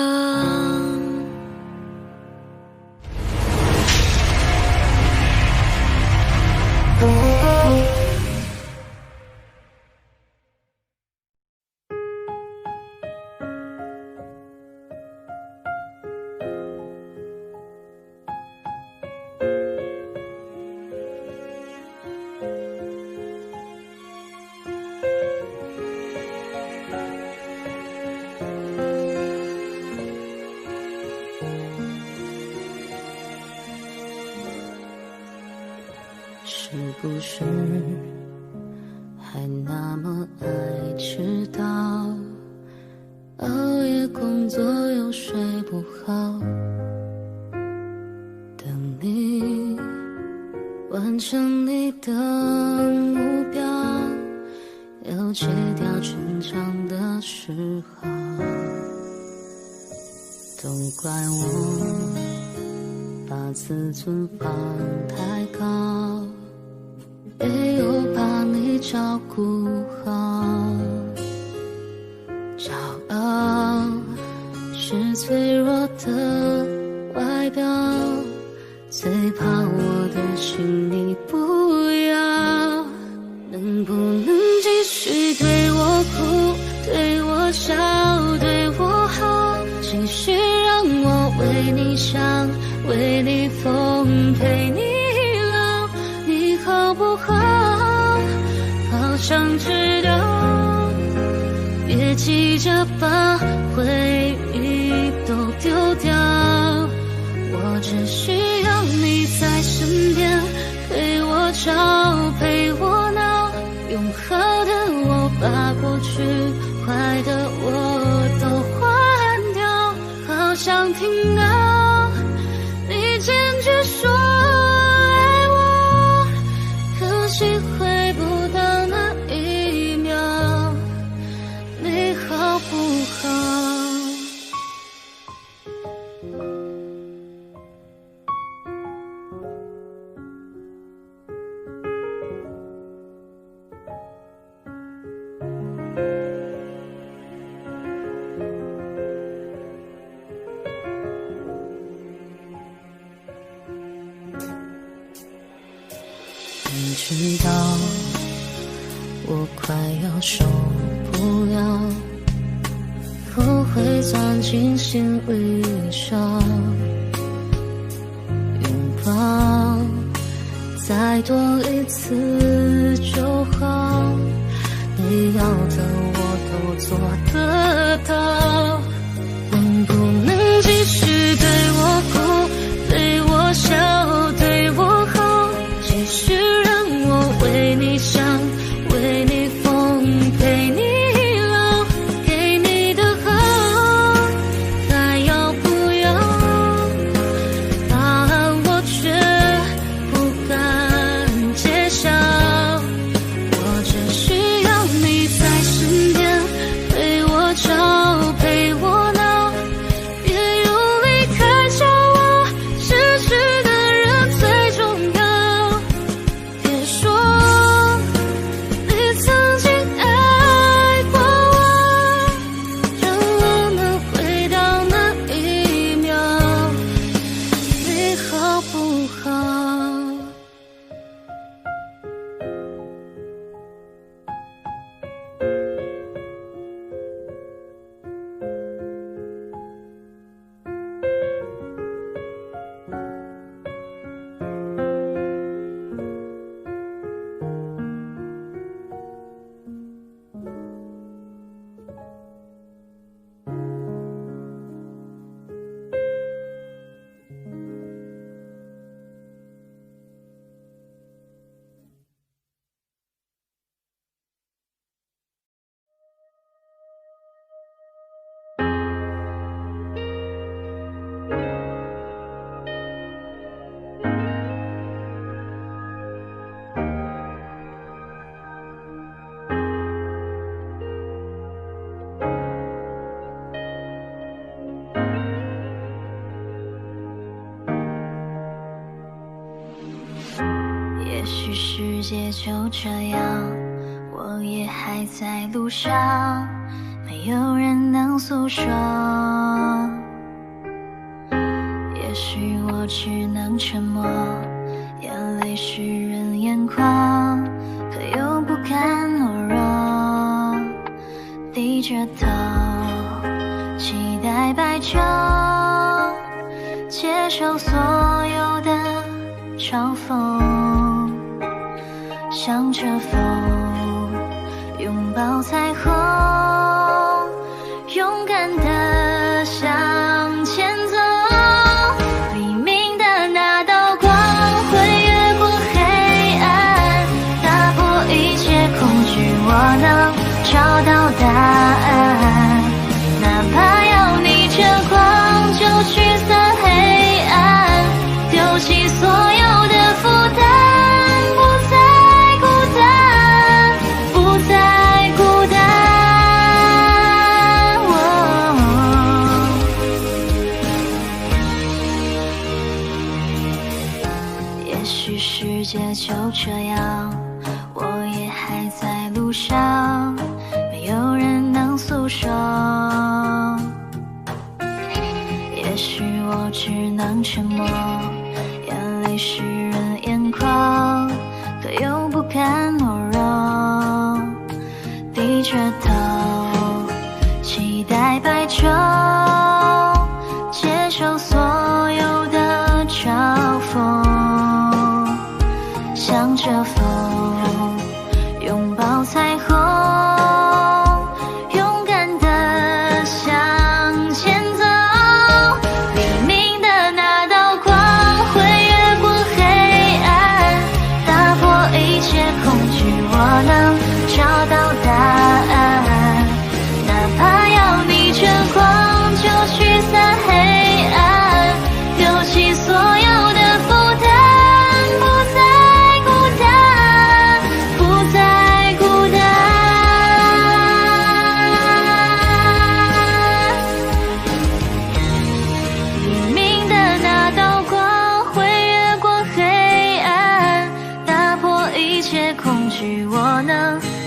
是不是还那么爱迟到？熬夜工作又睡不好，等你完成你的目标，又戒掉逞强的嗜好。都怪我把自尊放太高，没有把你照顾好。骄傲是脆弱的外表，最怕我的心你想为你疯陪你老，你好不好？好想知道，别急着把回忆都丢掉，我只需要你在身边，陪我吵，陪我闹，用好的我把过去坏的我都换掉，好想听到你坚决说爱我，可惜回不到那一秒，你好不好？你知道我快要受不了，不会钻进心里伤，拥抱再多一次就好，你要的我都做得到，能不能继续对我哭，对我笑，对我好，继续让我为你想，为你疯，陪你老，给你的好，还要不要？答案我却不敢揭晓，我只需要你在身边，陪我吵，陪我闹，别又离开，叫我失去的人最重要。别说你曾经爱过我，让我能回到那一秒，你好不好？也许世界就这样，我也还在路上，没有人能诉说。也许我只能沉默，眼泪湿润眼眶，可又不甘懦弱，低着头，期待白昼，接受所有的嘲讽。向着风，拥抱彩虹，勇敢地向前走。黎明的那道光会越过黑暗，打破一切恐惧，我能找到答案。哪怕要逆着光，就驱散黑暗，丢弃所有的负担。世界就这样，我也还在路上，没有人能诉说。也许我只能沉默，眼泪湿润眼眶，可又不甘懦弱，低着头，期待白昼，接受所有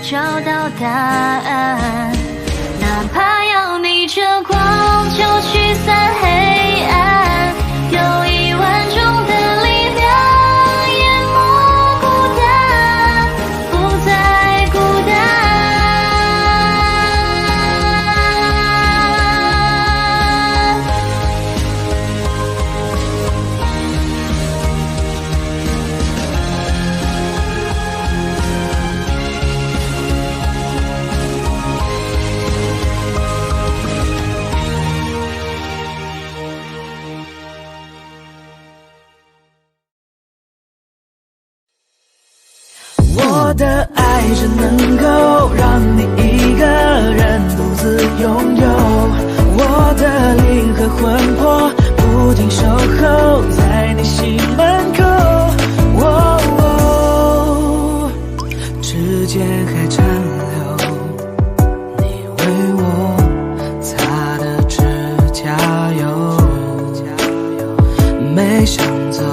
找到答案。哪怕要逆着光就驱散黑暗，有1万种的力量淹没孤单，不再孤单。我的爱只能够让你一个人独自拥有，我的灵和魂魄不停守候在你心门口。指尖还残留你为我擦的指甲油，没想走，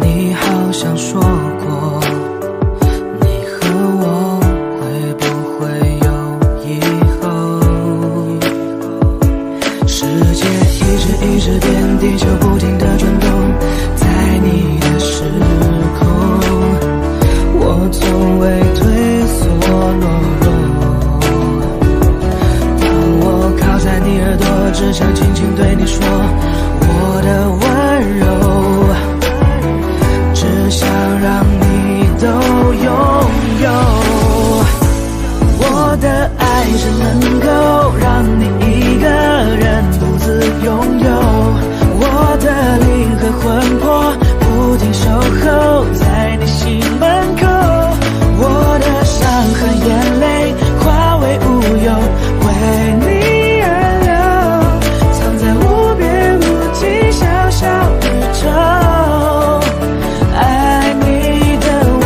你好像说过，你和我会不会有以后？世界一直变，地球不停地转动，在你的时空，我从未退缩懦弱。当我靠在你耳朵，只想轻轻对你说，我的温柔只想让你都拥有。我的爱只能够让你一个人独自拥有，我的灵和魂魄不停守候在你心门口。我的伤和眼泪化为乌有，为你而流，藏在无边无际小小宇宙。爱你的我，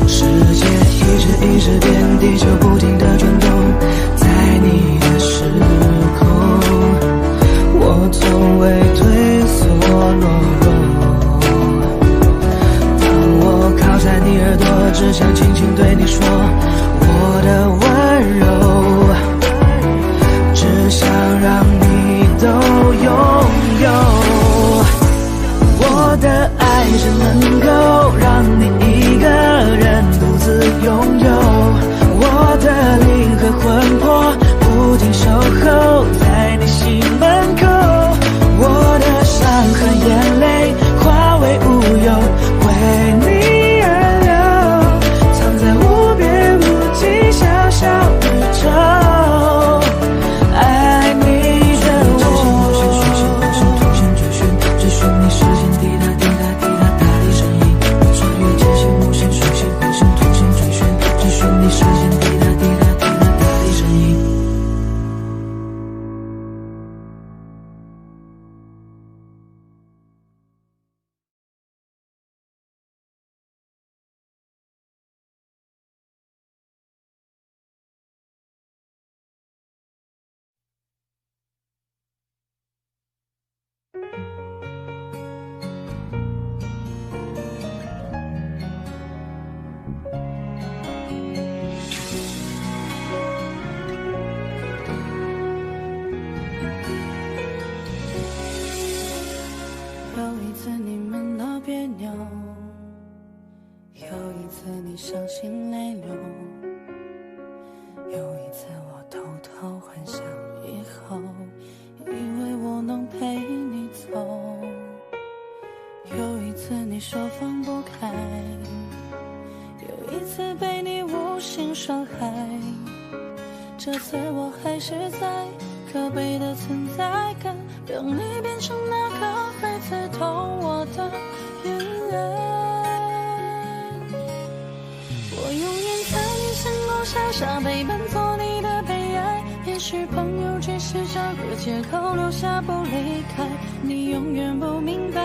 世界一直变，地球不停地转动，在你的时空，我从未退缩懦弱。当我靠在你耳朵，只想轻轻对你说，我的温柔只想让你都拥有。我的爱只能够让你一个人独自拥有，我的灵和魂魄不停守候在你心门口。我的伤和眼泪化为乌有，为你而流，藏在无边无际小小宇宙。爱你的我，出现追寻，追寻你视线滴答滴答滴答答的声音，穿越界限无限属性，互相同心追寻，追寻你视线滴答滴答滴答答的声音。有一次你们闹别扭，有一次你伤心泪流，有一次我偷偷幻想以后，以为我能陪你走，有一次你说放不开，有一次被你无心伤害，这次我还是在可悲的存在感，让你变成那个会刺痛我的眼泪。我永远在你身后傻傻陪伴，做你的悲哀。也许朋友只是找个借口留下不离开，你永远不明白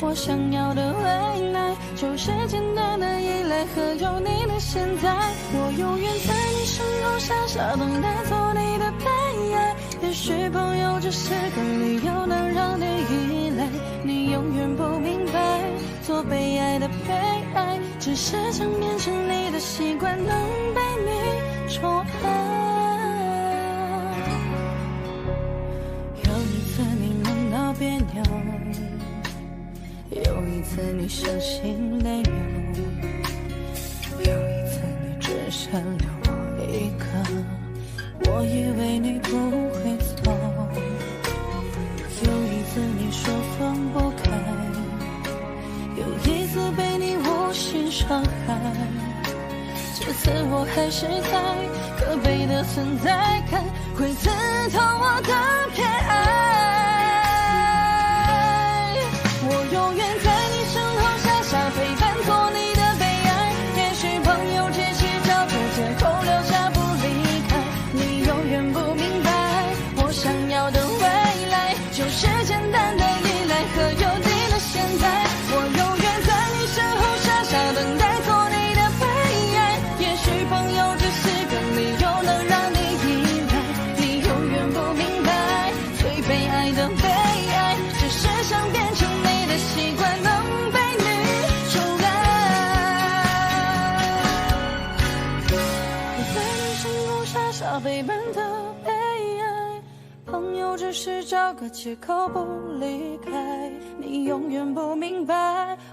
我想要的未来就是简单的依赖和有你的现在。我永远在你身后傻傻等待做你的悲哀，也许朋友只是个理由能让你依赖，你永远不明白做被爱的悲哀，只是想变成你的习惯，能被你宠爱。有一次你闷到别扭，有一次你伤心泪流，有一次你只剩留我一个，我以为你不会走，有一次你说放不开，有一次被你无心伤害，这次我还是在可悲的存在感会刺痛我的偏爱。我永远在你身后傻傻陪伴做你的悲哀，也许朋友只是找个借口留下不离开，你永远不明白我想要的未来就是简单的依赖和有你的现在。我永远在你身后傻傻等待做你的悲哀，也许朋友只是个理由能让你依赖，你永远不明白最被爱的悲哀只是想变成你的习惯，能被你宠爱。我在你身后傻傻陪伴的悲哀，朋友只是找个借口不离开，你永远不明白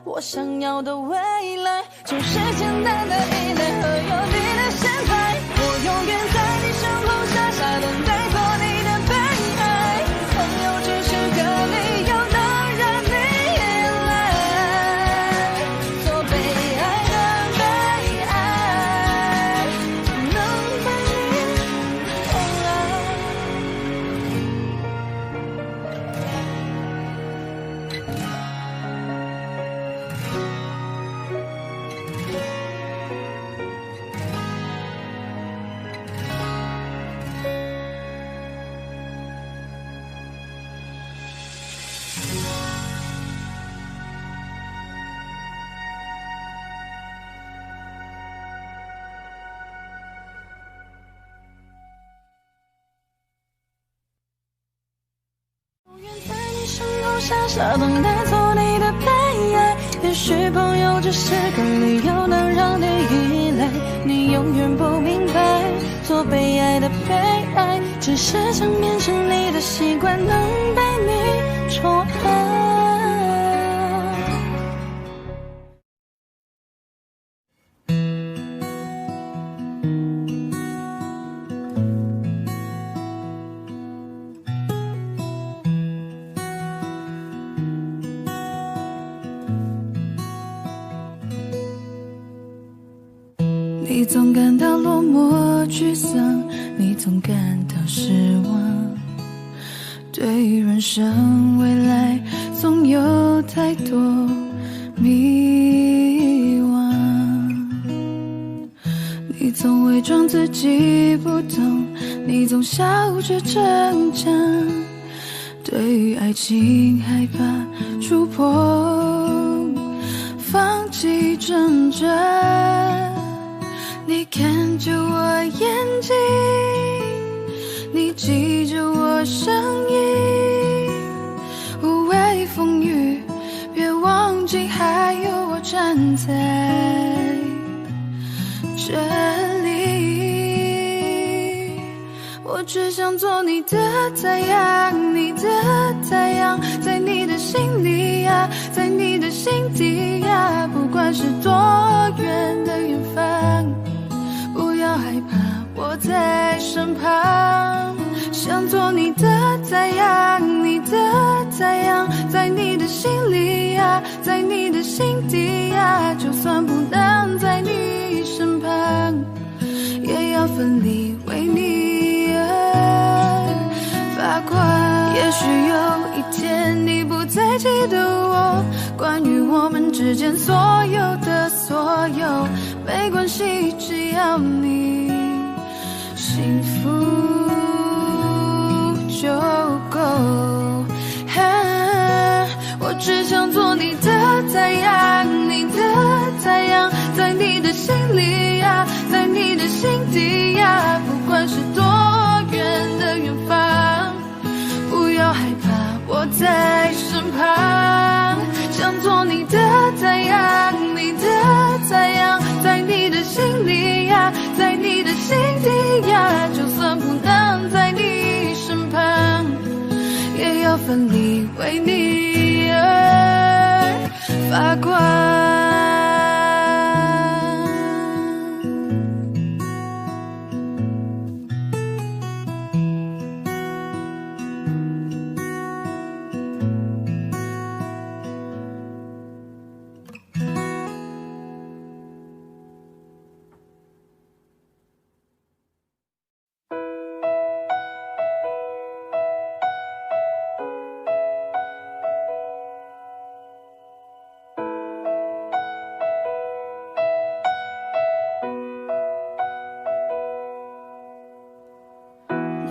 我想要的未来就是简单的依赖和有你的现在。我永远在你身后傻傻等待做你的悲哀，朋友只是个理由能让你依赖，做被爱的悲哀能被你宠傻傻等待做你的悲哀，也许朋友只是个理由能让你依赖，你永远不明白做被爱的悲哀只是想变成你的习惯，能被你宠爱。你总感到落寞沮丧，你总感到失望，对于人生未来总有太多迷惘。你总伪装自己不懂，你总笑着逞强，对于爱情害怕触碰，放弃挣扎。你看着我眼睛，你记着我声音，无畏风雨，别忘记还有我站在这里。我只想做你的太阳，你的太阳，在你的心里呀，在你的心底呀，不管是多远的远方，不要害怕，我在身旁。想做你的太阳，你的太阳，在你的心里呀，在你的心底呀，就算不能在你身旁，也要奋力为你而发光。也许有一天你不再记得我，关于我们之间所有的所有，没关系，只要你幸福就够。我只想做你的太阳，你的做你的太阳，你的太阳，在你的心里呀，在你的心底呀，就算不能在你身旁，也要奋力为你而发光。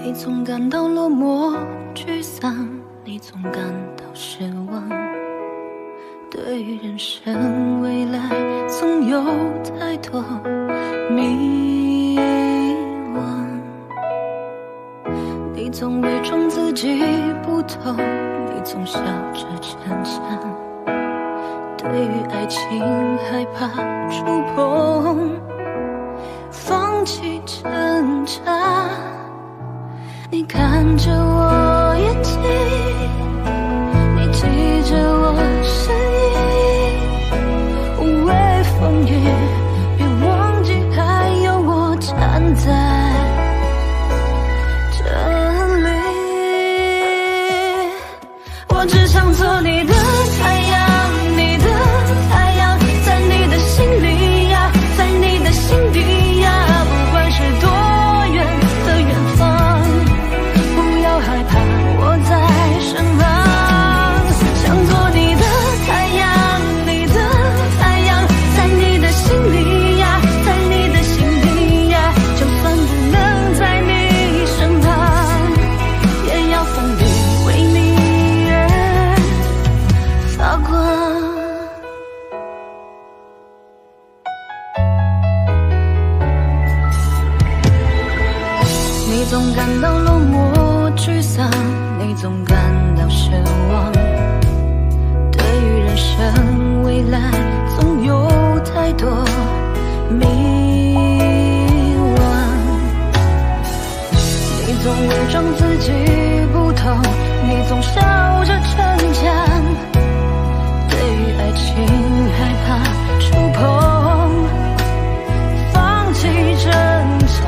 你总感到落寞沮丧，你总感到失望，对于人生未来总有太多迷惘。你总伪装自己不懂，你总笑着逞强，对于爱情害怕触碰，放弃挣扎。你看着我眼睛，你记着我声音，无畏风雨，别忘记还有我站在这里。我只想做你的太阳，你的太阳，在你的心里呀，在你的心底呀，不管是多远的远方，害怕我在身旁，想做你的太阳，你的太阳，在你的心里呀，在你的心底呀，就算不能在你身旁，也要奋力为你而发光。你总感到落寞沮丧，你总感到失望，对于人生未来总有太多迷惘。你总伪装自己不懂，你总笑着逞强，对于爱情害怕触碰，放弃挣扎。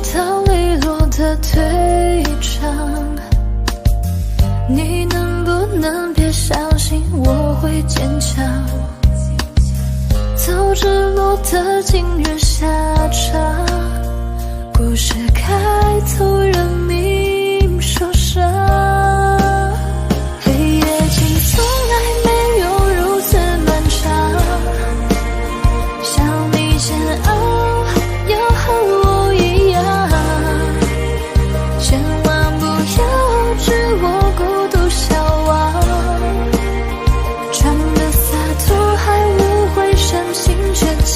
套利落的退场，你能不能别相信我会坚强？早知落得今日下场，故事开头让你受伤。黑夜竟从来没有如此漫长，想你煎熬要和我一样，千万不要置我孤独消亡，装的洒脱还误会深情倔强，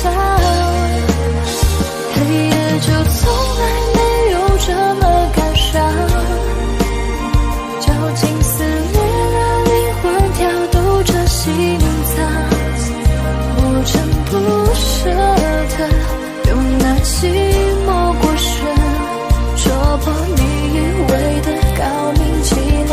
黑夜就从来没有这么感伤，绞尽撕裂了灵魂，跳动着心脏，我真不舍得用那寂寞过深戳破你以为的高明伎俩。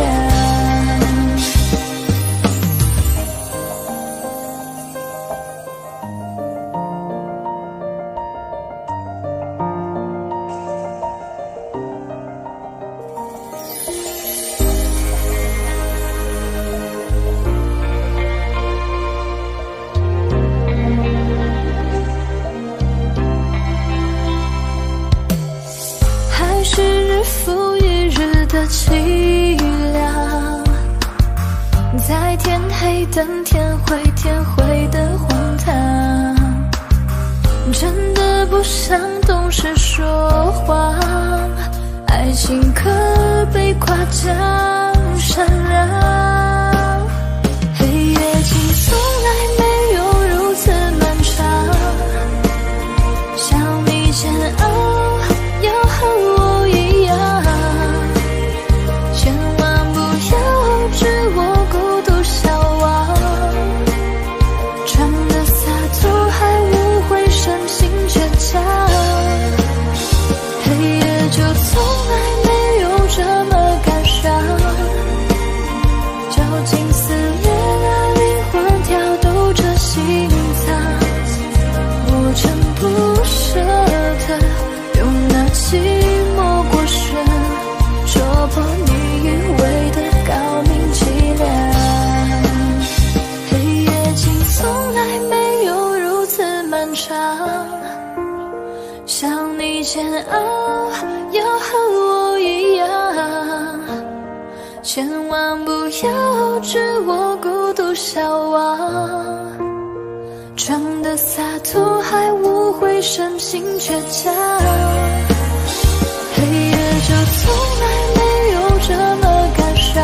还是日复一日的凄凉，在天黑等天灰，天灰的荒唐，真的不想懂事说谎，爱情可被夸奖闪亮，黑夜竟从来没有如此漫长，想你煎熬要和我一样，千万不要置我孤独消亡，装的洒脱还误会深情倔强，黑夜就从来没有这么感伤，绞尽撕裂了灵魂，跳动着心脏，我真不舍得用那寂寞过深戳破你以为的高明伎俩，黑夜竟从来没有如此漫长，想你煎熬要和我一样，千万不要置我孤独消亡，装的洒脱还误会深情倔强，黑夜就从来没有这么感伤，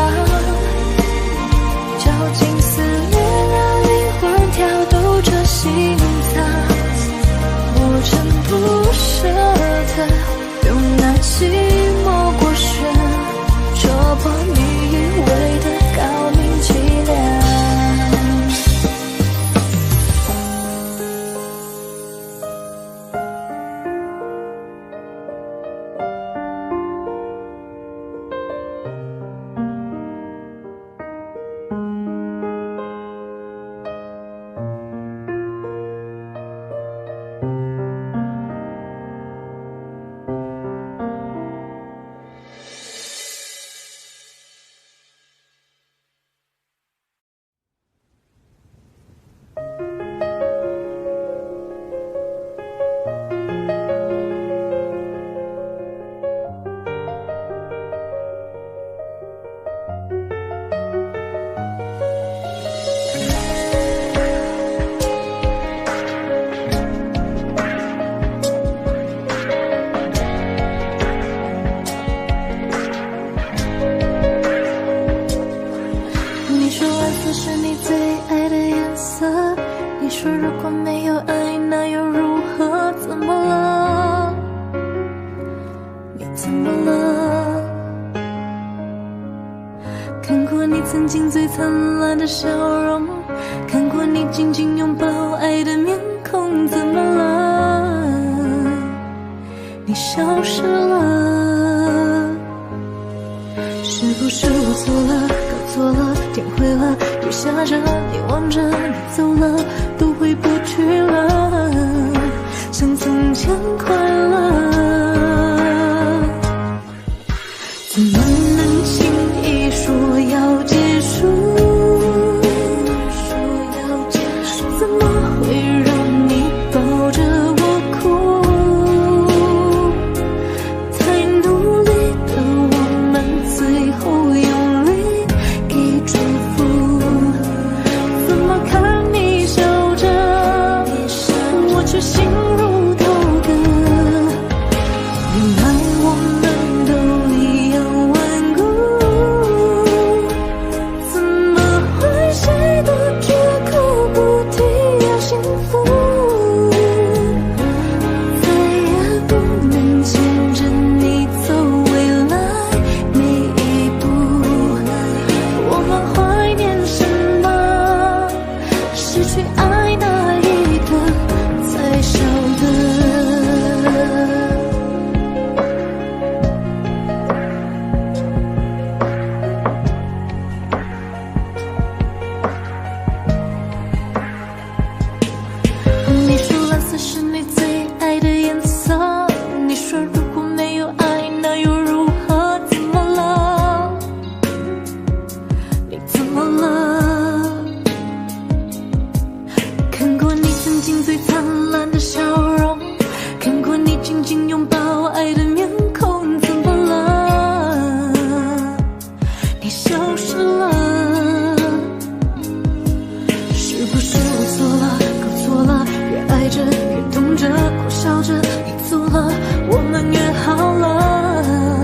绞尽撕裂了灵魂，跳动着心脏，我真不舍得用那寂寞过深戳破你以为的高明伎俩。曾经最灿烂的笑容，看过你紧紧拥抱爱的面孔，怎么了？你消失了，是不是我错了，搞错了，天灰了，雨下着，你望着你走了，都回不去了，像从前快乐。爱着，越痛着，苦笑着，越足了，我们约好了，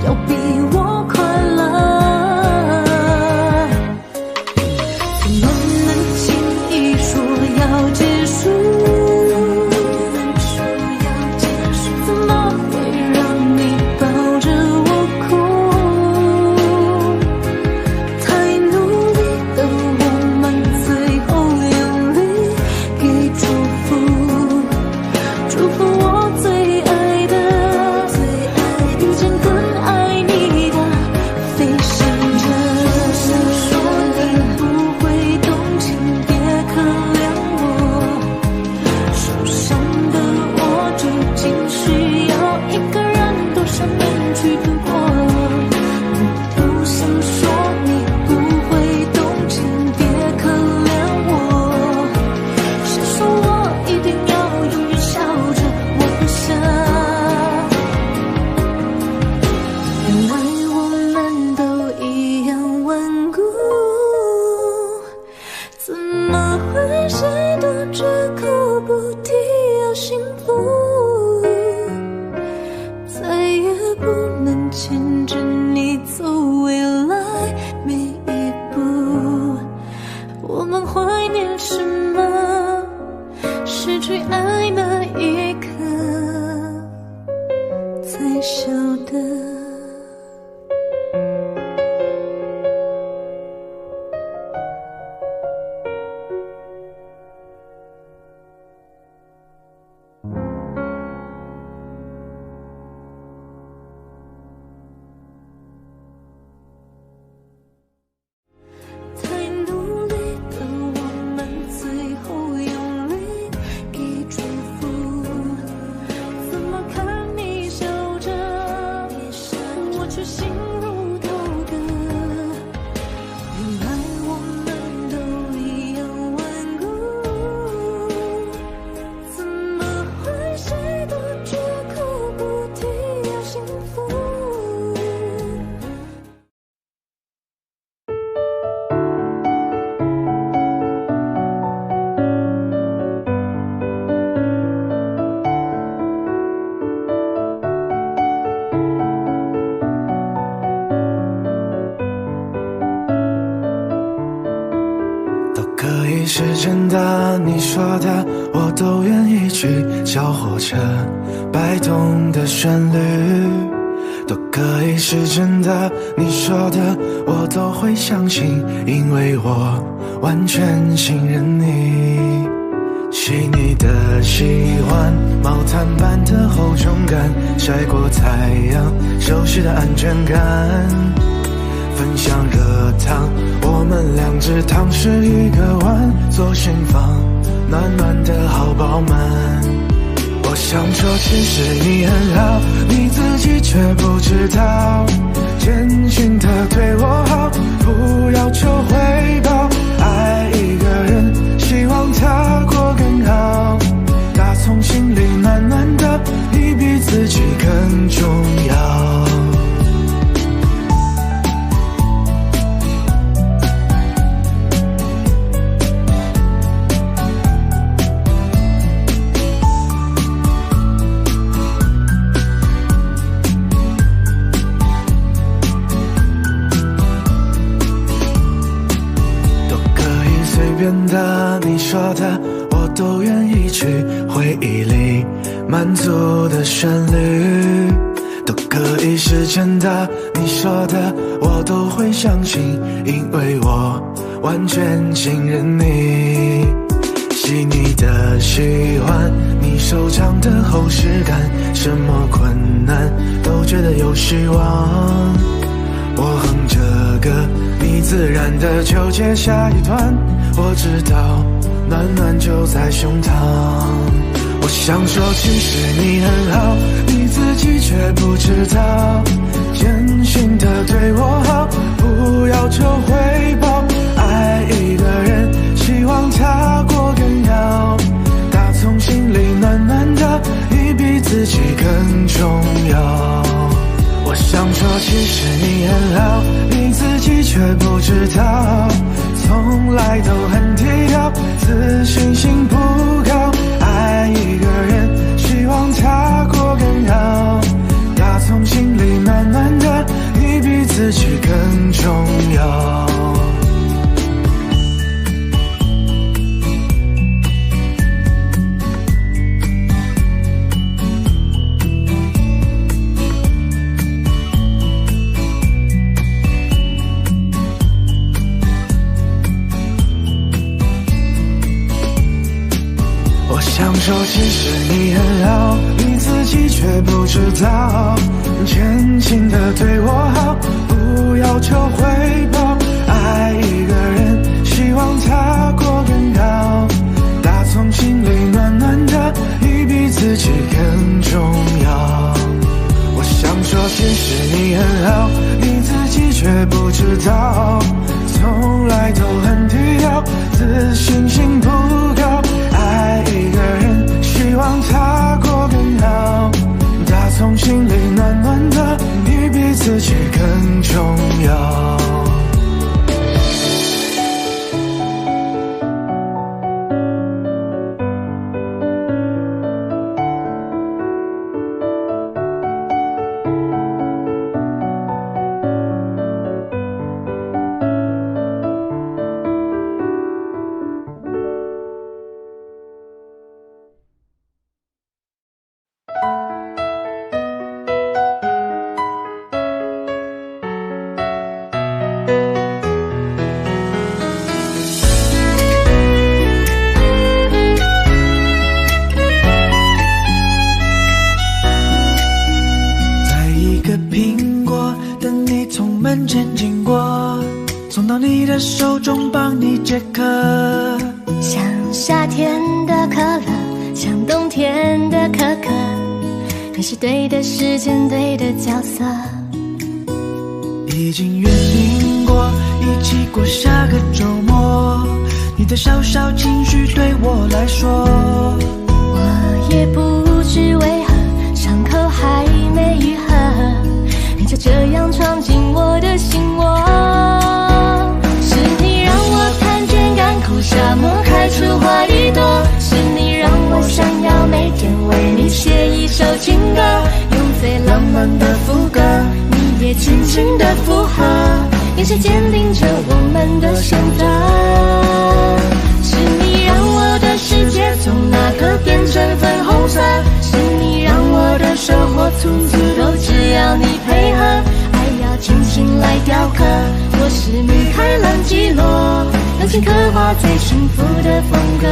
要比我快乐。怎么能轻易说要结束？怎么会让你抱着我哭？太努力的我们，最后用力给祝福，祝福我最爱的，遇见更爱你的，飞翔着。想说你不会动情，别可怜我，受伤的我究竟需要一个人躲上面去度过。我不想说你不会动情，别可怜我，谁说我一定要永远笑着往下？原来我们都一样顽固，怎么会谁都只顾不提要幸福？再也不能牵着你走未来每一步。我们怀念什么？失去爱那一刻才晓得。太努力的我们，最后用力给祝福。怎么看你笑着，我却心如刀割。原来我们都一样顽固，怎么会谁都只顾不提要幸福？都可以是真的，你说的我都愿意去。小火车摆动的旋律，都可以是真的，你说的我都会相信，因为我完全信任你。细腻的喜欢，毛毯般的厚重感，晒过太阳，熟悉的安全感。分享热汤，我们两只汤匙一个碗，左心房暖暖的好饱满。我想说其实你很好，你自己却不知道，真心的对我好，不要求回报。爱一个人，希望他过更好，打从心里暖暖的，你比自己更重要。的你说的我都愿意去，回忆里满足的旋律都可以是真的，你说的我都会相信，因为我完全信任你。细腻的喜欢，你手掌的厚实感，什么困难都觉得有希望。我哼着歌，你自然的就接下一段，我知道暖暖就在胸膛。我想说其实你很好，你自己却不知道，真心的对我好，不要求回报。爱一个人，希望他过更好，打从心里暖暖的，你比自己更重要。我想说其实你很好，你自己却不知道，从来都很低调，自信心不高。爱想说其实你很好，你自己却不知道，真心的对我好，不要求回报。爱一个人，希望他过更好，打从心里暖暖的，你比自己更重要。我想说其实你很好，你自己却不知道，从来都很低调，自信心不高。爱一个人，希望他过更好，打从心里暖暖的，你比自己更重要。门前经过，送到你的手中，帮你解渴。像夏天的可乐，像冬天的可可，你是对的时间，对的角色。已经约定过，一起过下个周末，你的小小情绪对我来说，我也不知为何伤口还没愈合，你就这样闯进我的心窝。是你让我看见干枯沙漠开出花一朵，是你让我想要每天为你写一首情歌，用最浪漫的副歌，你也轻轻的附和，眼神坚定着我们的选择。是你让我的世界从那刻变成粉红色，是你让我的生活从此都只要你配合，爱要精心来雕刻，我是米开朗基罗，用心刻画最幸福的风格。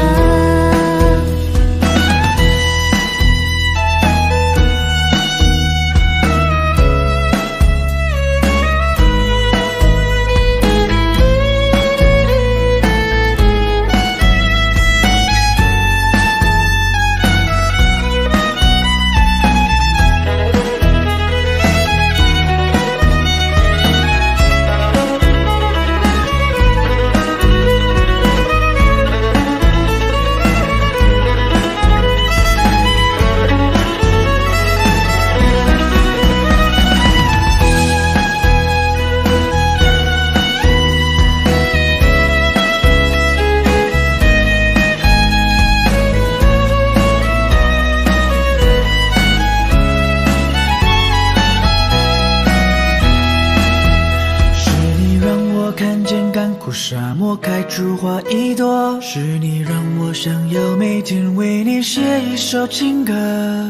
沙漠开出花一朵，是你让我想要每天为你写一首情歌，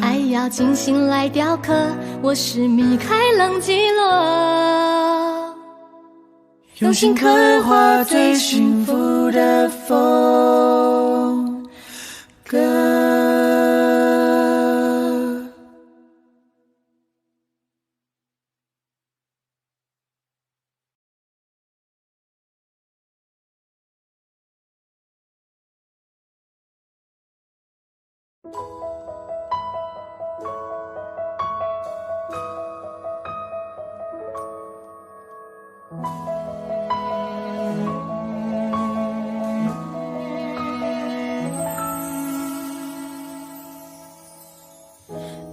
爱要精心来雕刻，我是米开朗基罗，用心刻画最幸福的风格。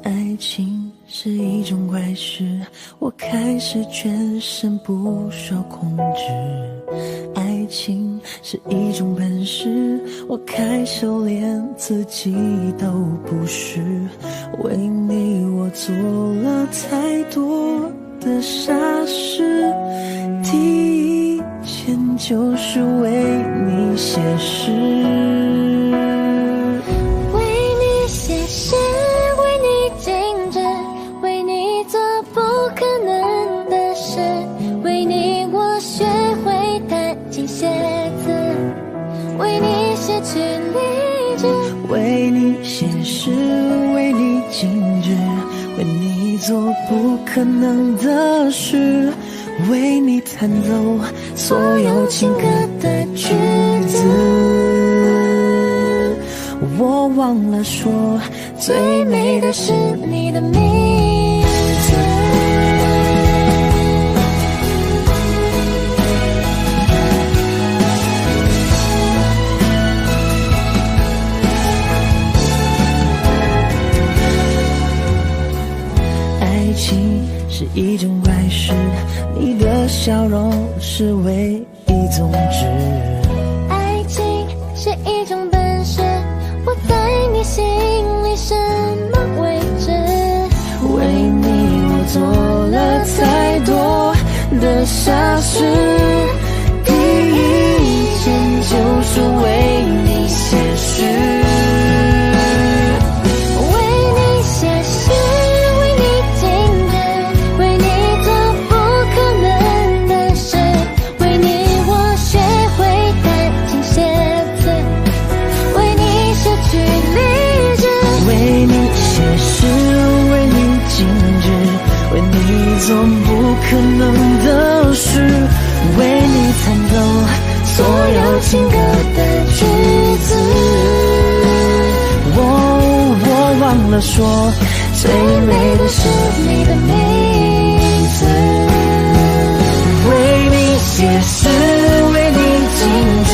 爱情是一种怪事，我开始全身不受控制。爱情是一种本事，我开始连自己都不是。为你我做了太多的傻事，第一件就是为你写诗。为你写诗，为你静止，为你做不可能的事，为你我学会弹琴写字，为你写曲励志，为你事，为你静止，为你做不可能的事，为你弹奏所有情歌的句子。我忘了说，最美的是你的名字。爱情是一种怪事，你的笑容是唯一宗旨。爱情是一种本事，我在你心里什么位置？为你我做了太多的傻事，第一件就是为你写诗，为你写诗，为你静止，为你做不可能的事，为你我学会弹琴写字，为你失去理智，为你写诗，为你静止，为你做不可能的事，为你弹奏所有情歌的句子。我忘了说，最美的是你的名字。为你写诗，为你静止，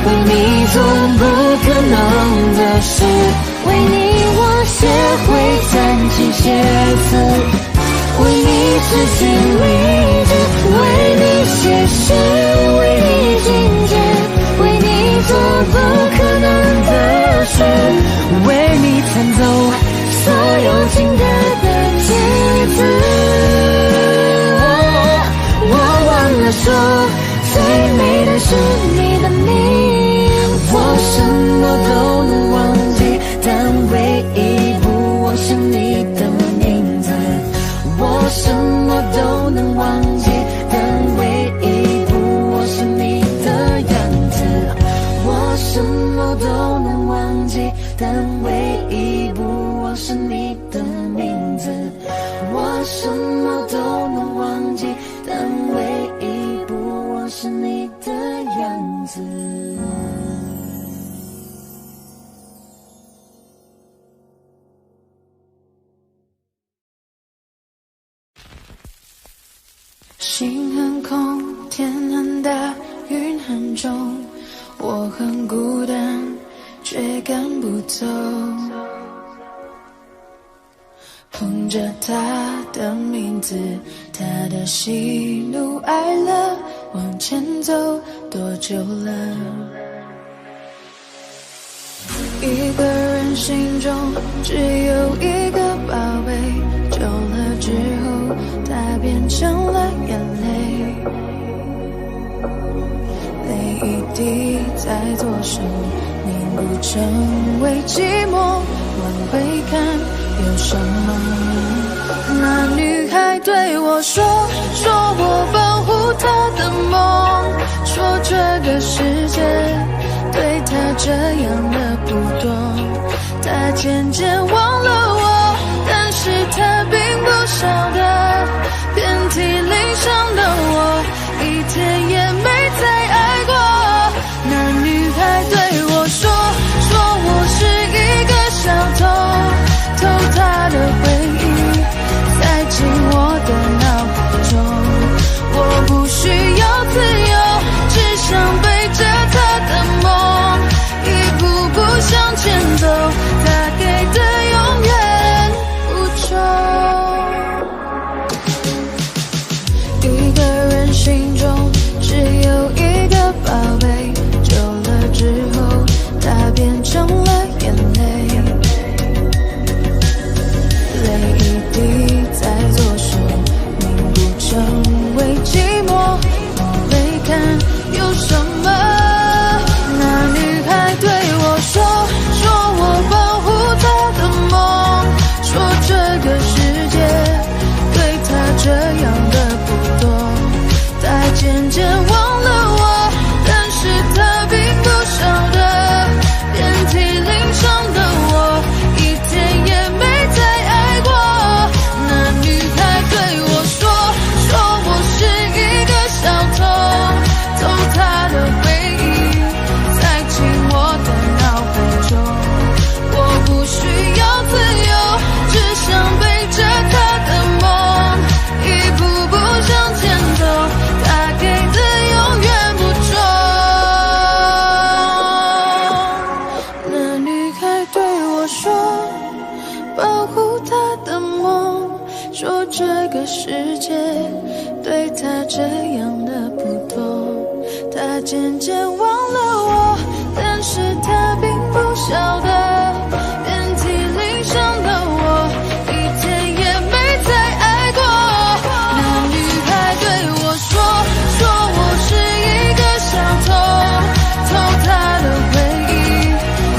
为你做不可能的事，为你我学会弹琴写字，为你失去理智，为你写诗，为你静止，为你做不可能的事，为你弹奏所有情歌的句子。我忘了说，最美的是你的名字。我什么都能忘记，但唯一不忘是你的名字。我什么都能忘记，但唯一不忘是你的样子。我什么都能忘记，但唯一不忘是你的名字。我什么都能忘记，但唯一不忘是你的样子。心很空，天很大，云很重，我很孤单，却赶不走。捧着他的名字，他的喜怒哀乐，往前走多久了？一个人心中只有一个宝贝，久了之后，它变成了眼泪，泪一滴在左手凝固成为寂寞。往回看有什么？那女孩对我说我保护她的梦，说这个世界对她这样的不多，她渐渐忘了我，但是她并不晓得，遍体鳞伤的我，一天也没再爱过。那女孩对我说我是一个小偷，偷她的回忆，塞进我的脑海中。我不需要自由，只想背着她的梦，一步步向前走，她给的永远不重。一个人心中只有一个宝贝，久了之后，它变成了眼泪，泪一滴在左手凝固成为寂寞。往回看有什么？那女孩对我说我保护她的梦，说这个世界对她这样的不多，她渐渐忘了我，但是她并不晓得，遍体鳞伤的我，一保护他的梦，说这个世界对他这样的不多。他渐渐忘了我，但是他并不晓得，遍体鳞伤的我一天也没再爱过。那女孩对我说我是一个小偷，偷她的回忆，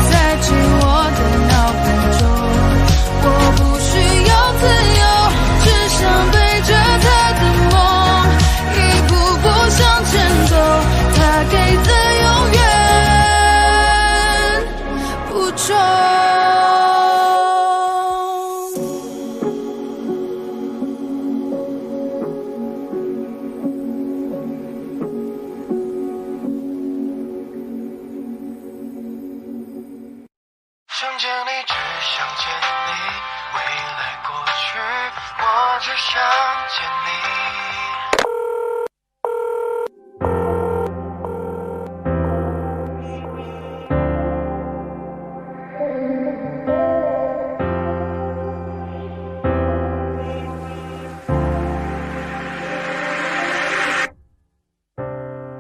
塞进我的脑海中。我不需要自由，只想背着她的梦，一步步向前走。她给的永远不重。想见你，只想见你，未来过去，我只想见你。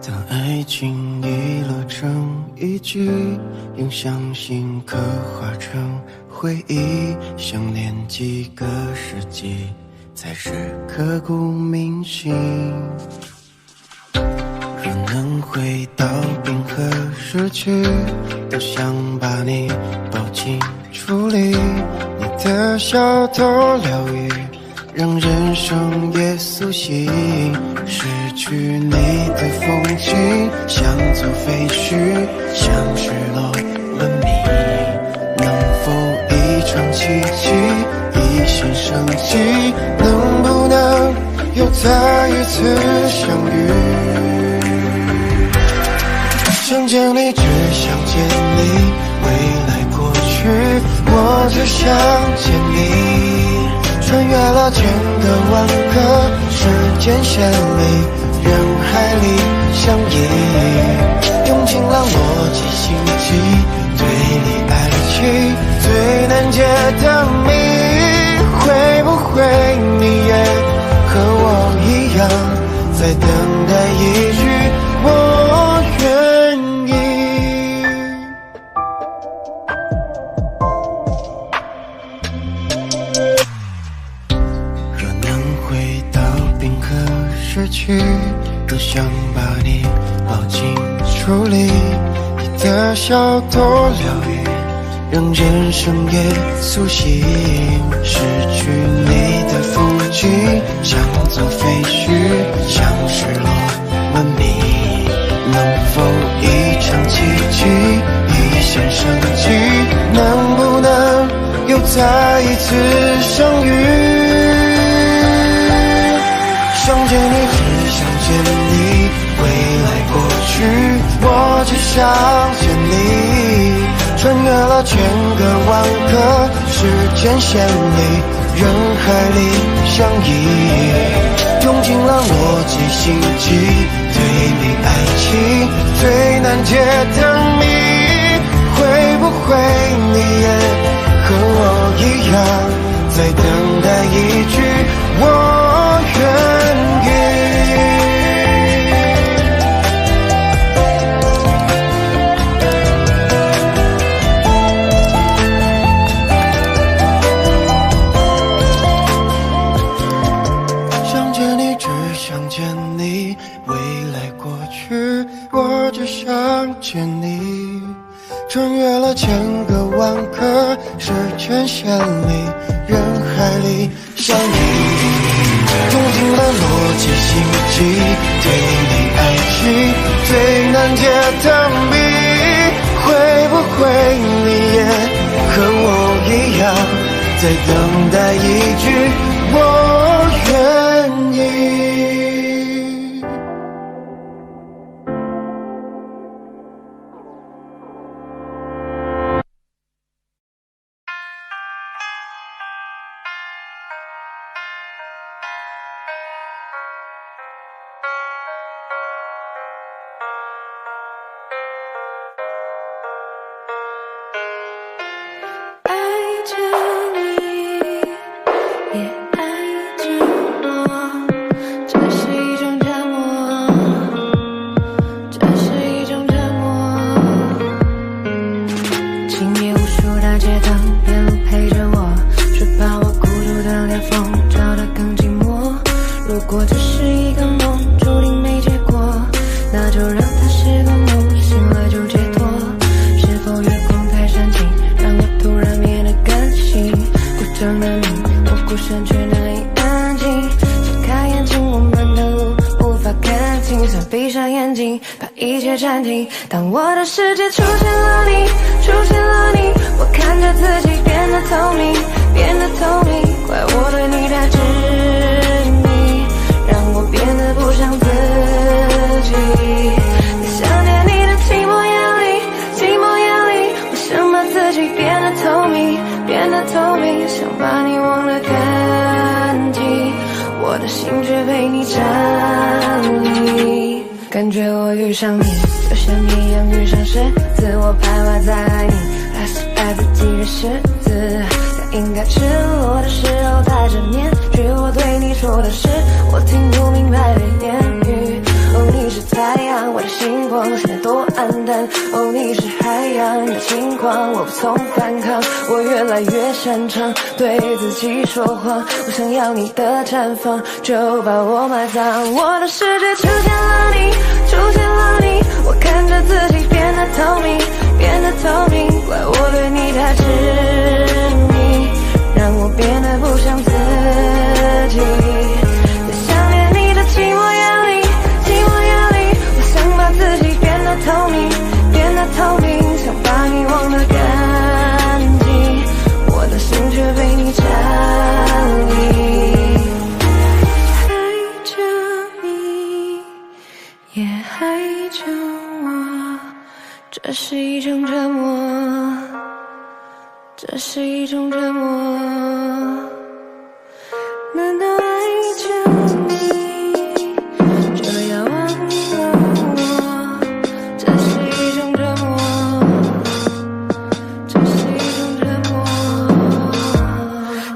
当爱情已落成一句，用相信刻画成回忆，想念几个世纪，才是刻骨铭心。若能回到冰河时期，都想把你抱紧处理，你的小偷疗愈，让人生也苏醒。失去你的风景，像座废墟，像失落了你。能否一场奇迹，一线生机？能不能又再一次相遇？想见你，只想见你，未来过去，我只想见你。穿越了千个万个时间线里，人海里相依，用尽了逻辑心机，对你爱情最难解的谜。会不会你也和我一样，在等待一句我愿意？若能回到冰河时期，都想把你抱紧处理，你的小偷疗愈，让人生也苏醒。失去你的风景，像座废墟，像失落了你。能否一场奇迹，一线生机？能不能又再一次相遇？想见你，只想见你，未来过去，我只想见你。穿越了千个万个时间线里，人海里相依，用尽了逻辑心机，对比爱情最难解的谜。会不会你也和我一样，在等待一句我愿意？想见你，只想见你，未来过去，我只想见你。穿越了千个万个时间线里，人海里相依，用尽了逻辑心机，对你爱情最难解的谜。会不会你也和我一样，在等待一句我愿意？爱着你灯，沿路陪着我，只怕我孤独的裂缝照得更寂寞。如果这是一个梦，注定没结果，那就让它是个梦，醒来就解脱。是否月光太煽情，让我突然变得感性？孤掌难鸣，我孤身却难以安静。睁开眼睛，我们的路无法看清，想闭上眼睛，把一切暂停。当我的世界出现了你，出现了你，我看着自己变得透明，变得透明。怪我对你太执迷，让我变得不像自己。在想念你的寂寞夜里，寂寞夜里，我想把自己变得透明，变得透明，想把你忘得干净，我的心却被你占领。感觉我遇上你，就像一样遇上狮子，我徘徊在爱你，还是爱自己的狮子。在应该赤裸的时候戴着面具，我对你说的是我听不明白的言语。哦，你是太阳，我的星光，现在多黯淡。哦，你是海洋，你的轻狂，我无从反抗。我越来越擅长对自己说谎，我想要你的绽放，就把我埋葬。我的世界出现了你，出现了你，我看着自己变得透明，变得透明。怪我对你太执迷，让我变得不像自己。在想念你的寂寞夜里，寂寞夜里，我想把自己变得透明，变得透明，想把你忘得干净，我的心却被你占领。爱着你，也爱着我，这是一种折磨，这是一种折磨。难道爱着你就要忘了我？这是一种折磨，这是一种折磨。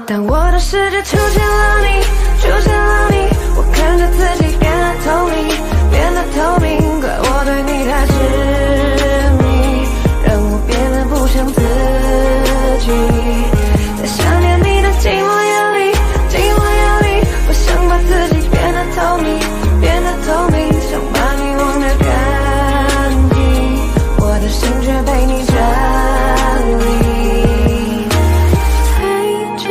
当我的世界出现了你，出现了你，我看着自己变得透明，变得透明。怪我对你太执迷，让我变得不像自己。在想念你的寂寞夜里，寂寞夜里，我想把自己变得透明，变得透明，想把你忘得干净，我的心却被你占领。爱着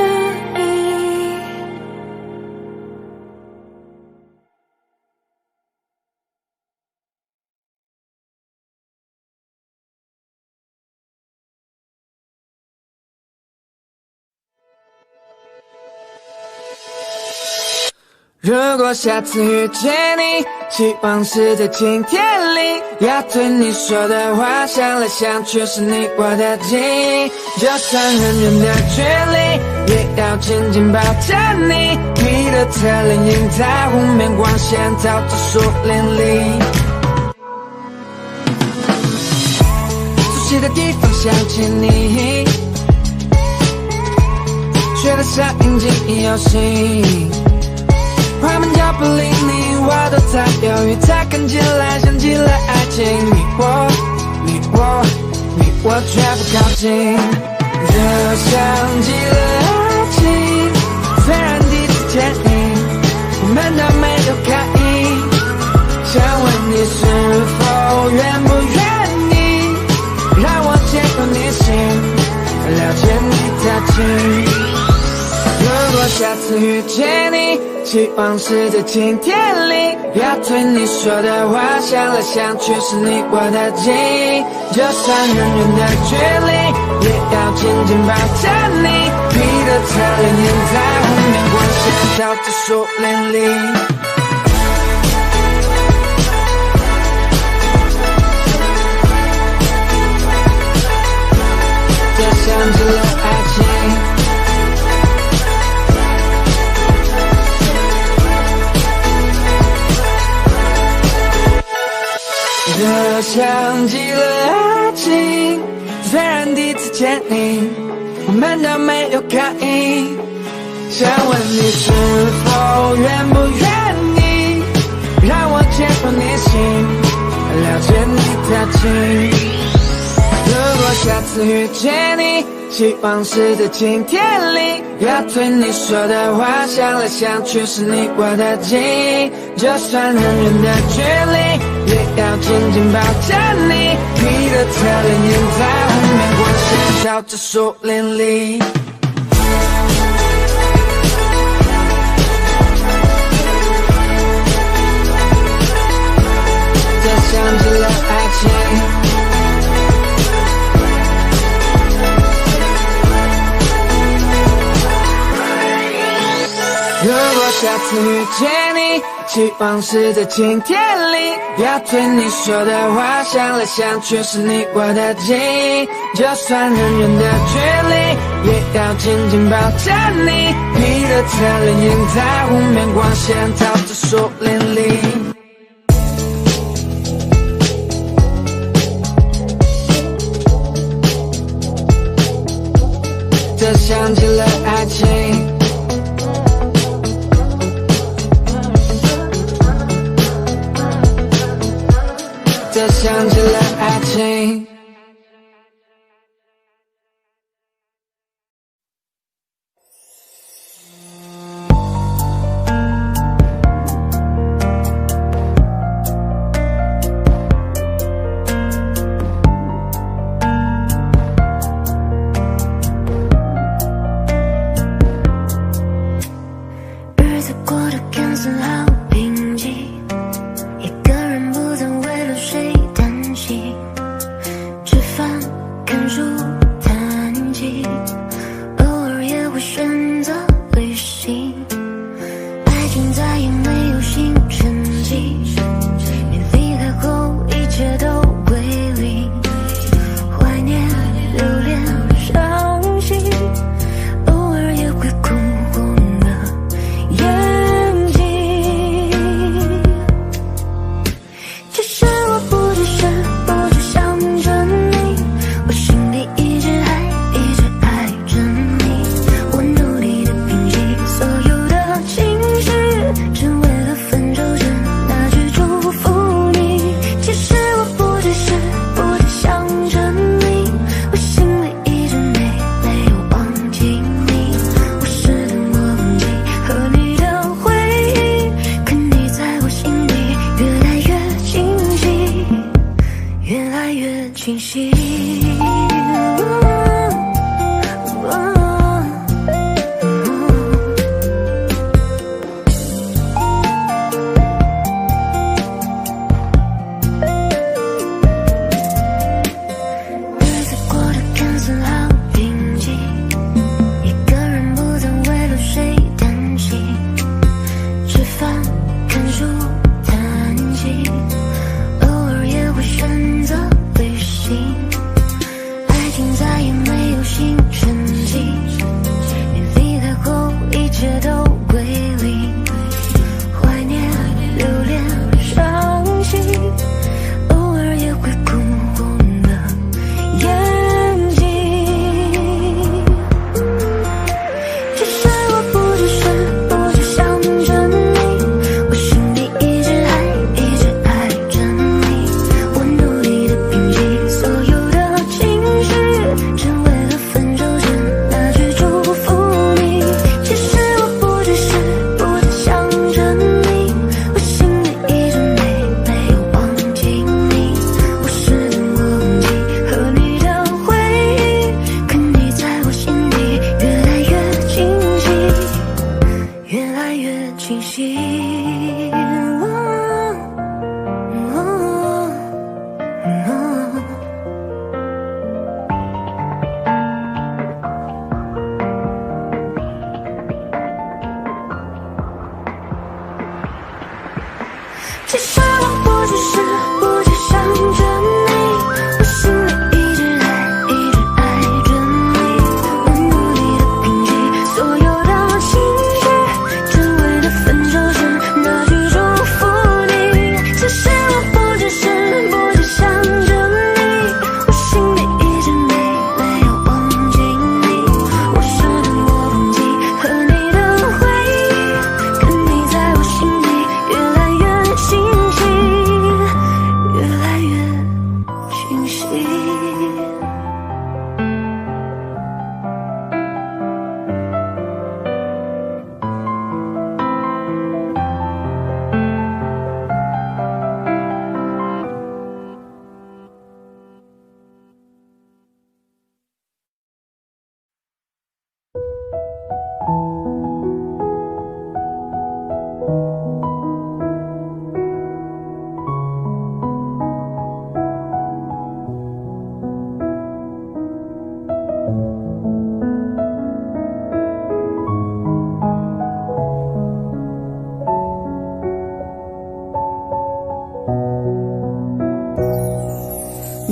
你。如果下次遇见你，希望是在晴天里，要对你说的话，想来想去是你我的记忆。就算很远的距离，也要紧紧抱着你。你的侧脸映在湖面，光线照着树林里。熟悉的地方想起你，觉得像引进游戏。快门脚步离你我都在犹豫，才看起来像极了爱情。你我却不靠近，就像极了爱情。虽然第一次见你，我们都没有开意，想问你是否愿不愿意让我接过你心，了解你的情。如果下次遇见你，希望是在晴天里，要对你说的话，想来想去是你我的记忆。就算很远的距离，也要紧紧抱着你。你的侧脸映在湖面，光线照着树林里。就像极了爱情。就像极了爱情，虽然第一次见你，我们都没有开意，想问你是否愿不愿意让我接过你心，了解你的情。如果下次遇见你，希望是在晴天里，要对你说的话，想来想去是你我的记忆。就算很远的距离，也要紧紧抱着你。你的侧脸映在湖面光线照着树林里。这像极了爱情。如果下次遇见你，希望是在晴天里，要对你说的话，想来想去是你我的记忆。就算很远的距离，也要紧紧抱着你。你的侧脸映在湖面光线照着树林里。这像极了爱情。这像极了爱情。日子过得看似好平静，一个人不曾为了谁担心，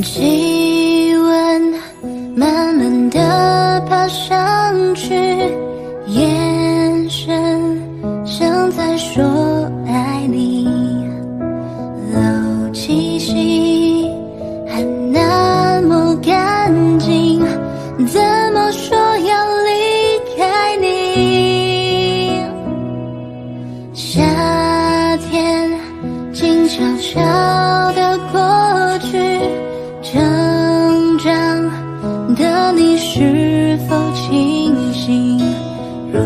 气温慢慢地爬上去，眼神像在说爱你，漏气息还那么干净，怎么说要离开你？夏天静悄悄地过去，成长的你是否清醒？如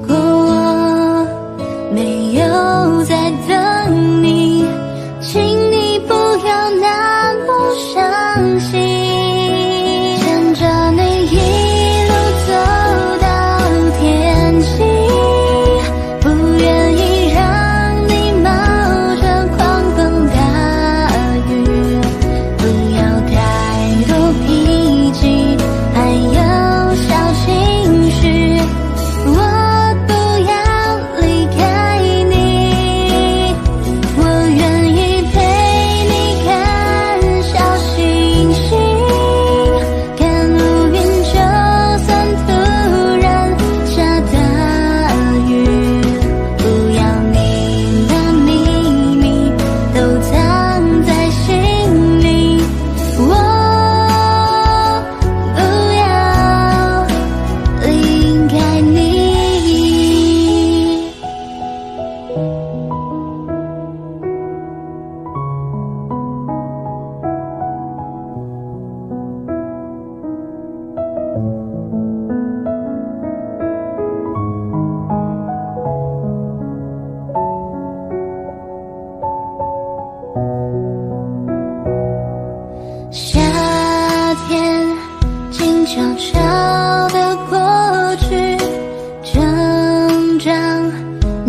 果我没有在等你，请你不要那么伤心。牵着你一路走到天晴，不愿意让你冒着狂风大雨，不要太多脾气，还有小情绪。我不要离开你，我愿意陪你看小星星，看乌云就算突然下大雨，不要你的秘密都藏在心里，我不要离开你。夏天静悄悄地过去，成长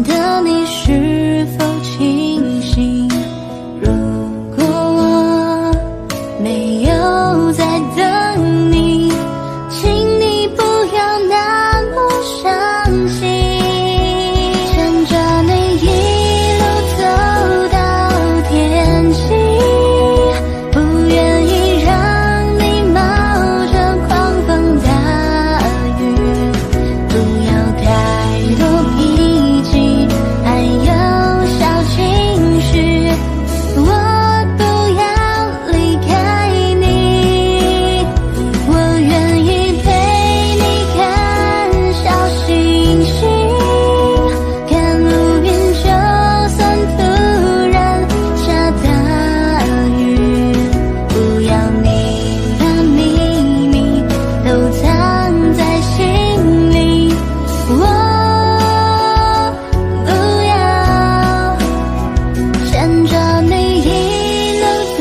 的你是否清醒？如果我没有在等你，请你不要那么伤心。牵着你一路走到天晴，不愿意让你冒着狂风大雨，不要太多脾气，还有小情绪。我不要离开你，我愿意陪你看小星星，看乌云就算突然下大雨，不要你的秘密都藏在心里，我不要牵着你一路走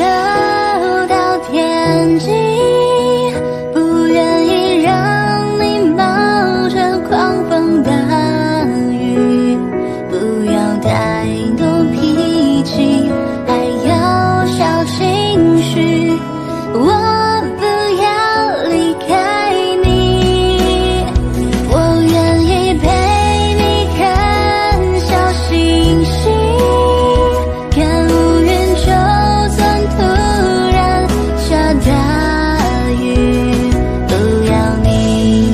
到天晴，不愿意让你冒着狂风大雨，不要太多脾气，还有小情绪。我不要离开你，我愿意陪你看小星星，看乌云就算突然下大雨，不要你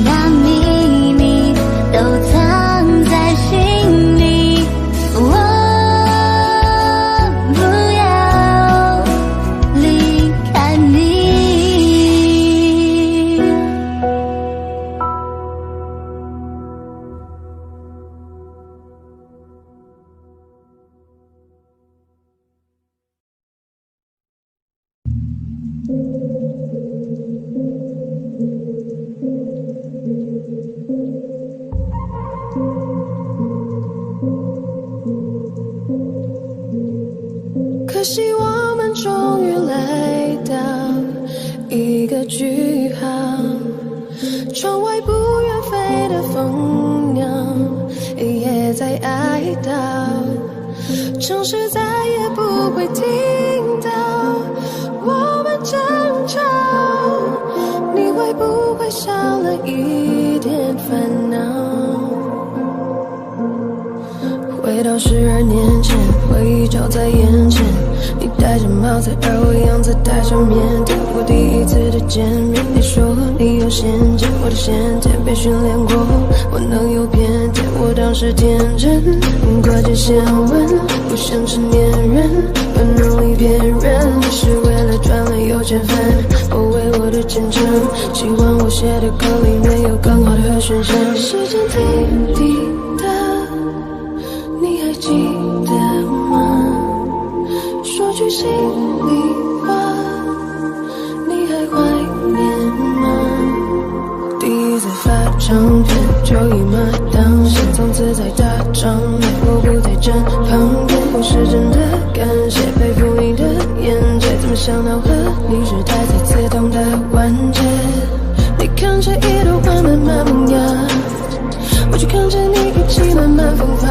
把秘密都藏在心里，我不要离开你。可惜我们终于来到一个句号，窗外不愿飞的蜂鸟也在哀悼，城市再也不会听到我们争吵，你会不会少了一点烦恼？回到12年前，回忆就在眼前，你戴着帽子，而我样子带着腼腆。我第一次的见面，你说你有先见，我的先天被训练过，我能有偏见。我当时天真，挂着线纹，不像是粘人，有能力骗人，只是为了赚了有钱分。我为我的前程，希望我写的歌里面有更好的和弦声。时间滴滴答，你还记得吗？说句心里话，你还怀念吗？第一次发唱片就一马当先，从此在大场面我不在站旁边，我是真的感谢佩服你的眼界，怎么想到和你是太再自动的完结。你看着一朵花慢慢萌芽，我就看着你一起慢慢风发，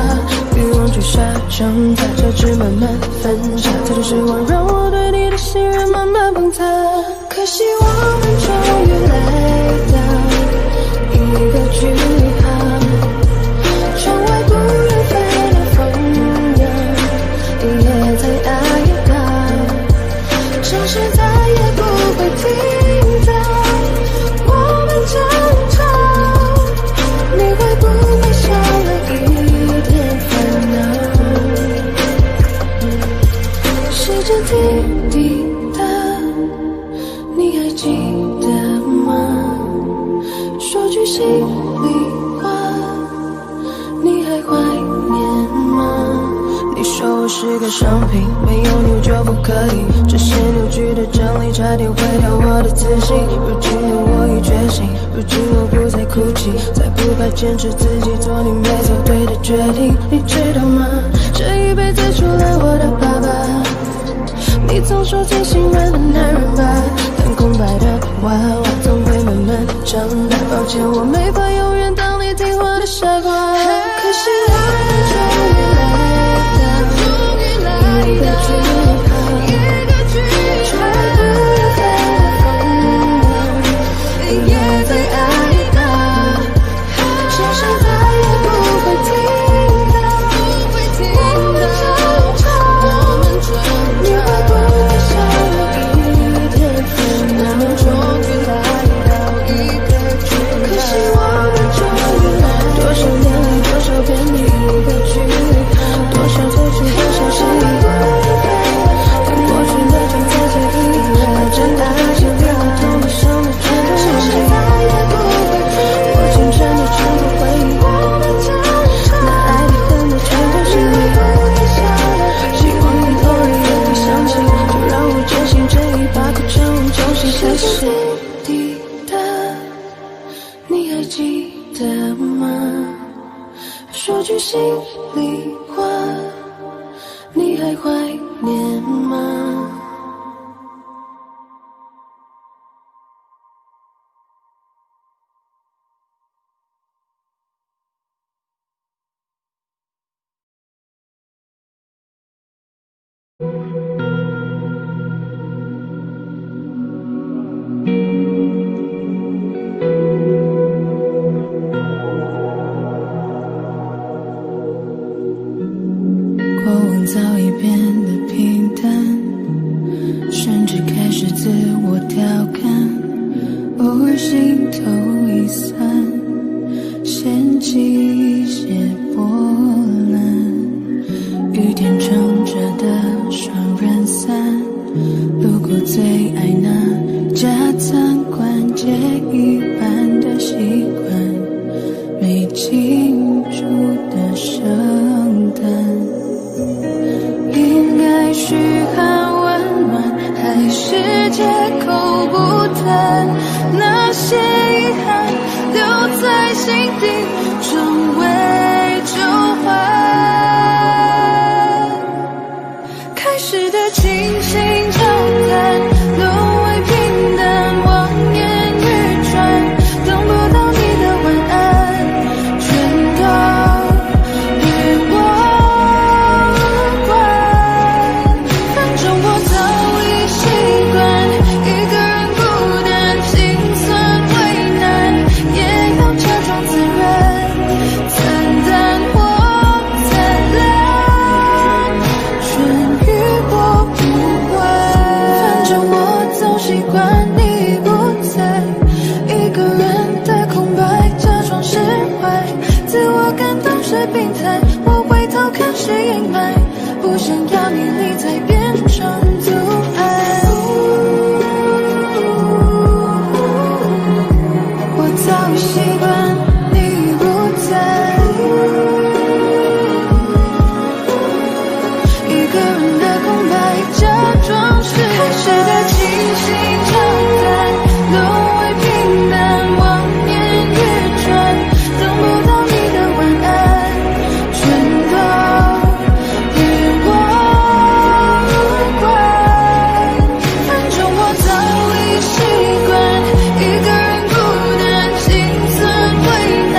欲望就沙长大，交织慢慢分岔，这种失望让我对你的信任慢慢崩塌。可惜我们终于来到一个句号，窗外不远飞的风扬，也在哀悼，城市再也不会听到我们争吵。你会不会少了一点烦恼？时间滴滴答，你还记得吗？说句心里话，你还怀念吗？你说我是个商品，没有你就不可以，这些扭曲的真理差点毁掉我的自信。如今的我已觉醒，如今我不再哭泣，再不怕坚持自己做你没做对的决定。你知道吗？这一辈子除了我的爸爸，你总说最心软的男人吧，但空白的娃娃总会慢慢长大。抱歉，我没法永远当你听话的傻瓜。可惜我们终于来到一个句号，窗外不远飞的风扬，也在哀悼，城市再也不会听到我们争吵。你会不会少了一点烦恼？可惜我们终于来，多少年里多少遍你一个句号，多少错失多少心意，但过去的正在记忆，把真爱情变得痛不伤的全都忘记，我青春的全部回忆，那爱的恨的全都心里。希望以后也有你相信，就让我坚信这一把苦撑我重新开始。滴答，你还记得吗？说句心里话，你还怀念吗？过往早已变得平淡，甚至开始自我调侃，偶尔心头一酸，掀起一些波澜。雨天撑着的双人伞，路过最爱那家餐馆，借一半的习惯，没庆祝的圣诞。应该嘘寒问暖，还是借口不谈？那些遗憾留在心底，成为旧患。开始的倾心交谈，沦为平淡，望眼欲穿，等不到你的晚安，全都与我无关。反正我早已习惯一个人孤单，心酸为难，也要假装自然。是病态，我回头看是阴霾，不想要你离开变成阻碍。我早已习惯你不在，一个人的空白，假装是开始的清醒交谈，沦为平淡，望眼欲穿，等不到你的晚安，全都与我无关。反正我早已习惯一个人孤单，心酸为难，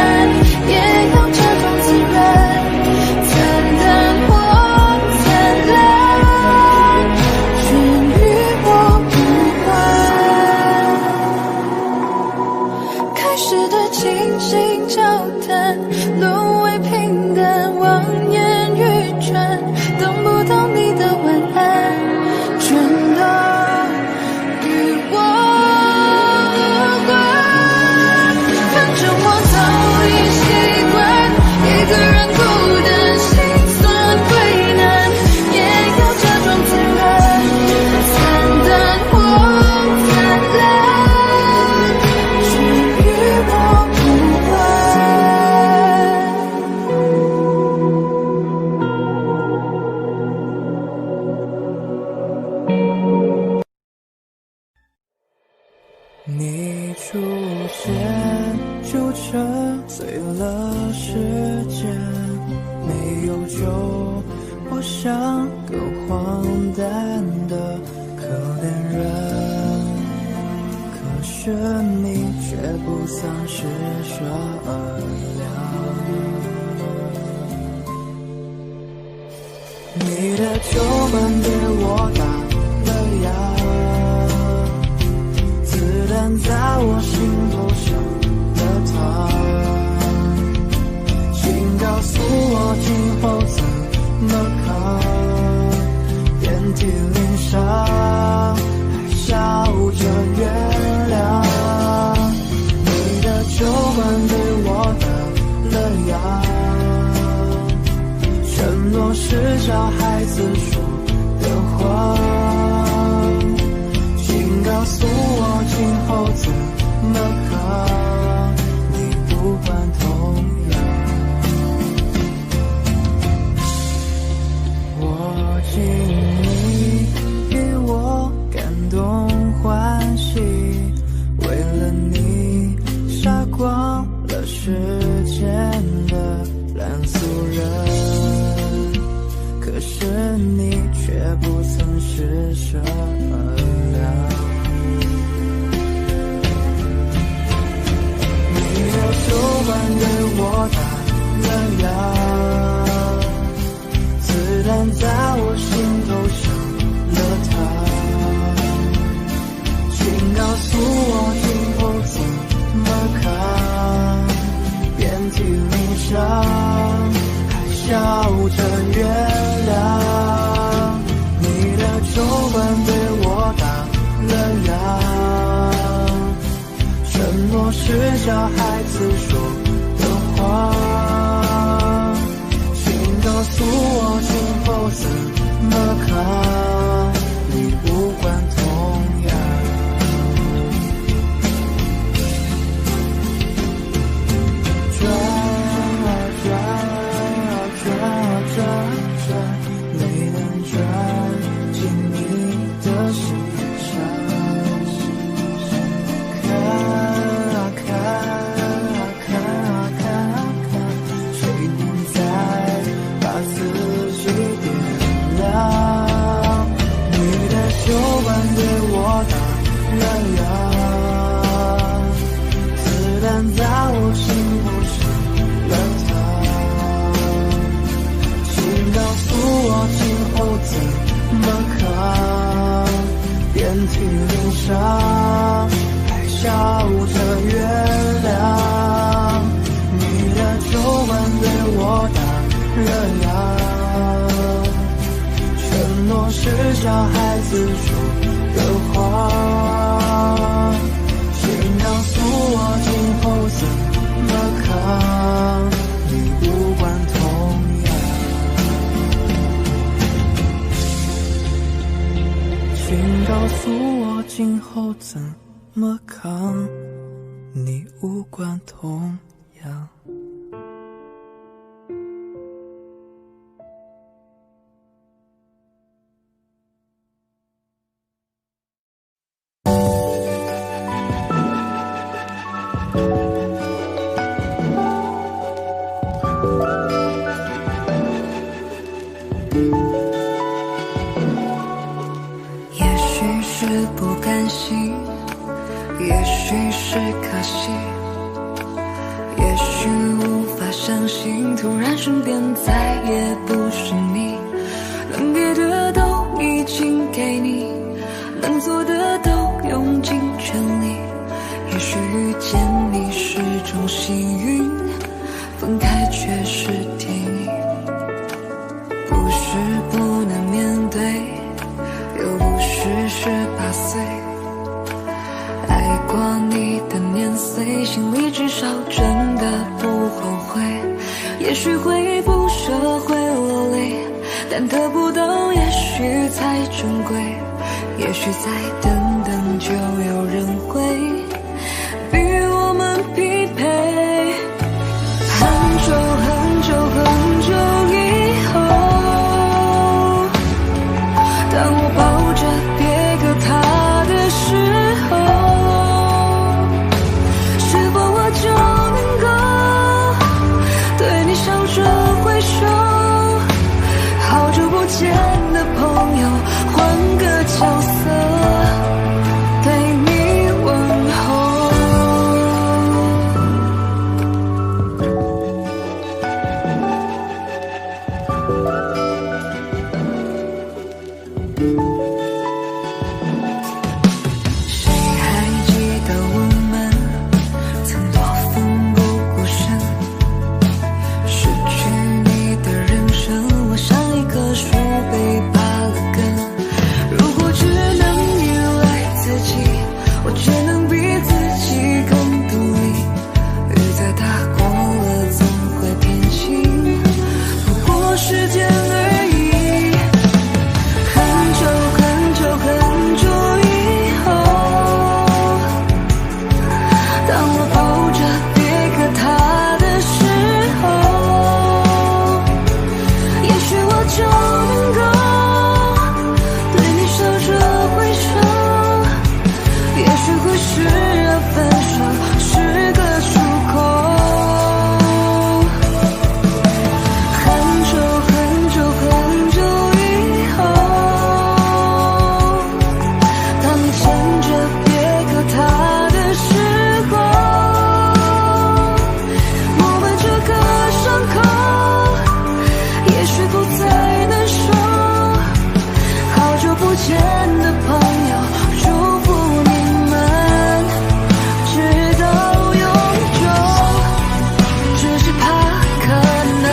也要假装自然，惨淡或灿烂，全与我无关。开始的倾心交谈，沦为平淡，望眼欲穿，等不到你的晚安，全都与我无关。反正我早已习惯一个人孤单，心酸为难，也要假装自然，惨淡或灿烂，全与我无关。你出现就沉醉了时间，没有酒，我像个荒诞的可怜人，可是你却不曾施舍良。你的酒馆对我打了烊，子弹在我心头上了膛，请告诉我今后怎么扛，遍体鳞伤，还笑着原谅。你的酒馆对我打了烊，承诺是小孩子说的话，请告诉我今后怎么扛，你不管痛痒。我敬你给我感动欢喜，为了你杀光了世间的烂俗人，可是你却不曾施舍良。你的酒馆对我打了烊，子弹在我心头上了膛，请告诉我今后怎么扛，遍体鳞伤，还笑着原谅。你的酒馆对我打了烊，承诺是小孩子说的话，请告诉我今后怎么扛，你不管痛痒。转啊转啊转啊转转，没能转进你的心上。看啊看啊看啊看啊看，谁能再把自己点亮？你的酒馆对我打了烊，子弹在我心头上了膛，请告诉我今后怎么扛，遍体鳞伤，还笑着原谅。你的酒馆对我打了烊，承诺是小孩子说的话，请告诉我今后怎么扛，你不管诉我今后怎么扛，你无关痛痒。也许是不甘心，也许是可惜，也许无法相信，突然身边再也不是你。能给的都已经给你，能做的都用尽全力。也许遇见你是种幸运，分开却是天意。不是不能面对，又不是18岁。爱过你的年岁，心里至少真的不后悔。也许会不舍，会落泪，但得不到也许才珍贵。也许再等等就有人会比我们匹配。很久很久很久以后，当我抱着别个他的时候，是否我就能够对你笑着挥手？好久不见的朋友，换个角色对你问候。谁还记得我们曾多奋不顾身？失去你的人生，我像一棵树被拔了根。如果只能依赖自己，我却能比自己更独立。雨再大过了总会天晴，不过时间而已。很久很久很久以后，当我抱着别个他的时候，也许我就能够对你笑着挥手。也许会是分手是个出口。很久很久很久以后，当你牵着别个他的时候，我们这个伤口也许不再能收。好久不见的朋友，祝福你们直到永久。只是怕可能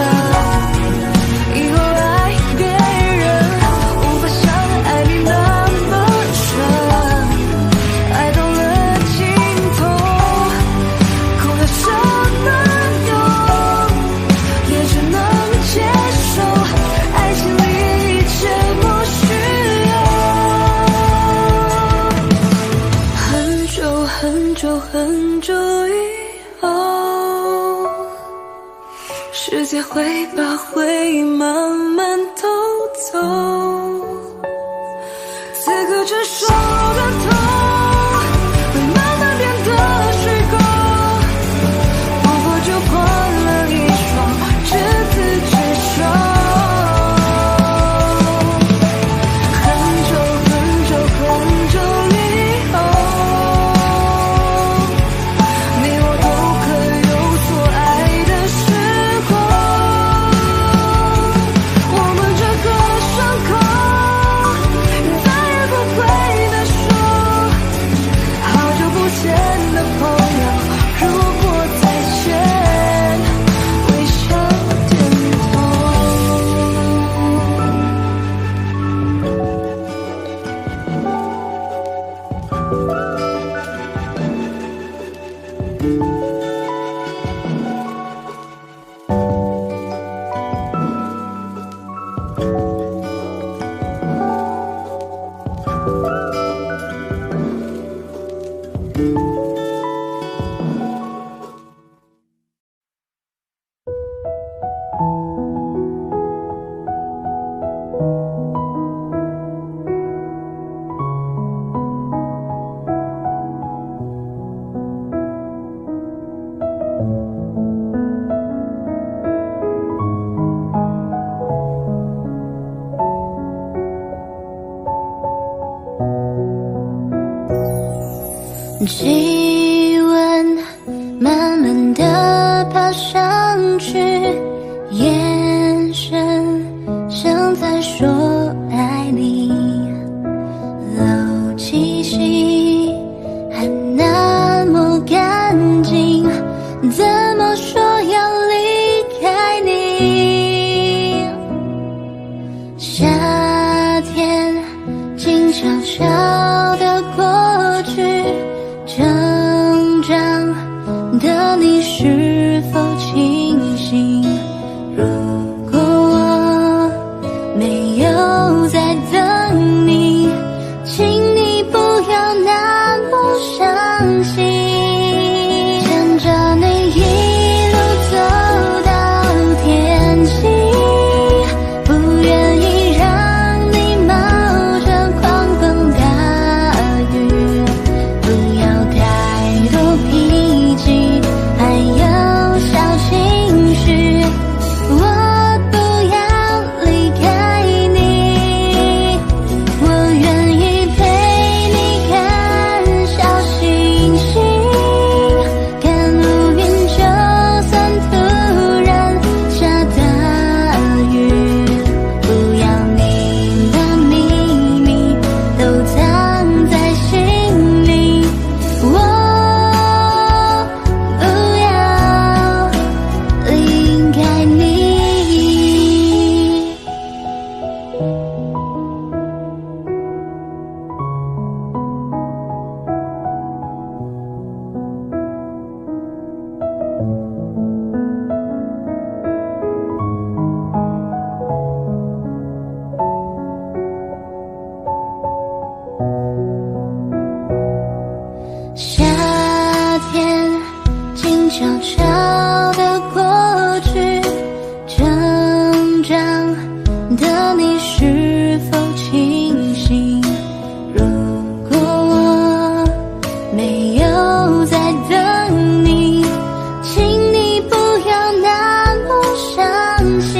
以后爱别人无法像爱你那么深，爱到了尽头，空有什么用？也只能接受，爱情里一切不需要。很久很久很久以后，世界会把回忆慢慢偷走。此刻这首歌头会慢慢变得虚构，不过就换了一双执子之手。很久很久很久以后，你我都可有所爱的时候，我们这个伤口气温慢慢地爬上去，眼神像在说爱你，漏气息还那么干净，怎么说要离开你？夏天静悄悄地过去，成长的你是否清醒？如果我没有在等你，请你不要那么伤心。牵着你一路走到天晴，不愿意让你冒着狂风大雨，不要太多脾气，还有小情绪。我不要离开你，我愿意陪你看小星星，看乌云就算突然下大雨，不要你的秘密都藏在心里，我不要离开你。夏天静悄悄地过去，成长的你是否清醒？如果我没有在等你，请你不要那么伤心。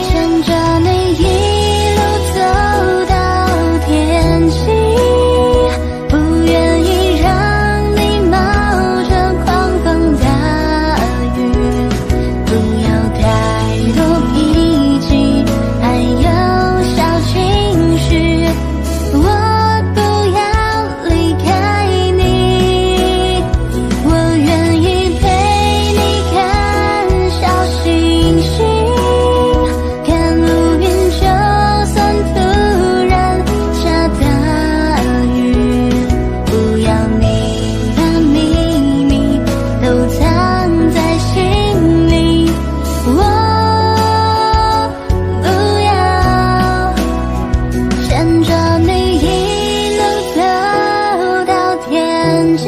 牵着你一路走到天晴，不愿意让你冒着狂风大雨，不要太多脾气，还有小情绪。我不要离开你，我愿意陪你看小星星，看乌云就算突然下大雨，不要你的秘密都藏在心里，我不要牵着你一路走到天晴，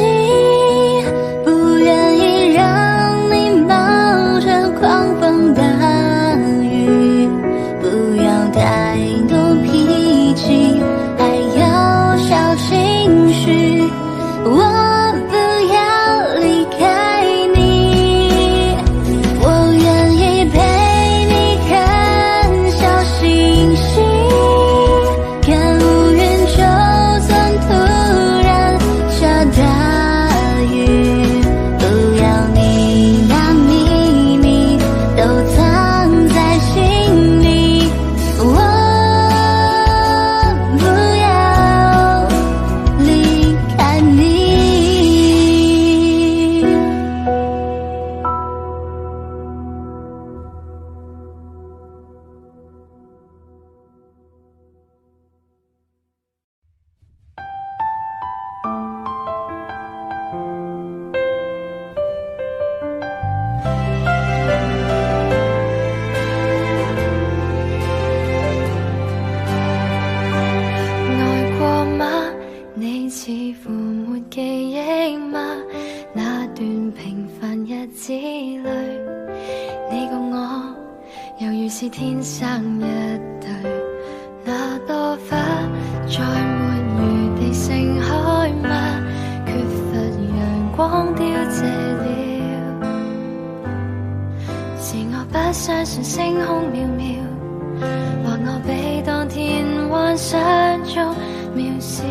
不愿意让你冒着狂风大雨，不要太多脾气，还有小情绪。我不要离开你，我愿意陪你看小星星，看乌云就算突然下大雨，不要你的秘密都藏在心里，我不要离开你。愛過嗎？你似乎沒記憶嗎？那段平凡日子裏，你共我猶如是天生一對。那朵花再沒餘地盛開嗎？缺乏陽光凋謝了，是我不相信星空渺渺，或我比當天幻想中渺小。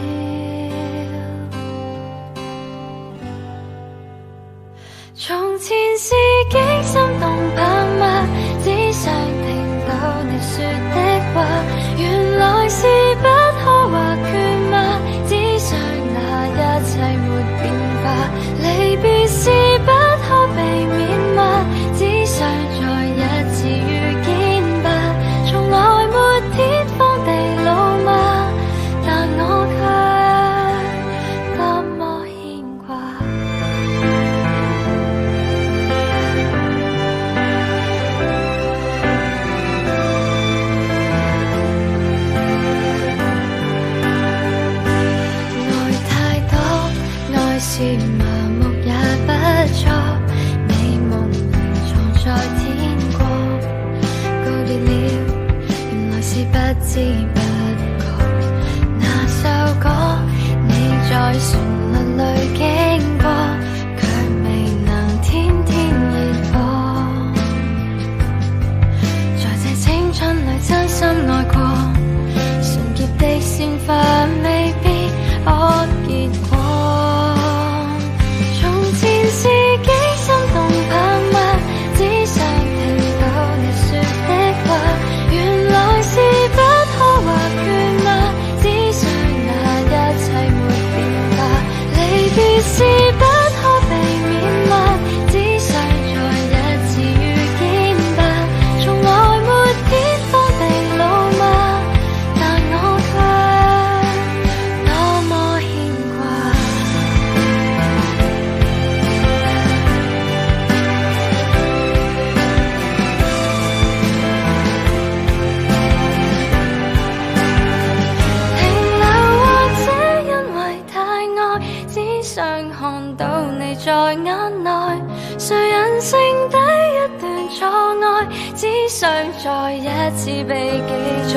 想再一次被記載。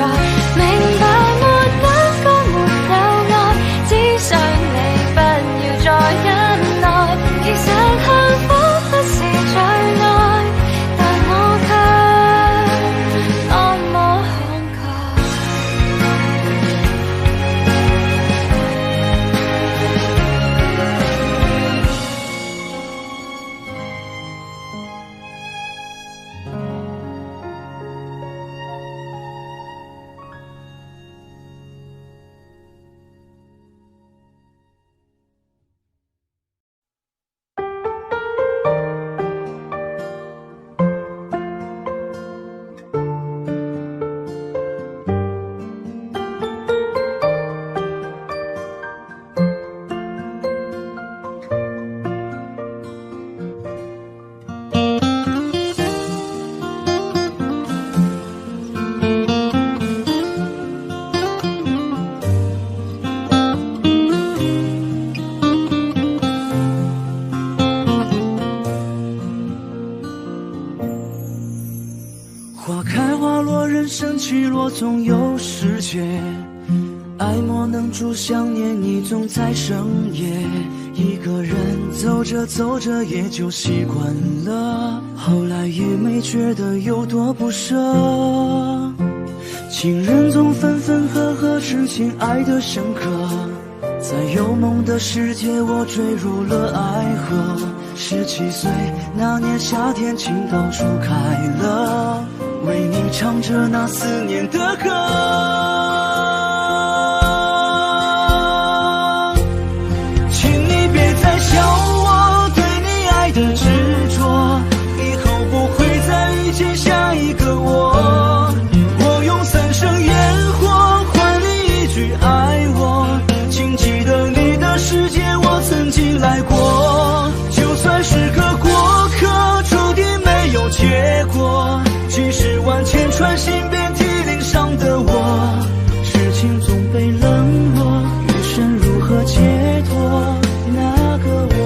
明白沒一個沒有愛，只想你不要再忍耐。其實幸福不是最愛，但我卻那麼慷慨。花开花落，人生起落总有时节，爱莫能助，想念你总在深夜。一个人走着走着也就习惯了，后来也没觉得有多不舍。情人总分分合合，是情爱的深刻。在有梦的世界，我坠入了爱河。17岁那年夏天，情到处开了，为你唱着那思念的歌。请你别再笑我对你爱的执着，以后不会再遇见下一个我。我用3生烟火换你一句爱我，请记得你的世界我曾经来过。就算是个过客，注定没有结果。几十万千穿心遍体鳞伤的我，痴情总被冷落，余生如何解脱那个我。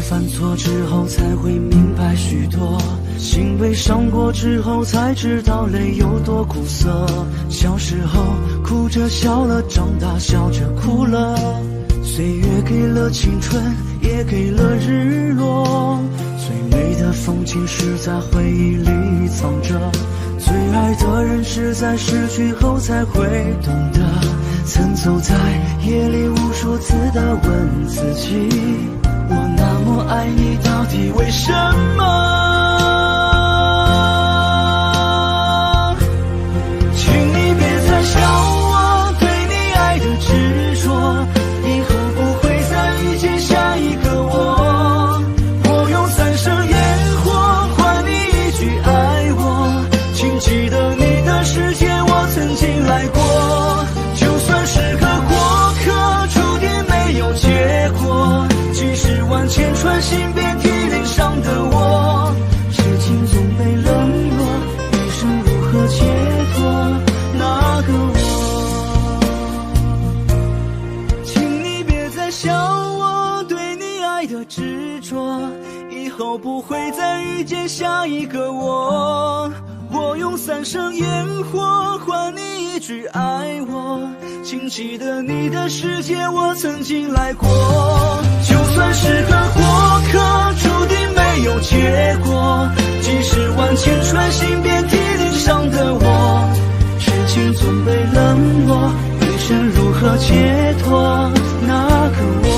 犯错之后才会明白许多，心被伤过之后才知道泪有多苦涩。小时候哭着笑了，长大笑着哭了。岁月给了青春，也给了日落。最美的风景是在回忆里藏着，最爱的人是在失去后才会懂得。曾走在夜里无数次的问自己，我那么爱你，到底为什么？请你别再笑我对你爱的执着，以后不会再遇见下一个我。我用3生烟火换你一句爱我，请记得你的世界我曾经来过。就算是个过客，注定没有结果。几十万千穿心遍体鳞伤的我，痴情总被冷落，余生如何解脱那个我？请你别再笑我对你爱的执着，以后不会再遇见下一个我。我用3生烟火换你一句爱我，请记得你的世界我曾经来过。就算是个过客，注定没有结果。几十万千穿心遍体鳞伤的我，痴情总被冷落，余生如何解脱那个我？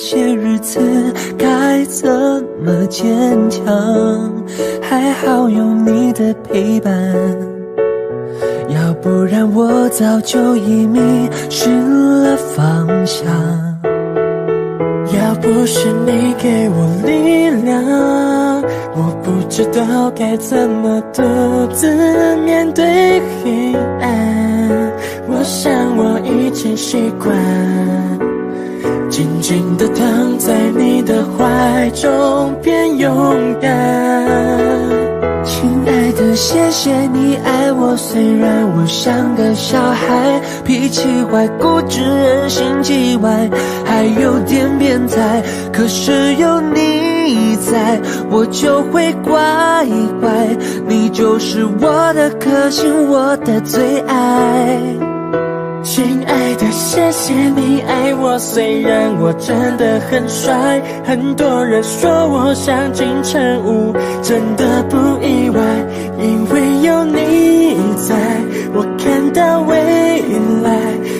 些日子该怎么坚强，还好有你的陪伴，要不然我早就已迷失了方向。要不是你给我力量，我不知道该怎么独自面对黑暗。我想我已经习惯静静地躺在你的怀中变勇敢。亲爱的，谢谢你爱我，虽然我像个小孩，脾气坏，固执，人心叽歪，还有点变态，可是有你在，我就会乖乖，你就是我的克星，我的最爱。亲爱的，谢谢你爱我，虽然我真的很帅，很多人说我像金城武，真的不意外，因为有你在，我看到未来，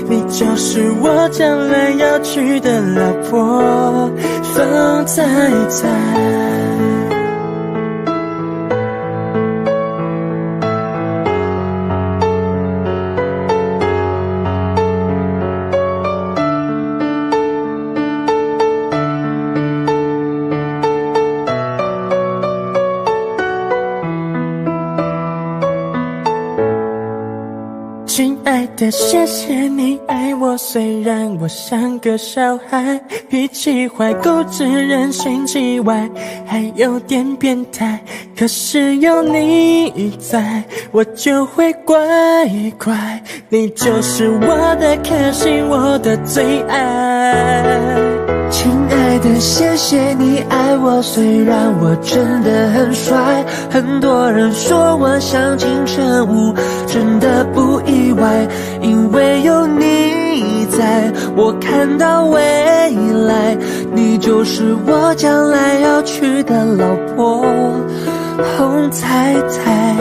你就是我将来要娶的老婆，风采采。亲爱的，谢谢你爱我，虽然我像个小孩，脾气坏，固执，人心叽歪，还有点变态，可是有你在，我就会乖乖，你就是我的克星，我的最爱。亲爱的，谢谢你爱我，虽然我真的很帅，很多人说我像金城武，真的不意外，因为有你在，我看到未来，你就是我将来要娶的老婆，红彩彩，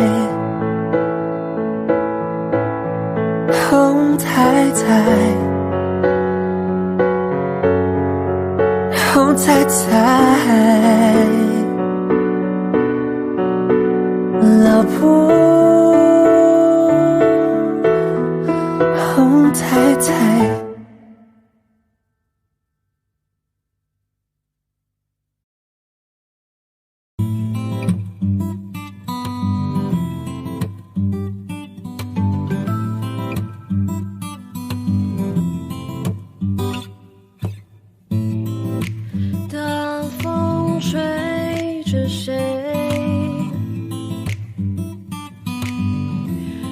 红彩彩，红彩彩，老婆，红彩彩。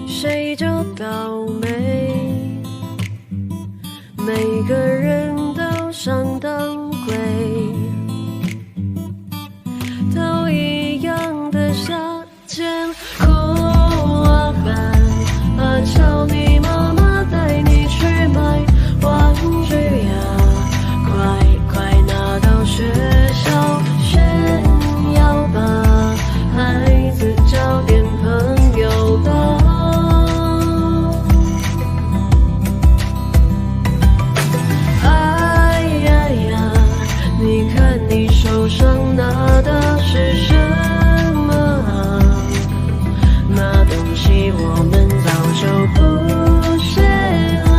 谁就倒霉，每个人都上当归，都一样的夏天，哭啊喊啊叫你妈妈带你去买玩具呀，快快拿到学校炫耀吧，孩子交点朋友吧。拿的是什么啊？那东西我们早就不屑了。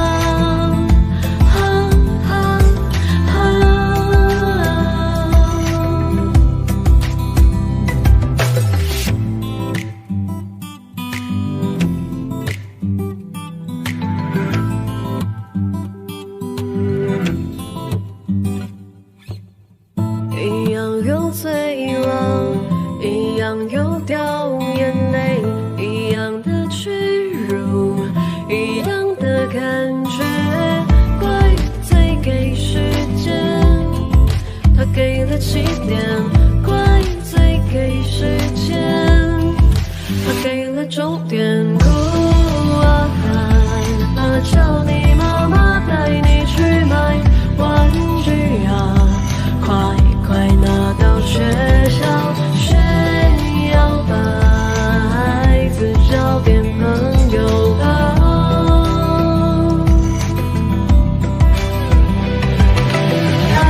一样有脆弱，一样有掉眼泪，一样的屈辱，一样的感觉，怪罪给时间，他给了起点，怪罪给时间，他给了终点，哭啊喊啊叫你妈妈带你去买玩具啊，快快拿到学校炫耀吧，孩子交点朋友吧。哎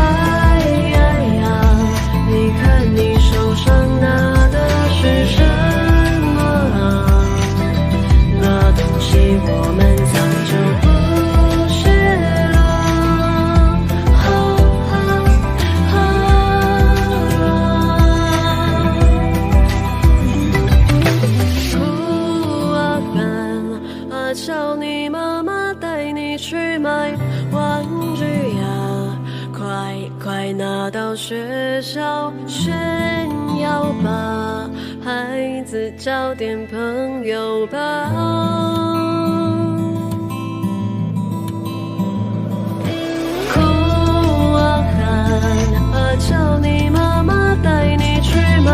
学校炫耀吧，孩子交点朋友吧。哭啊喊啊叫你妈妈带你去买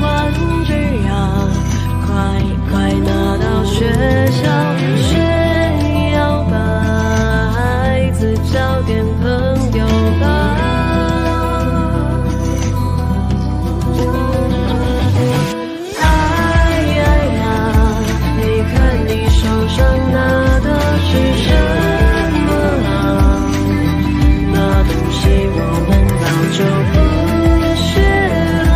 玩具啊，快快拿到学校炫耀吧，孩子交点朋友吧。拿的是什么啊？那东西我们早就不学了。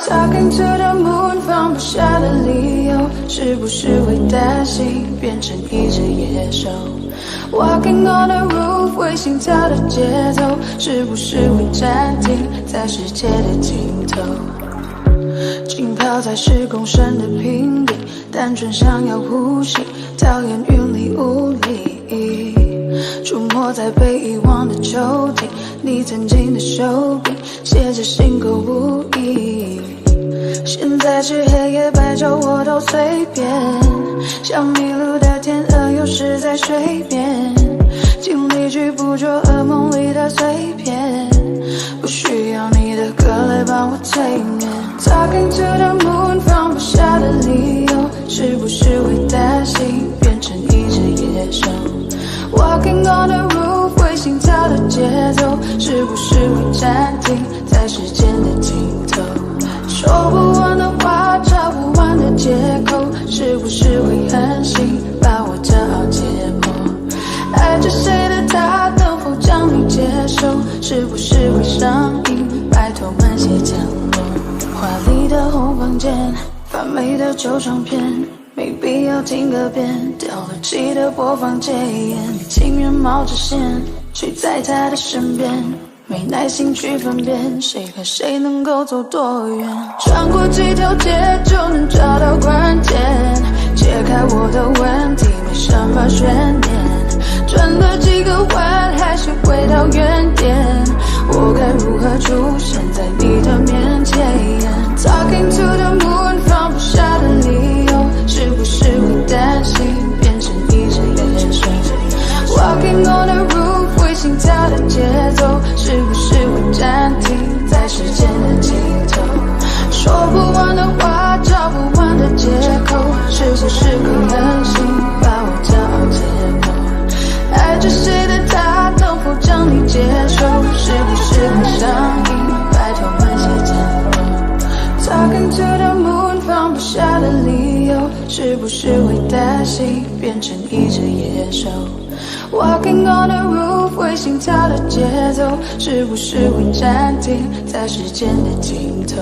Talking to the moon， 放不下的理由，是不是会担心变成一只野兽 ？Walking on the roof， 为心跳的节奏，是不是会暂停在世界的尽头？浸泡在10公升的瓶底，单纯想要呼吸，讨厌云里雾里。出没在被遗忘的抽屉，你曾经的手笔，写着心口不一。现在是黑夜白昼我都随便，像迷路的天鹅有时在水边，尽力去捕捉噩梦里的碎片，不需要你的歌来帮我催眠。Talking to the moon， 放不下的理由，是不是会担心变成一只野兽？ Walking on the roof， 为心跳的节奏，是不是会暂停在时间的尽头？说不完的话，找不完的借口，是不是会狠心把我骄傲解剖？爱着谁的他，能否将你接受？是不是会上瘾？拜托慢些降落。华丽的红房间，发霉的旧唱片，没必要听个遍。掉了漆的播放键，你情愿冒着险睡在他的身边，没耐心去分辨谁和谁能够走多远。穿过几条街就能找到关键，解开我的问题没什么悬念，转了几个弯还是回到原点，我该如何出现在你的面前？ Talking to the moon 放不下的理由，是不是会担心变成一只野兽？ Walking on the roof 会心跳的节奏，是不是会暂停在时间的尽头？说不完的话，找不完的借口，是不是会狠心把我骄傲解剖？爱着谁的他，能否将你接受？是不是会上瘾？拜托慢些降落。Talking to the moon 放不下的理由，是不是会担心变成一只野兽？ Walking on the roof 会心跳的节奏，是不是会暂停在时间的尽头？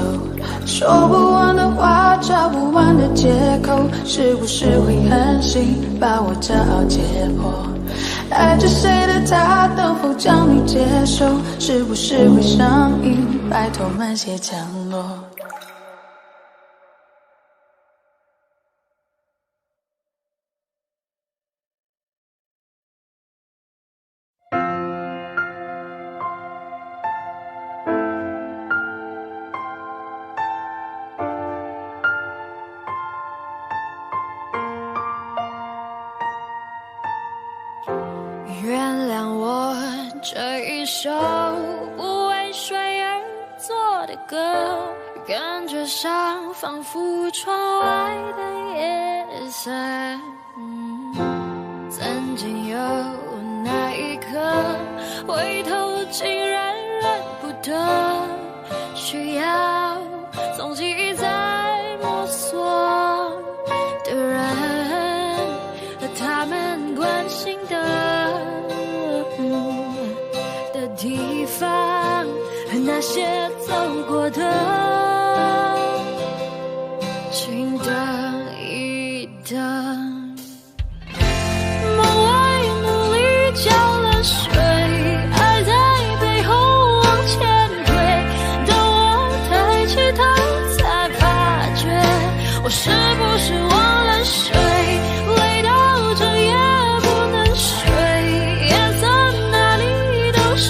说不完的话，找不完的借口，是不是会狠心把我骄傲解剖？爱着谁的他，能否将你接受？是不是会上瘾？拜托慢些降落。 原谅我这一首不为谁而作的歌，感觉上仿佛窗外的夜色。曾经有那一刻，回头竟然认不得，需要从记在摸索的人，他们关心的。 地方，那些走过的，请等一等。梦外努力浇了水，爱在背后往前推。等我抬起头，才发觉我是不是忘了睡？累到整夜不能睡，颜色哪里都是。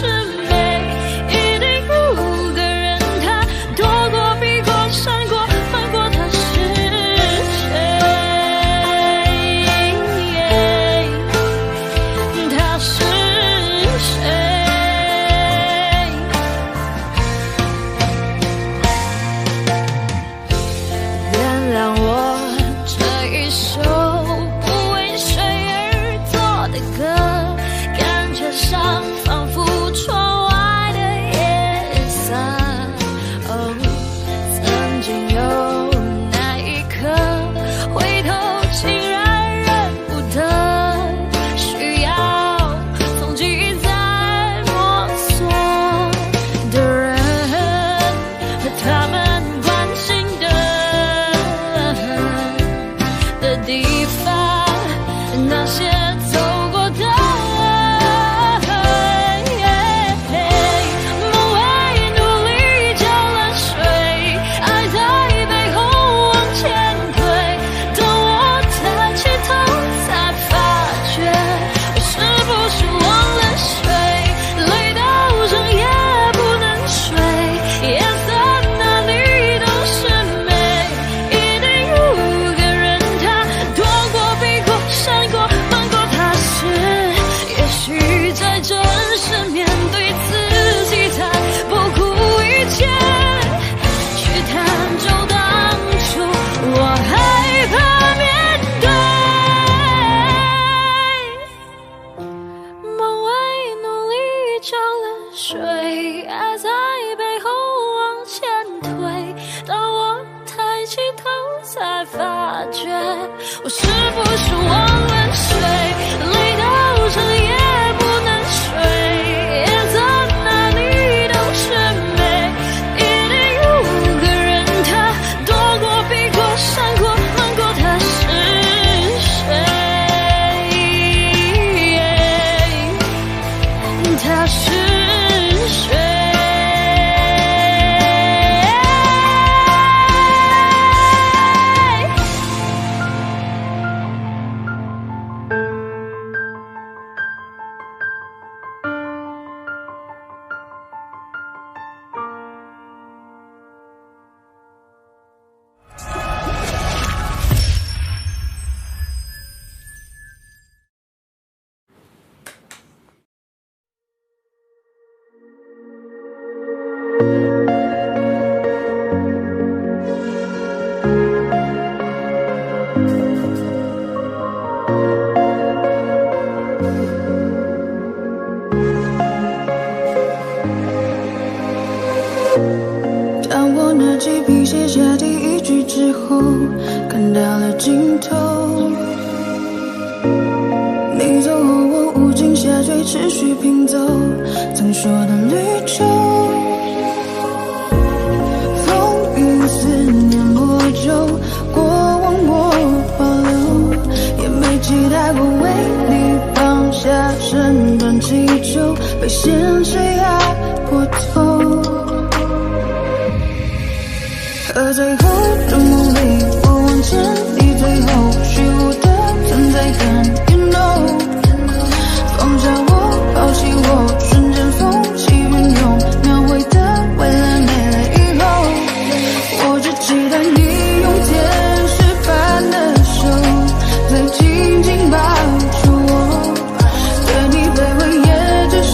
梦外努力浇了水。退。当我抬起头，才发觉我是不是忘了睡，累到整夜不能睡，夜在哪里都是美，一定有个人他躲过避过闪过瞒过，他是谁？他是谁？当我拿起笔写下第一句之后，看到了尽头。你走后，我无尽下坠，持续拼凑曾说的旅程。风雨思念魔咒，过往我保留，也没期待过为你放下身段祈求，被现实压破头。而最后的梦里，我望见你最后虚无的存在感 ，You know， 放下我，抛弃我，瞬间风起云涌，描绘的未来没了以后，我只期待你用天使般的手，再紧紧抱住我，对你卑微也只是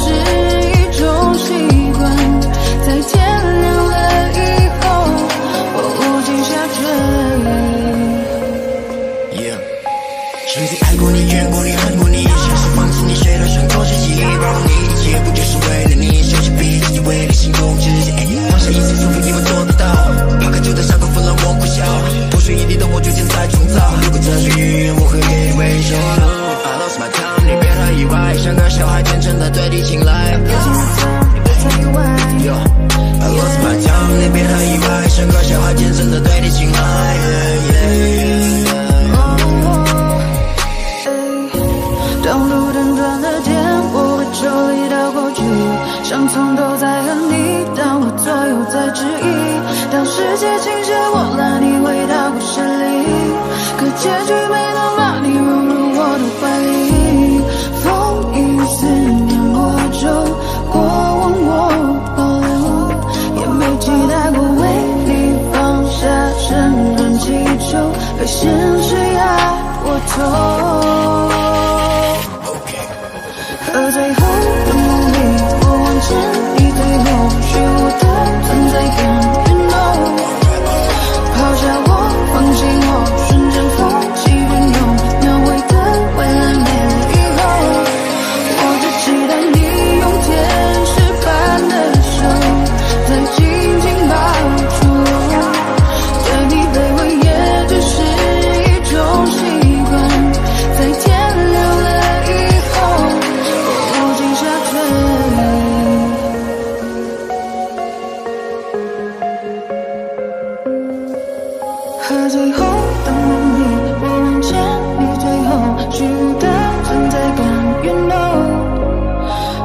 一种习惯，在天亮了以后。曾经爱过你，怨过你，恨过你，像是放肆你，谁都想做自己，包容你，一切不就是为了你，休息比自己为你心中之己，放下一切束缚，你们做得到，抛开旧的伤口，风让我苦笑，不是一地的我逐渐在创造，如果这是预言，我会给你微笑。I lost my time， 你别太意外，像个小孩天真的对你青睐。I lost my time， 你别太意外，像个小孩天真的对你青睐。当路灯转了点，我会抽离到过去，像从头在和你，当我左右在质疑，当世界倾斜，我拉你回到故事里，可结局没能把你融入我的怀里。风雨思念魔咒，过往我保留，也没期待过为你放下身段祈求，被现实压过头。而最后的梦里，我望见你最后虚无的存在感 ，You know， 抛下我，放弃我，瞬间风起云涌，描绘的未来没了以后，我只期待你用天使般的手，再紧紧抱住我，对你卑微也只是一种习惯，在天亮了以后。和最后的梦里，我望见你最后虚无的存在感 ，You know，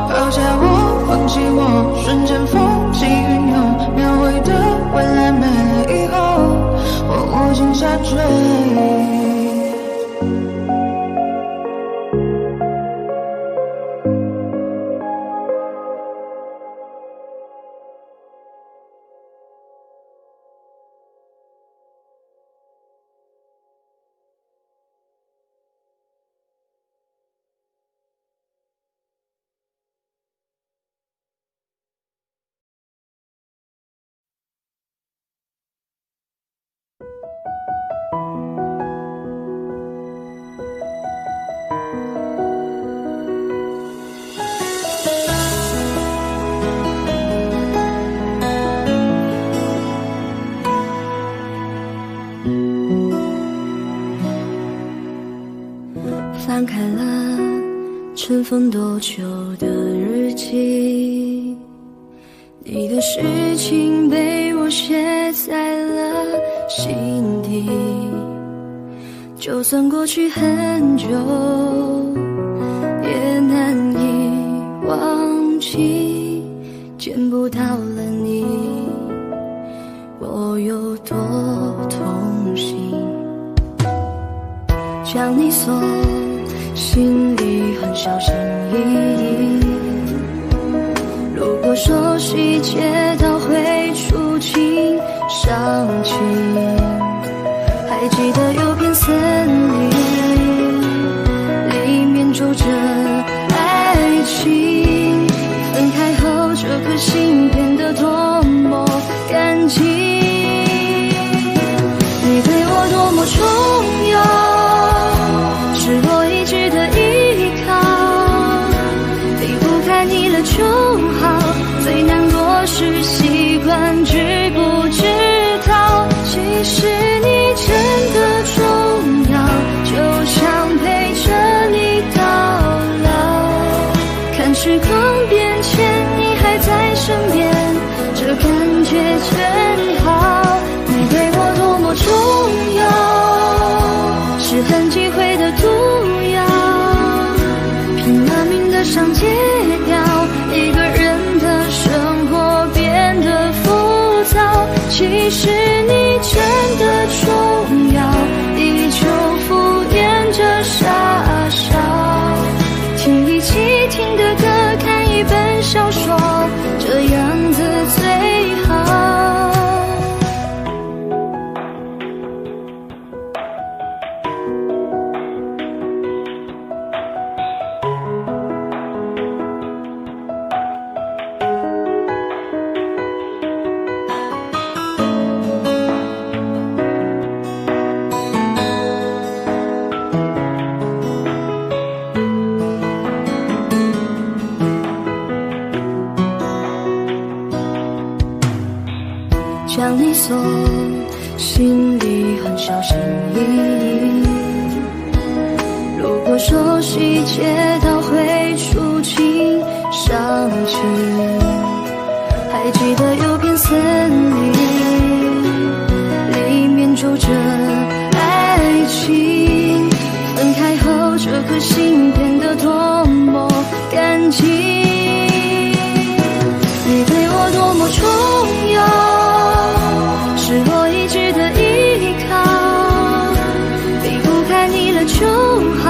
抛下我，放弃我，瞬间风起云涌，描绘的未来没了以后，我无尽下坠。翻开了尘封多久的日记，你的事情被我写在了心底，就算过去很久也难以忘记，见不到了你我有多痛心，将你锁心里很小心翼翼，如果说细节都会触景伤情，还记得有片森林里面住着爱情，分开后这颗心变得多么干净，你对我多么重要，是我一直的依靠，离不开你了就好，最难过是习惯知不知道，其实你真的重要，就想陪着你到老，看时光变迁你还在身边，这感觉真好，你对我多么重要，是很忌讳的毒药，拼了命的想戒掉，一个人的生活变得浮躁，其实你真的重要，依旧敷衍着傻笑，听一起听的歌，看一本小说，这样子最好。将你锁心里很小心翼翼，如果说细节都会触景伤情，还记得有片森林里面住着爱情，分开后这颗心变得多么干净，你对我多么重要，是我一直的依靠，离不开你了就好，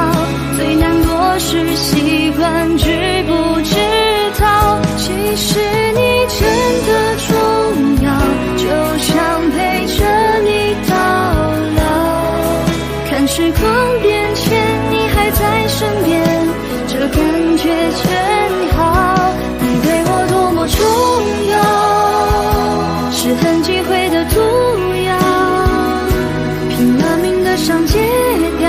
最难过是习惯知不知道，其实你真的重要，就想陪着你到老，看时光变迁你还在身边，这感觉真好，你对我多么重要，是很忌讳的毒药，拼了命的想戒掉，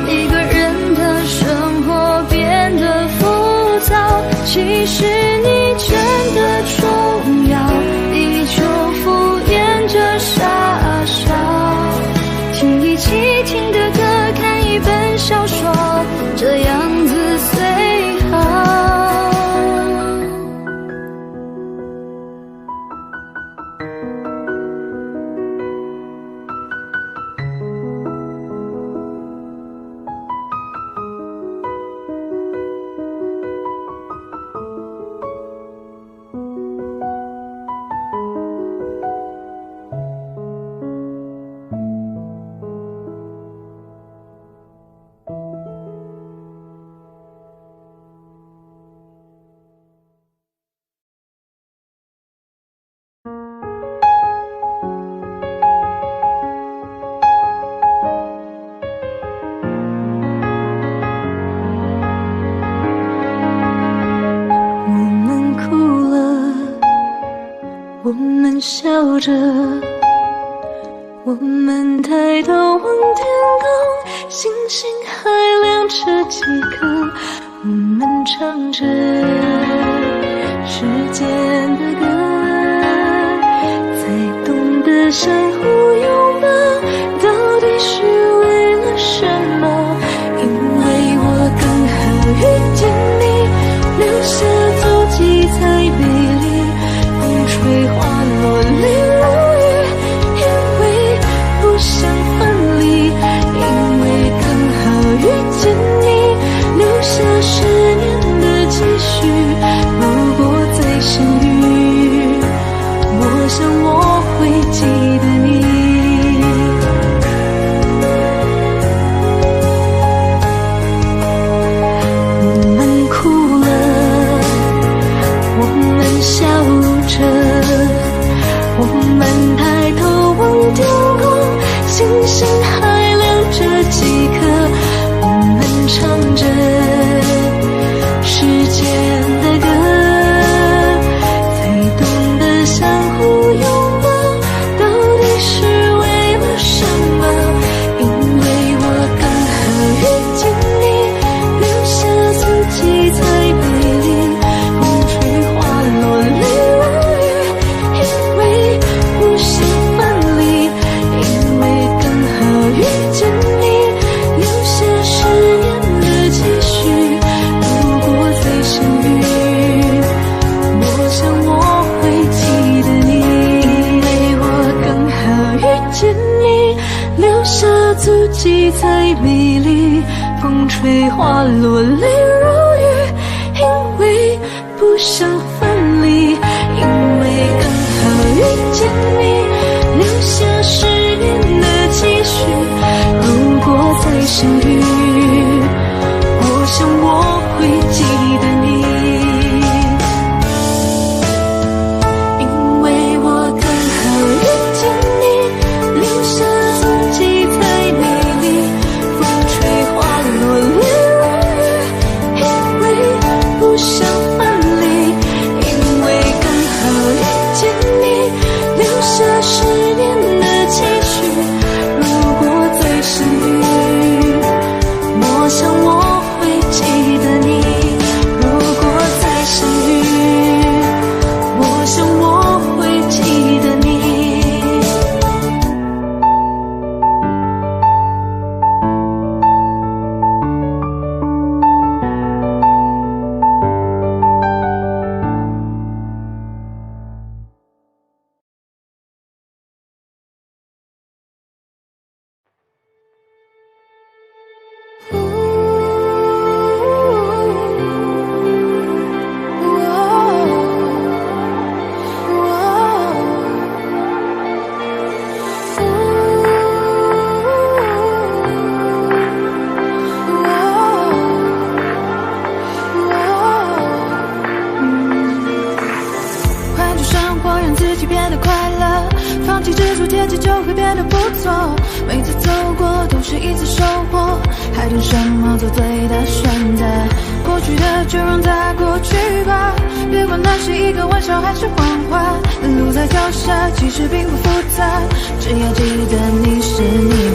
一个人的生活变得浮躁，其实你真的重要，依旧敷衍着傻笑，听一起听的歌，看一本小说，这样子最好。我们笑着，我们抬头望天空，星星还亮着几颗，我们唱着时间的歌，才懂得相互拥抱到底是为了什么，因为我会记得你。我们哭了，我们笑着，我们抬头望天空，星星还亮着几颗，我们唱着时间的歌，才懂得相互拥抱到底是为了什么。因为我刚好遇见你，留下自己才美丽，风吹花落泪如雨，因为不想分离。因为刚好遇见你，留下10年的期许，如果再相遇，我想我会记得你。因为我刚好遇见你，留下足迹才美丽，风吹花落泪如雨，因为不想分离。因为刚好遇见你，留下10年的期许，如果再相遇，我想我会记得你。因为我刚好遇见你，留下足迹才美丽，风吹花落泪如雨，因为不想分离。因为刚好遇见你，留下10年的期许，如果再相遇，我想我会记得你。如果再相遇，我想我会记得你。换种生活让自己变得快乐，放弃执着天气就会变得不错，每次走过都是一次收获，还等什么做对的选择，过去的就让它过去吧，别管那是一个玩笑还是谎话，路在脚下其实并不复杂，只要记得你是你。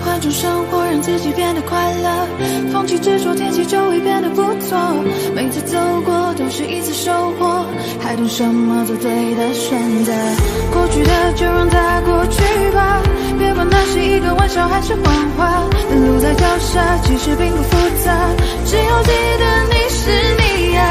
换种生活让自己变得快乐，放弃执着天气就会变得不错，每次走过都是一次收获，还等什么做对的选择，过去的就让它过去吧，别管那是一个玩笑还是谎话，路在脚下其实并不复杂，只要记得你是你呀。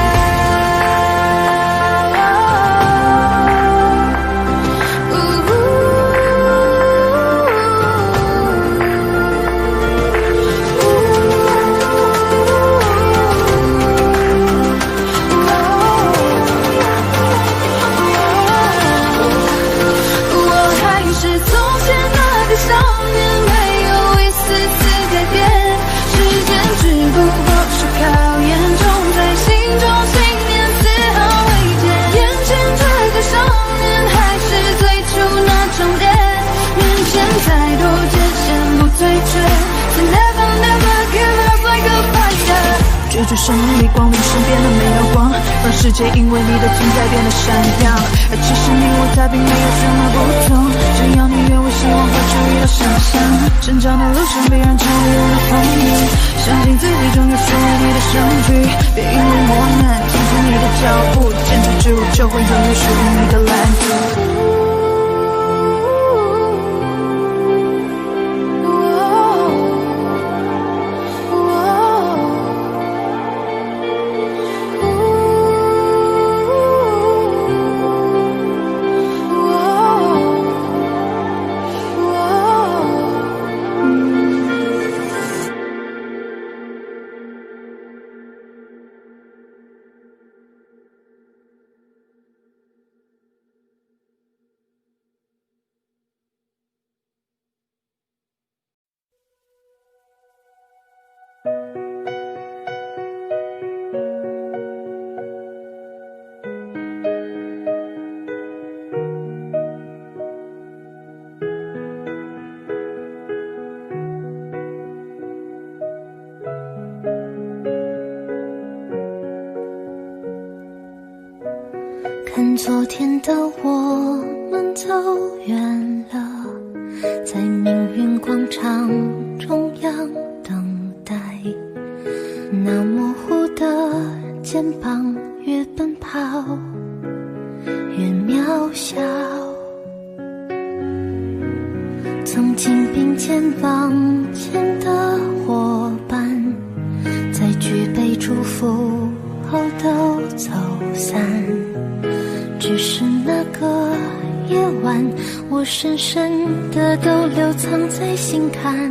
只不过是考验中在心追逐胜利，光临身边的没有光，让世界因为你的存在变得闪亮。而其实你我他并没有什么不同，只要你愿为希望和注意到想象。成长的路上必然常会有人风雨，相信自己终有属于你的相聚。别因为磨难停止你的脚步，坚持之路就会拥有属于你的蓝图。看昨天的我们走远了，在命运广场中央等待，那模糊的肩膀越奔跑越渺小，曾经并肩往前的伙伴，在举杯祝福后都走散，只是那个夜晚，我深深的都留藏在心坎。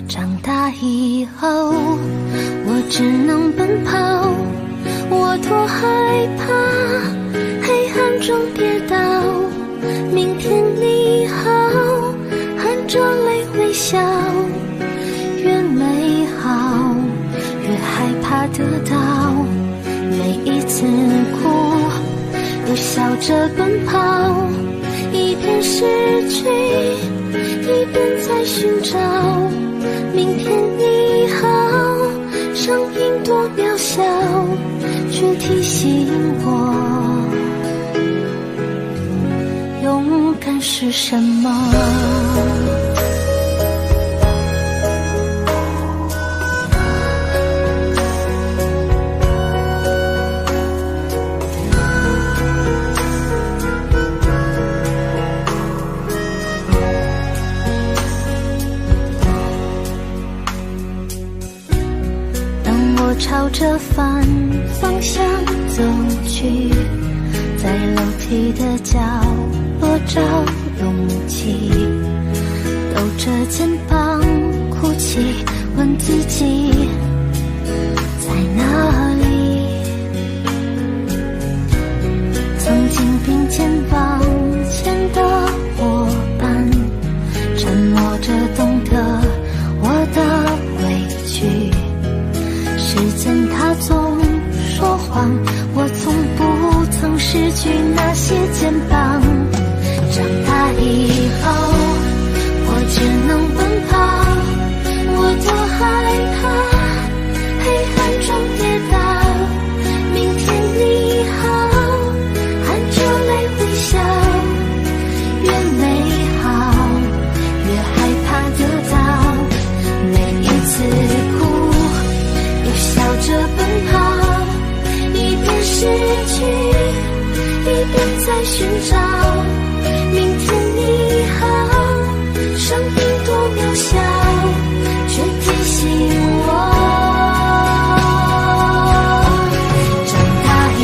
长大以后，我只能奔跑，我多害怕黑暗中跌倒。明天你好，含着泪微笑，越美好越害怕得到，每一次哭又笑着奔跑，一边失去一边在寻找。明天你好，声音多渺小，却提醒我勇敢是什么。朝着反方向走去，在楼梯的角落找勇气，抖着肩膀哭泣，问自己在哪里。曾经并肩往前的伙伴，沉默着懂得我的委屈，时间它总说谎，我从不曾失去那些肩膀。长大以后，我只能奔跑，我多害怕黑暗中跌倒。明天你好，含着泪微笑，越美好越害怕得到，每一次哭笑着奔跑，一边失去一边在寻找。明天你好，声音多渺小，却提醒我长大以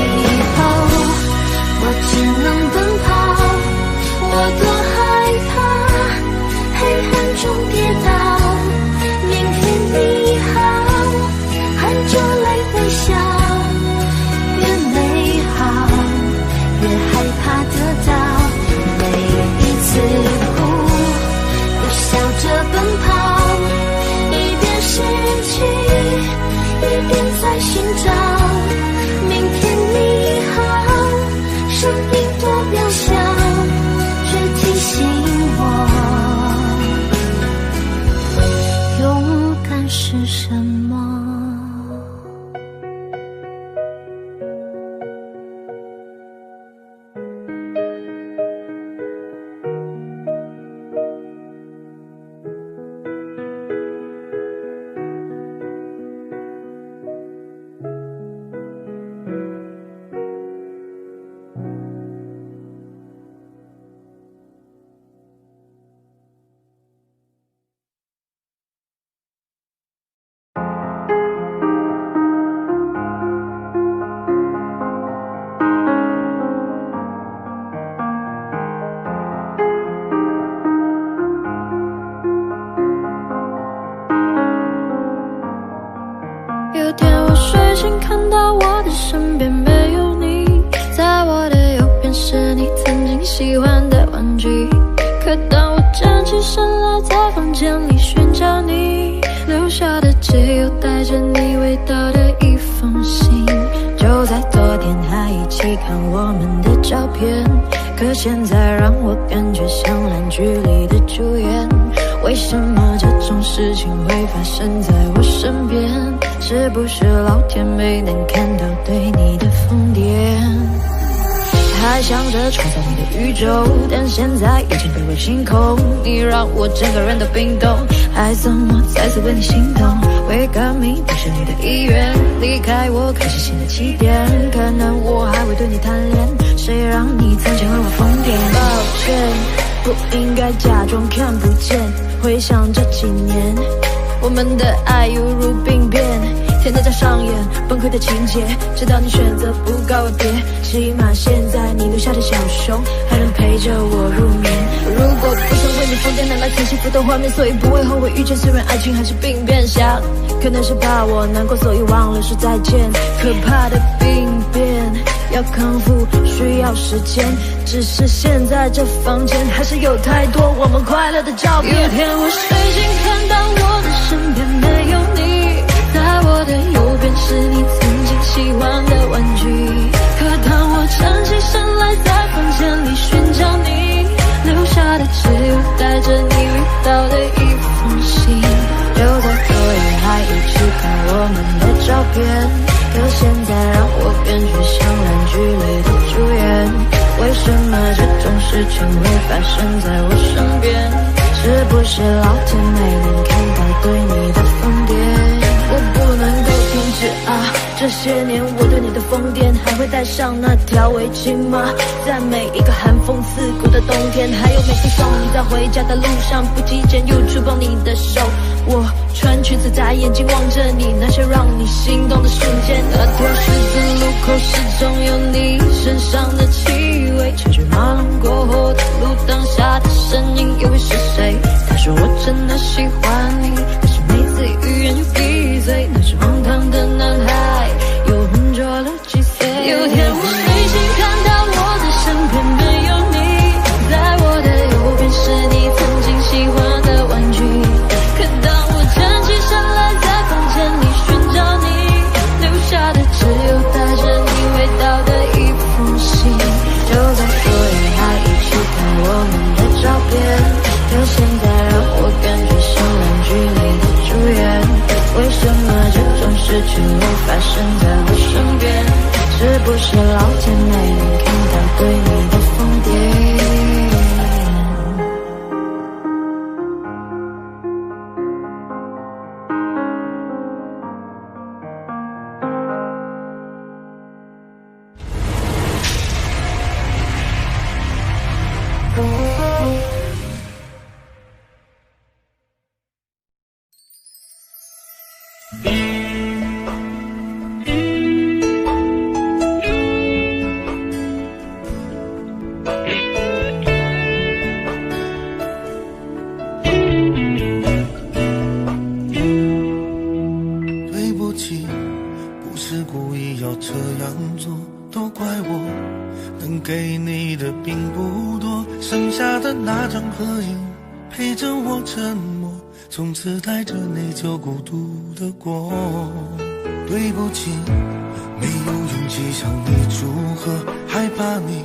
后，我只能奔跑，我多害怕黑暗中跌倒。明天你好，含着泪微笑，越美好越害怕得到，每一次哭又笑着奔跑，一边失去一边在寻找。明天你好，声音多渺小，却提醒我勇敢是什么。醒看到我的身边没有你，在我的右边是你曾经喜欢的玩具。可当我站起身来，在房间里寻找你，留下的只有带着你味道的一封信。就在昨天还一起看我们的照片，可现在让我感觉像烂剧里的主演。为什么这种事情会发生在我身边？是不是老天没能看到对你的疯癫？还想着创造你的宇宙，但现在已经被我清空。你让我整个人都冰冻，还怎么再次为你心动？会革命不是你的意愿，离开我开始新的起点。可能我还会对你贪恋，谁让你曾经为我疯癫？抱歉，不应该假装看不见。回想这几年，我们的爱犹如病变，天天在上演崩溃的情节，直到你选择不告而别。起码现在你留下的小熊还能陪着我入眠。如果不想为你疯癫，难来曾幸福的画面，所以不会后悔遇见。虽然爱情还是病变，想可能是怕我难过，所以忘了说再见。可怕的病变要康复需要时间，只是现在这房间还是有太多我们快乐的照片。有天我睡醒看到我的身边没有你，在我的右边是你曾经喜欢的玩具。可当我站起身来，在房间里寻找你，留下的只有带着你味道的一封信。就在昨夜还一起看我们的照片，可现在让我感觉像烂剧里的主演。为什么这种事情会发生在我身边？是不是老天没能看到对你的疯癫？我不能够停止啊！这些年我对你的疯癫，还会带上那条围巾吗？在每一个寒风刺骨的冬天，还有每次送你在回家的路上，不经意间又触碰你的手。我穿裙子在眼睛望着你，那些让你心动的瞬间。那条十字路口始终有你身上的气味，车水马龙过后的路，当下的身影又会是谁？他说我真的喜欢你，可是每次语言就闭嘴。那是荒唐的男孩，又浑浊了几岁。有天我睡醒看到我的身边没有你，在我的右边是你曾经喜欢的玩具。可当我站起身来，在房间里寻找你，留下的只有带着你味道的一封信。就在昨夜还一起看我们的照片，可现在让我感觉像烂剧里的主演。为什么这种事情会发生在我身边？是不是老天没能看到对你的疯癫？对不起，不是故意要这样做，都怪我能给你的并不多，剩下的那张合影陪着我沉默，从此带着内疚孤独的过。对不起，没有勇气向你祝贺，害怕你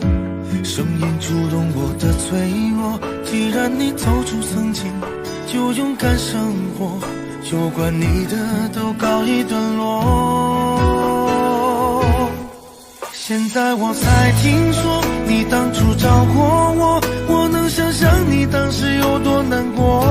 声音触动我的脆弱。既然你走出曾经，就勇敢生活，有关你的都告一段落。现在我才听说你当初找过我，我能想象你当时有多难过。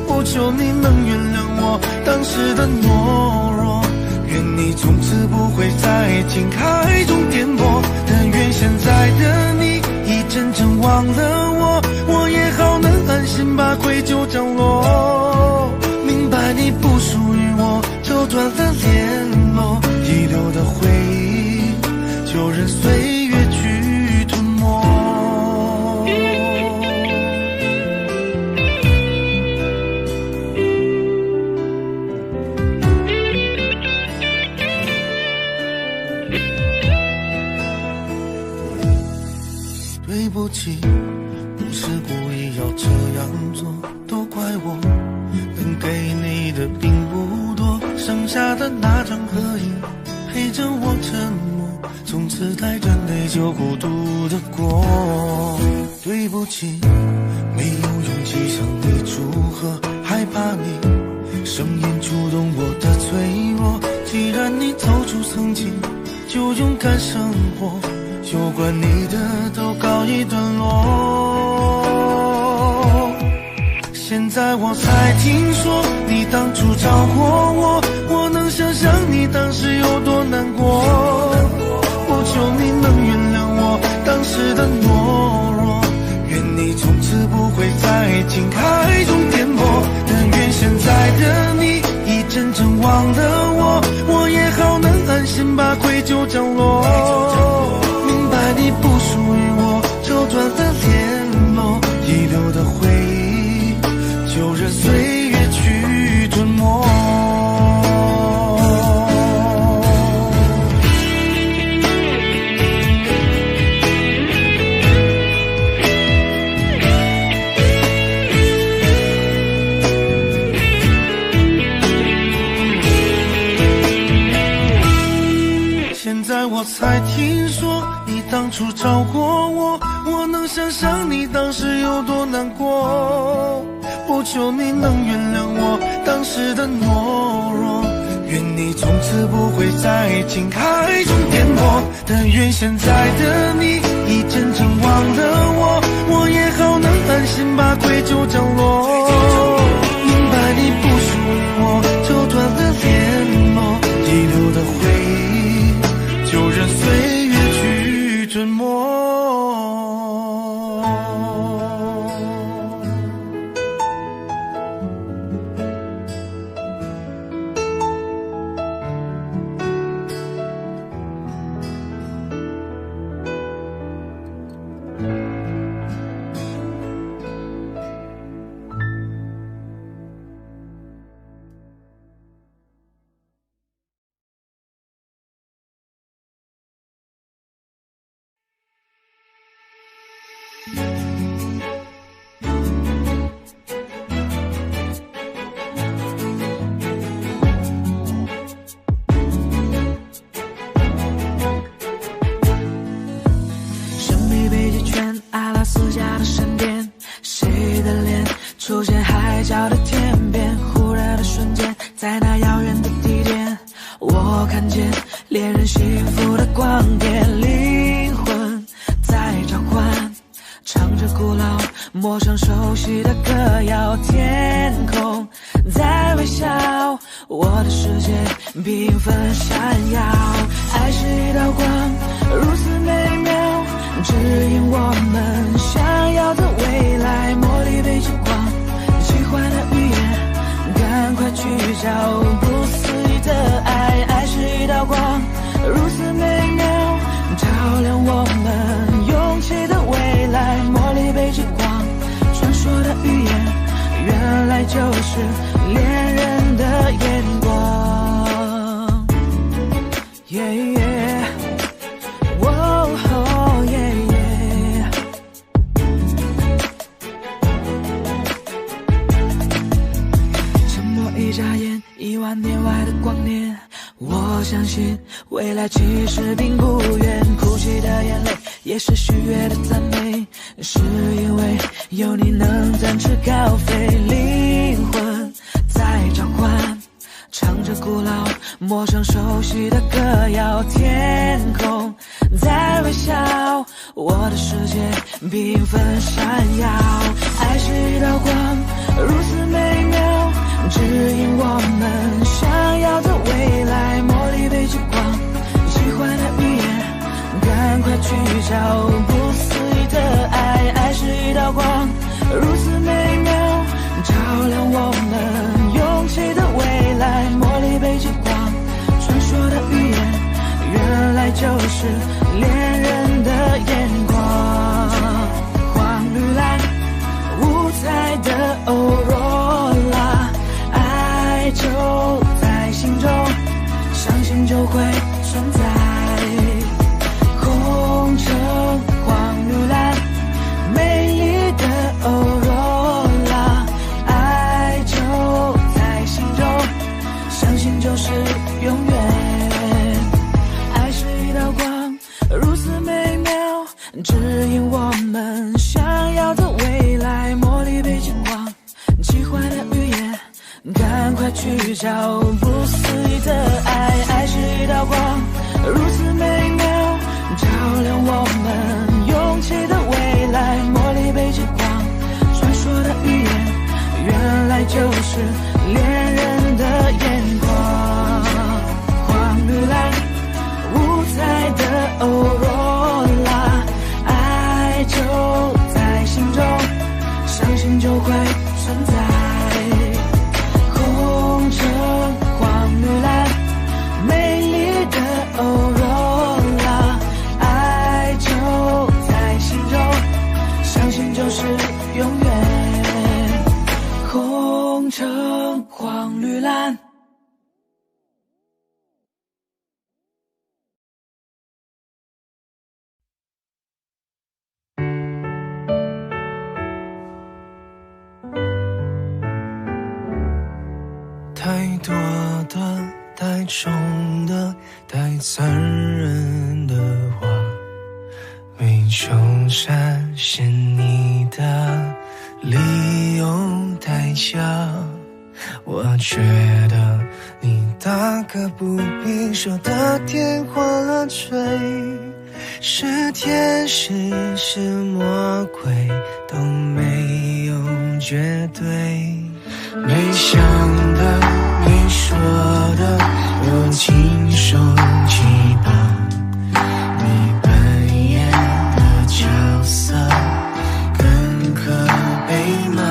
我求你能原谅我当时的懦弱，愿你从此不会在情海中颠簸。但愿现在的你已真正忘了我，我也好能安心把愧疚降落。明白你不属于我，就断了联络，遗留的回忆就任岁月去吞没。起，不是故意要这样做，都怪我能给你的并不多，剩下的那张合影陪着我沉默，从此带着内疚孤独的过。对不起，没有勇气向你祝贺，害怕你声音触动我的脆弱。既然你走出曾经，就勇敢生活，有关你的都告一段落。现在我才听说你当初找过我，我能想象你当时有多难过。我求你能原谅我当时的懦弱，愿你从此不会在爱情海中颠簸。但愿现在的你已真正忘了我，我也好能安心把愧疚降落。明白你不属于我，就断了联络，遗留的回忆就任岁月去吞没。现在我才听说你当初找过我，我能想象你当时有多难过。我求你能原谅我当时的懦弱，愿你从此不会在爱情海中颠簸。但愿现在的你已真正忘了我，我也好能安心把愧疚降落。明白你不属于我，就断了联络，遗留的回忆就任岁月去吞没。出现海角的天边，忽然的瞬间，在那遥远的地点，我看见恋人幸福的光点，灵魂在召唤，唱着古老陌生熟悉的歌谣，天空在微笑，我的世界缤纷闪耀，爱是一道光，如此美妙，指引我们想要的未来，茉莉被烛光，喜欢的语言，赶快去找不思议的爱，爱是一道光，如此美妙，照亮我们勇气的未来，茉莉被烛光，传说的语言，原来就是恋人的眼光。Yeah, yeah. Whoa, oh, yeah, yeah. 沉默一眨眼，10000年外的光年，我相信未来其实并不远，哭泣的眼泪也是喜悦的赞美，是因为有你能展翅高飞，灵魂在召唤，唱着古老陌生熟悉的歌谣，天空在微笑，我的世界缤纷闪耀，爱是一道光，如此美妙，指引我们想要的未来，茉莉被烛光，喜欢的语言，赶快去找不思议的爱，爱是一道光，如此美妙，照亮我们勇气的未来，茉莉被烛光，传说的语言，原来就是恋人的眼光，黄绿蓝五彩的欧若拉，爱就在心中，相信就会存在，红橙黄绿蓝快去找不思议的爱，爱是一道光，如此美妙，照亮我们勇气的未来。茉莉北极光，传说的语言，原来就是恋人的眼光。黄绿蓝，五彩的欧若拉，爱就在心中，相信就会存在。红橙黄绿蓝，美丽的欧若拉，爱就在心中，相信就是永远。红橙黄绿蓝。太多的、太重的、太残忍的话，为求展现你的理由太假。我觉得你大可不必说的天花乱坠，是天使是魔鬼都没有绝对。没想的没说的都亲手击败，你扮演的角色更可被骂。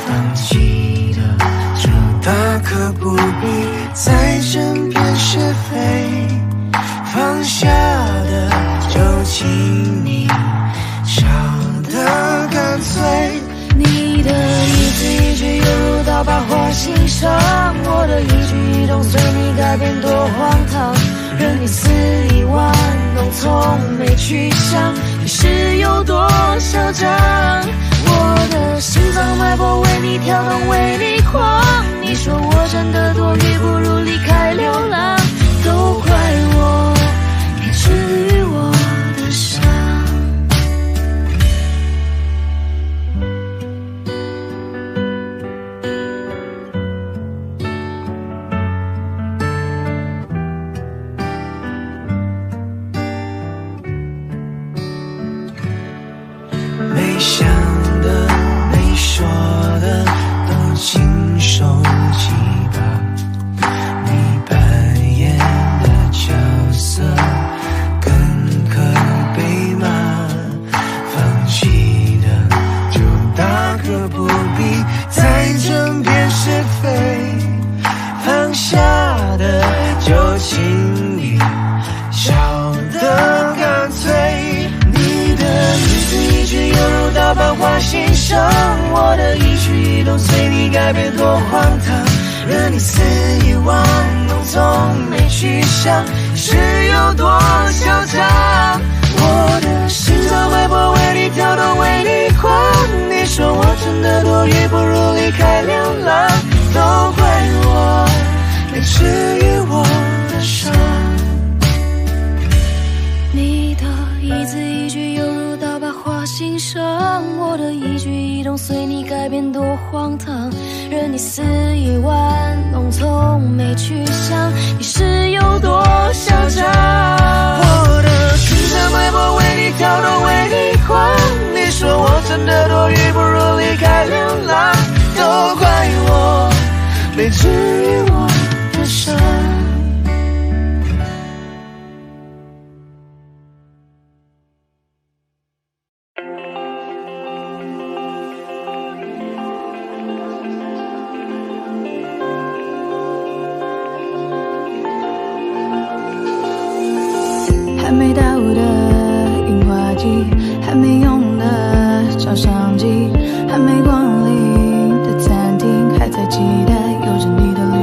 放弃的就大可不必再争辩是非，放下的就请你笑得干脆。你的一字一句犹如刀疤划心上，我的一举一动随你改变多荒唐，任你肆意玩弄，从没去想你是有多嚣张。我的心脏脉搏为你跳动，为你狂。你说我真的多余，不如离开流浪。都怪我没治愈我的伤。没想的没说的都亲手击败，你扮演的角色更可被骂。放弃的就大可不必再争辩是非，放下的就请你笑得干脆。你的一字一句犹如刀疤划心上，我的一举一动随你改变多荒唐，任你肆意玩弄，从没去想是有多嚣张。我的心脏脉搏为你跳动，为你狂。你说我真的多余，不如离开流浪。都怪我没治愈我的伤。你的一字一句犹如刀疤划心上，我的一举一动随你改变多荒唐，任你肆意玩弄，从没去想你是有多嚣张。我的心脏脉搏为你跳动，为你狂。你说我真的多余，不如离开流浪。都怪我没治愈我的伤。还没到的樱花季，还没用的照相机，还没光临的餐厅，还在期待有着你的旅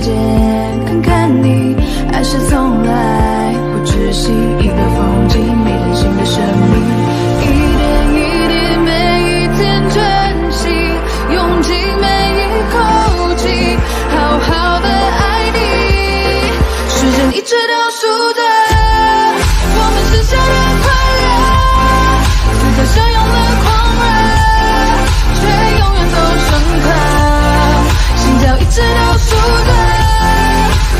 界看看你，还是从来不仔细一个风景，没人性的生命，一点一滴，每一天珍惜，用尽每一口气，好好的爱你。时间一直倒数着，我们剩下的快乐，此刻相拥的狂热，却永远都深刻。心跳一直倒数着，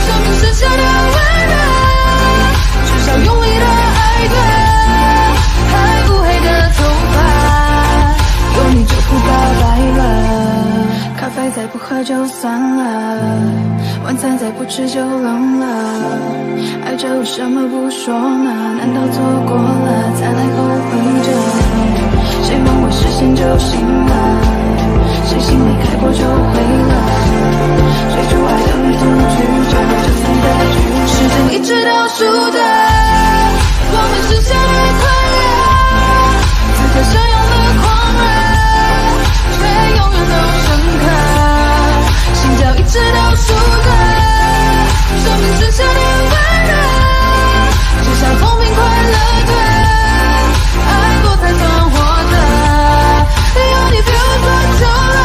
生命剩下的温热，至少用力的爱着，还乌黑的头发，有你就不告白了。咖啡再不喝就算了，晚餐再不吃就冷了。爱着为什么不说呢？难道错过了才来后悔着？谁梦会实现就行了，谁心里开过就会了。追逐爱的旅途曲折，就算结局，时间一直倒数着，我们剩下的快乐，此刻相拥的狂热，却永远都深刻。心跳一直倒数着，生命剩下的温热，至少风平快乐的爱过才算活着。有你比我做久了，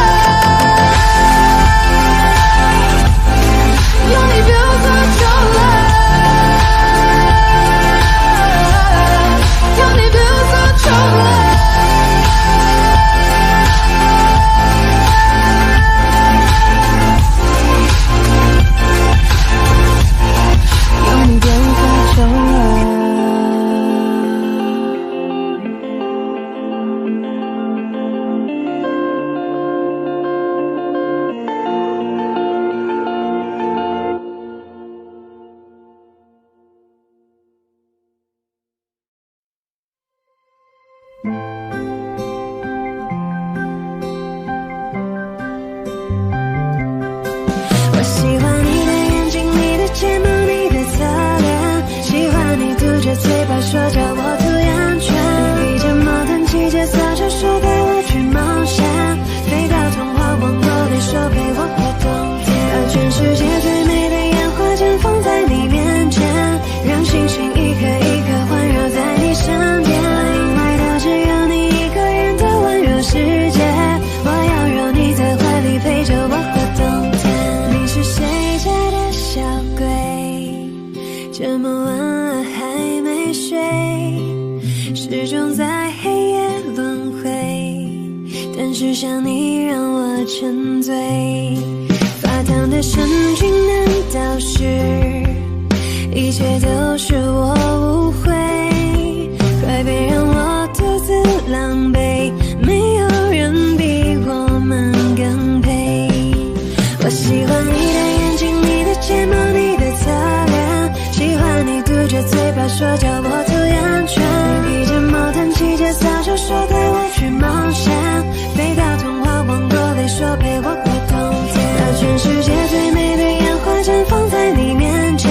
有你比我做久了，有你比我做久了。有你别无所求了。我喜欢你的眼睛，你的睫毛，你的侧脸，喜欢你嘟着嘴巴说叫我涂眼圈，披着毛毯骑着扫帚说带我去冒险，飞到童话王国里说陪我过冬天，把全世界最美的烟花绽放在你面前，让星星一颗一颗环绕在你身边，因为它只有你一个人的温柔世界，我要让你在怀里陪着我过冬天。你是谁家的小鬼？这么晚了还没睡，始终在黑夜轮回，但是想你让我沉醉。发烫的神经难道是一切都是我误会？快别让我独自狼狈，没有人比我们更配。我喜欢你的眼睛，你的睫毛，你的侧脸，喜欢你嘟着嘴巴说叫我涂眼圈，披着毛毯骑着扫帚说带我去冒险，飞到童话王国里说陪我过冬天，把全世界最美的烟花绽放在你面前，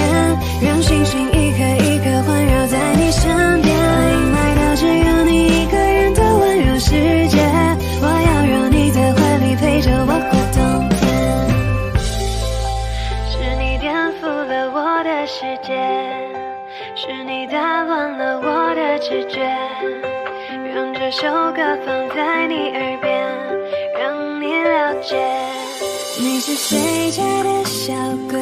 让星星一颗一颗环绕在你身边，因为它只有你一个人的温柔世界，我要让你在怀里陪着我过冬天。是你颠覆了我的世界，是你打乱了我的直觉，让这首歌放在你耳边，让你了解。你是谁家的小鬼？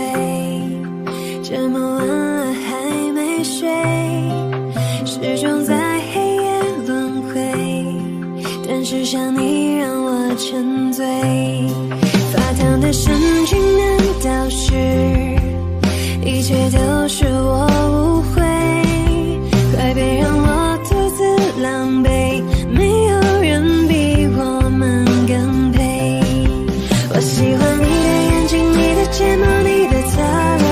这么晚了还没睡，始终在黑夜轮回，但是想你让我沉醉。发烫的神经难道是一切都是我误会？快别让我独自狼狈，没有人比我们更配。我喜欢你的眼睛，你的睫毛，你的侧脸，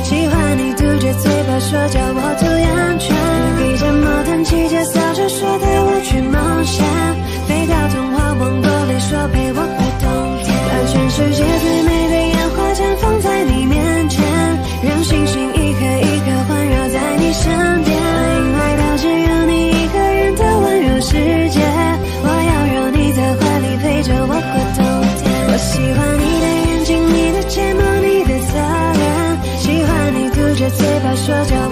喜欢你嘟着嘴巴说叫我涂眼圈，披着毛毯骑着扫帚说带我去冒险，飞到童话王国里说陪我过冬天，把全世界最美的烟花绽放在你面前，让星星一嘴巴说着